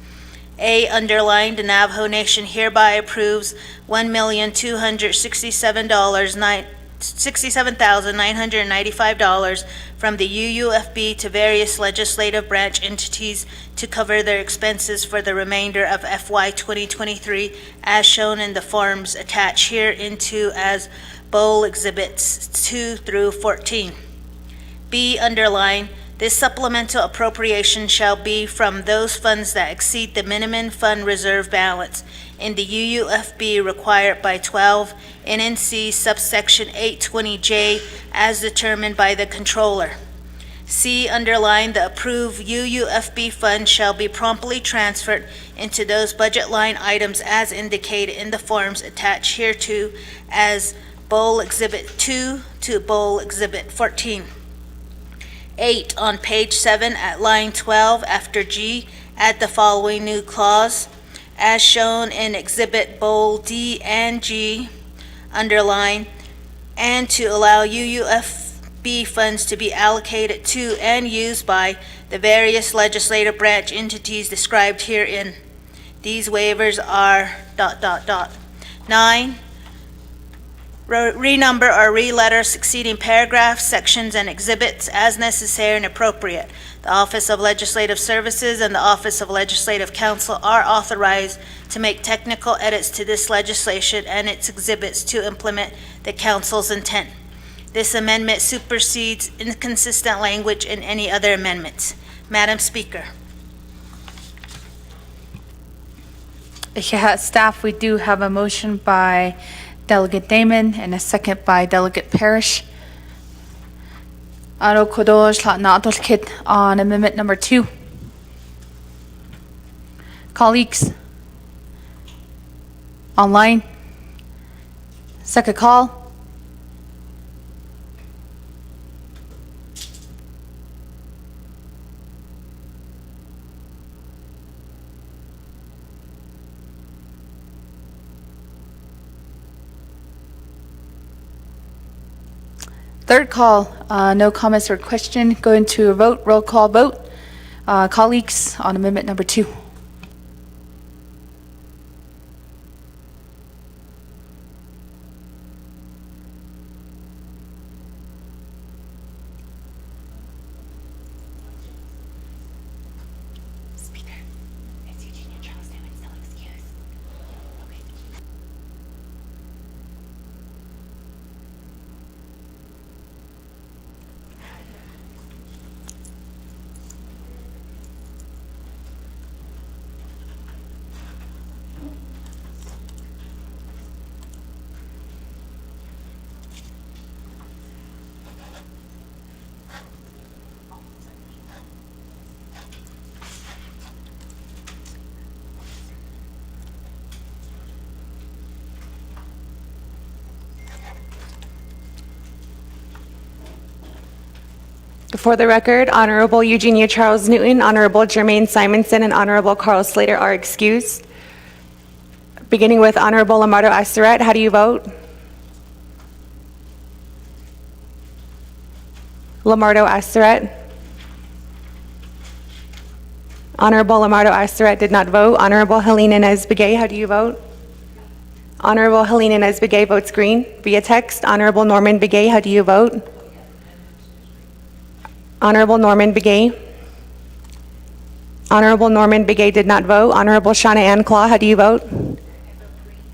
A underlined, the Navajo Nation hereby approves $1,267,995 from the UUFB to various legislative branch entities to cover their expenses for the remainder of FY 2023 as shown in the forms attached hereinto as Bowl Exhibits 2 through 14. B underline, This supplemental appropriation shall be from those funds that exceed the minimum fund reserve balance in the UUFB required by 12 NNC subsection 820J as determined by the controller. C, underline, the approved UUFB fund shall be promptly transferred into those budget line items as indicated in the forms attached hereto as Bowl Exhibit 2 to Bowl Exhibit 14. 8, on page 7 at line 12 after G, add the following new clause. As shown in Exhibit Bowl D and G, underline, and to allow UUFB funds to be allocated to and used by the various legislative branch entities described herein. These waivers are ... 9, renumber or re-letter succeeding paragraphs, sections, and exhibits as necessary and appropriate. The Office of Legislative Services and the Office of Legislative Counsel are authorized to make technical edits to this legislation and its exhibits to implement the council's intent. This amendment supersedes inconsistent language in any other amendments. Madam Speaker. Yeah, staff, we do have a motion by Delegate Damon and a second by Delegate Parrish. Aro kodosh la nadol kit on amendment number 2. Colleagues, online, second call. Third call, no comments or question. Go into a vote, roll call vote. Colleagues, on amendment number 2. For the record, Honorable Eugenia Charles Newton, Honorable Jermaine Simonson, and Honorable Carl Slater are excused. Beginning with Honorable Lamardo Aseret, how do you vote? Lamardo Aseret. Honorable Lamardo Aseret did not vote. Honorable Helena Inez Begay, how do you vote? Honorable Helena Inez Begay votes green. Via text, Honorable Norman Begay, how do you vote? Honorable Norman Begay. Honorable Norman Begay did not vote. Honorable Shauna Ann Claw, how do you vote?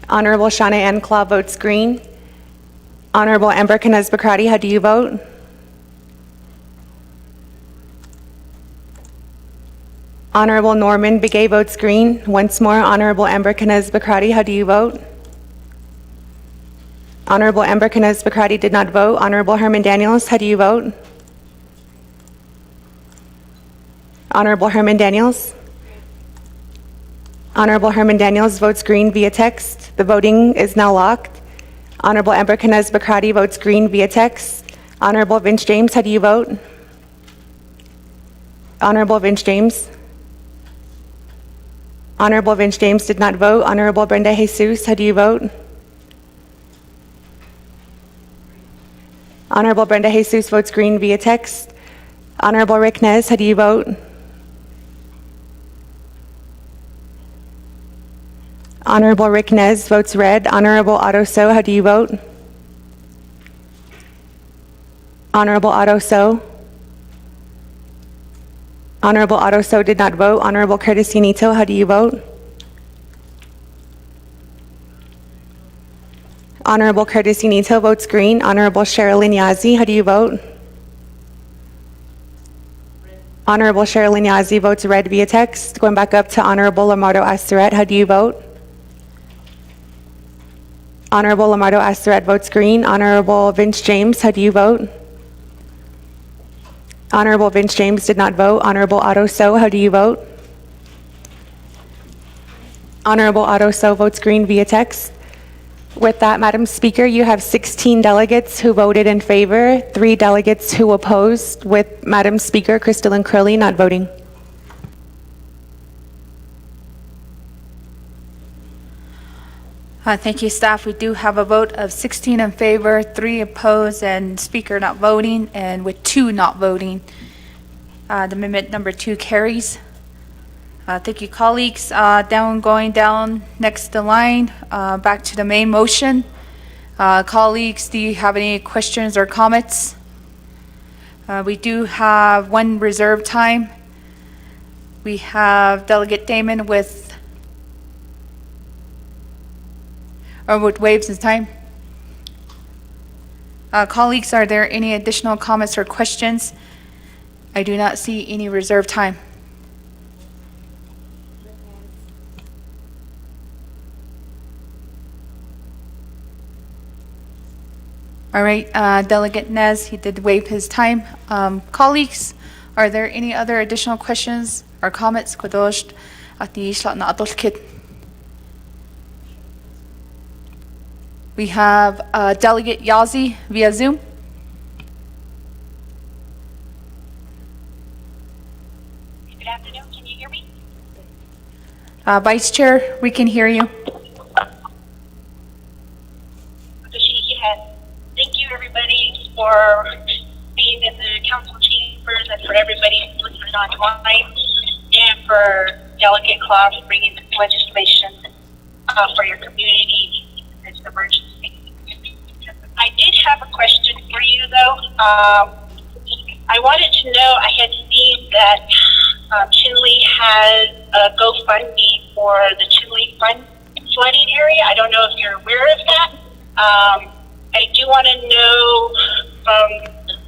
Honorable Shauna Ann Claw votes green. Honorable Amber Canez Bacrati, how do you vote? Honorable Norman Begay votes green. Once more, Honorable Amber Canez Bacrati, how do you vote? Honorable Amber Canez Bacrati did not vote. Honorable Herman Daniels, how do you vote? Honorable Herman Daniels. Honorable Herman Daniels votes green via text. The voting is now locked. Honorable Amber Canez Bacrati votes green via text. Honorable Vince James, how do you vote? Honorable Vince James. Honorable Vince James did not vote. Honorable Brenda Jesus, how do you vote? Honorable Brenda Jesus votes green via text. Honorable Rick Nez, how do you vote? Honorable Rick Nez votes red. Honorable Otto So, how do you vote? Honorable Otto So. Honorable Otto So did not vote. Honorable Curtis Unito, how do you vote? Honorable Curtis Unito votes green. Honorable Sherilyn Yazzie, how do you vote? Honorable Sherilyn Yazzie votes red via text. Going back up to Honorable Lamardo Astaret, how do you vote? Honorable Lamardo Astaret votes green. Honorable Vince James, how do you vote? Honorable Vince James did not vote. Honorable Otto So, how do you vote? Honorable Otto So votes green via text. With that, Madam Speaker, you have 16 delegates who voted in favor, 3 delegates who opposed, with Madam Speaker Crystalline Curley not voting. Thank you, staff. We do have a vote of 16 in favor, 3 opposed, and speaker not voting, and with 2 not voting. The amendment number 2 carries. Thank you, colleagues. Going down next the line, back to the main motion. Colleagues, do you have any questions or comments? We do have 1 reserve time. We have Delegate Damon with waives his time. Colleagues, are there any additional comments or questions? I do not see any reserve time. All right, Delegate Nez, he did waive his time. Colleagues, are there any other additional questions or comments? We have Delegate Yazzie via Zoom. Good afternoon, can you hear me? Vice Chair, we can hear you. Thank you, everybody, for being in the council chambers and for everybody listening online, and for Delegate Claus bringing this legislation for your community in this emergency. I did have a question for you, though. I wanted to know, I had seen that Chinle has a GoFundMe for the Chinle flooding area. I don't know if you're aware of that. I do want to know from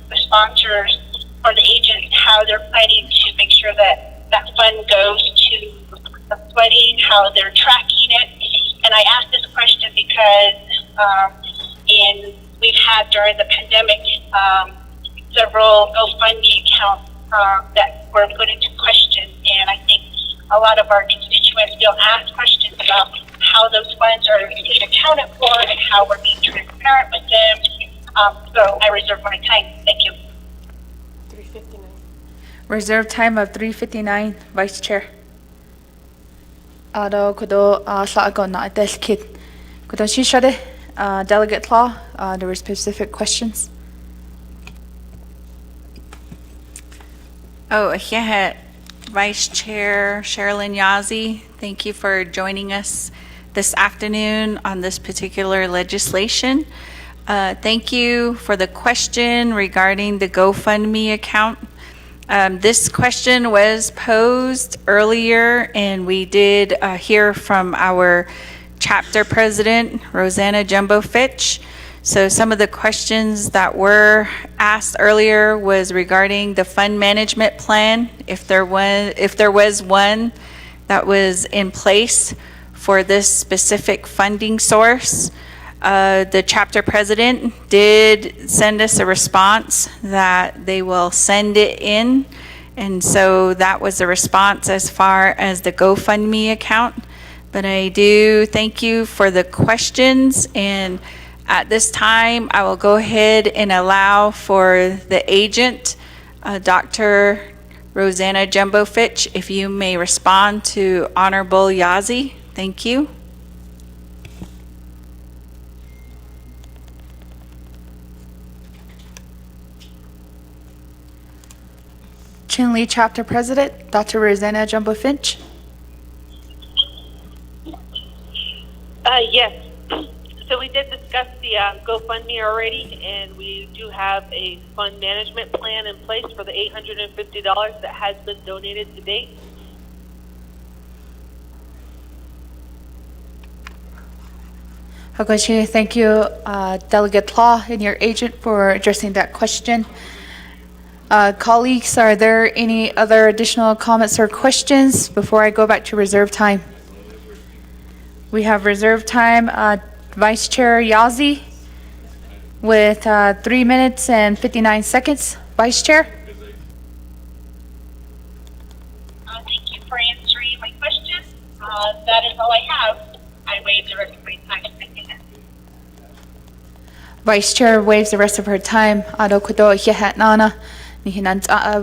the sponsors or the agents how they're planning to make sure that that fund goes to the flooding, how they're tracking it. And I asked this question because we've had during the pandemic several GoFundMe accounts that were put into question, and I think a lot of our constituents still ask questions about how those funds are being accounted for and how we're being transparent with them. So I reserve my time. Thank you. 3:59. Reserve time of 3:59, Vice Chair. Kudo saago na kid. Kudo shishade Delegate Law. There were specific questions. Oh, yeah. Vice Chair Sherilyn Yazzie, thank you for joining us this afternoon on this particular legislation. Thank you for the question regarding the GoFundMe account. This question was posed earlier, and we did hear from our chapter president, Rosanna Jumbo Fitch. So some of the questions that were asked earlier was regarding the fund management plan, if there was one that was in place for this specific funding source. The chapter president did send us a response that they will send it in, and so that was the response as far as the GoFundMe account. But I do thank you for the questions, and at this time, I will go ahead and allow for the agent, Dr. Rosanna Jumbo Fitch, if you may respond to Honorable Yazzie. Thank you. Chinle Chapter President, Dr. Rosanna Jumbo Finch. Yes. So we did discuss the GoFundMe already, and we do have a fund management plan in place for the $850 that has been donated to date. Thank you, Delegate Law and your agent for addressing that question. Colleagues, are there any other additional comments or questions before I go back to reserve time? We have reserve time, Vice Chair Yazzie with 3 minutes and 59 seconds. Vice Chair? Thank you for answering my question. That is all I have. I waive the rest of my time. Thank you. Vice Chair waives the rest of her time.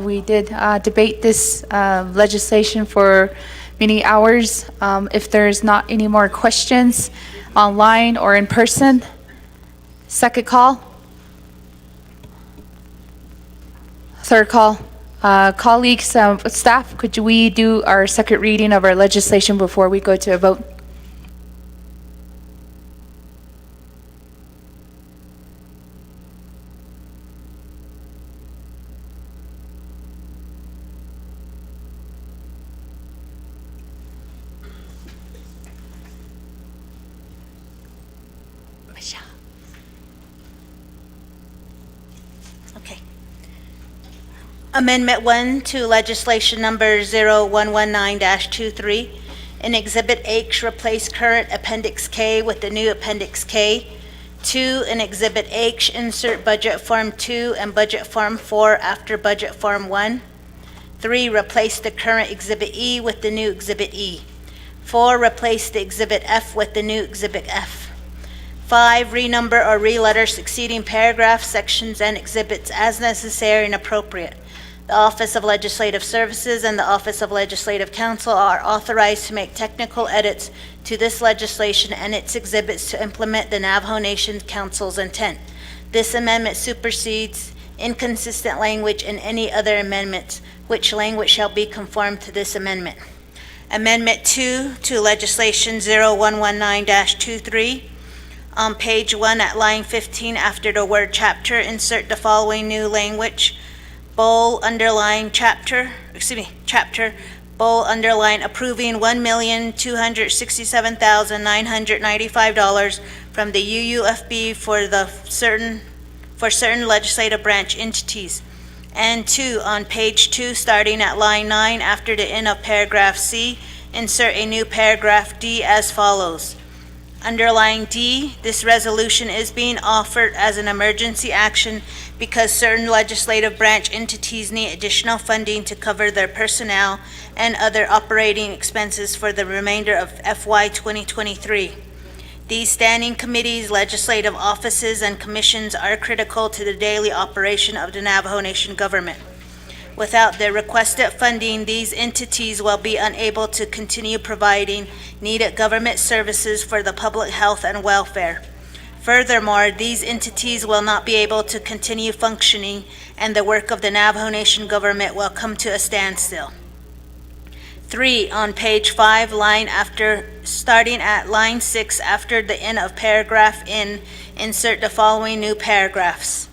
We did debate this legislation for many hours. If there's not any more questions online or in person, second call. Third call. Colleagues, staff, could we do our second reading of our legislation before we go to a vote? Okay. Amendment 1 to legislation number 0119-23. In Exhibit H, replace current Appendix K with the new Appendix K. 2, in Exhibit H, insert Budget Form 2 and Budget Form 4 after Budget Form 1. 3, replace the current Exhibit E with the new Exhibit E. 4, replace the Exhibit F with the new Exhibit F. 5, renumber or re-letter succeeding paragraphs, sections, and exhibits as necessary and appropriate. The Office of Legislative Services and the Office of Legislative Counsel are authorized to make technical edits to this legislation and its exhibits to implement the Navajo Nation Council's intent. This amendment supersedes inconsistent language in any other amendments, which language shall be conformed to this amendment. Amendment 2 to legislation 0119-23. On page 1 at line 15, after the word chapter, insert the following new language. Bold underline chapter, bold underline approving $1,267,995 from the UUFB for certain legislative branch entities. And 2, on page 2, starting at line 9, after the end of paragraph C, insert a new paragraph D as follows. Underlying D, this resolution is being offered as an emergency action because certain legislative branch entities need additional funding to cover their personnel and other operating expenses for the remainder of FY 2023. These standing committees, legislative offices, and commissions are critical to the daily operation of the Navajo Nation government. Without the requested funding, these entities will be unable to continue providing needed government services for the public health and welfare. Furthermore, these entities will not be able to continue functioning, and the work of the Navajo Nation government will come to a standstill. 3, on page 5, starting at line 6, after the end of paragraph N, insert the following new paragraphs.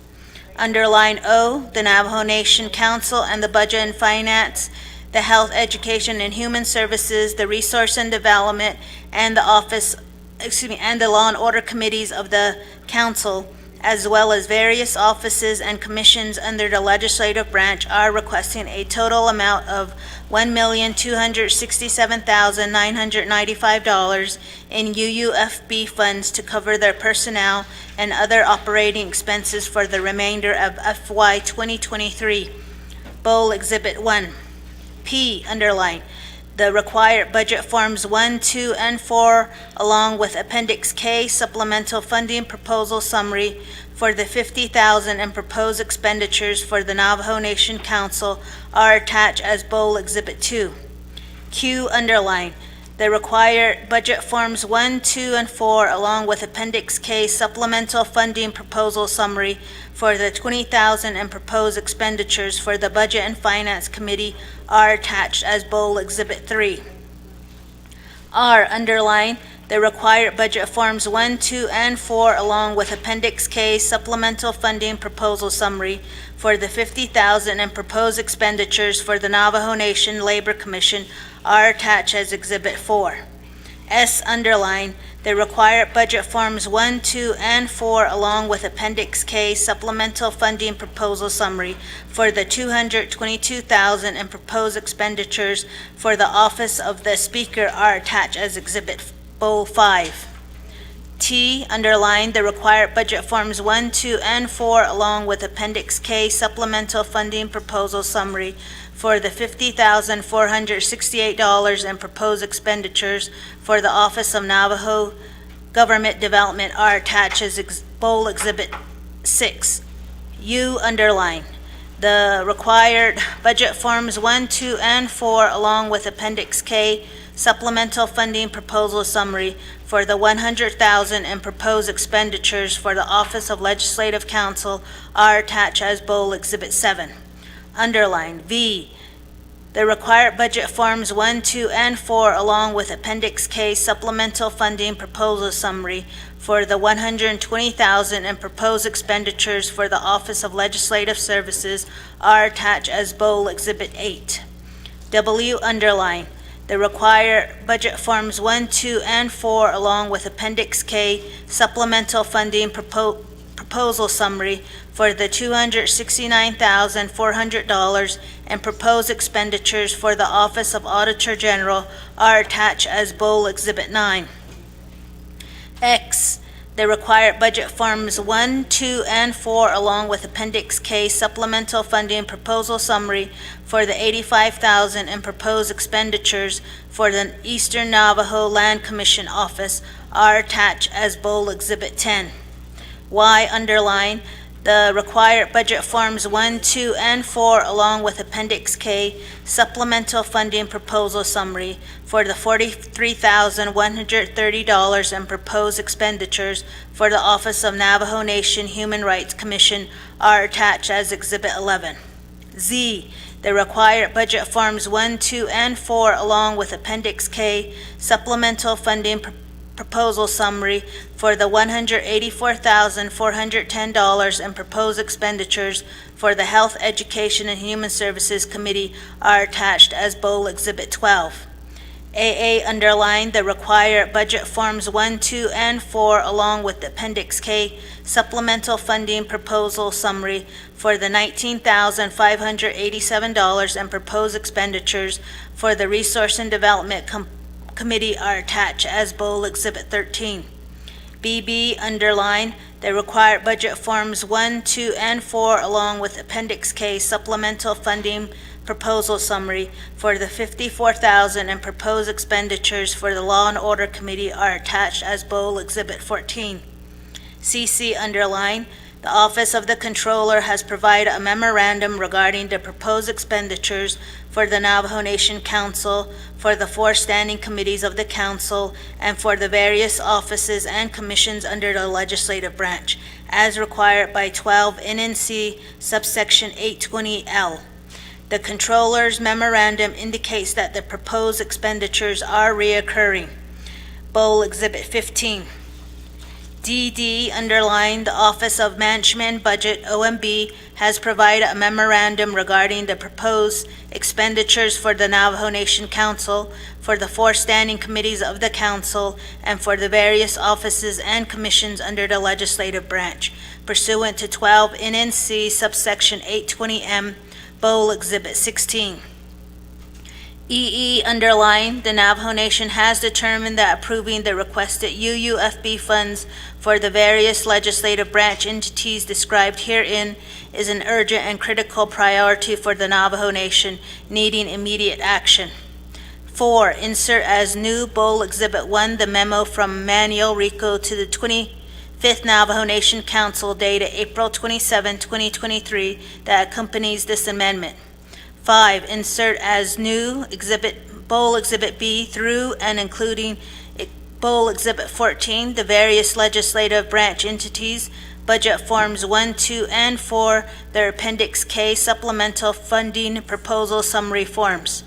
Underline O, the Navajo Nation Council and the Budget and Finance, the Health, Education, and Human Services, the Resource and Development, and the Law and Order Committees of the Council, as well as various offices and commissions under the legislative branch, are requesting a total amount of $1,267,995 in UUFB funds to cover their personnel and other operating expenses for the remainder of FY 2023. Bold Exhibit 1. P, underline, the required budget forms 1, 2, and 4, along with Appendix K supplemental funding proposal summary for the $50,000 in proposed expenditures for the Navajo Nation Council are attached as Bold Exhibit 2. Q, underline, the required budget forms 1, 2, and 4, along with Appendix K supplemental funding proposal summary for the $20,000 in proposed expenditures for the Budget and Finance Committee are attached as Bold Exhibit 3. R, underline, the required budget forms 1, 2, and 4, along with Appendix K supplemental funding proposal summary for the $50,000 in proposed expenditures for the Navajo Nation Labor Commission are attached as Exhibit 4. S underline, the required budget forms 1, 2, and 4, along with Appendix K supplemental funding proposal summary for the $222,000 and proposed expenditures for the office of the Speaker are attached as Exhibit Bowl 5. T, underline, the required budget forms 1, 2, and 4, along with Appendix K supplemental funding proposal summary for the $50,468 and proposed expenditures for the Office of Navajo Government Development are attached as Bowl Exhibit 6. U, underline, the required budget forms 1, 2, and 4, along with Appendix K supplemental funding proposal summary for the $100,000 and proposed expenditures for the Office of Legislative Counsel are attached as Bowl Exhibit 7. Underline, V, the required budget forms 1, 2, and 4, along with Appendix K supplemental funding proposal summary for the $120,000 and proposed expenditures for the Office of Legislative Services are attached as Bowl Exhibit 8. W, underline, the required budget forms 1, 2, and 4, along with Appendix K supplemental funding proposal summary for the $269,400 and proposed expenditures for the Office of Auditor General are attached as Bowl Exhibit 9. X, the required budget forms 1, 2, and 4, along with Appendix K supplemental funding proposal summary for the $85,000 and proposed expenditures for the Eastern Navajo Land Commission Office are attached as Bowl Exhibit 10. Y, underline, the required budget forms 1, 2, and 4, along with Appendix K supplemental funding proposal summary for the $43,130 and proposed expenditures for the Office of Navajo Nation Human Rights Commission are attached as Exhibit 11. Z, the required budget forms 1, 2, and 4, along with Appendix K supplemental funding proposal summary for the $184,410 and proposed expenditures for the Health, Education, and Human Services Committee are attached as Bowl Exhibit 12. AA, underlined, the required budget forms 1, 2, and 4, along with the Appendix K supplemental funding proposal summary for the $19,587 and proposed expenditures for the Resource and Development Committee are attached as Bowl Exhibit 13. BB, underline, the required budget forms 1, 2, and 4, along with Appendix K supplemental funding proposal summary for the $54,000 and proposed expenditures for the Law and Order Committee are attached as Bowl Exhibit 14. CC, underline, the Office of the Controller has provided a memorandum regarding the proposed expenditures for the Navajo Nation Council, for the 4 standing committees of the Council, and for the various offices and commissions under the legislative branch, as required by 12 NNC subsection 820L. The Controller's memorandum indicates that the proposed expenditures are reoccurring. Bowl Exhibit 15. DD, underlined, the Office of Management and Budget, OMB, has provided a memorandum regarding the proposed expenditures for the Navajo Nation Council, for the 4 standing committees of the Council, and for the various offices and commissions under the legislative branch, pursuant to 12 NNC subsection 820M, Bowl Exhibit 16. EE, underlined, the Navajo Nation has determined that approving the requested UUFB funds for the various legislative branch entities described herein is an urgent and critical priority for the Navajo Nation, needing immediate action. 4, insert as new Bowl Exhibit 1 the memo from Manuel Rico to the 25th Navajo Nation Council dated April 27, 2023 that accompanies this amendment. 5, insert as new Bowl Exhibit B through and including Bowl Exhibit 14, the various legislative branch entities, budget forms 1, 2, and 4, their Appendix K supplemental funding proposal summary forms.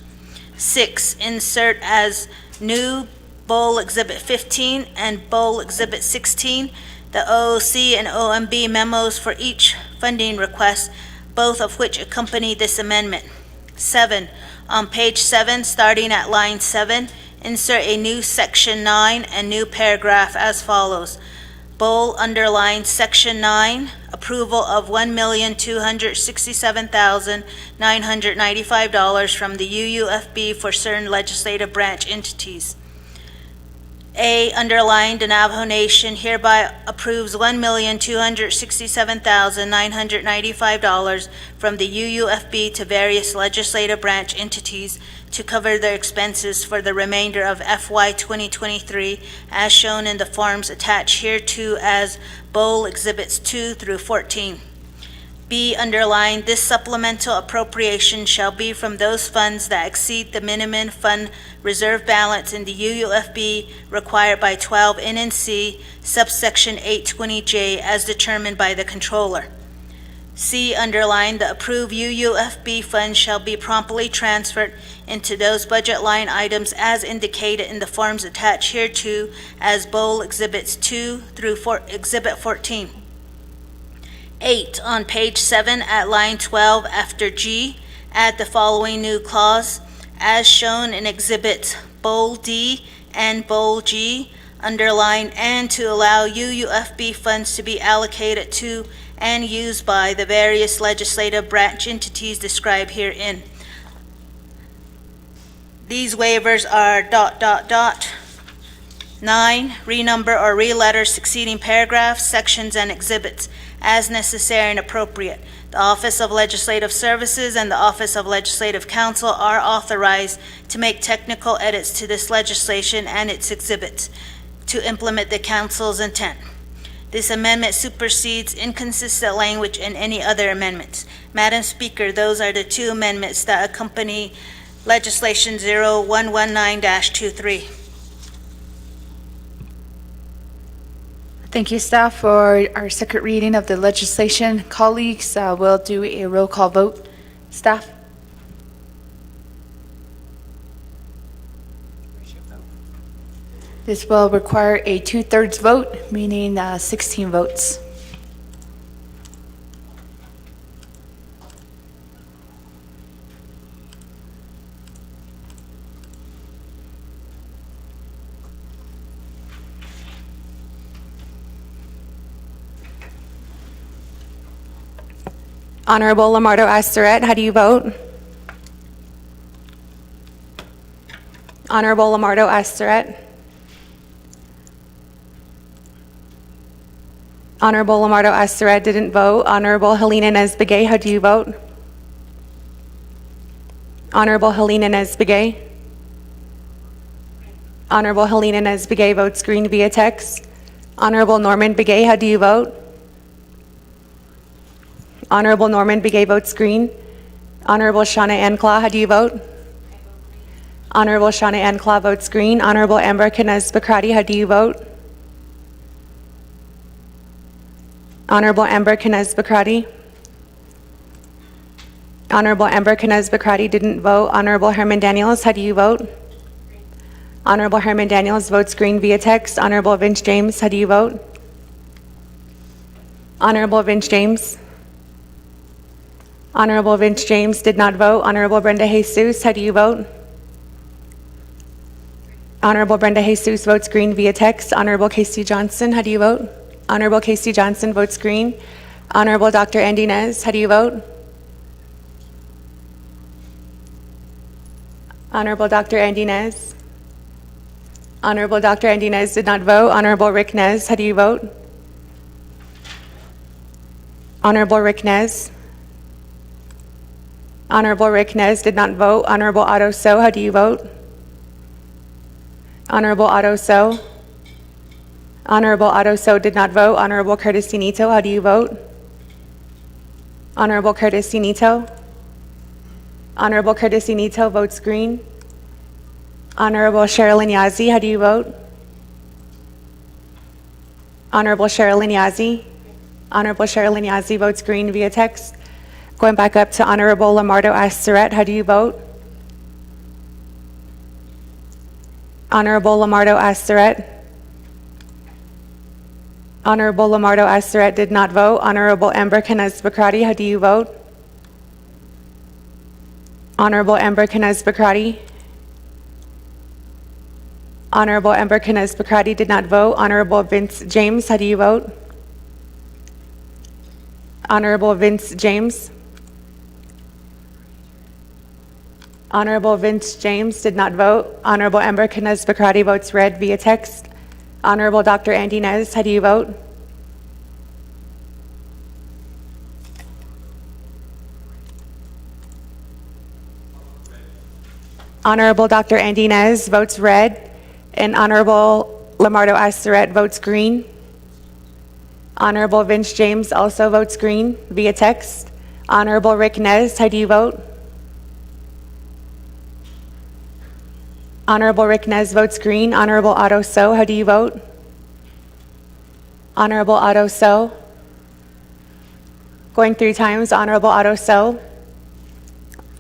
6, insert as new Bowl Exhibit 15 and Bowl Exhibit 16, the OOC and OMB memos for each funding request, both of which accompany this amendment. 7, on page 7, starting at line 7, insert a new Section 9 and new paragraph as follows. Bold underline Section 9, approval of $1,267,995 from the UUFB for certain legislative branch entities. A, underlined, the Navajo Nation hereby approves $1,267,995 from the UUFB to various legislative branch entities to cover their expenses for the remainder of FY 2023, as shown in the forms attached hereto as Bold Exhibits 2 through 14. B, underlined, this supplemental appropriation shall be from those funds that exceed the minimum fund reserve balance in the UUFB required by 12 NNC subsection 820J as determined by the controller. C, underlined, the approved UUFB funds shall be promptly transferred into those budget line items as indicated in the forms attached hereto as Bold Exhibits 2 through Exhibit 14. 8, on page 7 at line 12 after G, add the following new clause, as shown in Exhibits Bold D and Bold G, underline, and to allow UUFB funds to be allocated to and used by the various legislative branch entities described herein. These waivers are ... 9, renumber or re-letter succeeding paragraphs, sections, and exhibits as necessary and appropriate. The Office of Legislative Services and the Office of Legislative Counsel are authorized to make technical edits to this legislation and its exhibits to implement the council's intent. This amendment supersedes inconsistent language in any other amendments. Madam Speaker, those are the two amendments that accompany Legislation 0119-23. Thank you, staff, for our second reading of the legislation. Colleagues, we'll do a roll call vote. Staff? This will require a 2/3 vote, meaning 16 votes. Honorable Lamardo Astaret, how do you vote? Honorable Lamardo Astaret. Honorable Lamardo Astaret didn't vote. Honorable Helena Nesbegay, how do you vote? Honorable Helena Nesbegay. Honorable Helena Nesbegay votes green via text. Honorable Norman Begay, how do you vote? Honorable Norman Begay votes green. Honorable Shauna Anclaw, how do you vote? Honorable Shauna Anclaw votes green. Honorable Amber Knez Bakrati, how do you vote? Honorable Amber Knez Bakrati. Honorable Amber Knez Bakrati didn't vote. Honorable Herman Daniels, how do you vote? Honorable Herman Daniels votes green via text. Honorable Vince James, how do you vote? Honorable Vince James. Honorable Vince James did not vote. Honorable Brenda Jesus, how do you vote? Honorable Brenda Jesus votes green via text. Honorable Casey Johnson, how do you vote? Honorable Casey Johnson votes green. Honorable Dr. Andy Nez, how do you vote? Honorable Dr. Andy Nez. Honorable Dr. Andy Nez did not vote. Honorable Rick Nez, how do you vote? Honorable Rick Nez. Honorable Rick Nez did not vote. Honorable Otto So, how do you vote? Honorable Otto So. Honorable Otto So did not vote. Honorable Curtis Nito, how do you vote? Honorable Curtis Nito. Honorable Curtis Nito votes green. Honorable Sherilyn Yazzie, how do you vote? Honorable Sherilyn Yazzie. Honorable Sherilyn Yazzie votes green via text. Going back up to Honorable Lamardo Astaret, how do you vote? Honorable Lamardo Astaret. Honorable Lamardo Astaret did not vote. Honorable Amber Knez Bakrati, how do you vote? Honorable Amber Knez Bakrati. Honorable Ember Canes Bacrati did not vote. Honorable Vince James, how do you vote? Honorable Vince James. Honorable Vince James did not vote. Honorable Ember Canes Bacrati votes red via text. Honorable Dr. Andy Nez, how do you vote? Honorable Dr. Andy Nez votes red, and Honorable Lamardo Asseret votes green. Honorable Vince James also votes green via text. Honorable Rick Nez, how do you vote? Honorable Rick Nez votes green. Honorable Otto So, how do you vote? Honorable Otto So. Going 3 times, Honorable Otto So.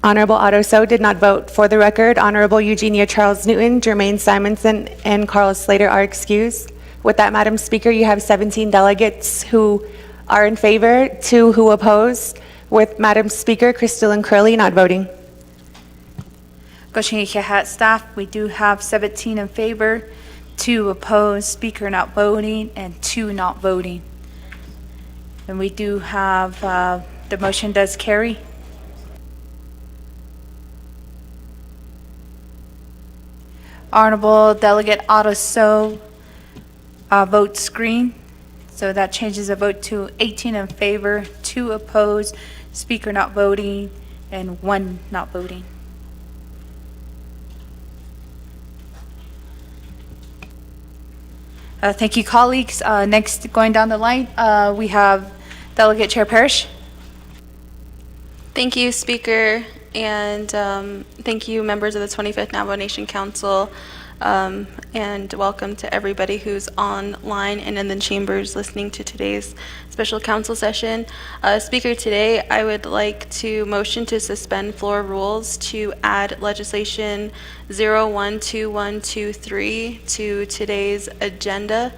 Honorable Otto So did not vote. For the record, Honorable Eugenia Charles Newton, Jermaine Simonson, and Carl Slater are excused. With that, Madam Speaker, you have 17 delegates who are in favor, 2 who oppose, with Madam Speaker Crystalline Curley not voting. Staff, we do have 17 in favor, 2 opposed, Speaker not voting, and 2 not voting. And we do have, the motion does carry. Honorable Delegate Otto So votes green, so that changes the vote to 18 in favor, 2 opposed, Speaker not voting, and 1 not voting. Thank you, colleagues. Next, going down the line, we have Delegate Chair Parrish. Thank you, Speaker, and thank you, members of the 25th Navajo Nation Council, and welcome to everybody who's online and in the chambers listening to today's special council session. Speaker, today I would like to motion to suspend floor rules to add legislation 012123 to today's agenda.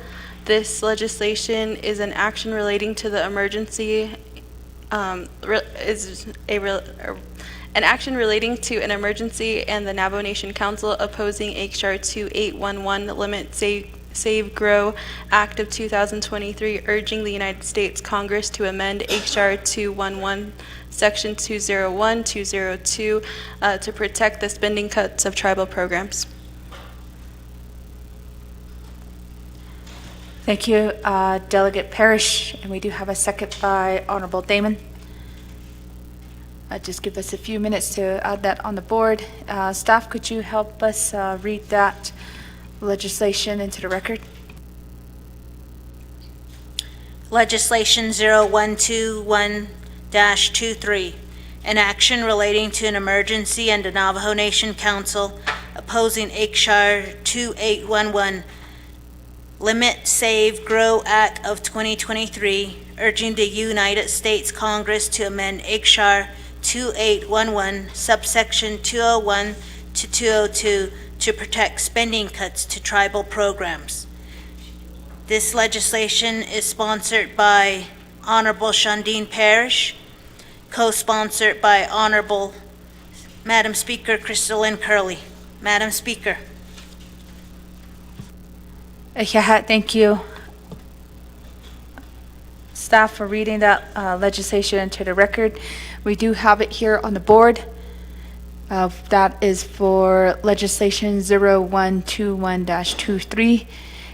This legislation is an action relating to the emergency an action relating to an emergency and the Navajo Nation Council opposing H.R. 2811 Limit Save Grow Act of 2023, urging the United States Congress to amend H.R. 211 Section 201, 202 to protect the spending cuts of tribal programs. Thank you, Delegate Parrish, and we do have a second by Honorable Damon. Just give us a few minutes to add that on the board. Staff, could you help us read that legislation into the record? Legislation 0121-23, an action relating to an emergency and the Navajo Nation Council opposing H.R. 2811 Limit Save Grow Act of 2023, urging the United States Congress to amend H.R. 2811 subsection 201 to 202 to protect spending cuts to tribal programs. This legislation is sponsored by Honorable Shondine Parrish, co-sponsored by Honorable Madam Speaker Crystalline Curley. Madam Speaker. Thank you, staff, for reading that legislation into the record. We do have it here on the board. That is for legislation 0121-23.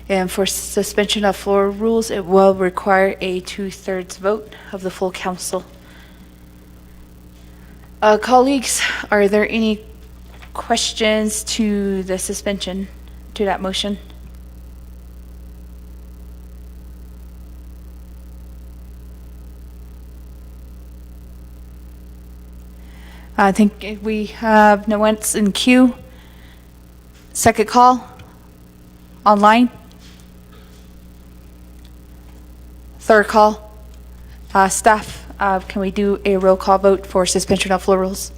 And for suspension of floor rules, it will require a 2/3 vote of the full council. Colleagues, are there any questions to the suspension, to that motion? I think we have no one's in queue. Second call, online. Third call, staff, can we do a roll call vote for suspension of floor rules?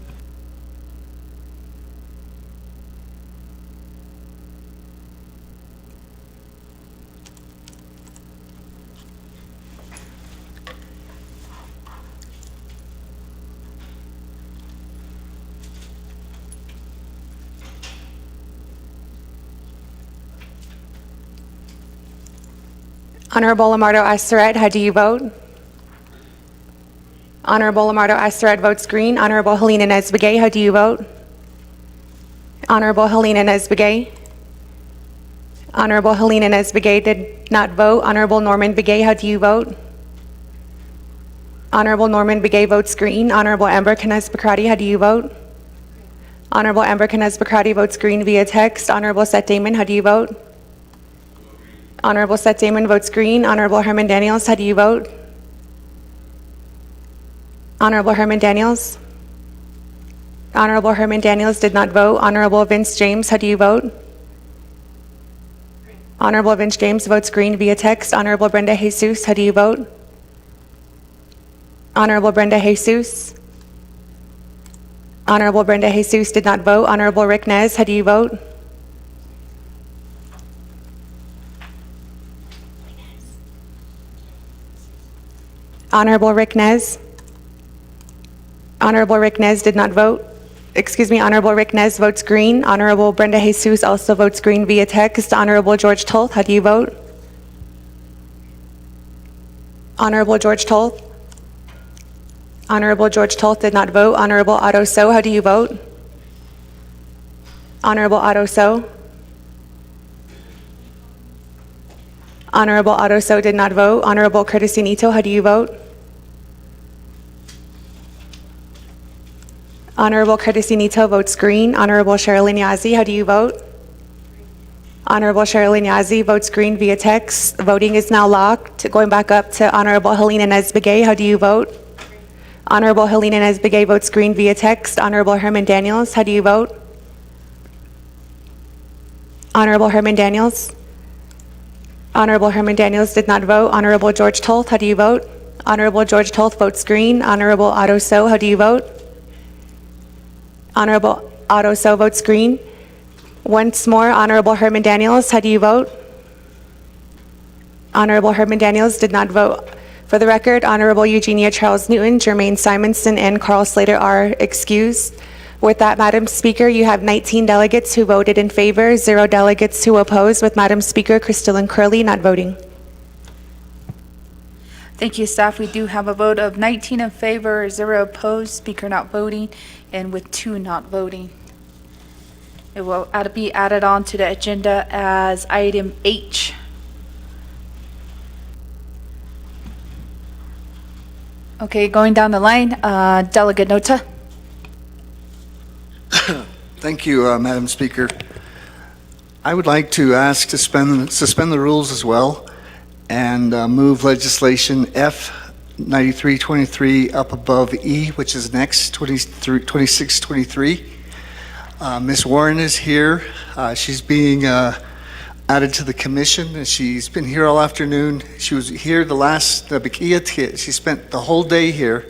Honorable Lamardo Asteret, how do you vote? Honorable Lamardo Asteret votes green. Honorable Helena Nesbegay, how do you vote? Honorable Helena Nesbegay. Honorable Helena Nesbegay did not vote. Honorable Norman Begay, how do you vote? Honorable Norman Begay votes green. Honorable Amber Kines Bakrati, how do you vote? Honorable Amber Kines Bakrati votes green via text. Honorable Seth Damon, how do you vote? Honorable Seth Damon votes green. Honorable Herman Daniels, how do you vote? Honorable Herman Daniels. Honorable Herman Daniels did not vote. Honorable Vince James, how do you vote? Honorable Vince James votes green via text. Honorable Brenda Jesus, how do you vote? Honorable Brenda Jesus. Honorable Brenda Jesus did not vote. Honorable Rick Nez, how do you vote? Honorable Rick Nez. Honorable Rick Nez did not vote. Excuse me, Honorable Rick Nez votes green. Honorable Brenda Jesus also votes green via text. Honorable George Toth, how do you vote? Honorable George Toth. Honorable George Toth did not vote. Honorable Otto So, how do you vote? Honorable Otto So. Honorable Otto So did not vote. Honorable Curtis Nito, how do you vote? Honorable Curtis Nito votes green. Honorable Sherilyn Yazzie, how do you vote? Honorable Sherilyn Yazzie votes green via text. Voting is now locked. Going back up to Honorable Helena Nesbegay, how do you vote? Honorable Helena Nesbegay votes green via text. Honorable Herman Daniels, how do you vote? Honorable Herman Daniels. Honorable Herman Daniels did not vote. Honorable George Toth, how do you vote? Honorable George Toth votes green. Honorable Otto So, how do you vote? Honorable Otto So votes green. Once more, Honorable Herman Daniels, how do you vote? Honorable Herman Daniels did not vote. For the record, Honorable Eugenia Charles Newton, Jermaine Simonson, and Carl Slater are excused. With that, Madam Speaker, you have 19 delegates who voted in favor, 0 delegates who oppose, with Madam Speaker Crystalline Curley not voting. Thank you, staff. We do have a vote of 19 in favor, 0 opposed, speaker not voting, and with 2 not voting. It will be added on to the agenda as item H. Okay, going down the line, Delegate Nota. Thank you, Madam Speaker. I would like to ask to suspend the rules as well and move legislation F 9323 up above E, which is next, 2623. Ms. Warren is here. She's being added to the commission, and she's been here all afternoon. She was here the last Nabikiat. She spent the whole day here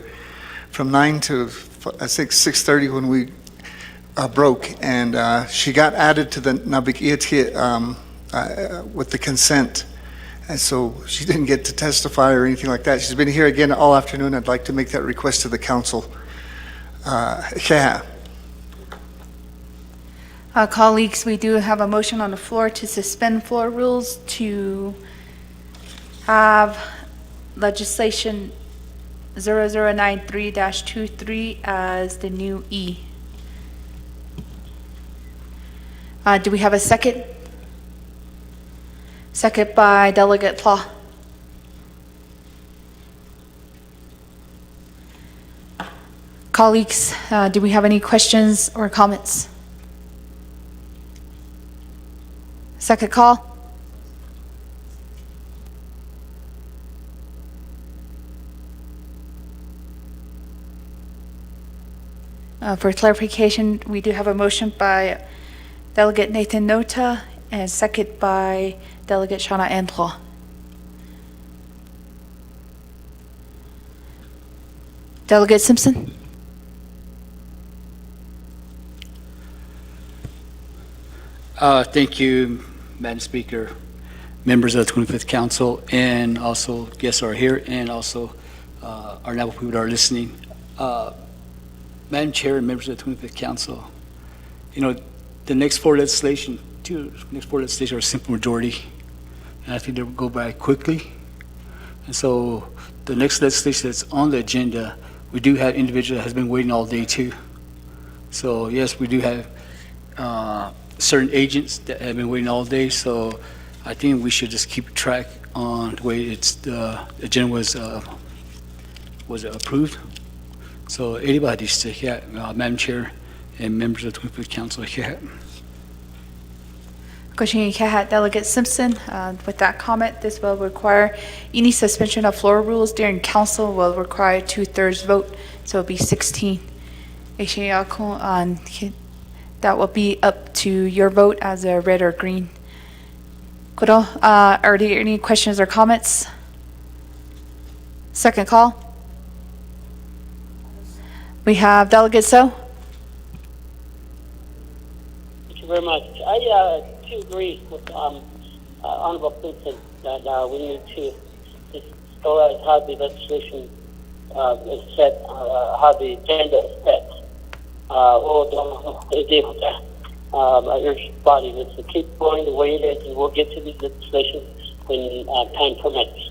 from 9 to 6:30 when we broke, and she got added to the Nabikiat with the consent. And so she didn't get to testify or anything like that. She's been here again all afternoon. I'd like to make that request to the council. Colleagues, we do have a motion on the floor to suspend floor rules to have legislation 0093-23 as the new E. Do we have a second? Second by Delegate Pla. Colleagues, do we have any questions or comments? Second call. For clarification, we do have a motion by Delegate Nathan Nota and second by Delegate Shauna Antla. Delegate Simpson? Thank you, Madam Speaker, members of the 25th Council, and also guests are here, and also our Navajo people that are listening. Madam Chair and members of the 25th Council, you know, the next four legislation are a simple majority, and I think they will go by quickly. And so the next legislation that's on the agenda, we do have individual that has been waiting all day too. So yes, we do have certain agents that have been waiting all day, so I think we should just keep track on the way the agenda was approved. So anybody to here, Madam Chair and members of the Twin Falls Council here. Question Kahat Delegate Simpson. With that comment, this will require any suspension of floor rules during council will require 2/3 vote, so it'll be 16. That will be up to your vote as a red or green. Are there any questions or comments? Second call. We have Delegate So. Thank you very much. I do agree with Honorable Simpson that we need to just go as how the legislation is set, how the agenda is set. I urge the body to keep going the way it is, and we'll get to the legislation when time permits.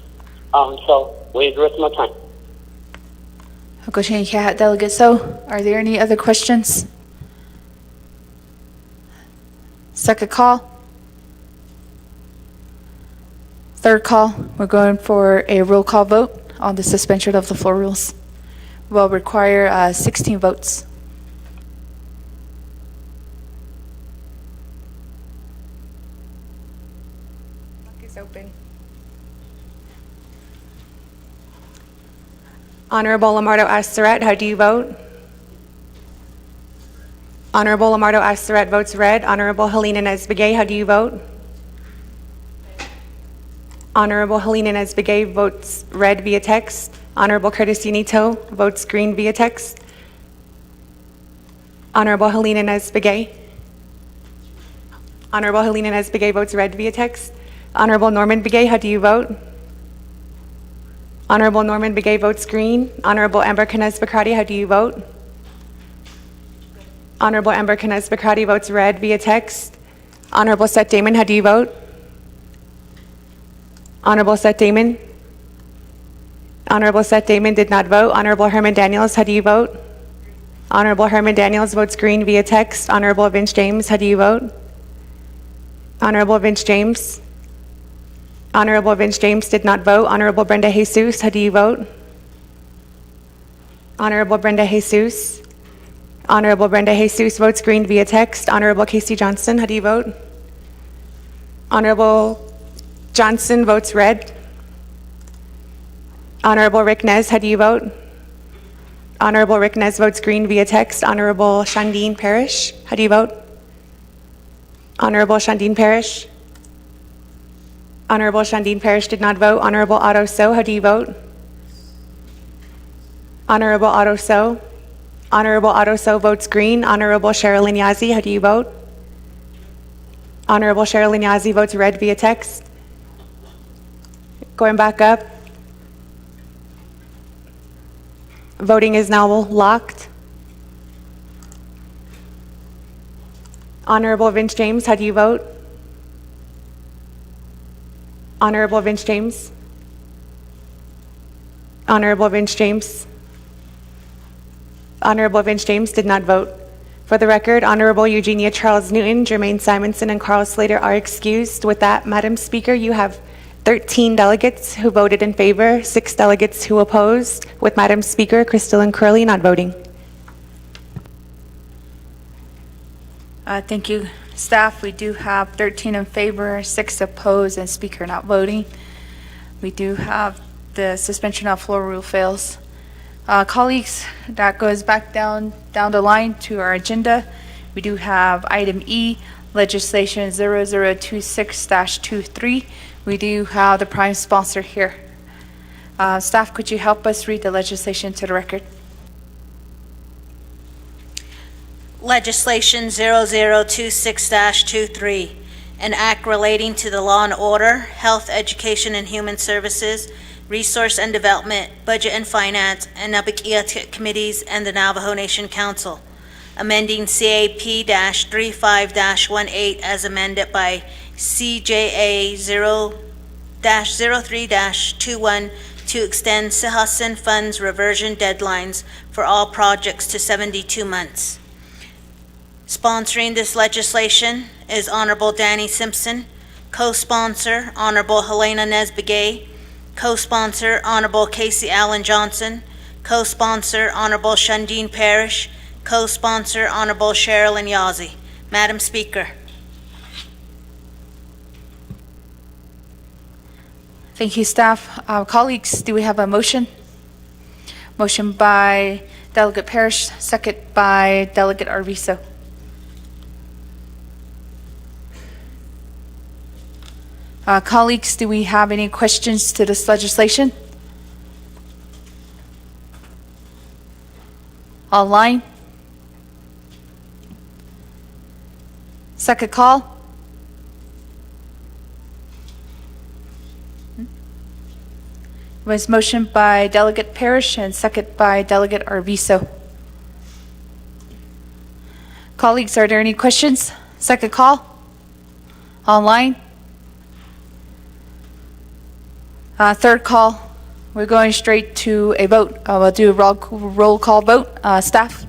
So, wait the rest of my time. Delegate So. Are there any other questions? Second call. Third call. We're going for a roll call vote on the suspension of the floor rules. Will require 16 votes. Open. Honorable Lamardo Astaret, how do you vote? Honorable Lamardo Astaret votes red. Honorable Helena Nesbegay, how do you vote? Honorable Helena Nesbegay votes red via text. Honorable Curtis Unito votes green via text. Honorable Helena Nesbegay. Honorable Helena Nesbegay votes red via text. Honorable Norman Begay, how do you vote? Honorable Norman Begay votes green. Honorable Amber Canez Bakrati, how do you vote? Honorable Amber Canez Bakrati votes red via text. Honorable Seth Damon, how do you vote? Honorable Seth Damon. Honorable Seth Damon did not vote. Honorable Herman Daniels, how do you vote? Honorable Herman Daniels votes green via text. Honorable Vince James, how do you vote? Honorable Vince James. Honorable Vince James did not vote. Honorable Brenda Jesus, how do you vote? Honorable Brenda Jesus. Honorable Brenda Jesus votes green via text. Honorable Casey Johnson, how do you vote? Honorable Johnson votes red. Honorable Rick Nez, how do you vote? Honorable Rick Nez votes green via text. Honorable Shandine Parrish, how do you vote? Honorable Shandine Parrish. Honorable Shandine Parrish did not vote. Honorable Otto So, how do you vote? Honorable Otto So. Honorable Otto So votes green. Honorable Sherilyn Yazzie, how do you vote? Honorable Sherilyn Yazzie votes red via text. Going back up. Voting is now locked. Honorable Vince James, how do you vote? Honorable Vince James. Honorable Vince James. Honorable Vince James did not vote. For the record, Honorable Eugenia Charles Newton, Jermaine Simonson, and Carl Slater are excused. With that, Madam Speaker, you have 13 delegates who voted in favor, 6 delegates who opposed, with Madam Speaker, Crystalline Curley not voting. Thank you, staff. We do have 13 in favor, 6 opposed, and speaker not voting. We do have the suspension of floor rule fails. Colleagues, that goes back down the line to our agenda. We do have item E, legislation 0026-23. We do have the prime sponsor here. Staff, could you help us read the legislation to the record? Legislation 0026-23, an act relating to the law and order, health, education, and human services, resource and development, budget and finance, and Nabakia committees and the Navajo Nation Council, amending CAP-35-18 as amended by CJA 2023-03-21 to extend Sihasan funds reversion deadlines for all projects to 72 months. Sponsoring this legislation is Honorable Danny Simpson, co-sponsor Honorable Helena Nesbegay, co-sponsor Honorable Casey Allen Johnson, co-sponsor Honorable Shandine Parrish, co-sponsor Honorable Sherilyn Yazzie. Madam Speaker. Thank you, staff. Colleagues, do we have a motion? Motion by Delegate Parrish, second by Delegate Arvizo. Colleagues, do we have any questions to this legislation? Online? Second call? It was motioned by Delegate Parrish and second by Delegate Arvizo. Colleagues, are there any questions? Second call? Online? Third call? We're going straight to a vote. We'll do a roll call vote. Staff?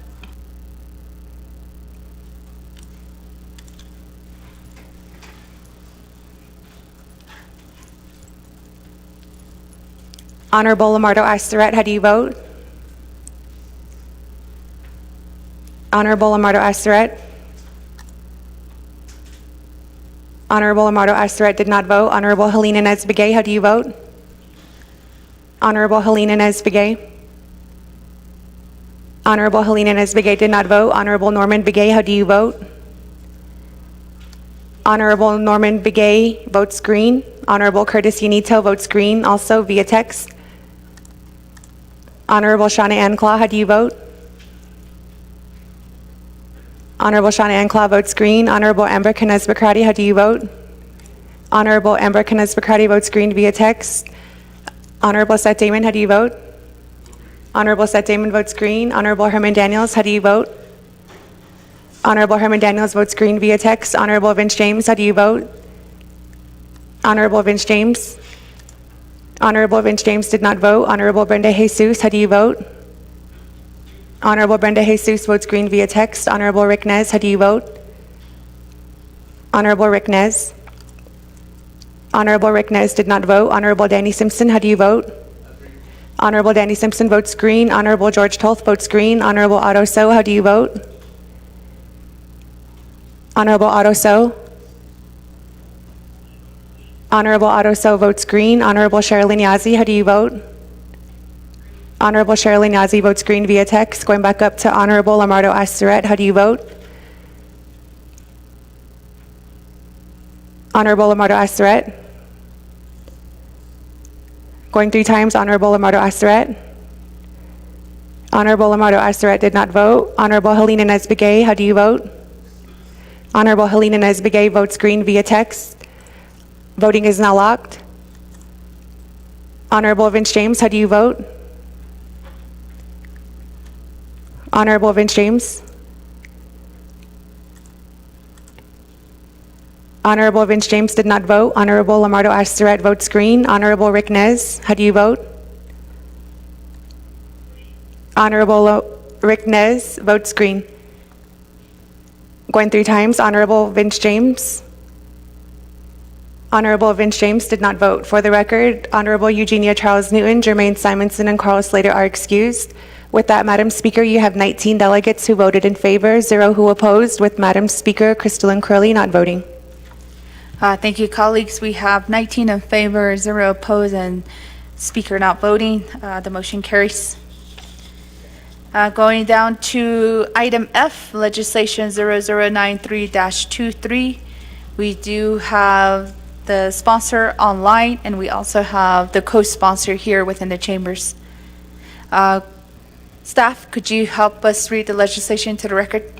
Honorable Lamardo Astaret, how do you vote? Honorable Lamardo Astaret? Honorable Lamardo Astaret did not vote. Honorable Helena Nesbegay, how do you vote? Honorable Helena Nesbegay? Honorable Helena Nesbegay did not vote. Honorable Norman Begay, how do you vote? Honorable Norman Begay votes green. Honorable Curtis Unito votes green, also via text. Honorable Shauna Ann Claw, how do you vote? Honorable Shauna Ann Claw votes green. Honorable Amber Canez Bakrati, how do you vote? Honorable Amber Canez Bakrati votes green via text. Honorable Seth Damon, how do you vote? Honorable Seth Damon votes green. Honorable Herman Daniels, how do you vote? Honorable Herman Daniels votes green via text. Honorable Vince James, how do you vote? Honorable Vince James? Honorable Vince James did not vote. Honorable Brenda Jesus, how do you vote? Honorable Brenda Jesus votes green via text. Honorable Rick Nez, how do you vote? Honorable Rick Nez? Honorable Rick Nez did not vote. Honorable Danny Simpson, how do you vote? Honorable Danny Simpson votes green. Honorable George Toth votes green. Honorable Otto So, how do you vote? Honorable Otto So? Honorable Otto So votes green. Honorable Sherilyn Yazzie, how do you vote? Honorable Sherilyn Yazzie votes green via text. Going back up to Honorable Lamardo Astaret, how do you vote? Honorable Lamardo Astaret? Going 3 times, Honorable Lamardo Astaret? Honorable Lamardo Astaret did not vote. Honorable Helena Nesbegay, how do you vote? Honorable Helena Nesbegay votes green via text. Voting is now locked. Honorable Vince James, how do you vote? Honorable Vince James? Honorable Vince James did not vote. Honorable Lamardo Astaret votes green. Honorable Rick Nez, how do you vote? Honorable Rick Nez votes green. Going 3 times, Honorable Vince James? Honorable Vince James did not vote. For the record, Honorable Eugenia Charles Newton, Jermaine Simonson, and Carl Slater are excused. With that, Madam Speaker, you have 19 delegates who voted in favor, 0 who opposed, with Madam Speaker Crystalline Curley not voting. Thank you, colleagues. We have 19 in favor, 0 opposed, and Speaker not voting. The motion carries. Going down to item F, legislation 0093-23. We do have the sponsor online, and we also have the co-sponsor here within the chambers. Staff, could you help us read the legislation to the record?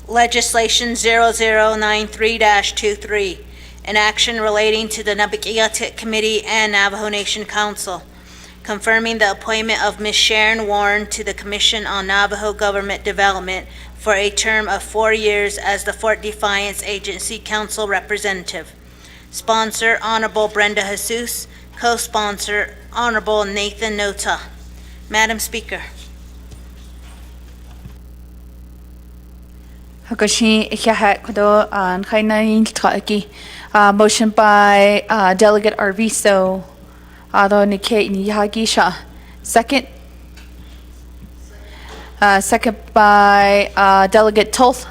Legislation 0093-23, an action relating to the Nabakiatik Committee and Navajo Nation Council, confirming the appointment of Ms. Sharon Warren to the Commission on Navajo Government Development for a term of 4 years as the Fort Defiance Agency Council Representative. Sponsor, Honorable Brenda Jesus. Co-sponsor, Honorable Nathan Nota. Madam Speaker. Hakoshi Ikiahat Kodo and Kainain Taki. Motion by Delegate Arviso. Ado Nike Nihagisha. Second. Second by Delegate Tolth.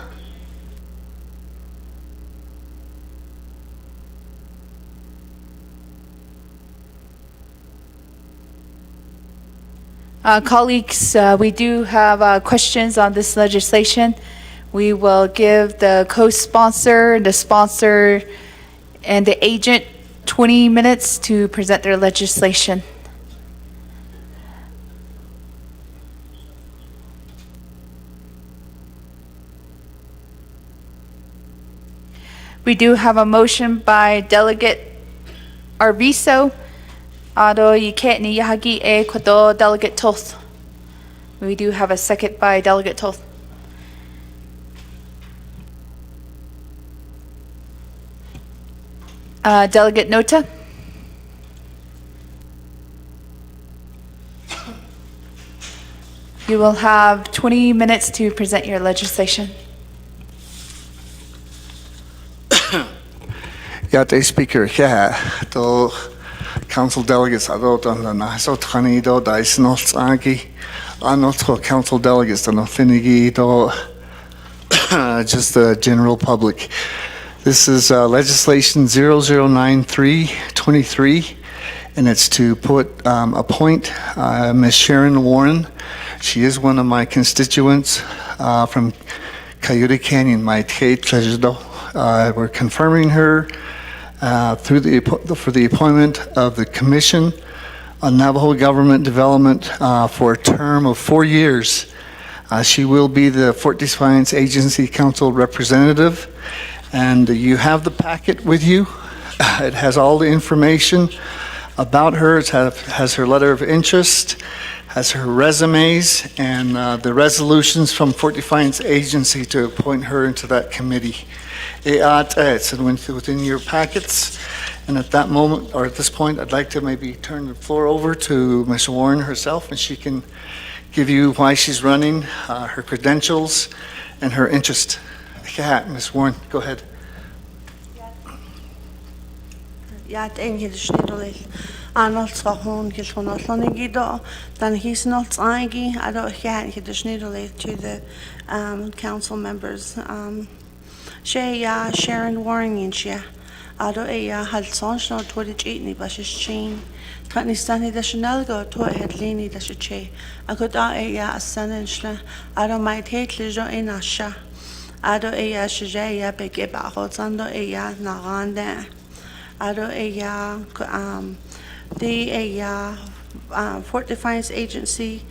Colleagues, we do have questions on this legislation. We will give the co-sponsor, the sponsor, and the agent 20 minutes to present their legislation. We do have a motion by Delegate Arviso. Ado Yiket ni Yahagi e Kodo Delegate Toth. We do have a second by Delegate Toth. Delegate Nota. You will have 20 minutes to present your legislation. Yate Speaker, to Council Delegates, adot on the Naso Tanido, Dysnot Sagi, Anot Council Delegates, the Nothinigi, just the general public. This is legislation 009323, and it's to appoint Ms. Sharon Warren. She is one of my constituents from Coyote Canyon, my Tate Treasudo. We're confirming her for the appointment of the Commission on Navajo Government Development for a term of 4 years. She will be the Fort Defiance Agency Council representative, and you have the packet with you. It has all the information about her. It has her letter of interest, has her resumes, and the resolutions from Fort Defiance Agency to appoint her into that committee. It's within your packets, and at that moment, or at this point, I'd like to maybe turn the floor over to Ms. Warren herself, and she can give you why she's running, her credentials, and her interest. Ms. Warren, go ahead. Arnold Swahon Gilfonothlonigido, then he's not Igi. I don't hear to the council members. Sharon Warren in Shea. I don't had songs not to the cheatney, but she's chain. Twenty Stanley the Chanel go to a head leany the che. I could a son and shla. I don't might hate leisure in Asha. I don't shajaya big about what's under naranda. I don't the Fort Defiance Agency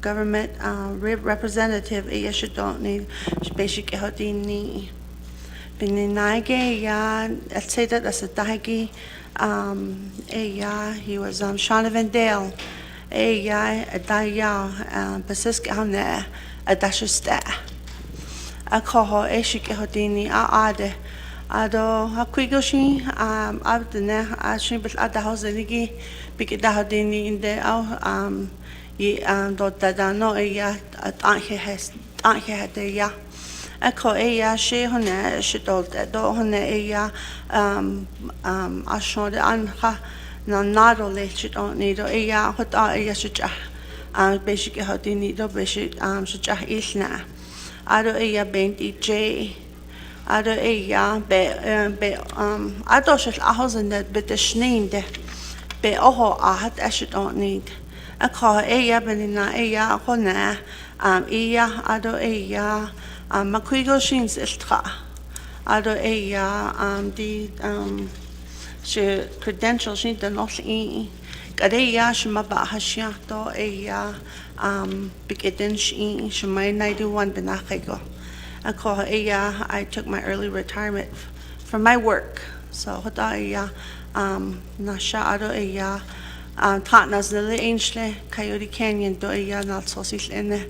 government representative should don't need basic hodini. Bininaige let's say that as a daigi he was Sean Vendale a daya Basisk on there a dashista. A coho eshik hodini ade. Ado hakuigoshi abdene ashim bil adahozeligi bikidahadini in the ye dot dadano ya tanke hade ya eko eya she hone shidol do hone eya ashon anha na nado le shidon nido eya hota eya shija basic hadini do basic shija isna ado eya benti j Ado be ado shall ahosen that bit the schneinde be oho ahat ashit on need a call benina hona ado maquigo shins istra ado the she credentials she the not e kadeya shma ba hashia do bigeden she shmai 91 benachego. I took my early retirement from my work. So nasha ado tatnas lili ainsle Coyote Canyon do not sosis in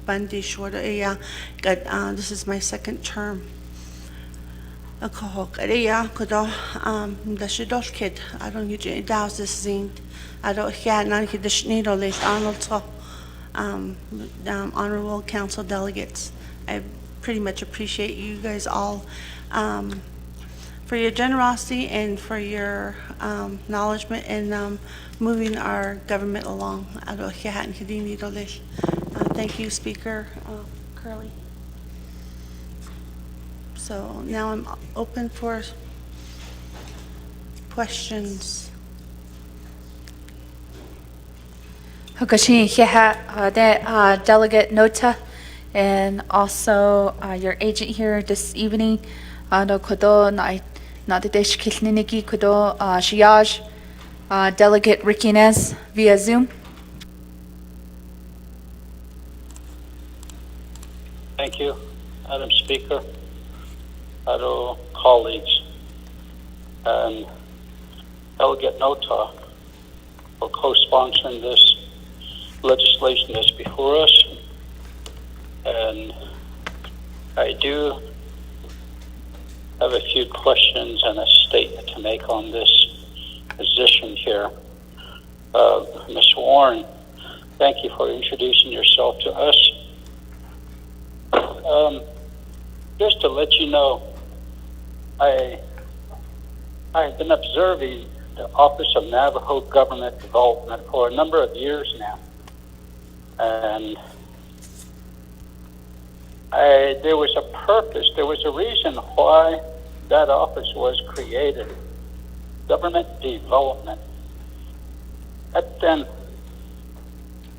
bandi short this is my second term. a kohok area kodo the shidol kid I don't get you dows this zine I don't get none of the schneedle list Arnold so honorable council delegates I pretty much appreciate you guys all for your generosity and for your acknowledgement in moving our government along. Thank you, Speaker Curley. So now I'm open for questions. Hakashin Heha, Delegate Nota, and also your agent here this evening. No kodo na dedesh kilniniki kodo shiaj. Delegate Ricky Inez via Zoom. Thank you, Madam Speaker, fellow colleagues, and Delegate Nota for co-sponsoring this legislation that's before us. And I do have a few questions and a statement to make on this position here. Ms. Warren, thank you for introducing yourself to us. Just to let you know, I have been observing the Office of Navajo Government Development for a number of years now. And there was a purpose, there was a reason why that office was created. Government development. And then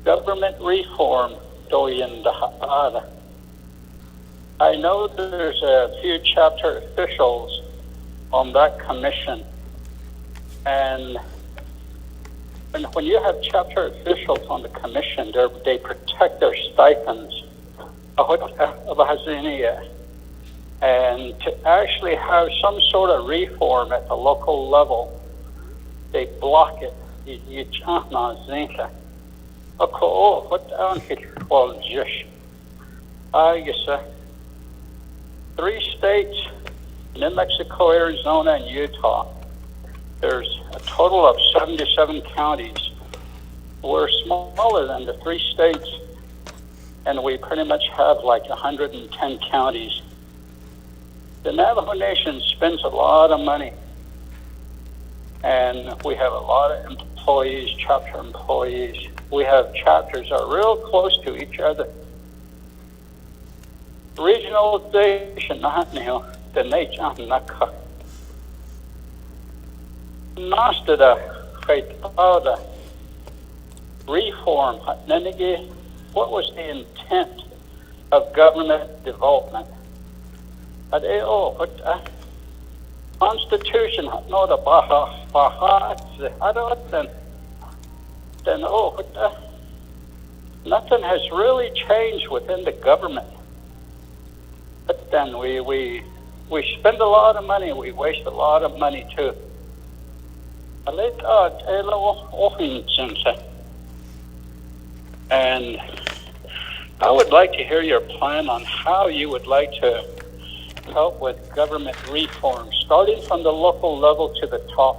government reform, Doyen Daha'ada. I know there's a few chapter officials on that commission, and when you have chapter officials on the commission, they protect their stipends. And to actually have some sort of reform at the local level, they block it. Three states, New Mexico, Arizona, and Utah. There's a total of 77 counties. We're smaller than the three states, and we pretty much have like 110 counties. The Navajo Nation spends a lot of money, and we have a lot of employees, chapter employees. We have chapters that are real close to each other. Regionalization, the nation, reform. What was the intent of government development? Constitution, no, the nothing has really changed within the government. But then we spend a lot of money, we waste a lot of money too. And I would like to hear your plan on how you would like to help with government reform, starting from the local level to the top.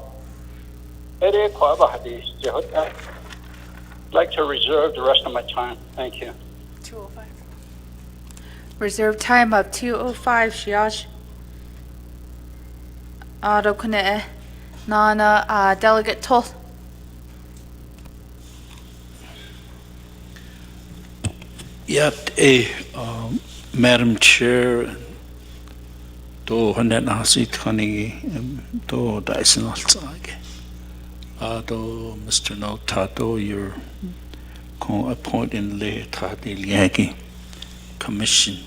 I'd like to reserve the rest of my time. Thank you. 2:05. Reserve time of 2:05, Shiaj. Rokune Nana Delegate Toll. Madam Chair, do Hanet Nasi Tani, do Dyson Altsage. Do Mr. No Tato, your appointing Le Tati Liagi Commission.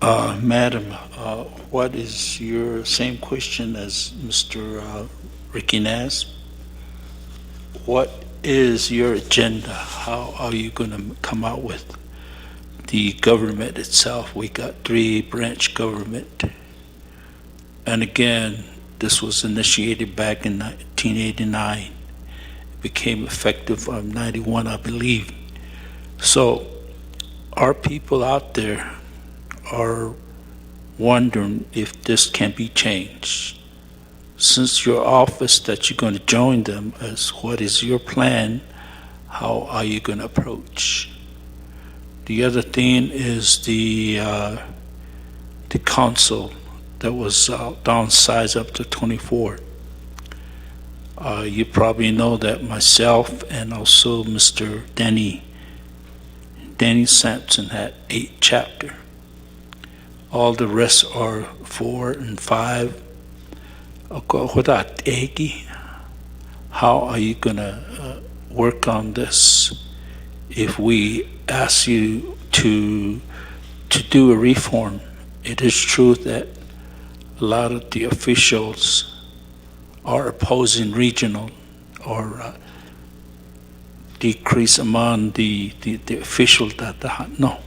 Madam, what is your same question as Mr. Ricky Naz? What is your agenda? How are you going to come out with the government itself? We got 3-branch government. And again, this was initiated back in 1989. It became effective in 91, I believe. So our people out there are wondering if this can be changed. Since your office that you're going to join them, as what is your plan? How are you going to approach? The other thing is the council that was downsized up to 24. You probably know that myself and also Mr. Danny Sampson had 8 chapters. All the rest are 4 and 5. How are you going to work on this if we ask you to do a reform? It is true that a lot of the officials are opposing regional or decrease among the officials that no.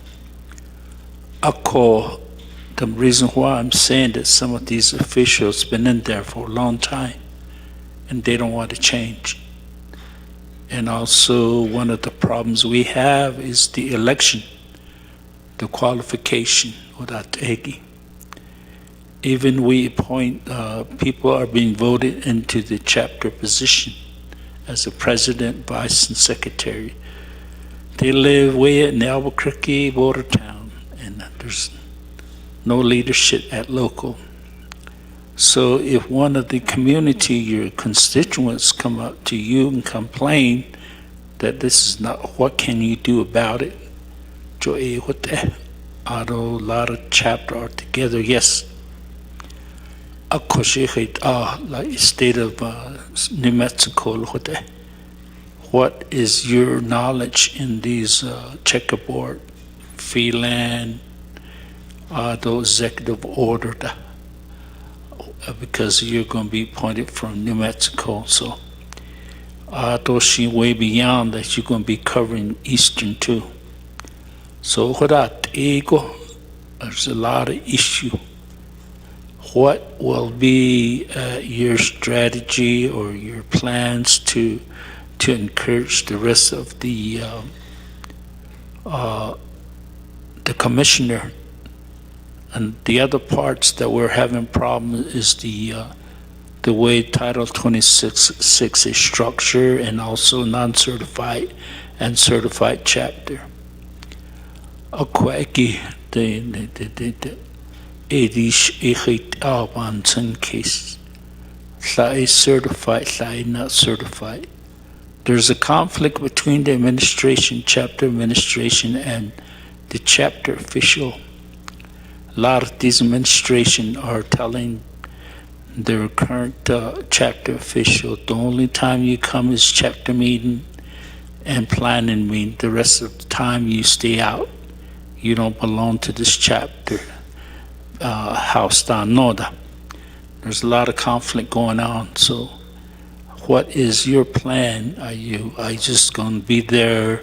The reason why I'm saying that some of these officials been in there for a long time and they don't want to change. And also one of the problems we have is the election, the qualification without Egi. Even we appoint, people are being voted into the chapter position as a president, vice, and secretary. They live way in Albuquerque, border town, and there's no leadership at local. So if one of the community, your constituents come up to you and complain that this is not, what can you do about it? A lot of chapter are together, yes. Like state of New Mexico, what is your knowledge in these checkerboard, freeland, those executive order? Because you're going to be appointed from New Mexico, so those way beyond that you're going to be covering Eastern too. So there's a lot of issue. What will be your strategy or your plans to encourage the rest of the commissioner? And the other parts that we're having problems is the way Title 26 is structured, and also non-certified and certified chapter. The case. Certified, not certified. There's a conflict between the administration, chapter administration, and the chapter official. A lot of these administration are telling their current chapter official, the only time you come is chapter meeting and planning meeting. The rest of the time you stay out. You don't belong to this chapter. House down Noda. There's a lot of conflict going on. So what is your plan? Are you just going to be there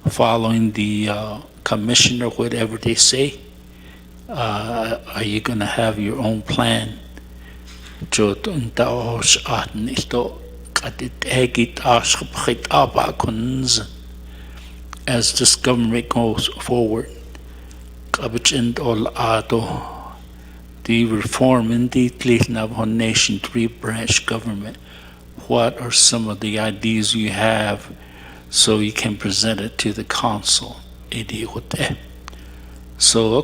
following the commissioner, whatever they say? Are you going to have your own plan? As this government goes forward, the reform in the Navajo Nation 3-branch government, what are some of the ideas you have so you can present it to the council? So,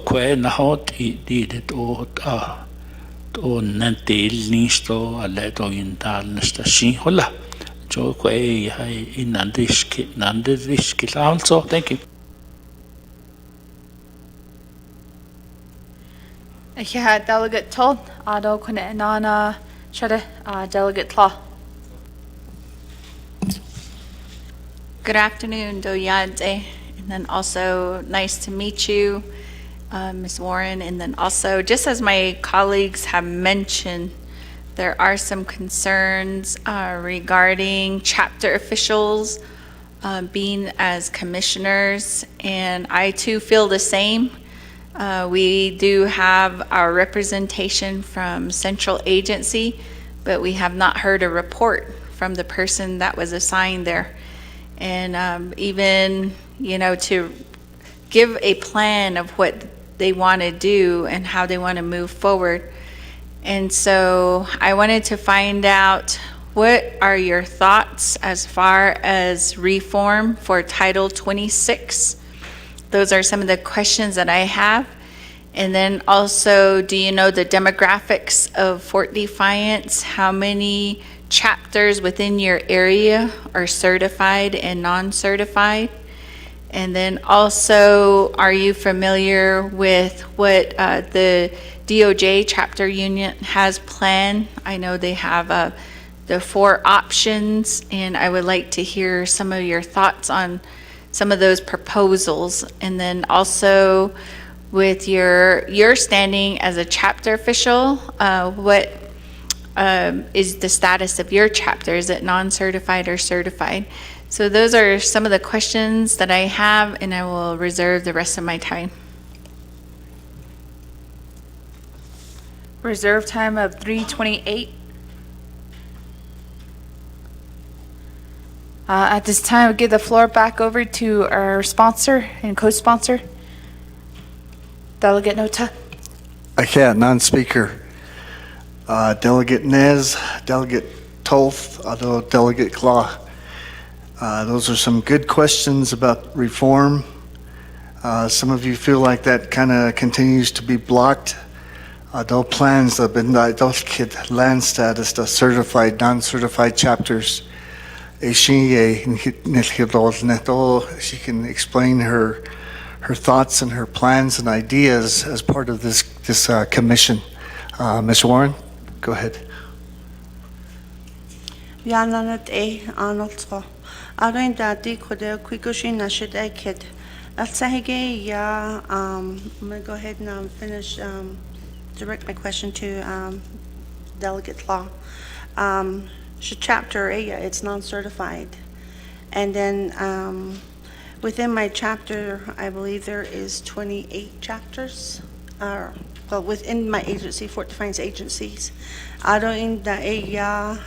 thank you. Yeah, Delegate Todd, Ado Kunenana, Shada, Delegate Tlaw. Good afternoon, Doyade, and then also nice to meet you, Ms. Warren. And then also, just as my colleagues have mentioned, there are some concerns regarding chapter officials being as commissioners, and I too feel the same. We do have our representation from central agency, but we have not heard a report from the person that was assigned there. And even, to give a plan of what they want to do and how they want to move forward. And so I wanted to find out, what are your thoughts as far as reform for Title 26? Those are some of the questions that I have. And then also, do you know the demographics of Fort Defiance? How many chapters within your area are certified and non-certified? And then also, are you familiar with what the DOJ chapter union has planned? I know they have the 4 options, and I would like to hear some of your thoughts on some of those proposals. And then also, with your standing as a chapter official, what is the status of your chapter? Is it non-certified or certified? So those are some of the questions that I have, and I will reserve the rest of my time. Reserve time of 3:28. At this time, I'll give the floor back over to our sponsor and co-sponsor, Delegate Nota. I can't, non-speaker. Delegate Nez, Delegate Toth, Delegate Claw. Those are some good questions about reform. Some of you feel like that kind of continues to be blocked. Those plans have been those kid land status, the certified, non-certified chapters. She can explain her thoughts and her plans and ideas as part of this commission. Ms. Warren, go ahead. Aroin dati kode kwikushi nashid kid. Atsahige ya I'm gonna go ahead and finish direct my question to Delegate Law. Chapter A, it's non-certified, and then within my chapter, I believe there is 28 chapters. Well, within my agency, Fort Defiance agencies. Aroin da ya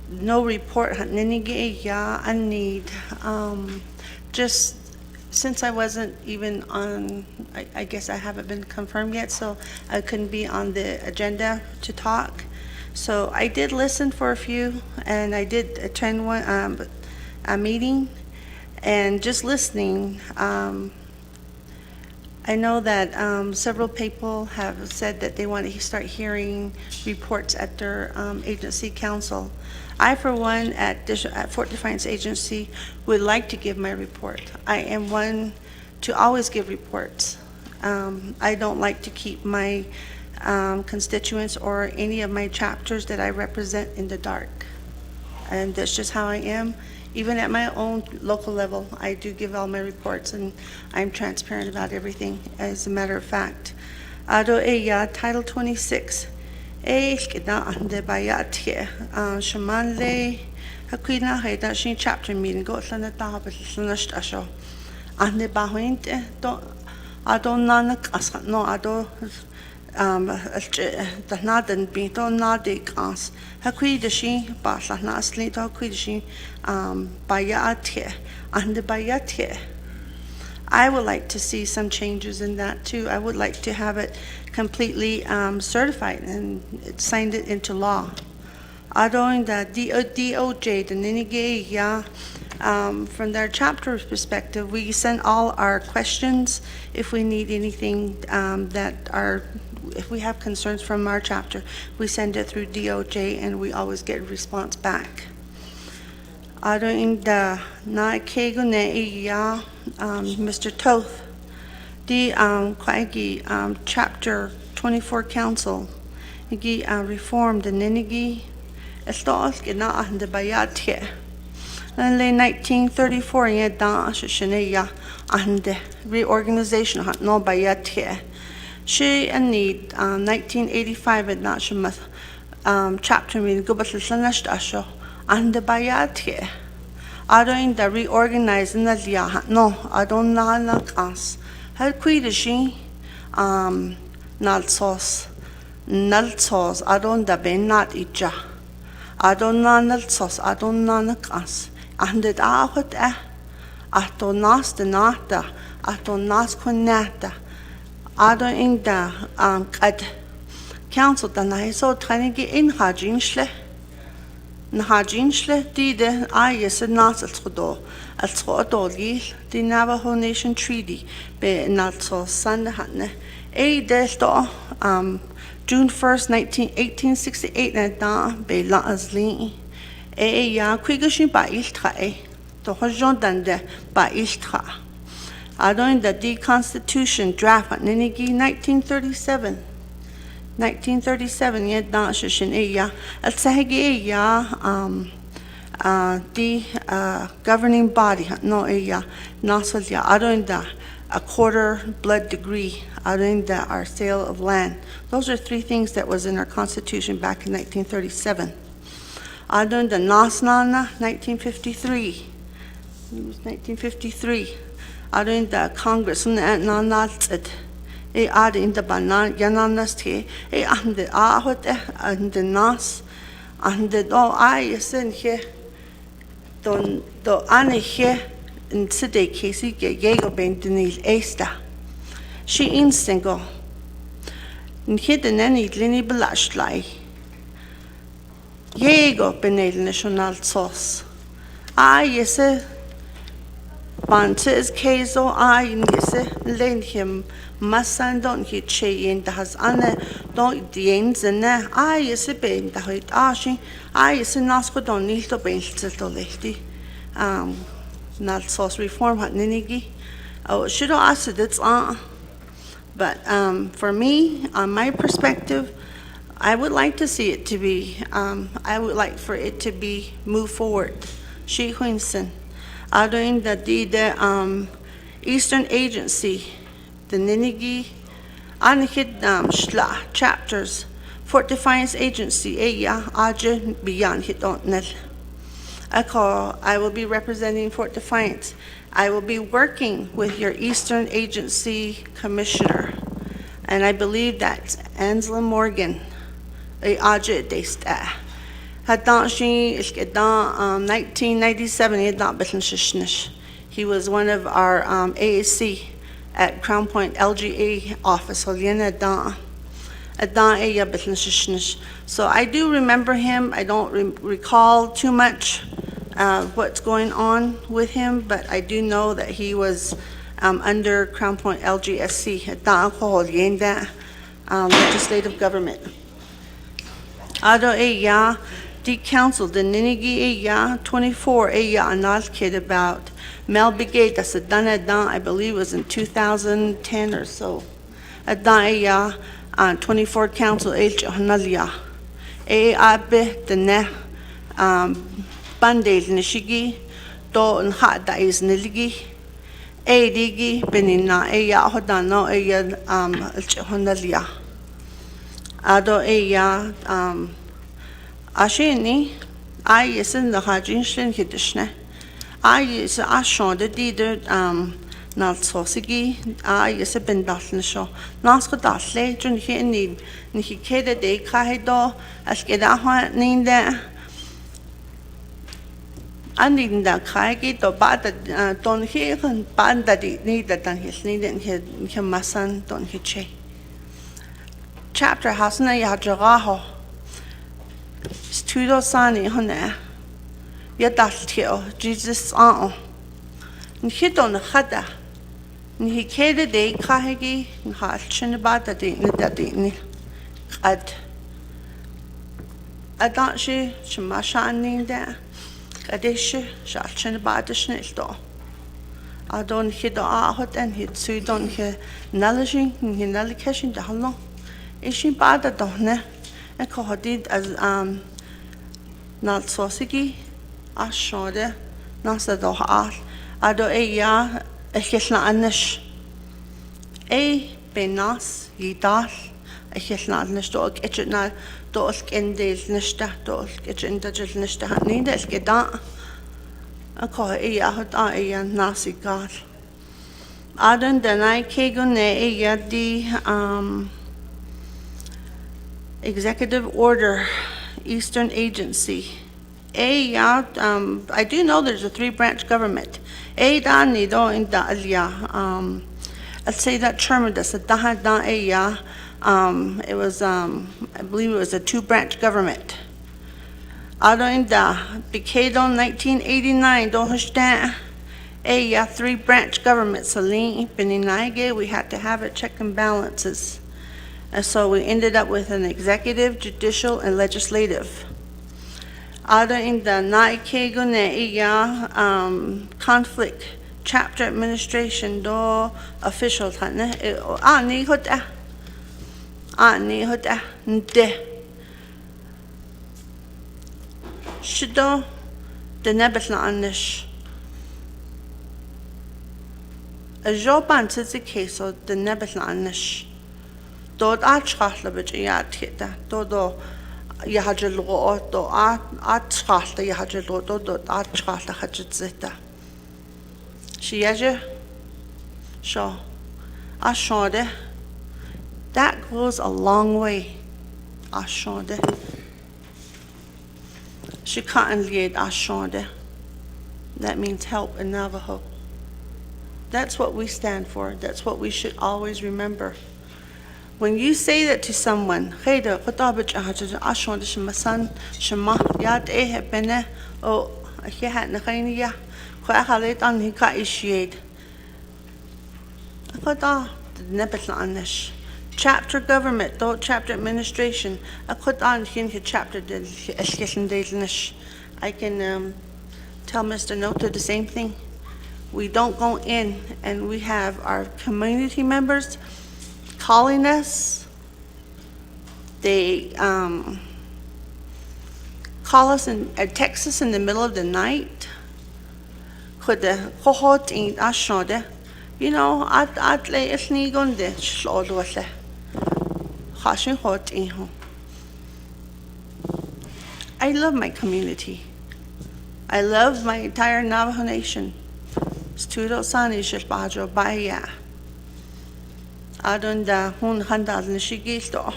no report I need just since I wasn't even on, I guess I haven't been confirmed yet, so I couldn't be on the agenda to talk. So I did listen for a few, and I did attend one a meeting, and just listening, I know that several people have said that they want to start hearing reports at their agency council. I, for one, at Fort Defiance Agency, would like to give my report. I am one to always give reports. I don't like to keep my constituents or any of my chapters that I represent in the dark. And that's just how I am. Even at my own local level, I do give all my reports, and I'm transparent about everything, as a matter of fact. Title 26. Shamanle Hakina Haida Shin chapter meeting go Asho. Ande Bahuinte Adon Nanak Asat no Ado the Nadan Bito Nadik As Haquidashi Basla Nasli to Haquidashi Bayate and the Bayate. I would like to see some changes in that too. I would like to have it completely certified and signed it into law. Adoing the DOJ, the Ninige, yeah, from their chapter perspective, we send all our questions if we need anything if we have concerns from our chapter, we send it through DOJ, and we always get a response back. Adoing the Naikego Ne, yeah, Mr. Toth, the Kwaigi chapter 24 council, reformed the Ninigi. Estos que na the bayatye. In 1934, yeah, da shishneya and the reorganization had no bayatye. She and need 1985 at Nashimath chapter meeting go but lanash asho and the bayatye. I don't the reorganizing the lia no, I don't know like us. How quit she nalsos, I don't the ben not itja. Adonanalsos, Adonanakas, and the Ahote, Atonas the Nata, Atonas Quinata, Ado in da kad council da na so tani gi in hajin shle di de yes nas al schodo the Navajo Nation Treaty be not so san hatne de sto June 1st 1868 na da be la azli ya kwigashin ba iltra to hojon dande ba iltra Adon the Constitution draft ninigi 1937 yet na shishin ya at sahigi ya the governing body no ya nasal ya adon da a quarter blood degree adon da our sale of land. Those are three things that was in our Constitution back in 1937. Adon da nasnana 1953. It was 1953. Adon da Congress na natsed in the banan yananasti the ahot and the nas and the do I send here don do ane here in today Casey Yego Bentonil Esta. She in single and hidden any lini belashly. Yego Benel National Sauce. Yes, Bantes Kazo lend him Massan don't hit che in the has Anna don't the ends and yes a bain the height ashing yes a nasco don't need to bain to lefty not sauce reform hat ninigi. Oh should I ask it's but for me on my perspective I would like to see it to be I would like for it to be moved forward. She Huinson. Doing the Eastern Agency, the Ninigi, Anhid Shla chapters, Fort Defiance Agency, Aja beyond Hidonel. I will be representing Fort Defiance. I will be working with your Eastern Agency Commissioner, and I believe that's Angela Morgan, Aja Desta. Hadanshi is 1997 he was one of our AAC at Crown Point LGA office. So I do remember him. I don't recall too much what's going on with him, but I do know that he was under Crown Point LGSC legislative government. The council, the Ninigi 24 anal kid about Mel Brigade, that's a done I believe was in 2010 or so. A 24 council Hanalia. Abe the ne Bandel Nishigi, do and hat that is Niligi. Digi Benina Hodano Hanalia. Ado Ashini, yes in the Hajin Hidishne. Yes, Ashon the deeder, not sausage, yes, a bendatn show. Nasco datle, Jun he need, and he catered a kahido, as get a hunt named there. I need that kaigi, or bad that don't hear and bad that it needed than his needed him, my son, don't he che. Chapter Hasna Yajaraho. Studio Sani Hone Yadastio, Jesus on. And he don't hada. And he catered day kahagi and hatchin about the day that day. Ad Adanshi, Shimashan there. Kadeshi, Shatchin about the schnitzel. I don't hit the ahot and hit so you don't hear nalishing and he nalikashing the halong. Is she bad at donne? And Kohadid as not sausage, as shode, Nasa doha, Ado ya, a hisna anish. Benas, yidal, a hisna anish dog, etchna, dosk in days nishta, dosk, etchin dajil nishta, needles get that. A call a nasi god. Adon denai kegune the Executive Order, Eastern Agency. I do know there's a 3-branch government. Dani do in Dalia. I'd say that term that's a dahadan eya. It was, I believe it was a two-branch government. Ado in the Bicado 1989, don't understand. A three-branch government. Saline, Beninaige, we had to have a check and balances. And so we ended up with an executive, judicial, and legislative. Ado in the Naikego Neya conflict chapter administration do official tane ni hoda nde shido the nebetla anish a joban tzi keso the nebetla anish dod achkhla bich yat hita dodo yahajel go do achkhla yahajel go do achkhla khajitzeta shiyaje sho ashode that goes a long way ashode shikatan lied ashode that means help in Navajo. That's what we stand for. That's what we should always remember. When you say that to someone, "Khayda qatabaj ashode shmasan shma yad bene o yahat nakhayniya kwa khalit an hika ishied." Qada nebetla anish. Chapter government, do chapter administration. Qadan hin chapter del eshkeshin delnish. I can tell Mr. Nota the same thing. We don't go in and we have our community members calling us. They call us and text us in the middle of the night. You know, at lay isni gonde shlodwale. Khashin hot inho. I love my community. I love my entire Navajo Nation. Studo sani shishbajo baya. Adunda hun handal nishigisto.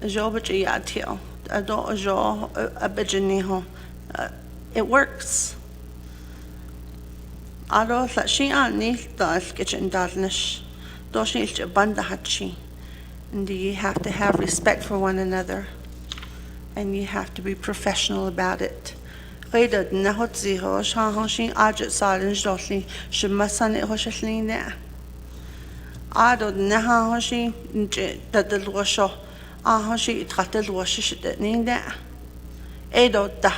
Jobachi yatio. Ado jo abijaniho. It works. Ado la shi ani dal kitchen darnish. Doshi banda hachi. And you have to have respect for one another. And you have to be professional about it. Qeydad nahot ziho shahanshin ajat salin josli shimasan ehoshlina. Ado nahanshin dadal washo ahanshi itqatal washish ninda. Edo da.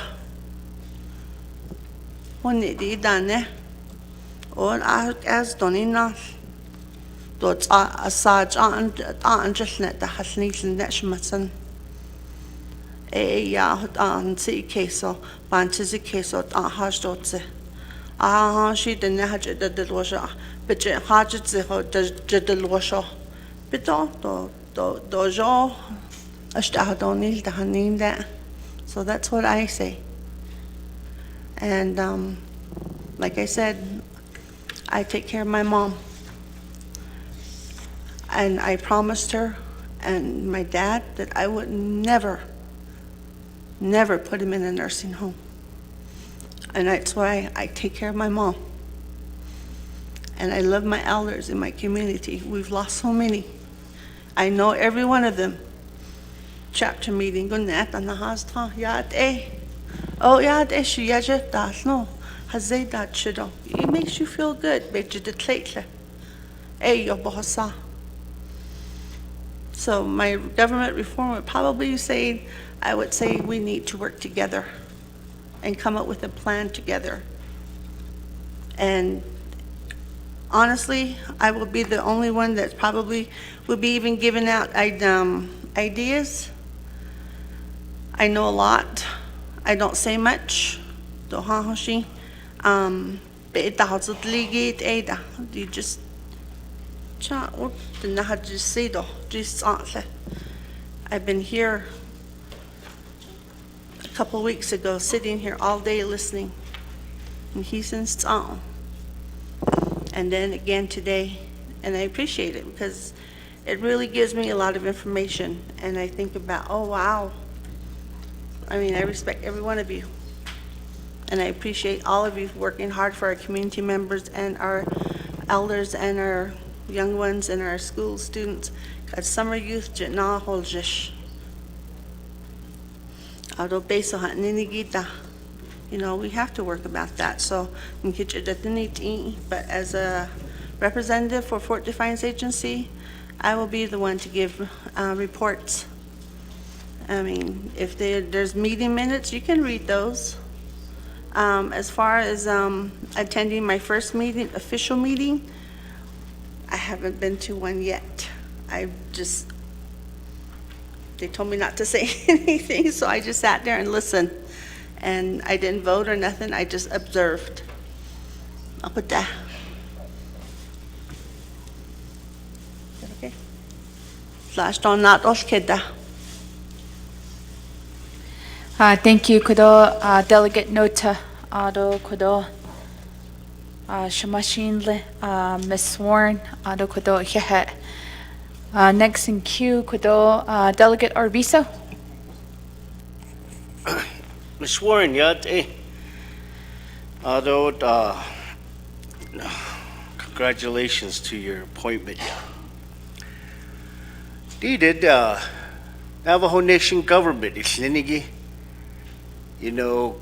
When di dane all as donina dot asaj an jashnet da hasnilin nashmasan. Ya an si keso banchizi keso haj dotse she the nahaj the delosha but hajit ze ho the delosha bito do jo ashtahadonil dahanin that. So that's what I say. And like I said, I take care of my mom, and I promised her and my dad that I would never put him in a nursing home. And that's why I take care of my mom. And I love my elders in my community. We've lost so many. I know every one of them. Chapter meeting, oh, yad shiyaja das no, hazay dat shido. It makes you feel good, So my government reform would probably say, I would say we need to work together and come up with a plan together. And honestly, I will be the only one that probably will be even giving out ideas. I know a lot. I don't say much. You just I've been here a couple weeks ago, sitting here all day listening. And he's in song. And then again today, and I appreciate it because it really gives me a lot of information. And I think about, oh wow. I mean, I respect every one of you. And I appreciate all of you working hard for our community members and our elders and our young ones and our school students. At summer youth, jitna holjish. Ado beso ha ninigita. You know, we have to work about that. So, but as a representative for Fort Defiance Agency, I will be the one to give reports. I mean, if there's meeting minutes, you can read those. As far as attending my first meeting, official meeting, I haven't been to one yet. They told me not to say anything, so I just sat there and listened. And I didn't vote or nothing, I just observed. I'll put that. Is that okay? Slash don't not oskeda. Thank you, Kudo. Delegate Nota, Ado Kudo. Shamashin, Ms. Sworn, Ado Kudo, Hehet. Next in queue, Kudo, Delegate Arviso. Ms. Warren, yet, although, congratulations to your appointment. Did Navajo Nation government is linigi. You know,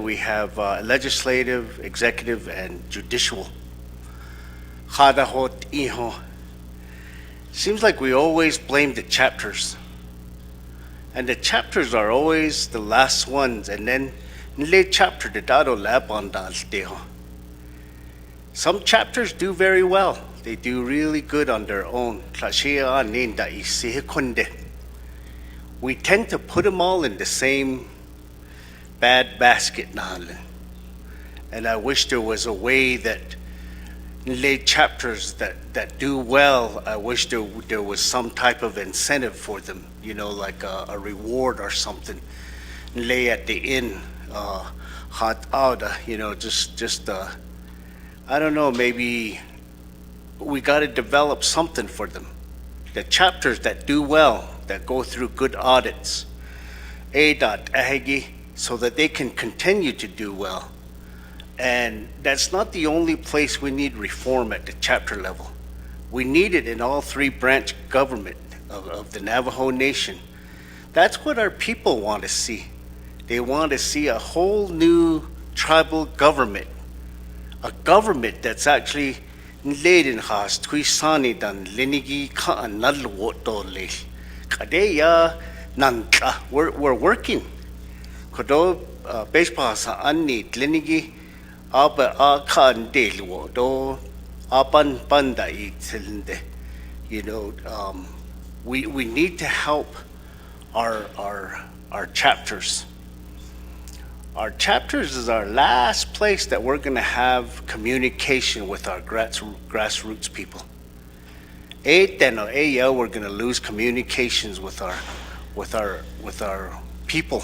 we have legislative, executive, and judicial. Seems like we always blame the chapters. And the chapters are always the last ones, and then nile chapter the dado lapon deho. Some chapters do very well. They do really good on their own. We tend to put them all in the same bad basket. And I wish there was a way that nile chapters that do well, I wish there was some type of incentive for them. You know, like a reward or something. Lay at the end, hot out, you know, just I don't know, maybe we got to develop something for them. The chapters that do well, that go through good audits, so that they can continue to do well. And that's not the only place we need reform at the chapter level. We need it in all three branch government of the Navajo Nation. That's what our people want to see. They want to see a whole new tribal government. A government that's actually leading has tuisani dan linigi kaan nalwotole. Kadeya nanta. We're working. Kodo baseball sa anni linigi aba a kaan delwo do apan panda itilinde. You know, we need to help our chapters. Our chapters is our last place that we're going to have communication with our grassroots people. We're going to lose communications with our people.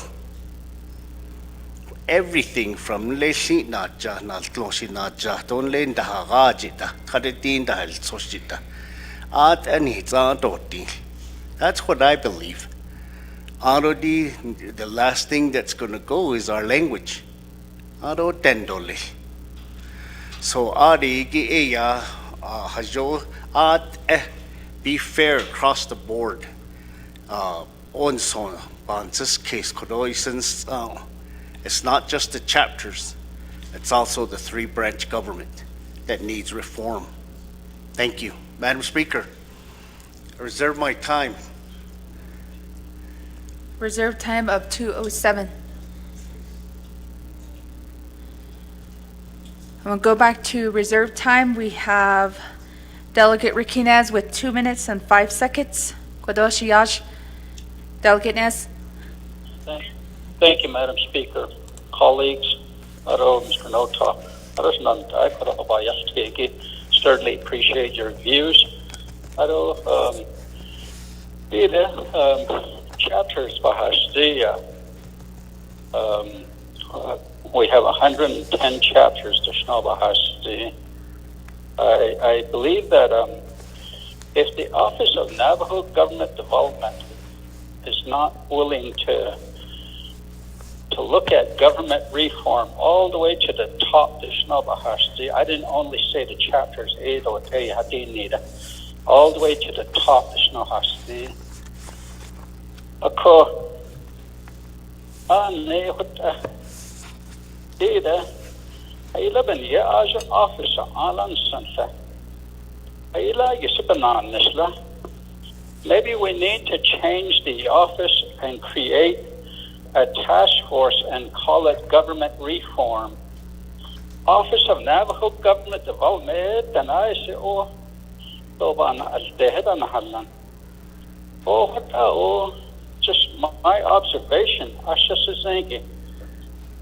Everything from lesi naja naltlosi naja don len da gajita kadedin da soshita at ani doti. That's what I believe. Already, the last thing that's going to go is our language. Aro tendole. So ari gi eya hajo at be fair across the board. On so bansis case kodoisens. It's not just the chapters. It's also the three branch government that needs reform. Thank you, Madam Speaker. I reserve my time. Reserve time of 2:07. I'm going to go back to reserve time. We have Delegate Riquinez with 2 minutes and 5 seconds. Kodoshi Yash. Delegate Nez. Thank you, Madam Speaker. Colleagues, Mr. Nota, certainly appreciate your views. Chapters we have 110 chapters to Shnobahashti. I believe that if the Office of Navajo Government Development is not willing to to look at government reform all the way to the top. I didn't only say the chapters 8 or 10, all the way to the top. Ako, data, I live in the office of Alan Sunset. Maybe we need to change the office and create a task force and call it government reform. Office of Navajo Government Development, and I say, oh, just my observation. I just thinking.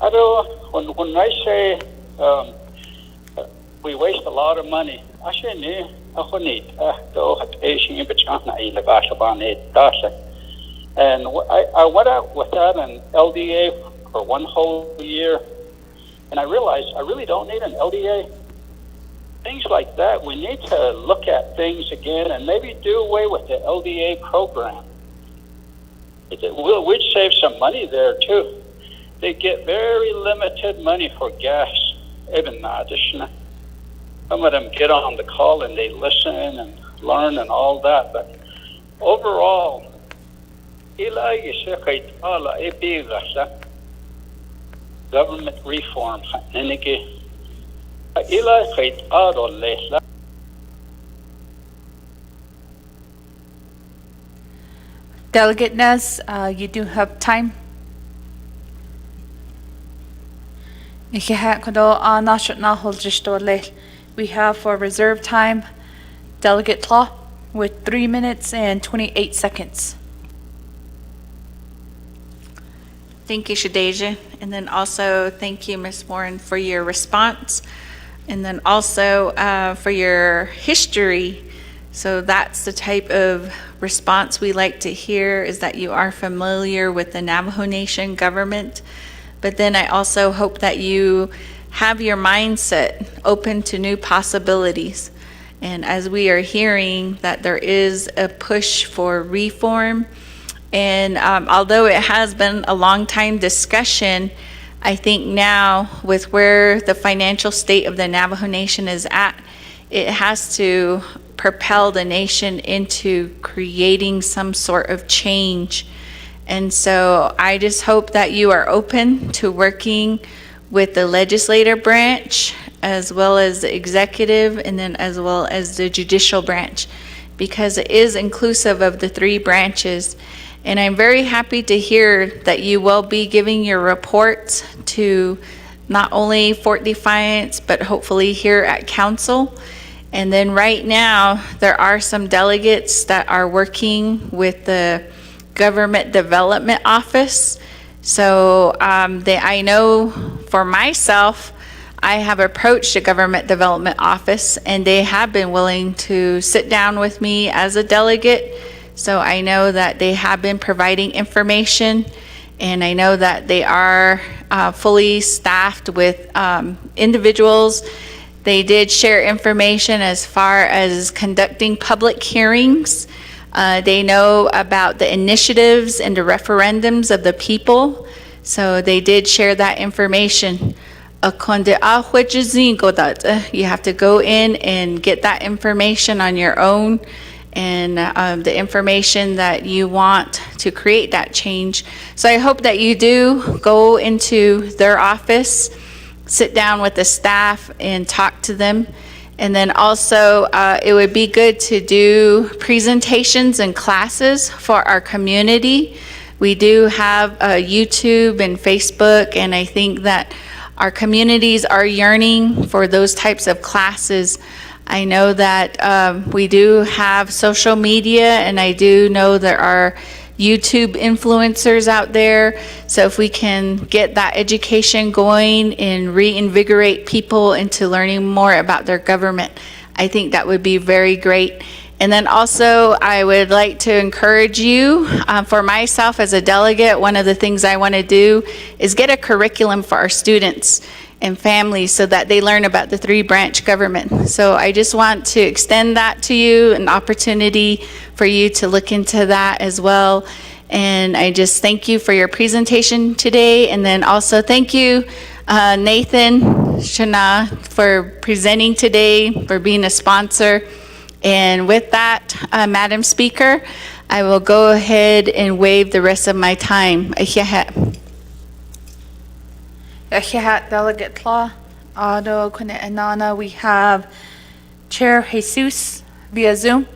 I don't. When I say we waste a lot of money, I say and I went out without an LDA for one whole year, and I realized I really don't need an LDA. Things like that, we need to look at things again and maybe do away with the LDA program. We'd save some money there too. They get very limited money for gas. Some of them get on the call and they listen and learn and all that, but overall, government reform. Delegate Nez, you do have time. We have for reserve time Delegate Tlaw with 3 minutes and 28 seconds. Thank you, Shadeja. And then also thank you, Ms. Warren, for your response. And then also for your history. So that's the type of response we like to hear, is that you are familiar with the Navajo Nation government. But then I also hope that you have your mindset open to new possibilities. And as we are hearing that there is a push for reform, and although it has been a long time discussion, I think now with where the financial state of the Navajo Nation is at, it has to propel the nation into creating some sort of change. And so I just hope that you are open to working with the legislative branch as well as the executive and then as well as the judicial branch, because it is inclusive of the 3 branches. And I'm very happy to hear that you will be giving your reports to not only Fort Defiance, but hopefully here at council. And then right now, there are some delegates that are working with the Government Development Office. So I know for myself, I have approached the Government Development Office and they have been willing to sit down with me as a delegate. So I know that they have been providing information, and I know that they are fully staffed with individuals. They did share information as far as conducting public hearings. They know about the initiatives and the referendums of the people. So they did share that information. You have to go in and get that information on your own, and the information that you want to create that change. So I hope that you do go into their office, sit down with the staff and talk to them. And then also it would be good to do presentations and classes for our community. We do have YouTube and Facebook, and I think that our communities are yearning for those types of classes. I know that we do have social media, and I do know there are YouTube influencers out there. So if we can get that education going and reinvigorate people into learning more about their government, I think that would be very great. And then also, I would like to encourage you, for myself as a delegate, one of the things I want to do is get a curriculum for our students and families so that they learn about the 3-branch government. So I just want to extend that to you, an opportunity for you to look into that as well. And I just thank you for your presentation today. And then also thank you, Nathan Shana, for presenting today, for being a sponsor. And with that, Madam Speaker, I will go ahead and waive the rest of my time. Delegate Claw, Otto Anana. We have Chair Jesus via Zoom.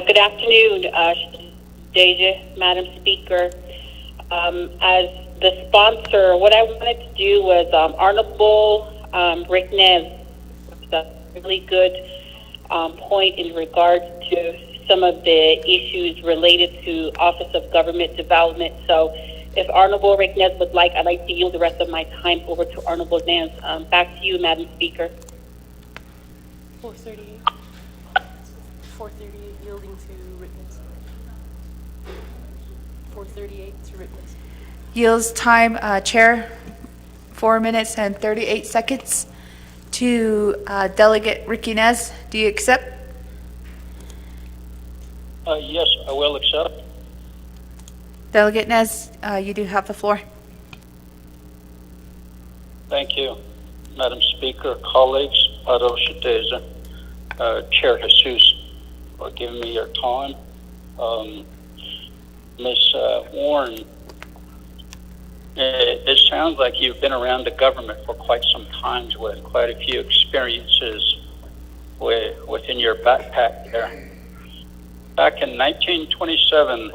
Good afternoon, Deja, Madam Speaker. As the sponsor, what I wanted to do was Honorable Rick Nev, was a really good point in regards to some of the issues related to Office of Government Development. So if Honorable Rick Nev would like, I'd like to yield the rest of my time over to Honorable Nev. Back to you, Madam Speaker. 438. 438 yielding to witness. 438 to witness. Yields time, Chair, 4 minutes and 38 seconds to Delegate Ricky Nez. Do you accept? Yes, I will accept. Delegate Nez, you do have the floor. Thank you, Madam Speaker, colleagues, Arosha Chair Jesus, for giving me your time. Ms. Warren, it sounds like you've been around the government for quite some time with quite a few experiences within your backpack there. Back in 1927,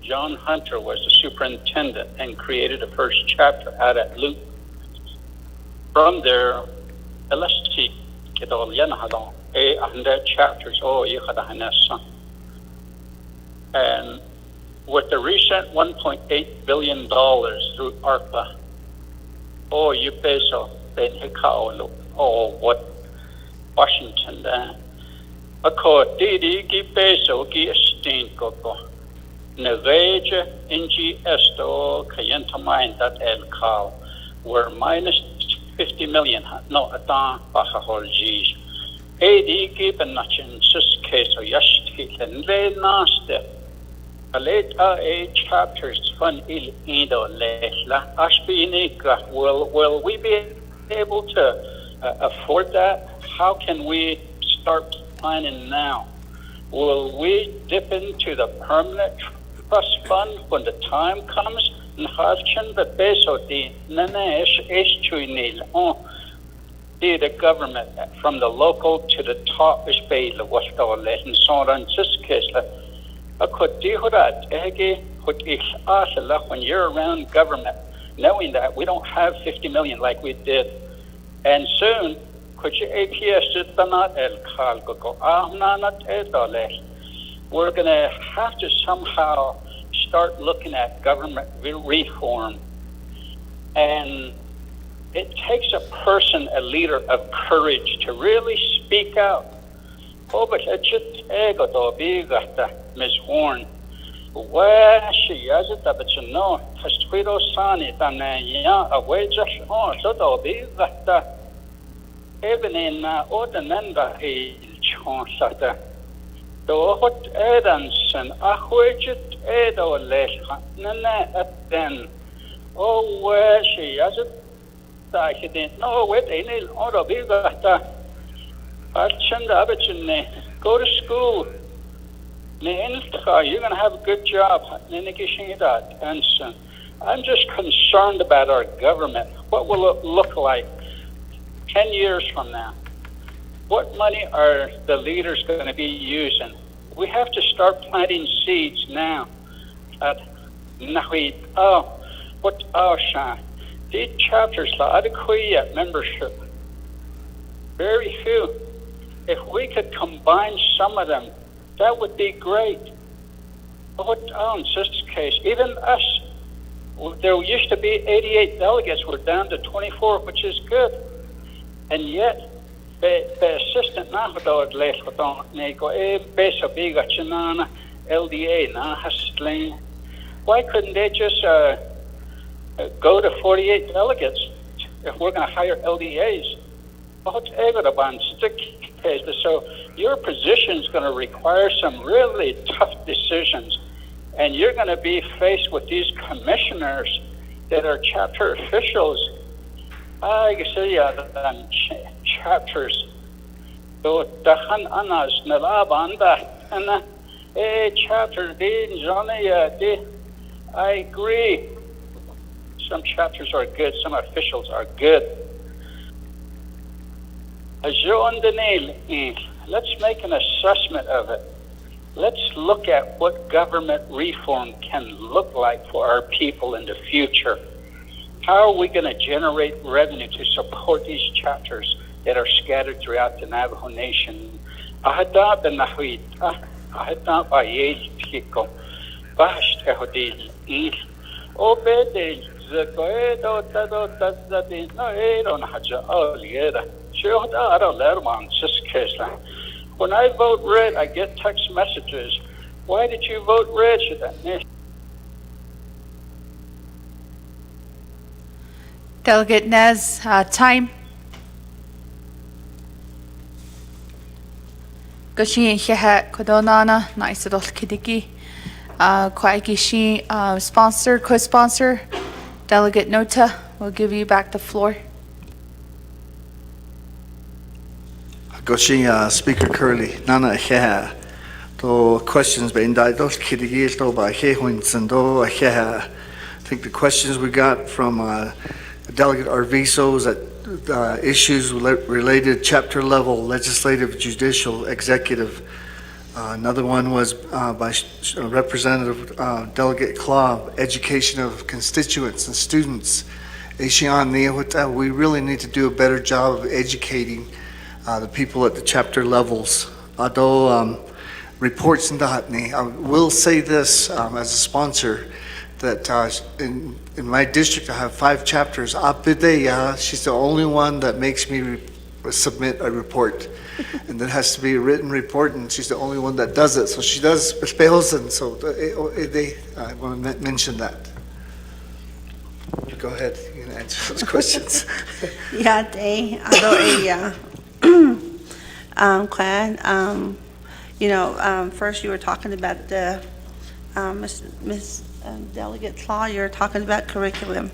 John Hunter was the superintendent and created the first chapter out at Loop. From there, LST, chapters, and with the recent $1.8 billion through ARPA, you peso, what Washington there. Ako didi gi peso gi estin koko. Neveja ingi esto kayentamain that el cow were minus 50 million. No, atan bahahol G's. Edi gi benachin sus keso yashti and le naste. A late chapters fun il indo lehla. Ashbinika, will we be able to afford that? How can we start planning now? Will we dip into the permanent trust fund when the time comes? The government from the local to the top is paid when you're around government, knowing that we don't have 50 million like we did, and soon we're going to have to somehow start looking at government reform. And it takes a person, a leader of courage to really speak out. Ms. Warren, where she has it, but you know, Hasquito Sani, Tanaya, away just on, so there'll be that. Even in Ordinenda, he chanced. Though what Edens and Ahwajit Edo Lesh, Nana at then. Oh, where she has it, I didn't know what any order be that. Go to school. You're going to have a good job. I'm just concerned about our government. What will it look like 10 years from now? What money are the leaders going to be using? We have to start planting seeds now. These chapters are adequate membership. Very few. If we could combine some of them, that would be great. What in this case, even us, there used to be 88 delegates. We're down to 24, which is good. And yet, the assistant Navajo LDA, why couldn't they just go to 48 delegates if we're going to hire LDAs, so your position is going to require some really tough decisions, and you're going to be faced with these commissioners that are chapter officials. I say chapters. So chapter I agree. Some chapters are good, some officials are good. Let's make an assessment of it. Let's look at what government reform can look like for our people in the future. How are we going to generate revenue to support these chapters that are scattered throughout the Navajo Nation? When I vote red, I get text messages. Why did you vote red? Delegate Nez, time. Gashi Heha Kodonana, Naisadol Kidiki. Kwaikishi, sponsor, co-sponsor. Delegate Nota, we'll give you back the floor. Goshi Speaker Curley, Nana Heha. To questions being died, those Kidiki, to by Hehwinson, do Heha. I think the questions we got from Delegate Arvizo that issues related chapter level, legislative, judicial, executive. Another one was by Representative Delegate Claw, education of constituents and students. We really need to do a better job of educating the people at the chapter levels. Although reports in Dahatni, I will say this as a sponsor, that in my district I have 5 chapters. Apideya, she's the only one that makes me submit a report. And that has to be a written report, and she's the only one that does it. So she does espejos, and so I want to mention that. Go ahead, you can answer those questions. Yeah, they, first you were talking about the Miss Delegate Claw, you're talking about curriculum.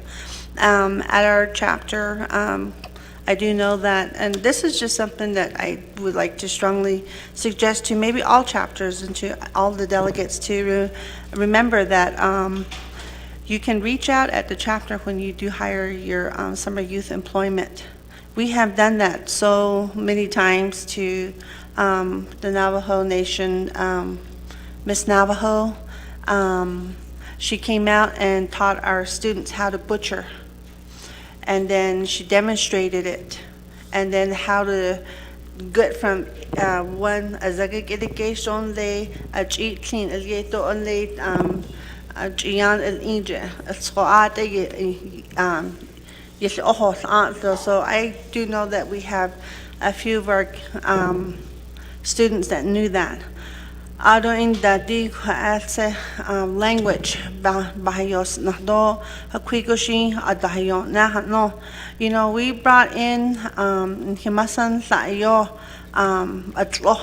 At our chapter, I do know that, and this is just something that I would like to strongly suggest to maybe all chapters and to all the delegates to remember that you can reach out at the chapter when you do hire your summer youth employment. We have done that so many times to the Navajo Nation, Miss Navajo. She came out and taught our students how to butcher. And then she demonstrated it. And then how to get from one azagagidike only a cheat clean as yeto only Gian el Inja. So I do know that we have a few of our students that knew that. Adoin dadi ase language bahayos nahdo hakwikoshi adahayon no. You know, we brought in himasan sa'yo atlo.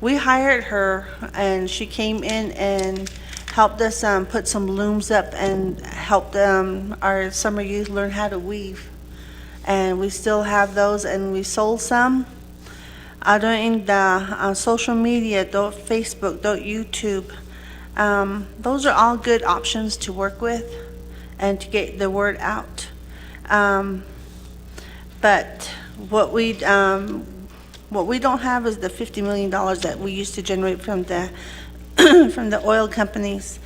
We hired her, and she came in and helped us put some looms up and helped our summer youth learn how to weave. And we still have those, and we sold some. In the social media, Facebook, YouTube, those are all good options to work with and to get the word out. But what we don't have is the $50 million that we used to generate from the from the oil companies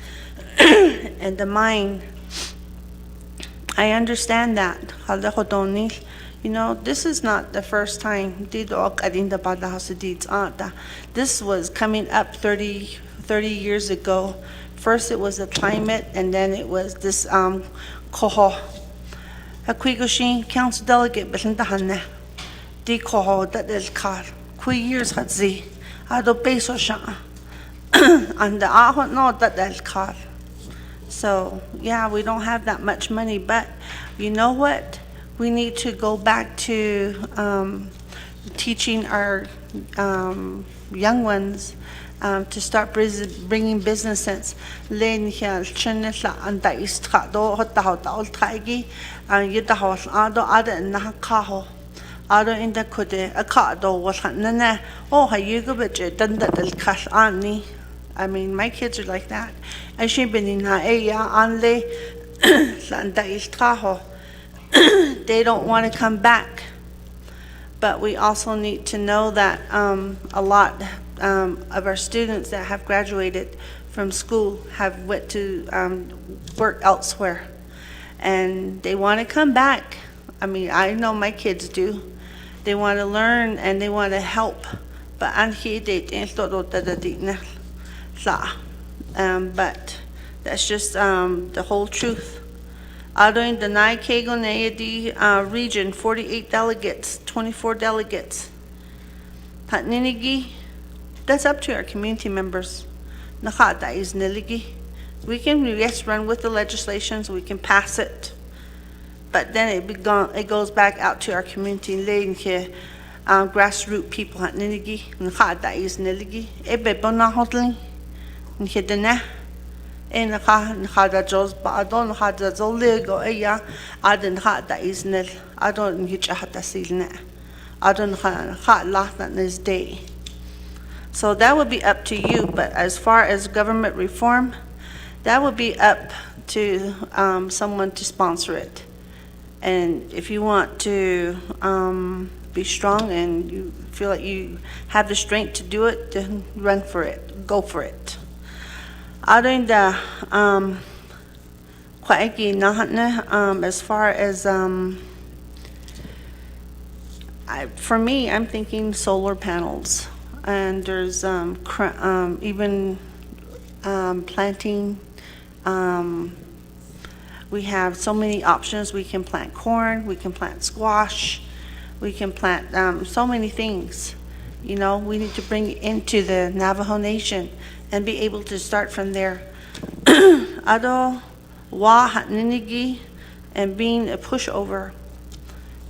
and the mine. I understand that. You know, this is not the first time. This was coming up 30 years ago. First it was the climate, and then it was this koho. Hakwigoshin council delegate Belindahanne. Di koho that is car. Kui years hatzi. Ado peso sha. And the ahot no that is car. So yeah, we don't have that much money, but you know what? we need to go back to teaching our young ones to start bringing business sense. Len hial chenetla anda istra do hotaho taol taigi yitaho ado ada na kaho ado inda kude akado washanana oh hayugo beche danda del kash ani. I mean, my kids are like that. I should be in Haeya anle anda istraho. They don't want to come back. But we also need to know that a lot of our students that have graduated from school have went to work elsewhere. And they want to come back. I mean, I know my kids do. They want to learn and they want to help. But that's just the whole truth. Adoin the Nai Kego Nayadi region, 48 delegates, 24 delegates. Patninigi, that's up to our community members. Nakata is Niligi. We can, yes, run with the legislations, we can pass it. But then it goes back out to our community lane here, grassroots people. Patninigi, Nakata is Niligi. Ebe Bonahotling, Nhidana. Nkhada jos ba adon khada zolego eya adon khada isnel adon hichahata silna adon kha lahna this day. So that would be up to you, but as far as government reform, that would be up to someone to sponsor it. And if you want to be strong and you feel like you have the strength to do it, then run for it, go for it. Adoin the kwaiki nahatna as far as for me, I'm thinking solar panels, and there's even planting. We have so many options. We can plant corn, we can plant squash, we can plant so many things. You know, we need to bring it into the Navajo Nation and be able to start from there. Ado, wa hatninigi, and being a pushover.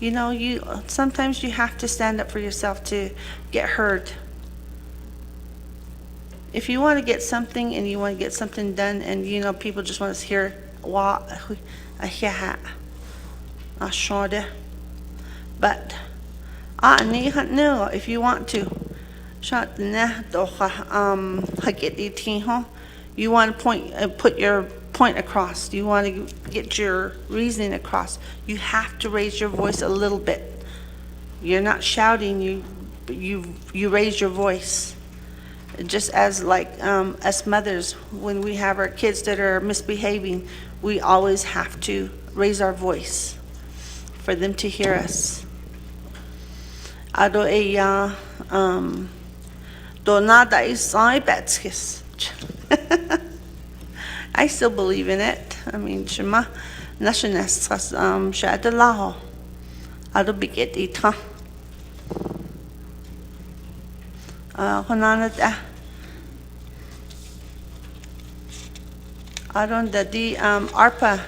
You know, sometimes you have to stand up for yourself to get heard. If you want to get something and you want to get something done, and you know people just want to hear wa ahiha ashode, but no, if you want to. You want to put your point across. You want to get your reasoning across. You have to raise your voice a little bit. You're not shouting. You raise your voice. Just as like us mothers, when we have our kids that are misbehaving, we always have to raise our voice for them to hear us. Ado eya donada isai betskis. I still believe in it. I mean, shema nashenes shadalaho. Ado biget ita. Honanada. Adon the ARPA.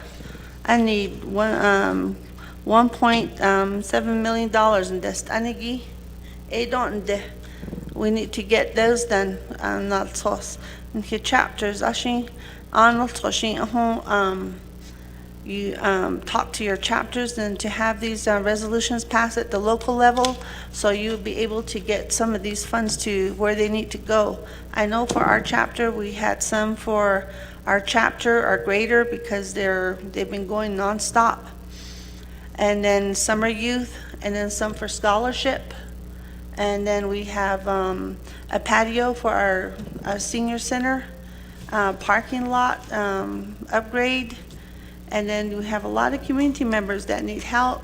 I need $1.7 million in this. Anigi, we need to get those done. Not sauce. In here chapters, Ashin, Arnold, Toshin, you talk to your chapters and to have these resolutions passed at the local level, so you'll be able to get some of these funds to where they need to go. I know for our chapter, we had some for our chapter, our grader, because they've been going nonstop. And then summer youth, and then some for scholarship. And then we have a patio for our senior center, parking lot upgrade. And then we have a lot of community members that need help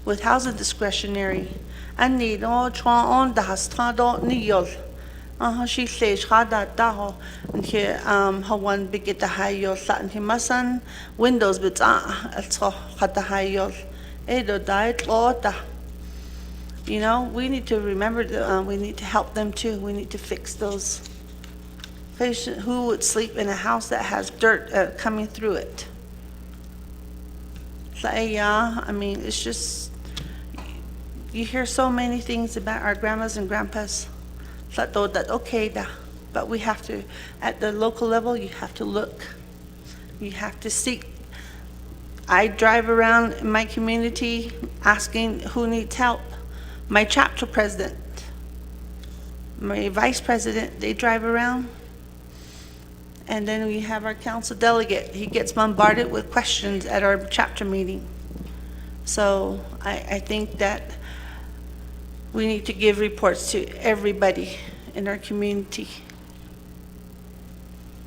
with housing discretionary. I need all on the hastado niyol. She says hada taho and here hawan bigit the hayol satin himasan windows but also hada hayol edo diet lota. You know, we need to remember that we need to help them too. We need to fix those. Who would sleep in a house that has dirt coming through it? Yeah, I mean, it's just, you hear so many things about our grandmas and grandpas. That okay, but we have to, at the local level, you have to look. You have to seek. I drive around in my community asking who needs help. My chapter president, my vice president, they drive around. And then we have our council delegate. He gets bombarded with questions at our chapter meeting. So I think that we need to give reports to everybody in our community.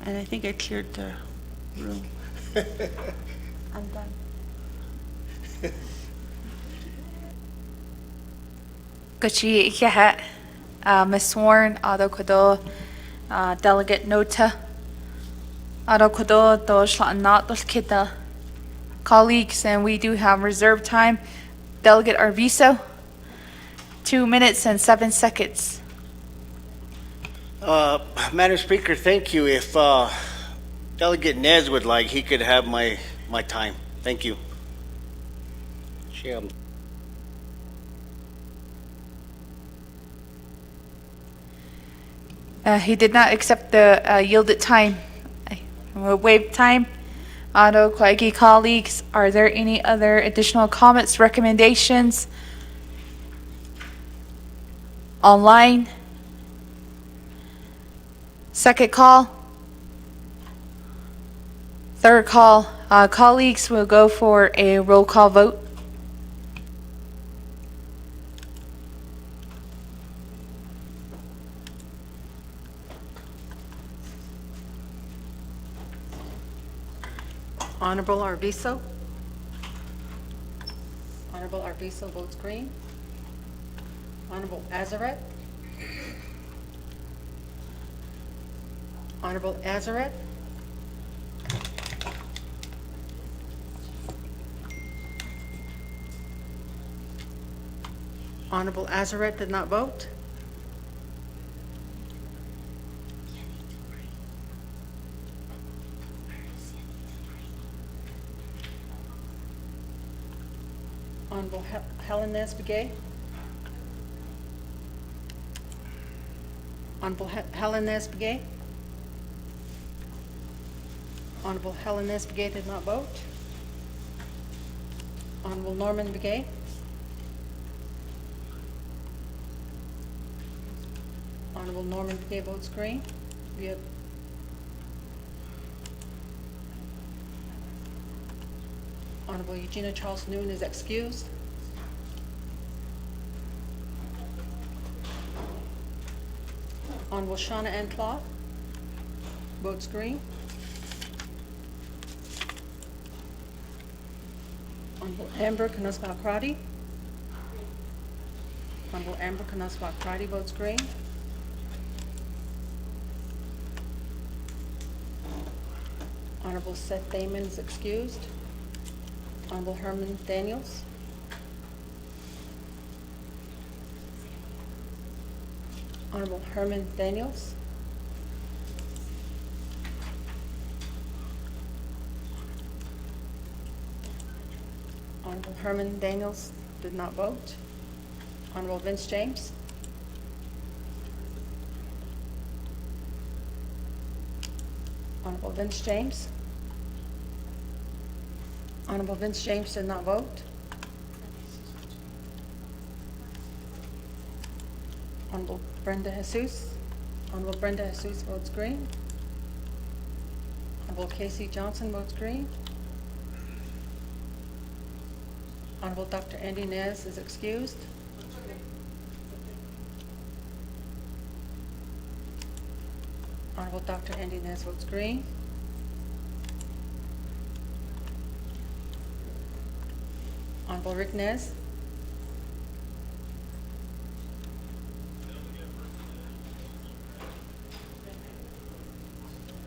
And I think I cleared the room. I'm done. Gachi Ikehet, Ms. Warren, Ado Kodo, Delegate Nota, Ado Kodo, Not Kita, colleagues, and we do have reserve time. Delegate Arviso, 2 minutes and 7 seconds. Madam Speaker, thank you. If Delegate Nez would like, he could have my time. Thank you. He did not accept the yielded time. We'll waive time. Ado Koigi colleagues, are there any other additional comments, recommendations? Online? Second call? Third call? Colleagues, we'll go for a roll call vote. Honorable Arviso. Honorable Arviso votes green. Honorable Azaret. Honorable Azaret. Honorable Azaret did not vote. Honorable Helen Nesbegay. Honorable Helen Nesbegay. Honorable Helen Nesbegay did not vote. Honorable Norman Begay. Honorable Norman Begay votes green. We have Honorable Eugenia Charles Noon is excused. Honorable Shauna Ann Claw votes green. Honorable Amber Kanaswa-Crotty. Honorable Amber Kanaswa-Crotty votes green. Honorable Seth Damon is excused. Honorable Herman Daniels. Honorable Herman Daniels. Honorable Herman Daniels did not vote. Honorable Vince James. Honorable Vince James. Honorable Vince James did not vote. Honorable Brenda Jesus. Honorable Brenda Jesus votes green. Honorable Casey Johnson votes green. Honorable Dr. Andy Nez is excused. Honorable Dr. Andy Nez votes green. Honorable Rick Nez.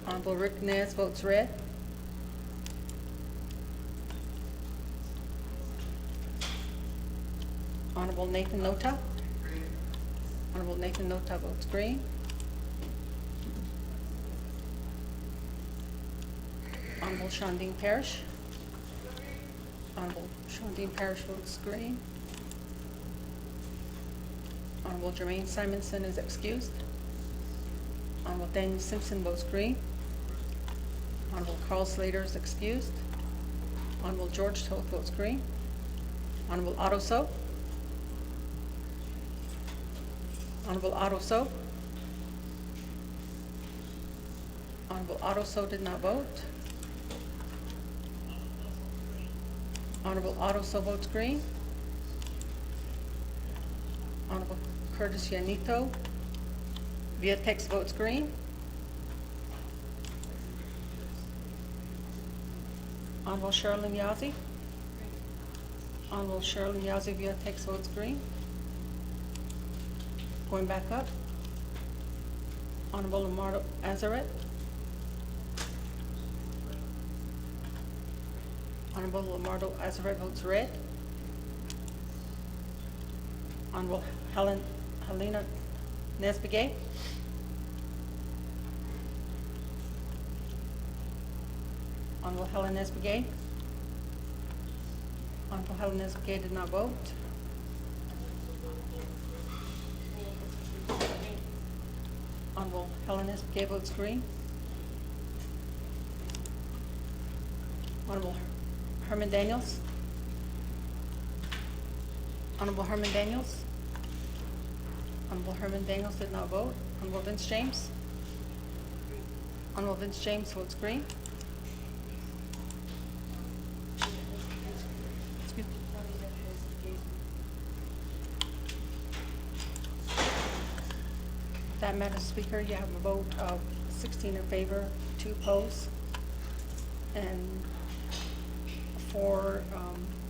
Honorable Rick Nez votes red. Honorable Nathan Nota. Honorable Nathan Nota votes green. Honorable Shondine Parrish. Honorable Shondine Parrish votes green. Honorable Jermaine Simonson is excused. Honorable Daniel Simpson votes green. Honorable Carl Slater is excused. Honorable George Toth votes green. Honorable Otto So. Honorable Otto So. Honorable Otto So did not vote. Honorable Otto So votes green. Honorable Curtis Yanito via text votes green. Honorable Sherilyn Yazzie. Honorable Sherilyn Yazzie via text votes green. Going back up. Honorable Lamardo Azaret. Honorable Lamardo Azaret votes red. Honorable Helena Nesbegay. Honorable Helen Nesbegay. Honorable Helen Nesbegay did not vote. Honorable Helen Nesbegay votes green. Honorable Herman Daniels. Honorable Herman Daniels. Honorable Herman Daniels did not vote. Honorable Vince James. Honorable Vince James votes green. That, Madam Speaker, you have a vote of 16 in favor, 2 opposed, and 4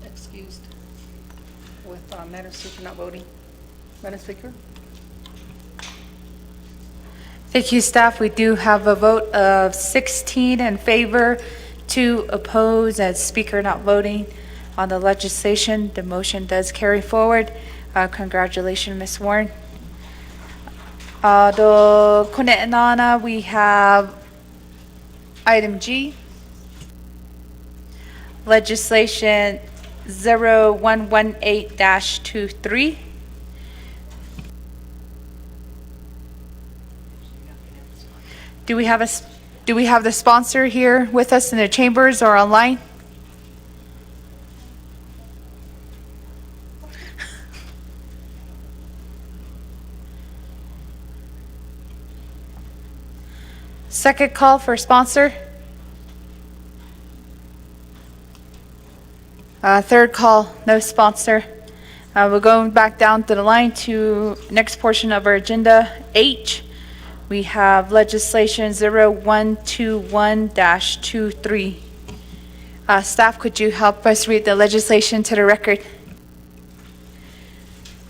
excused, with Madam Speaker not voting. Madam Speaker? Thank you, staff. We do have a vote of 16 in favor, 2 opposed, and Speaker not voting on the legislation. The motion does carry forward. Congratulations, Ms. Warren. The Kune'anana, we have item G, legislation 0118-23. Do we have the sponsor here with us in the chambers or online? Second call for sponsor. Third call, no sponsor. We're going back down to the line to next portion of our agenda, H. We have legislation 0121-23. Staff, could you help us read the legislation to the record?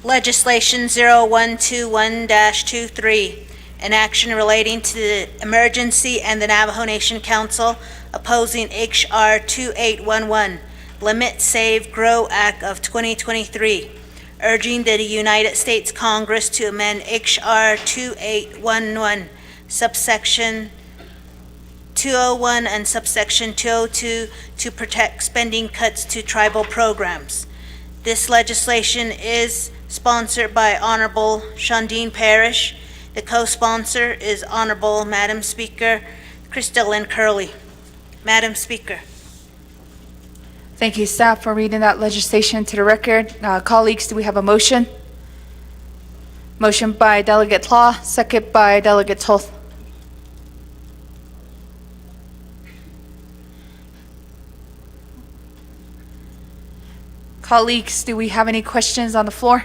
Legislation 0121-23, an action relating to the emergency and the Navajo Nation Council opposing H.R. 2811, Limit, Save, Grow Act of 2023, urging the United States Congress to amend H.R. 2811, subsection 201 and subsection 202 to protect spending cuts to tribal programs. This legislation is sponsored by Honorable Shondine Parrish. The co-sponsor is Honorable Madam Speaker Krista Lynn Curley. Madam Speaker. Thank you, staff, for reading that legislation to the record. Colleagues, do we have a motion? Motion by Delegate Tlaw, second by Delegate Toth. Colleagues, do we have any questions on the floor?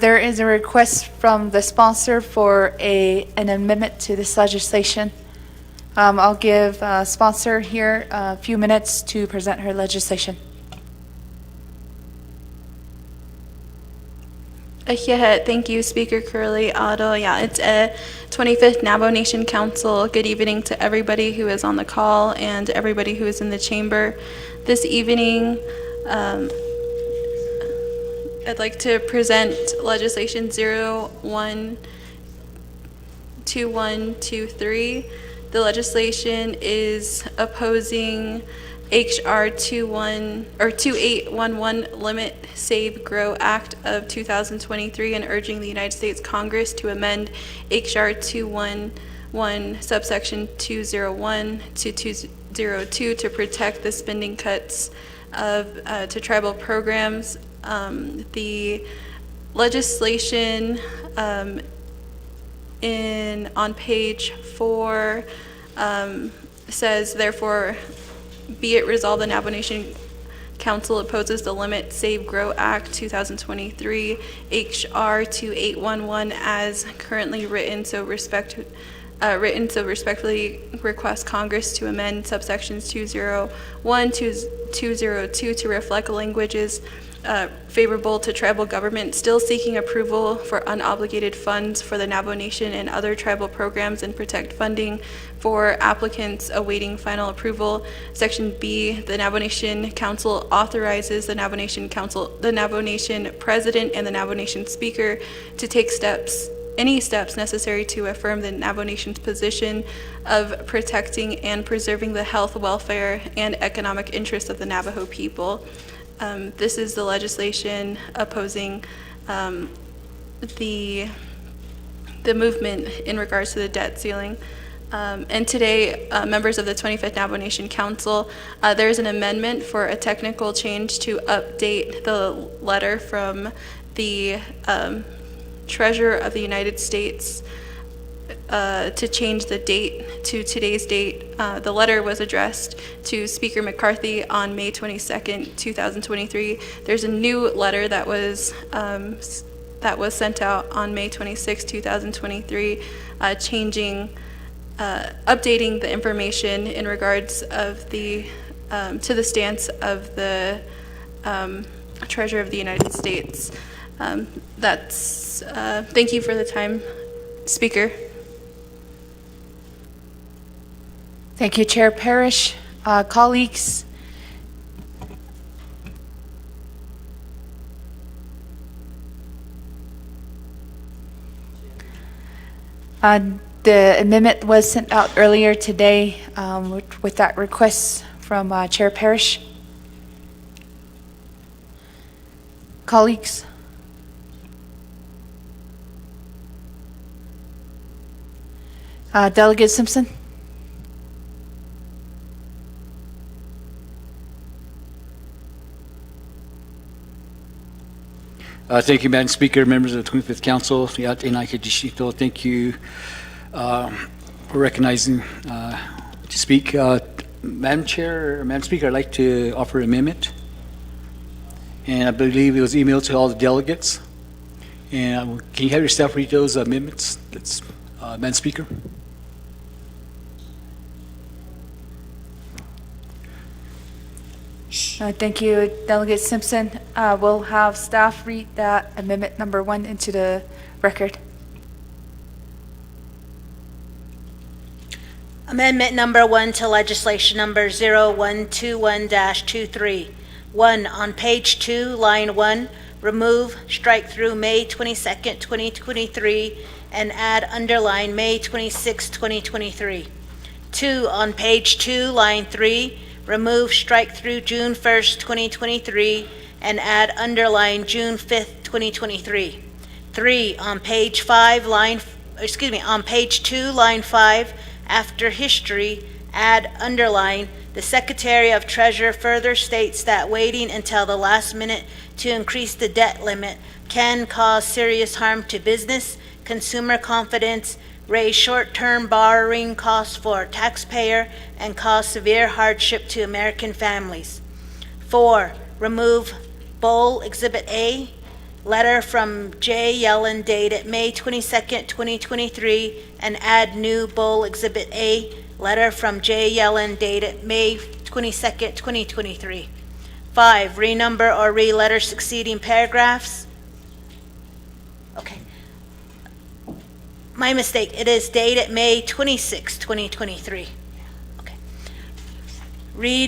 There is a request from the sponsor for an amendment to this legislation. I'll give sponsor here a few minutes to present her legislation. Thank you, Speaker Curley Otto. Yeah, it's a 25th Navajo Nation Council. Good evening to everybody who is on the call and everybody who is in the chamber. This evening, I'd like to present legislation 012123. The legislation is opposing HR 2811 Limit Save Grow Act of 2023 and urging the United States Congress to amend HR 211 subsection 201 to 202 to protect the spending cuts to tribal programs. The legislation on page 4 says, therefore, be it resolved, the Navajo Nation Council opposes the Limit Save Grow Act 2023 HR 2811 as currently written, so respectfully request Congress to amend subsections 201 to 202 to reflect languages favorable to tribal government, still seeking approval for unobligated funds for the Navajo Nation and other tribal programs, and protect funding for applicants awaiting final approval. Section B, the Navajo Nation Council authorizes the Navajo Nation President and the Navajo Nation Speaker to take any steps necessary to affirm the Navajo Nation's position of protecting and preserving the health, welfare, and economic interests of the Navajo people. This is the legislation opposing the movement in regards to the debt ceiling. And today, members of the 25th Navajo Nation Council, there is an amendment for a technical change to update the letter from the Treasurer of the United States to change the date to today's date. The letter was addressed to Speaker McCarthy on May 22nd, 2023. There's a new letter that was sent out on May 26, 2023, updating the information in regards of to the stance of the Treasurer of the United States. Thank you for the time, Speaker. Thank you, Chair Parrish. Colleagues, the amendment was sent out earlier today with that request from Chair Parrish. Colleagues. Delegate Simpson. Thank you, Madam Speaker, members of the 25th Council. Thank you for recognizing to speak. Madam Speaker, I'd like to offer an amendment. And I believe it was emailed to all the delegates. And can you have your staff read those amendments? That's Madam Speaker. Thank you, Delegate Simpson. We'll have staff read that amendment number 1 into the record. Amendment number 1 to legislation number 0121-23. 1, on page 2, line 1, remove, strike through May 22nd, 2023, and add underline May 26, 2023. 2, on page 2, line 3, remove, strike through June 1st, 2023, and add underline June 5th, 2023. 3, on page 5, on page 2, line 5, after history, add underline, the Secretary of Treasury further states that waiting until the last minute to increase the debt limit can cause serious harm to business, consumer confidence, raise short-term borrowing costs for taxpayer, and cause severe hardship to American families. 4, remove Bowl Exhibit A, letter from J. Yellen dated May 22nd, 2023, and add new Bowl Exhibit A, letter from J. Yellen dated May 22nd, 2023. 5, renumber or re-letter succeeding paragraphs. Okay. My mistake. It is dated May 26, 2023. Okay.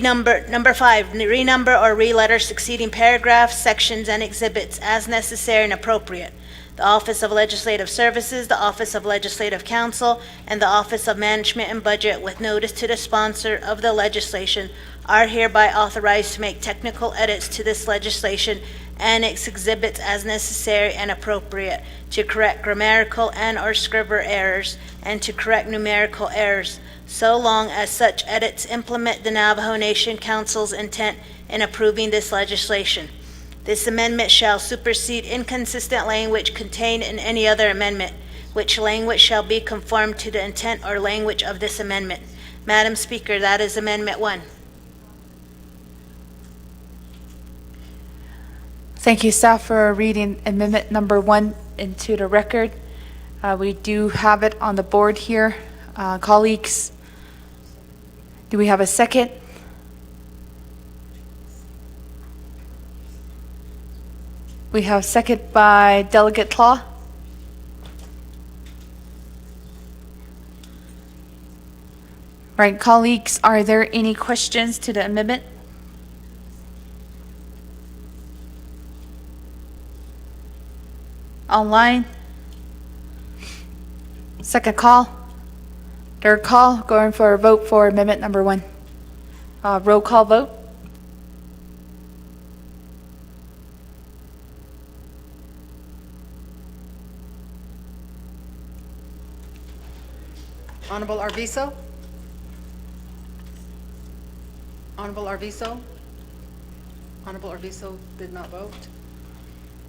Number 5, renumber or re-letter succeeding paragraphs, sections, and exhibits as necessary and appropriate. The Office of Legislative Services, the Office of Legislative Counsel, and the Office of Management and Budget, with notice to the sponsor of the legislation, are hereby authorized to make technical edits to this legislation and its exhibits as necessary and appropriate, to correct grammatical and/or scrivener errors, and to correct numerical errors, so long as such edits implement the Navajo Nation Council's intent in approving this legislation. This amendment shall supersede inconsistent language contained in any other amendment, which language shall be conformed to the intent or language of this amendment. Madam Speaker, that is Amendment 1. Thank you, staff, for reading amendment number 1 into the record. We do have it on the board here. Colleagues, do we have a second? We have second by Delegate Claw. Right, colleagues, are there any questions to the amendment? Online? Second call? Third call? Going for a vote for amendment number 1. Roll call vote? Honorable Arvizo? Honorable Arvizo? Honorable Arvizo did not vote.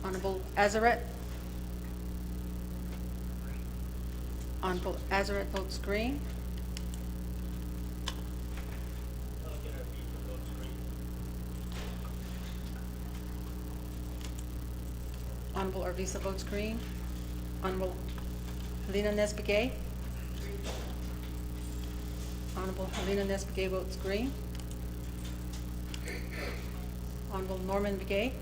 Honorable Azaret? Honorable Azaret votes green. Honorable Arvizo votes green. Honorable Helena Nesbegay? Honorable Helena Nesbegay votes green. Honorable Norman Begay?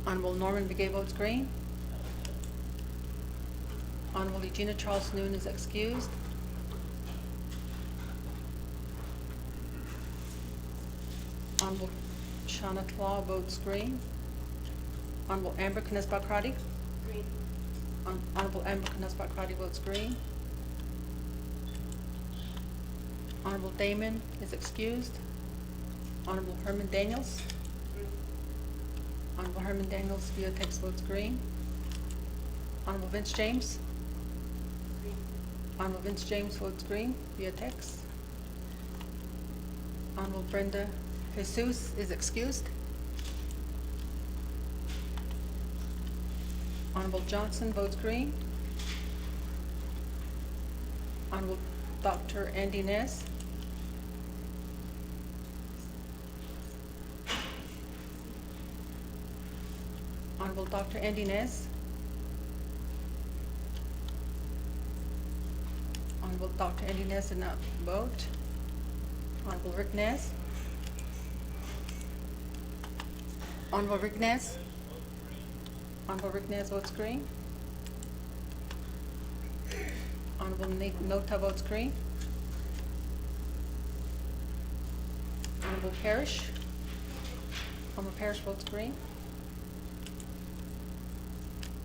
Honorable Norman Begay votes green. Honorable Regina Charles Noon is excused. Honorable Shauna Claw votes green. Honorable Amber Knesbat-Crotty? Green. Honorable Amber Knesbat-Crotty votes green. Honorable Damon is excused. Honorable Herman Daniels? Green. Honorable Herman Daniels via text votes green. Honorable Vince James? Green. Honorable Vince James votes green via text. Honorable Brenda Jesus is excused. Honorable Johnson votes green. Honorable Dr. Andy Ness. Honorable Dr. Andy Ness. Honorable Dr. Andy Ness did not vote. Honorable Rick Ness. Honorable Rick Ness. Honorable Rick Ness votes green. Honorable Nota votes green. Honorable Parrish. Honorable Parrish votes green.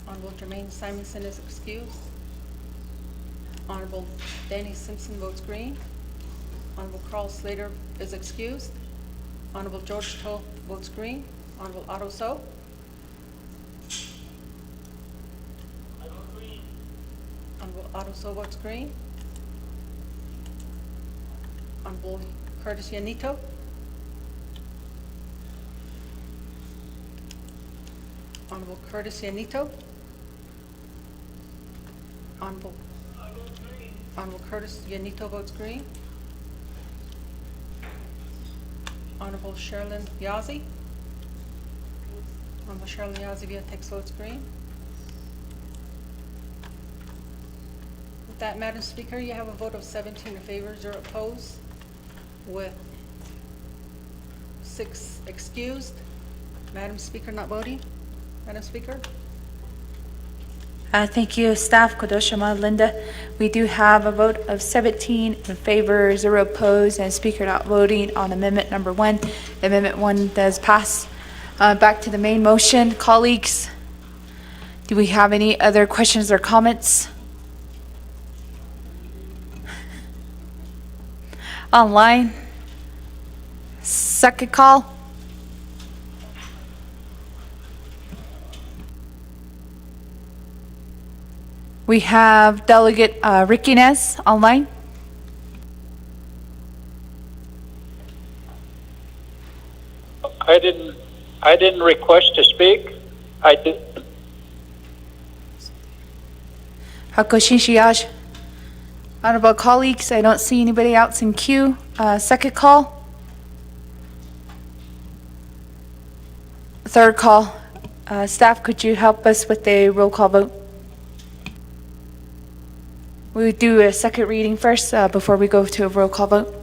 Honorable Jermaine Simonson is excused. Honorable Danny Simpson votes green. Honorable Carl Slater is excused. Honorable George Toll votes green. Honorable Otto So. Honorable Otto So votes green. Honorable Curtis Yanito. Honorable Curtis Yanito. Honorable Curtis Yanito votes green. Honorable Sherilyn Yazzie. Honorable Sherilyn Yazzie via text votes green. With that, Madam Speaker, you have a vote of 17 in favor, 0 opposed, with 6 excused. Madam Speaker not voting? Madam Speaker? Thank you, staff, Kodoshima, Linda. We do have a vote of 17 in favor, 0 opposed, and speaker not voting on amendment number 1. Amendment 1 does pass. Back to the main motion. Colleagues, do we have any other questions or comments? Online? Second call? We have Delegate Ricky Nez online. I didn't request to speak. I did. Hakoshin Shiaj. Honorable colleagues, I don't see anybody else in queue. Second call. Third call. Staff, could you help us with the roll call vote? We would do a second reading first before we go to a roll call vote.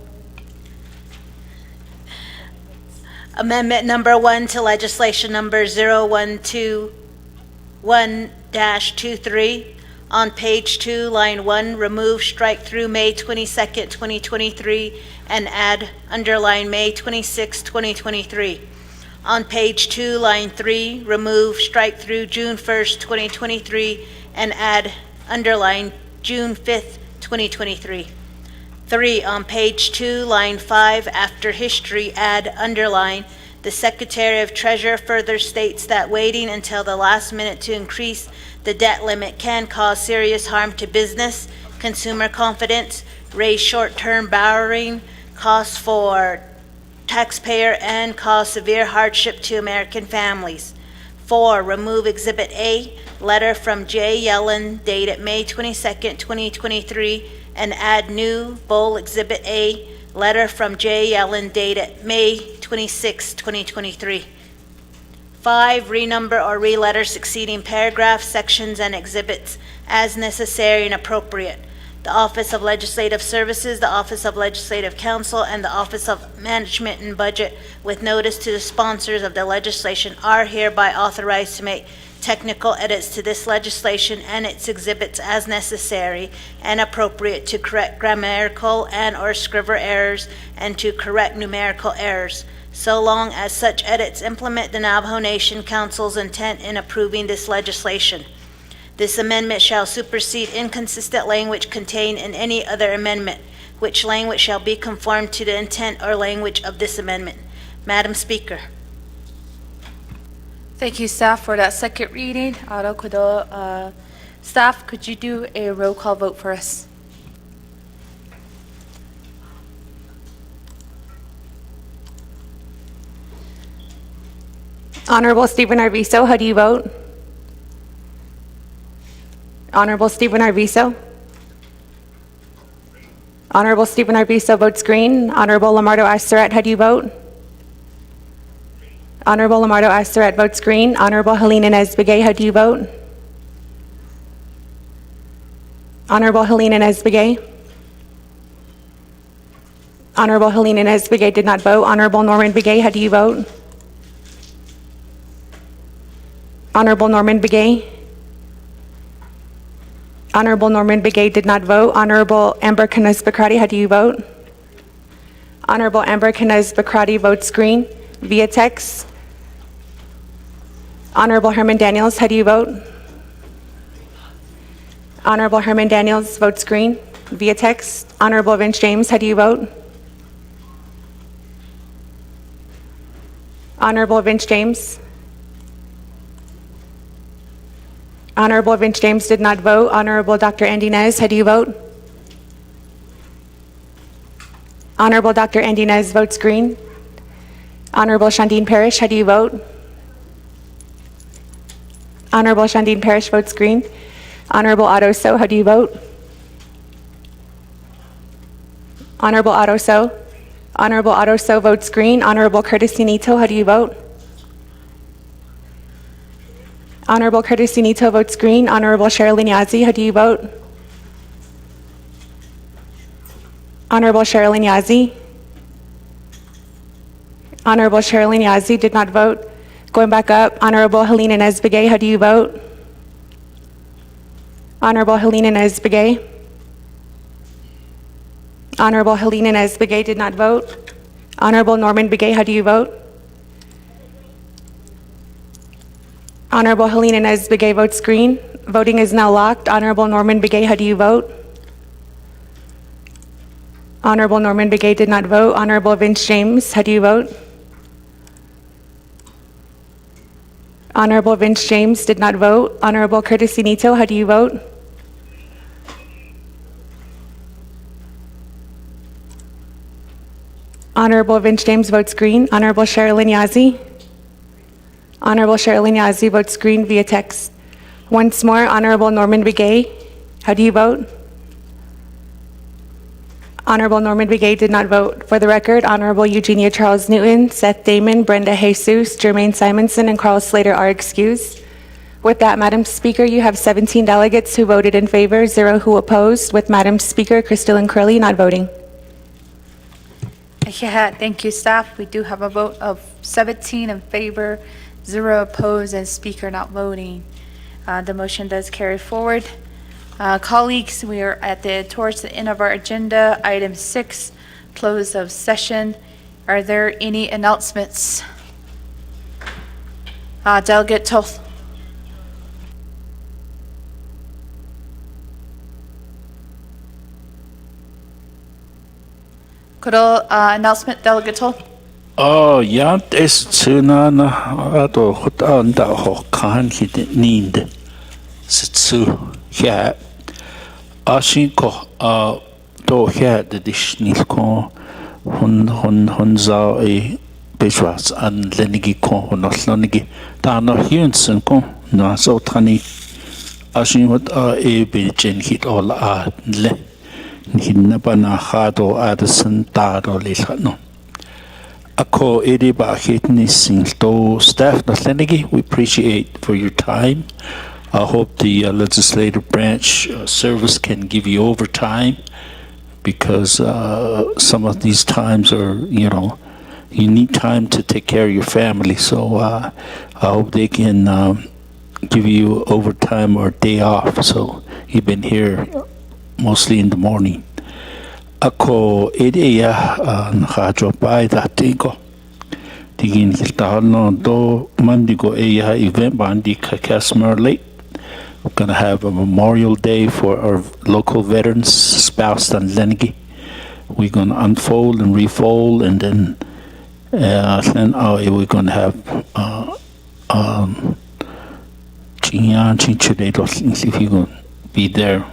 Amendment number 1 to legislation number 0121-23. On page 2, line 1, remove strike through May 22nd, 2023, and add underline May 26, 2023. On page 2, line 3, remove strike through June 1st, 2023, and add underline June 5th, 2023. 3, on page 2, line 5, after history, add underline, the Secretary of Treasury further states that waiting until the last minute to increase the debt limit can cause serious harm to business, consumer confidence, raise short-term borrowing costs for taxpayer, and cause severe hardship to American families. 4, remove Exhibit A, letter from J. Yellen dated May 22nd, 2023, and add new bold Exhibit A, letter from J. Yellen dated May 26, 2023. 5, renumber or re-letter succeeding paragraphs, sections, and exhibits as necessary and appropriate. The Office of Legislative Services, the Office of Legislative Counsel, and the Office of Management and Budget, with notice to the sponsors of the legislation, are hereby authorized to make technical edits to this legislation and its exhibits as necessary and appropriate to correct grammatical and/or scrivener errors and to correct numerical errors, so long as such edits implement the Navajo Nation Council's intent in approving this legislation. This amendment shall supersede inconsistent language contained in any other amendment, which language shall be conformed to the intent or language of this amendment. Madam Speaker. Thank you, staff, for that second reading. Staff, could you do a roll call vote for us? Honorable Stephen Arvizo, how do you vote? Honorable Stephen Arvizo? Honorable Stephen Arvizo votes green. Honorable Lamardo Asteret, how do you vote? Honorable Lamardo Asteret votes green. Honorable Helena Inez-Begay, how do you vote? Honorable Helena Inez-Begay? Honorable Helena Inez-Begay did not vote. Honorable Norman Begay, how do you vote? Honorable Norman Begay? Honorable Norman Begay did not vote. Honorable Amber Canez-Bacrati, how do you vote? Honorable Amber Canez-Bacrati votes green via text. Honorable Herman Daniels, how do you vote? Honorable Herman Daniels votes green via text. Honorable Vince James, how do you vote? Honorable Vince James? Honorable Vince James did not vote. Honorable Dr. Andy Nez, how do you vote? Honorable Dr. Andy Nez votes green. Honorable Shandine Parrish, how do you vote? Honorable Shandine Parrish votes green. Honorable Otto So, how do you vote? Honorable Otto So. Honorable Otto So votes green. Honorable Curtis Nito, how do you vote? Honorable Curtis Nito votes green. Honorable Sherilyn Yazzie, how do you vote? Honorable Sherilyn Yazzie. Honorable Sherilyn Yazzie did not vote. Going back up, Honorable Helena Nesbegay, how do you vote? Honorable Helena Nesbegay. Honorable Helena Nesbegay did not vote. Honorable Norman Begay, how do you vote? Honorable Helena Nesbegay votes green. Voting is now locked. Honorable Norman Begay, how do you vote? Honorable Norman Begay did not vote. Honorable Vince James, how do you vote? Honorable Vince James did not vote. Honorable Curtis Nito, how do you vote? Honorable Vince James votes green. Honorable Sherilyn Yazzie. Honorable Sherilyn Yazzie votes green via text. Once more, Honorable Norman Begay, how do you vote? Honorable Norman Begay did not vote. For the record, Honorable Eugenia Charles Newton, Seth Damon, Brenda Jesus, Jermaine Simonson, and Carl Slater are excused. With that, Madam Speaker, you have 17 delegates who voted in favor, 0 who opposed, with Madam Speaker Crystalline Curley not voting. Yeah, thank you, staff. We do have a vote of 17 in favor, 0 opposed, and speaker not voting. The motion does carry forward. Colleagues, we are towards the end of our agenda. Item 6, close of session. Are there any announcements? Delegate Toth. Could announcement, Delegate Toth? Oh, ja, es tuna na ato hotanda ho kan hit need sitsu ja ashin ko do ja de dishnil ko hon za e bishwas an lenigi ko honoslonigi ta no hyunsen ko na so tani ashin hot e bilchen hit all le hinna bana hado adsen ta do le Ako edi ba hitni singto staff na Lenigi, we appreciate for your time. I hope the legislative branch service can give you overtime because some of these times are, you need time to take care of your family. So I hope they can give you overtime or day off. So you've been here mostly in the morning. Ako ideya nakajo pa dati ko. Tigin kita no do mandigo eya event bandi Casimir Lake. We're gonna have a Memorial Day for our local veterans spoused on Lenigi. We're gonna unfold and refold, and then we're gonna have if you gonna be there.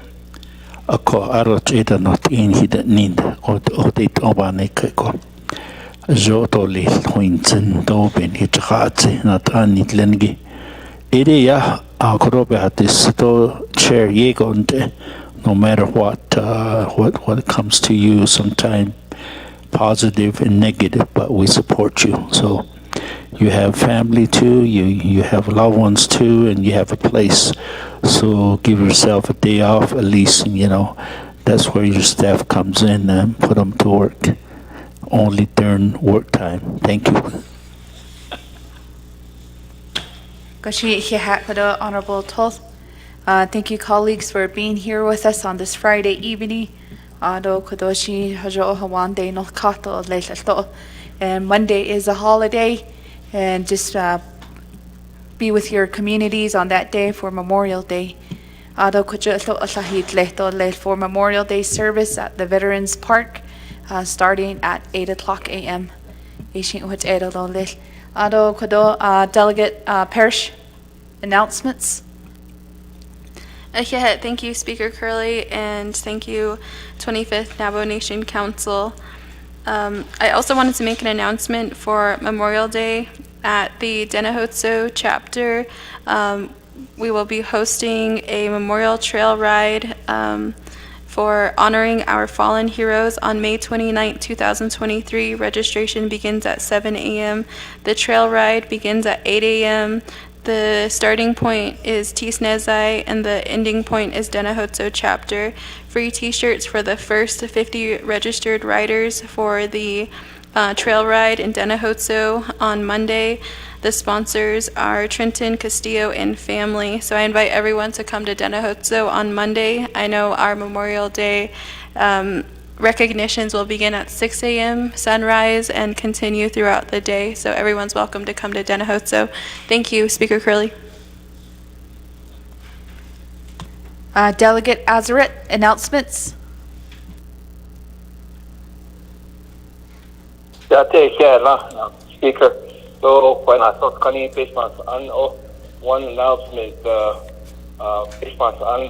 Ako arot eda not in hida need o de obane ko joto le hointen do ben hitrat not anit lengi ede ya akoro be hatis to chair yegonte no matter what comes to you, sometime positive and negative, but we support you. So you have family too, you have loved ones too, and you have a place. So give yourself a day off at least, that's where your staff comes in and put them to work only during work time. Thank you. Honorable Toth. Thank you, colleagues, for being here with us on this Friday evening. And Monday is a holiday, and just be with your communities on that day for Memorial Day. For Memorial Day service at the Veterans Park, starting at 8 o'clock a.m. Delegate Parrish, announcements. Thank you, Speaker Curley, and thank you, 25th Navajo Nation Council. I also wanted to make an announcement for Memorial Day at the Denahotso chapter. We will be hosting a memorial trail ride for honoring our fallen heroes on May 29, 2023. Registration begins at 7 a.m. The trail ride begins at 8 a.m. The starting point is Tisnezai and the ending point is Denahotso chapter. Free t-shirts for the first 50 registered riders for the trail ride in Denahotso on Monday. The sponsors are Trenton, Castillo, and family. So I invite everyone to come to Dennahotso on Monday. I know our Memorial Day recognitions will begin at 6 a.m. sunrise and continue throughout the day. So everyone's welcome to come to Dennahotso. Thank you, Speaker Curley. Delegate Azeret, announcements. Yeah, take care, Speaker. So, when I thought Kani Pishmas and one announcement, Pishmas and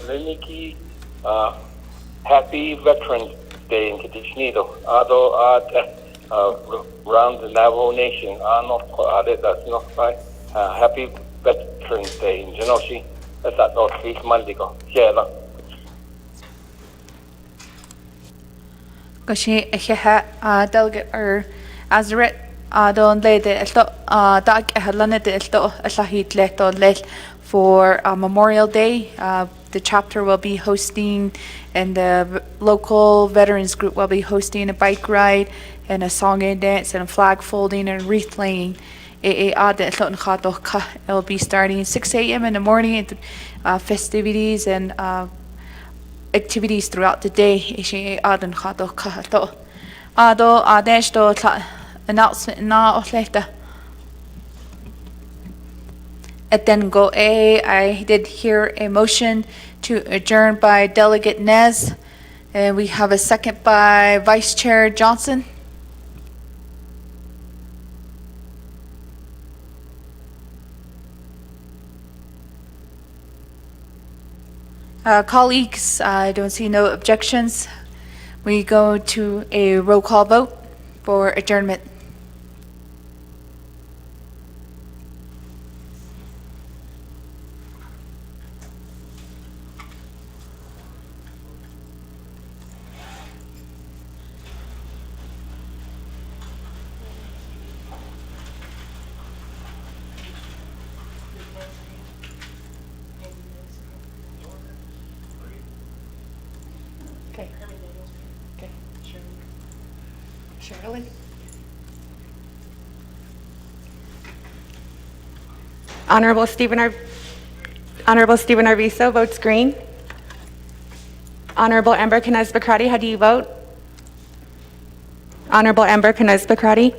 Liniki, Happy Veterans Day in Kitishnido. Ado around the Navajo Nation, that's not right. Happy Veterans Day in Genoshi. That's not week Monday. Yeah, Goshi eheha delegate or Azeret don lede elto dag ehalane de elto alahit leto lel for Memorial Day. The chapter will be hosting, and the local veterans group will be hosting a bike ride and a song and dance and a flag folding and wreath laying. It will be starting 6 a.m. in the morning, and festivities and activities throughout the day. Announcement na ohleta. And then go A, I did hear a motion to adjourn by Delegate Nez, and we have a second by Vice Chair Johnson. Colleagues, I don't see no objections. We go to a roll call vote for adjournment. Okay. Okay. Shirley? Honorable Stephen Arvizo votes green. Honorable Amber Canez-Bacrati, how do you vote? Honorable Amber Canez-Bacrati.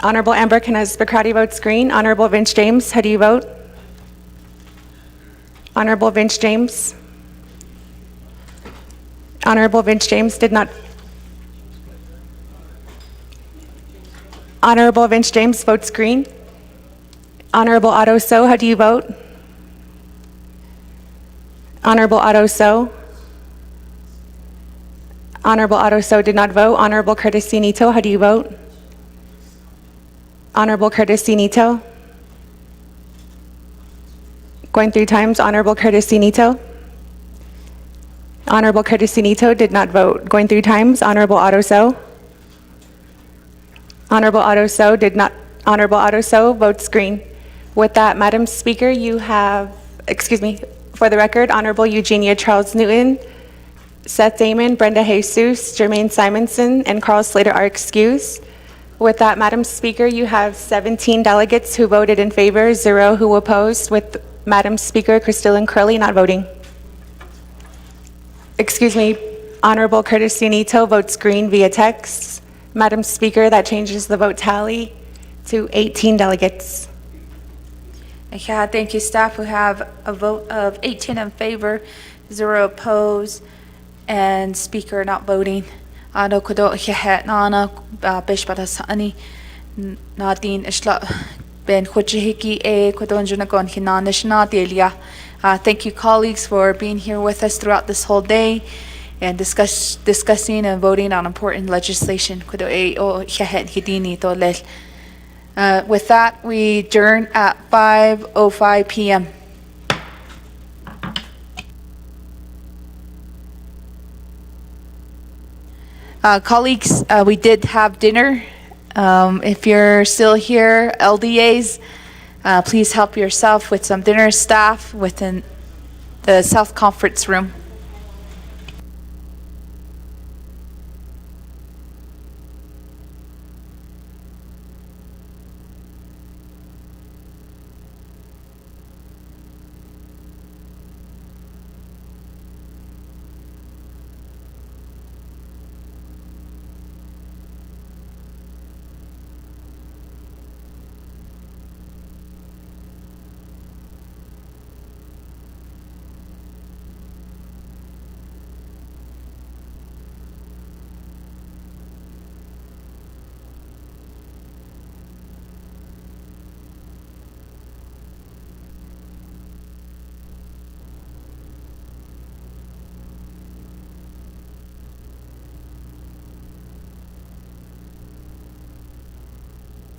Honorable Amber Canez-Bacrati votes green. Honorable Vince James, how do you vote? Honorable Vince James. Honorable Vince James did not. Honorable Vince James votes green. Honorable Otto So, how do you vote? Honorable Otto So. Honorable Otto So did not vote. Honorable Curtis Nito, how do you vote? Honorable Curtis Nito. Going 3 times, Honorable Curtis Nito. Honorable Curtis Nito did not vote. Going 3 times, Honorable Otto So. Honorable Otto So did not. Honorable Otto So votes green. With that, Madam Speaker, you have, excuse me, for the record, Honorable Eugenia Charles Newton, Seth Damon, Brenda Jesus, Jermaine Simonson, and Carl Slater are excused. With that, Madam Speaker, you have 17 delegates who voted in favor, 0 who opposed, with Madam Speaker Crystalline Curley not voting. Excuse me, Honorable Curtis Nito votes green via text. Madam Speaker, that changes the vote tally to 18 delegates. Okay, thank you, staff. We have a vote of 18 in favor, 0 opposed, and speaker not voting. Ano kudo hihet nana bish batasani nadin ishla ben khujihiki e kudon junagon hinanish nadelia. Thank you, colleagues, for being here with us throughout this whole day and discussing and voting on important legislation. Kudo e o hihet hidini to lel. With that, we adjourn at 5:05 p.m. Colleagues, we did have dinner. If you're still here, LDAs, please help yourself with some dinner. Staff within the South Conference room.